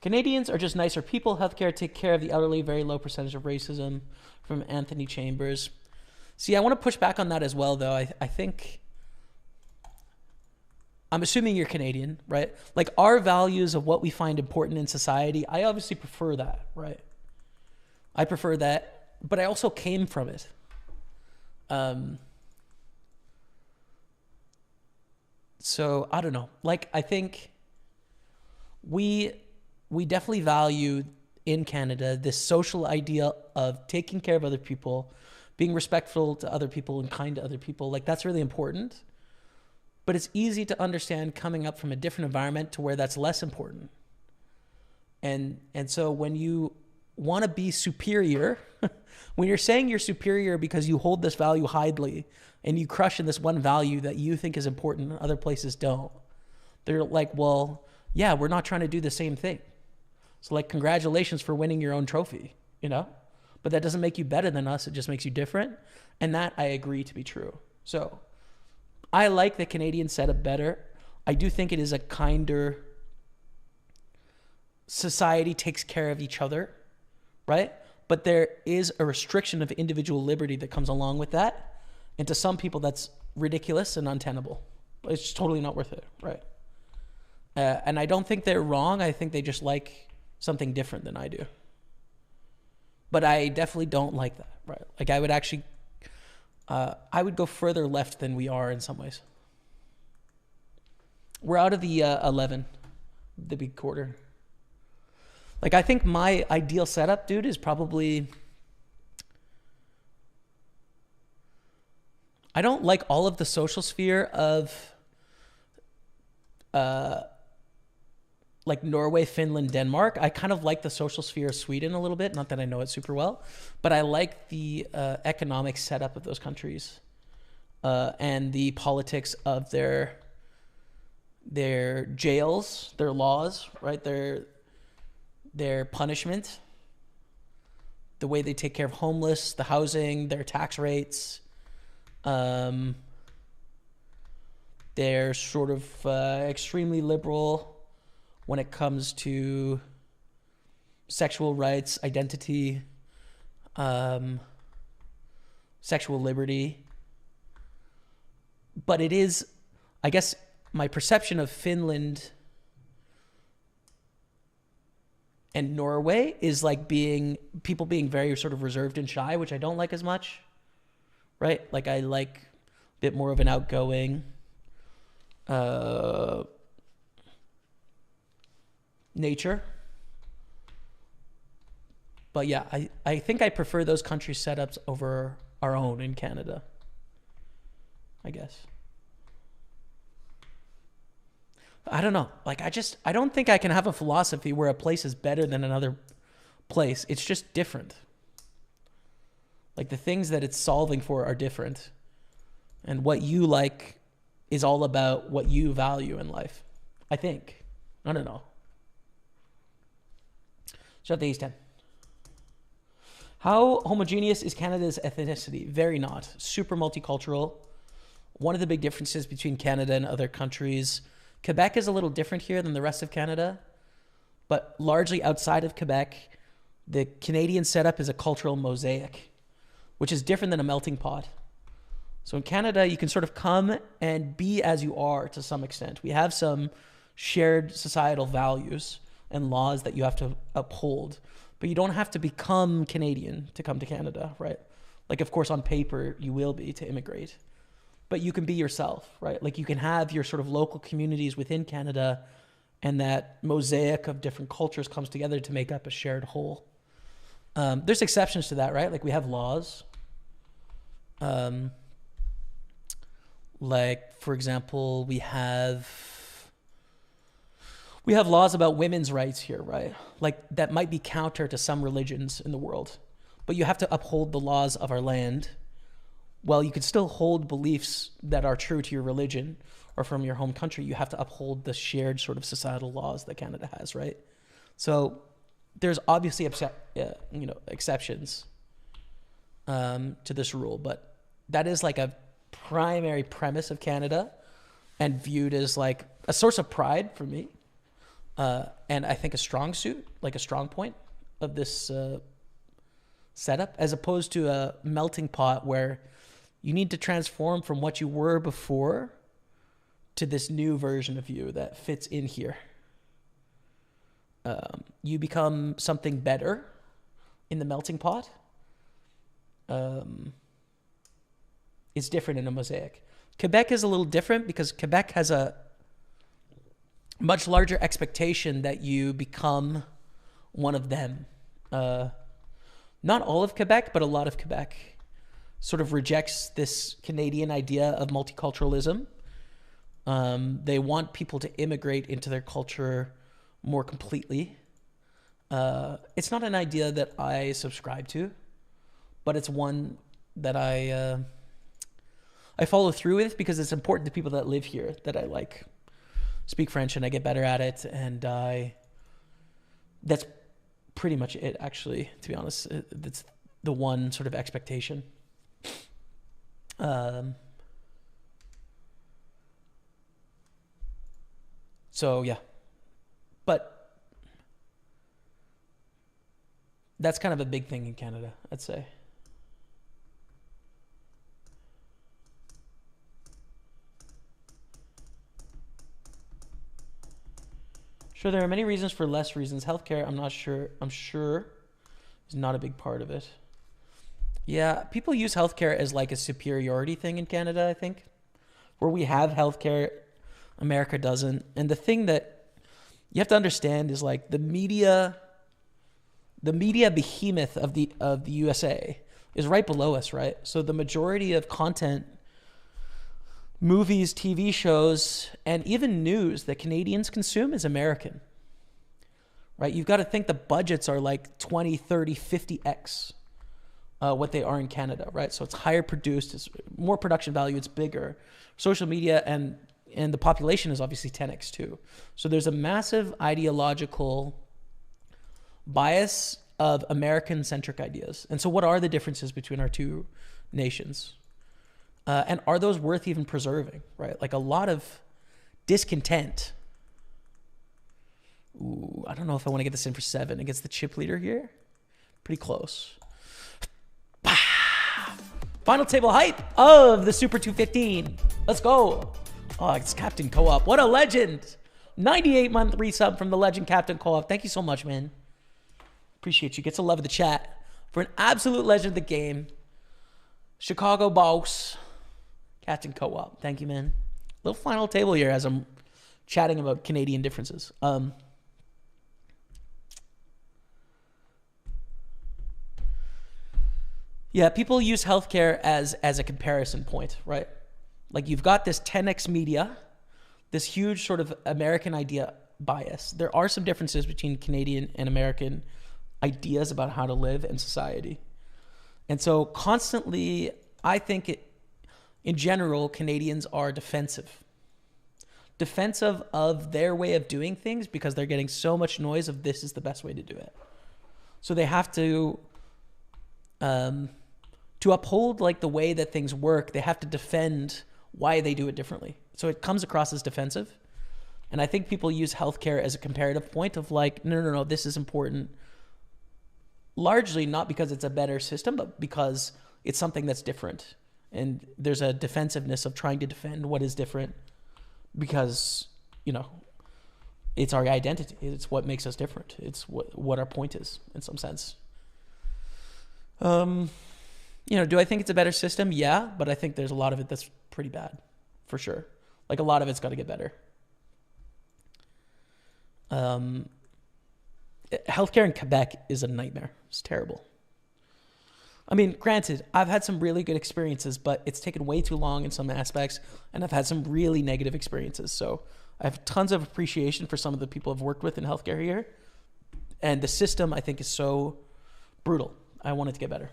Canadians are just nicer people. Healthcare, take care of the elderly. Very low percentage of racism, from Anthony Chambers. See, I want to push back on that as well, though. I think... I'm assuming you're Canadian, right? Like, our values of what we find important in society, I obviously prefer that, right? I prefer that, but I also came from it. So, I don't know. Like, I think we definitely value in Canada this social idea of taking care of other people, being respectful to other people and kind to other people. Like, that's really important. But it's easy to understand coming up from a different environment to where that's less important. And so when you want to be superior, when you're saying you're superior because you hold this value highly and you crush in this one value that you think is important and other places don't, they're like, well, yeah, we're not trying to do the same thing. So, like, congratulations for winning your own trophy, you know? But that doesn't make you better than us. It just makes you different. And that I agree to be true. So I like the Canadian setup better. I do think it is a kinder society, takes care of each other, right? But there is a restriction of individual liberty that comes along with that. And to some people, that's ridiculous and untenable. It's just totally not worth it, right? And I don't think they're wrong. I think they just like something different than I do. But I definitely don't like that, right? Like, I would actually, I would go further left than we are in some ways. We're out of the 11, the big quarter. Like, I think my ideal setup, dude, is probably... I don't like all of the social sphere of... like Norway, Finland, Denmark. I kind of like the social sphere of Sweden a little bit. Not that I know it super well, but I like the economic setup of those countries and the politics of their jails, their laws, right? Their punishment, the way they take care of homeless, the housing, their tax rates. They're sort of extremely liberal when it comes to sexual rights, identity, sexual liberty. But it is, I guess, my perception of Finland and Norway is like people being very sort of reserved and shy, which I don't like as much, right? Like, I like a bit more of an outgoing, nature. But yeah, I think I prefer those country setups over our own in Canada, I guess. I don't know. Like, I don't think I can have a philosophy where a place is better than another place. It's just different. Like, the things that it's solving for are different. And what you like is all about what you value in life, I think. I don't know. Shut the East 10. How homogeneous is Canada's ethnicity? Very not. Super multicultural. One of the big differences between Canada and other countries, Quebec is a little different here than the rest of Canada, but largely outside of Quebec, the Canadian setup is a cultural mosaic, which is different than a melting pot. So in Canada, you can sort of come and be as you are to some extent. We have some shared societal values and laws that you have to uphold, but you don't have to become Canadian to come to Canada, right? Like, of course, on paper, you will be to immigrate, but you can be yourself, right? Like, you can have your sort of local communities within Canada, and that mosaic of different cultures comes together to make up a shared whole. There's exceptions to that, right? Like, we have laws. Like, for example, we have laws about women's rights here, right? Like, that might be counter to some religions in the world, but you have to uphold the laws of our land, while you could still hold beliefs that are true to your religion or from your home country, you have to uphold the shared sort of societal laws that Canada has, right? So there's obviously exceptions to this rule, but that is like a primary premise of Canada and viewed as like a source of pride for me. And I think a strong suit, like a strong point of this setup, as opposed to a melting pot where you need to transform from what you were before to this new version of you that fits in here. You become something better in the melting pot. It's different in a mosaic. Quebec is a little different because Quebec has a much larger expectation that you become one of them. Not all of Quebec, but a lot of Quebec sort of rejects this Canadian idea of multiculturalism. They want people to immigrate into their culture more completely. It's not an idea that I subscribe to, but it's one that I follow through with because it's important to people that live here, that I like speak French and I get better at it. And that's pretty much it, actually, to be honest. That's the one sort of expectation. So yeah, but that's kind of a big thing in Canada, I'd say. Sure, there are many reasons for less reasons. Healthcare, I'm sure is not a big part of it. Yeah, people use healthcare as like a superiority thing in Canada, I think. Where we have healthcare, America doesn't. And the thing that you have to understand is like the media behemoth of the USA is right below us, right? So the majority of content, movies, TV shows, and even news that Canadians consume is American, right? You've got to think the budgets are like 20, 30, 50x what they are in Canada, right? So it's higher produced, it's more production value, it's bigger. Social media and the population is obviously 10x too. So there's a massive ideological bias of American-centric ideas. And so what are the differences between our two nations? And are those worth even preserving, right? Like a lot of discontent. Ooh, I don't know if I want to get this in for 7 against the chip leader here. Pretty close. Final table hype of the Super 215. Let's go. Oh, it's Captain Co-op. What a legend. 98-month resub from the legend Captain Co-op. Thank you so much, man. Appreciate you. Gets a love of the chat. For an absolute legend of the game. Chicago boss. Captain Co-op. Thank you, man. Little final table here as I'm chatting about Canadian differences. Yeah, people use healthcare as a comparison point, right? Like you've got this 10x media, this huge sort of American idea bias. There are some differences between Canadian and American ideas about how to live in society. And so constantly, I think in general, Canadians are defensive of their way of doing things because they're getting so much noise of this is the best way to do it. So they have to uphold like the way that things work, they have to defend why they do it differently. So it comes across as defensive. And I think people use healthcare as a comparative point of like, no, this is important. Largely not because it's a better system, but because it's something that's different. And there's a defensiveness of trying to defend what is different because, it's our identity. It's what makes us different. It's what our point is in some sense. Do I think it's a better system? Yeah, but I think there's a lot of it that's pretty bad, for sure. Like a lot of it's got to get better. Healthcare in Quebec is a nightmare. It's terrible. I mean, granted, I've had some really good experiences, but it's taken way too long in some aspects, and I've had some really negative experiences. So I have tons of appreciation for some of the people I've worked with in healthcare here. And the system, I think, is so brutal. I want it to get better.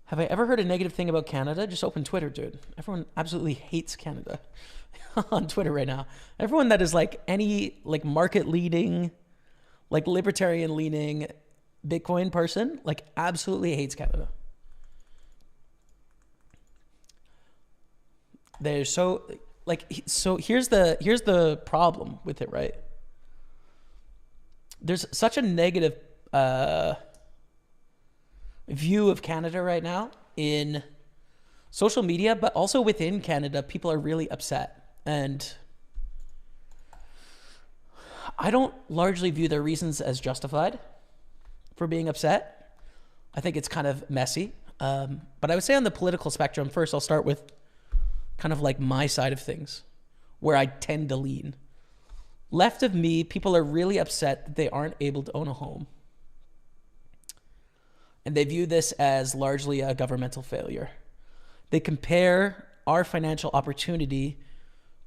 Have I ever heard a negative thing about Canada? Just open Twitter, dude. Everyone absolutely hates Canada on Twitter right now. Everyone that is like any like market leading, like libertarian leaning Bitcoin person, like absolutely hates Canada. There's so here's the problem with it, right? There's such a negative view of Canada right now in social media, but also within Canada, people are really upset. And I don't largely view their reasons as justified for being upset. I think it's kind of messy. But I would say on the political spectrum, first I'll start with kind of like my side of things, where I tend to lean. Left of me, people are really upset that they aren't able to own a home. And they view this as largely a governmental failure. They compare our financial opportunity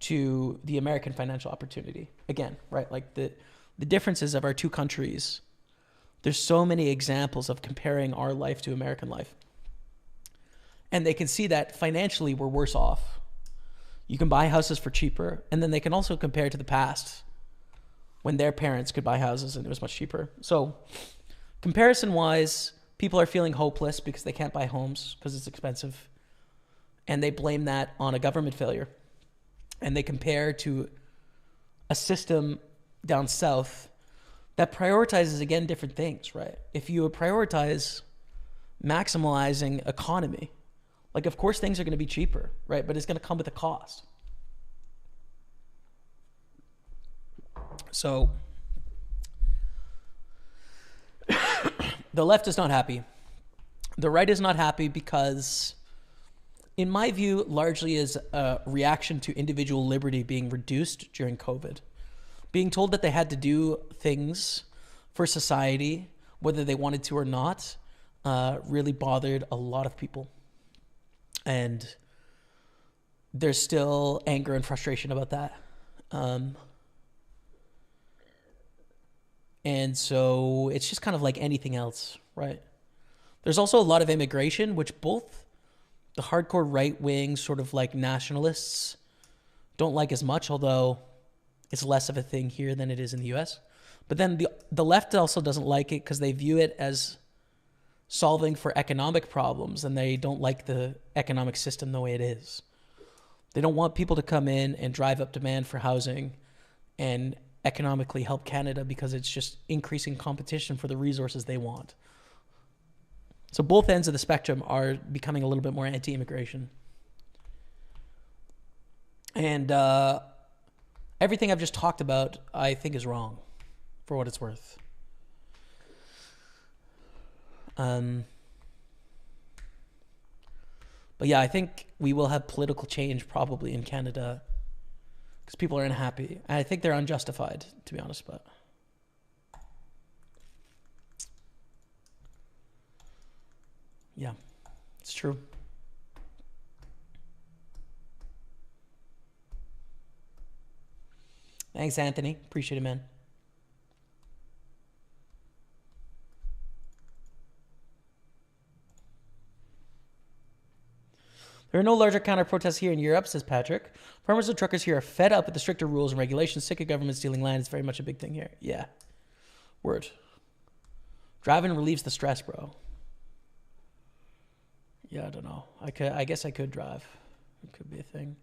to the American financial opportunity. Again, right? Like the differences of our two countries. There's so many examples of comparing our life to American life. And they can see that financially we're worse off. You can buy houses for cheaper. And then they can also compare to the past when their parents could buy houses and it was much cheaper. So comparison-wise, people are feeling hopeless because they can't buy homes because it's expensive. And they blame that on a government failure. And they compare to a system down south that prioritizes, again, different things, right? If you prioritize maximizing economy, like, of course, things are going to be cheaper, right? But it's going to come with a cost. So the left is not happy. The right is not happy because, in my view, largely is a reaction to individual liberty being reduced during COVID. Being told that they had to do things for society, whether they wanted to or not, really bothered a lot of people. And there's still anger and frustration about that. And so it's just kind of like anything else, right? There's also a lot of immigration, which both the hardcore right-wing sort of like nationalists don't like as much, although it's less of a thing here than it is in the US. But then the left also doesn't like it because they view it as solving for economic problems, and they don't like the economic system the way it is. They don't want people to come in and drive up demand for housing and economically help Canada because it's just increasing competition for the resources they want. So both ends of the spectrum are becoming a little bit more anti-immigration. And everything I've just talked about, I think, is wrong, for what it's worth. But yeah, I think we will have political change probably in Canada because people are unhappy. And I think they're unjustified, to be honest, but yeah, it's true. Thanks, Anthony. Appreciate it, man. There are no larger counter-protests here in Europe, says Patrick. Farmers and truckers here are fed up with the stricter rules and regulations. Sick of government stealing land. It's very much a big thing here. Yeah. Word. Driving relieves the stress, bro. Yeah, I don't know. I guess I could drive. It could be a thing.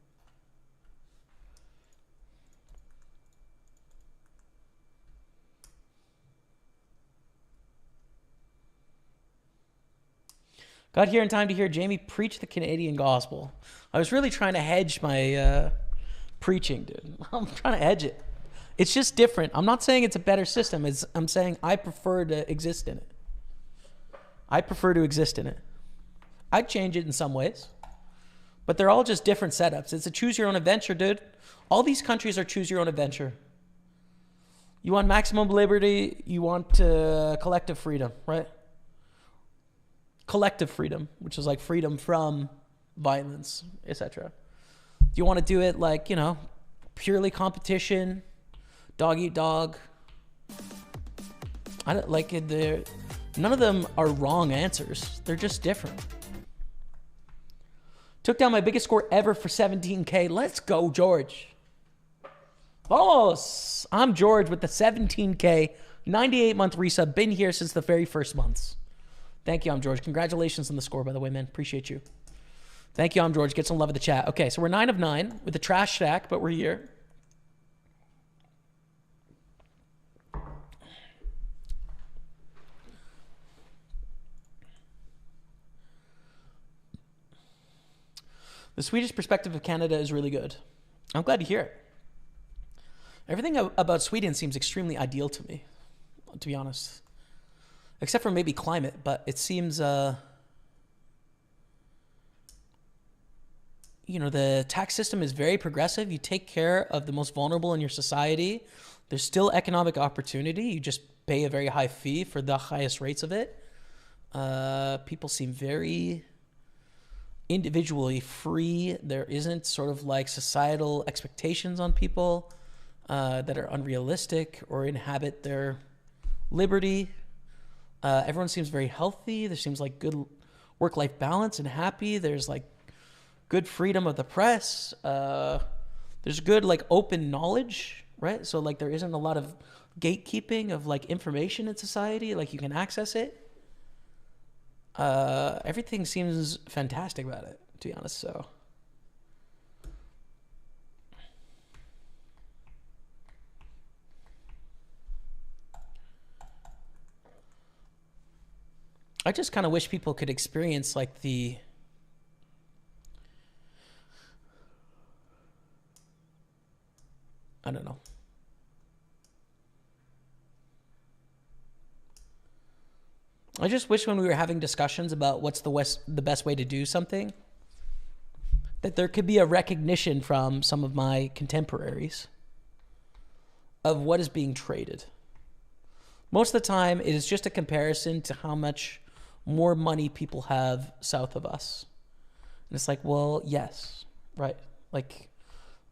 Got here in time to hear Jamie preach the Canadian gospel. I was really trying to hedge my preaching, dude. I'm trying to hedge it. It's just different. I'm not saying it's a better system. I'm saying I prefer to exist in it. I prefer to exist in it. I'd change it in some ways. But they're all just different setups. It's a choose your own adventure, dude. All these countries are choose your own adventure. You want maximum liberty. You want collective freedom, right? Collective freedom, which is like freedom from violence, etc. Do you want to do it like, you know, purely competition, dog eat dog? I don't like it. None of them are wrong answers. They're just different. Took down my biggest score ever for 17K. Let's go, George. Vamos. I'm George with the 17K, 98-month resub. Been here since the very first months. Thank you, I'm George. Congratulations on the score, by the way, man. Appreciate you. Thank you, I'm George. Get some love in the chat. Okay, so we're 9 of 9 with a trash stack, but we're here. The Swedish perspective of Canada is really good. I'm glad to hear it. Everything about Sweden seems extremely ideal to me, to be honest. Except for maybe climate, but it seems, you know, the tax system is very progressive. You take care of the most vulnerable in your society. There's still economic opportunity. You just pay a very high fee for the highest rates of it. People seem very individually free. There isn't sort of like societal expectations on people that are unrealistic or inhabit their liberty. Everyone seems very healthy. There seems like good work-life balance and happy. There's like good freedom of the press. There's good like open knowledge, right? So like there isn't a lot of gatekeeping of like information in society. Like you can access it. Everything seems fantastic about it, to be honest. So I just kind of wish people could experience like I don't know. I just wish when we were having discussions about what's the best way to do something, that there could be a recognition from some of my contemporaries of what is being traded. Most of the time, it is just a comparison to how much more money people have south of us. And it's like, well, yes, right? Like,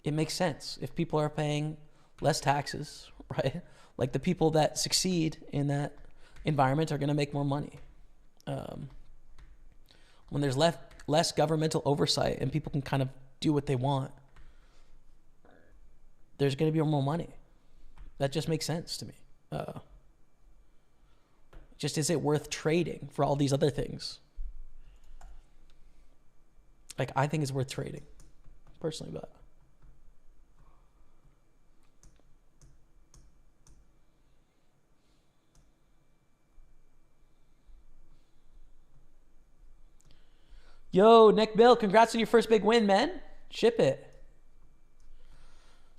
it makes sense. If people are paying less taxes, right? Like, the people that succeed in that environment are going to make more money. When there's less governmental oversight and people can kind of do what they want, there's going to be more money. That just makes sense to me. Just is it worth trading for all these other things? Like, I think it's worth trading, personally, but yo, Nick Bill, congrats on your first big win, man. Ship it.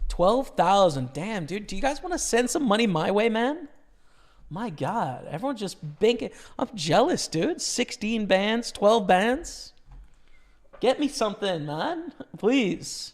12,000. Damn, dude. Do you guys want to send some money my way, man? My God. Everyone's just banking. I'm jealous, dude. 16 bands, 12 bands. Get me something, man. Please.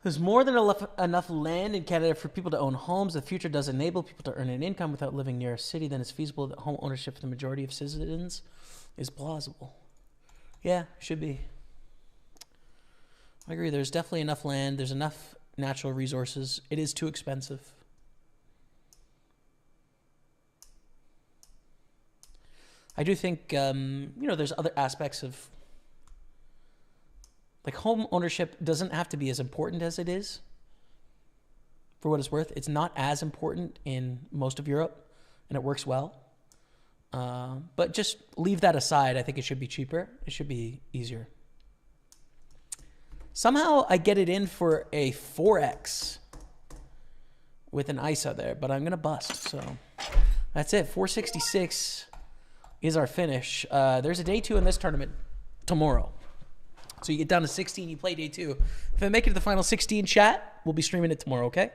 There's more than enough land in Canada for people to own homes. The future does enable people to earn an income without living near a city. Then it's feasible that home ownership for the majority of citizens is plausible. Yeah, should be. I agree. There's definitely enough land. There's enough natural resources. It is too expensive. I do think, there's other aspects of, like, home ownership doesn't have to be as important as it is. For what it's worth, it's not as important in most of Europe, and it works well. But just leave that aside. I think it should be cheaper. It should be easier. Somehow I get it in for a 4x with an ISO there, but I'm going to bust. So that's it. 466 is our finish. There's a day 2 in this tournament tomorrow. So you get down to 16, you play day 2. If I make it to the final 16 chat, we'll be streaming it tomorrow, okay?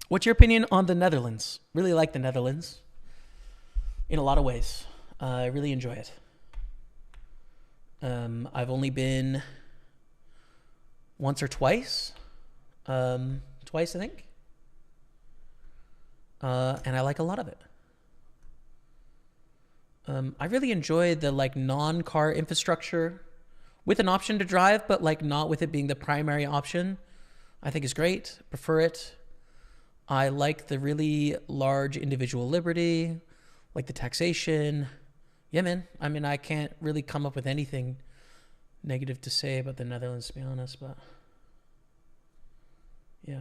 What's your opinion on the Netherlands? Really like the Netherlands. in a lot of ways. I really enjoy it. I've only been once or twice. Twice, I think. And I like a lot of it. I really enjoy the like non-car infrastructure with an option to drive, but like not with it being the primary option. I think is great. Prefer it. I like the really large individual liberty, like the taxation. Yeah, man. I mean, I can't really come up with anything negative to say about the Netherlands, to be honest, but yeah.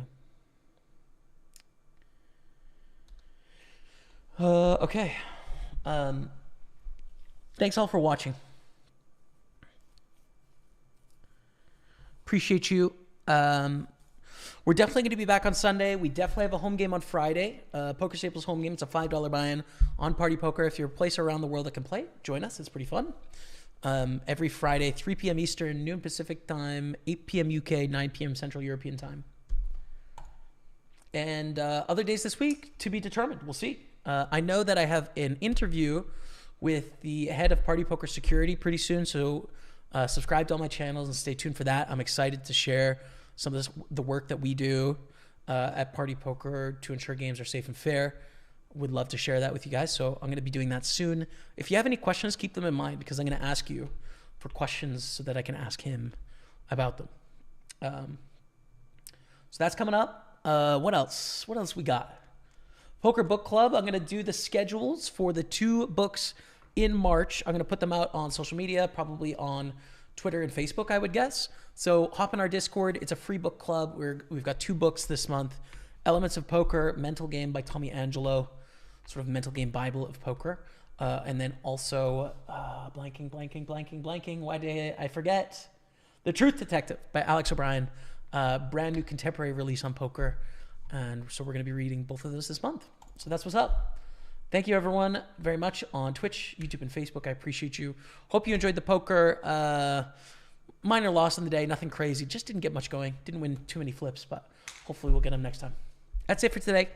Okay. Thanks all for watching. Appreciate you. We're definitely going to be back on Sunday. We definitely have a home game on Friday. Pokerstaples home game. It's a $5 buy-in on PartyPoker. If you're a place around the world that can play, join us. It's pretty fun. Every Friday, 3 p.m. Eastern, noon Pacific time, 8 p.m. UK, 9 p.m. Central European time. And other days this week to be determined. We'll see. I know that I have an interview with the head of PartyPoker security pretty soon, so subscribe to all my channels and stay tuned for that. I'm excited to share some of the work that we do at PartyPoker to ensure games are safe and fair. Would love to share that with you guys, so I'm going to be doing that soon. If you have any questions, keep them in mind because I'm going to ask you for questions so that I can ask him about them. So that's coming up. What else? What else we got? Poker Book Club. I'm going to do the schedules for the 2 books in March. I'm going to put them out on social media, probably on Twitter and Facebook, I would guess. So hop in our Discord. It's a free book club. We've got 2 books this month. Elements of Poker, Mental Game by Tommy Angelo, sort of mental game Bible of poker. And then also blanking. Why did I forget? The Truth Detective by Alex O'Brien. Brand new contemporary release on poker. And so we're going to be reading both of those this month. So that's what's up. Thank you, everyone, very much on Twitch, YouTube, and Facebook. I appreciate you. Hope you enjoyed the poker. Minor loss on the day, nothing crazy. Just didn't get much going. Didn't win too many flips, but hopefully we'll get them next time. That's it for today.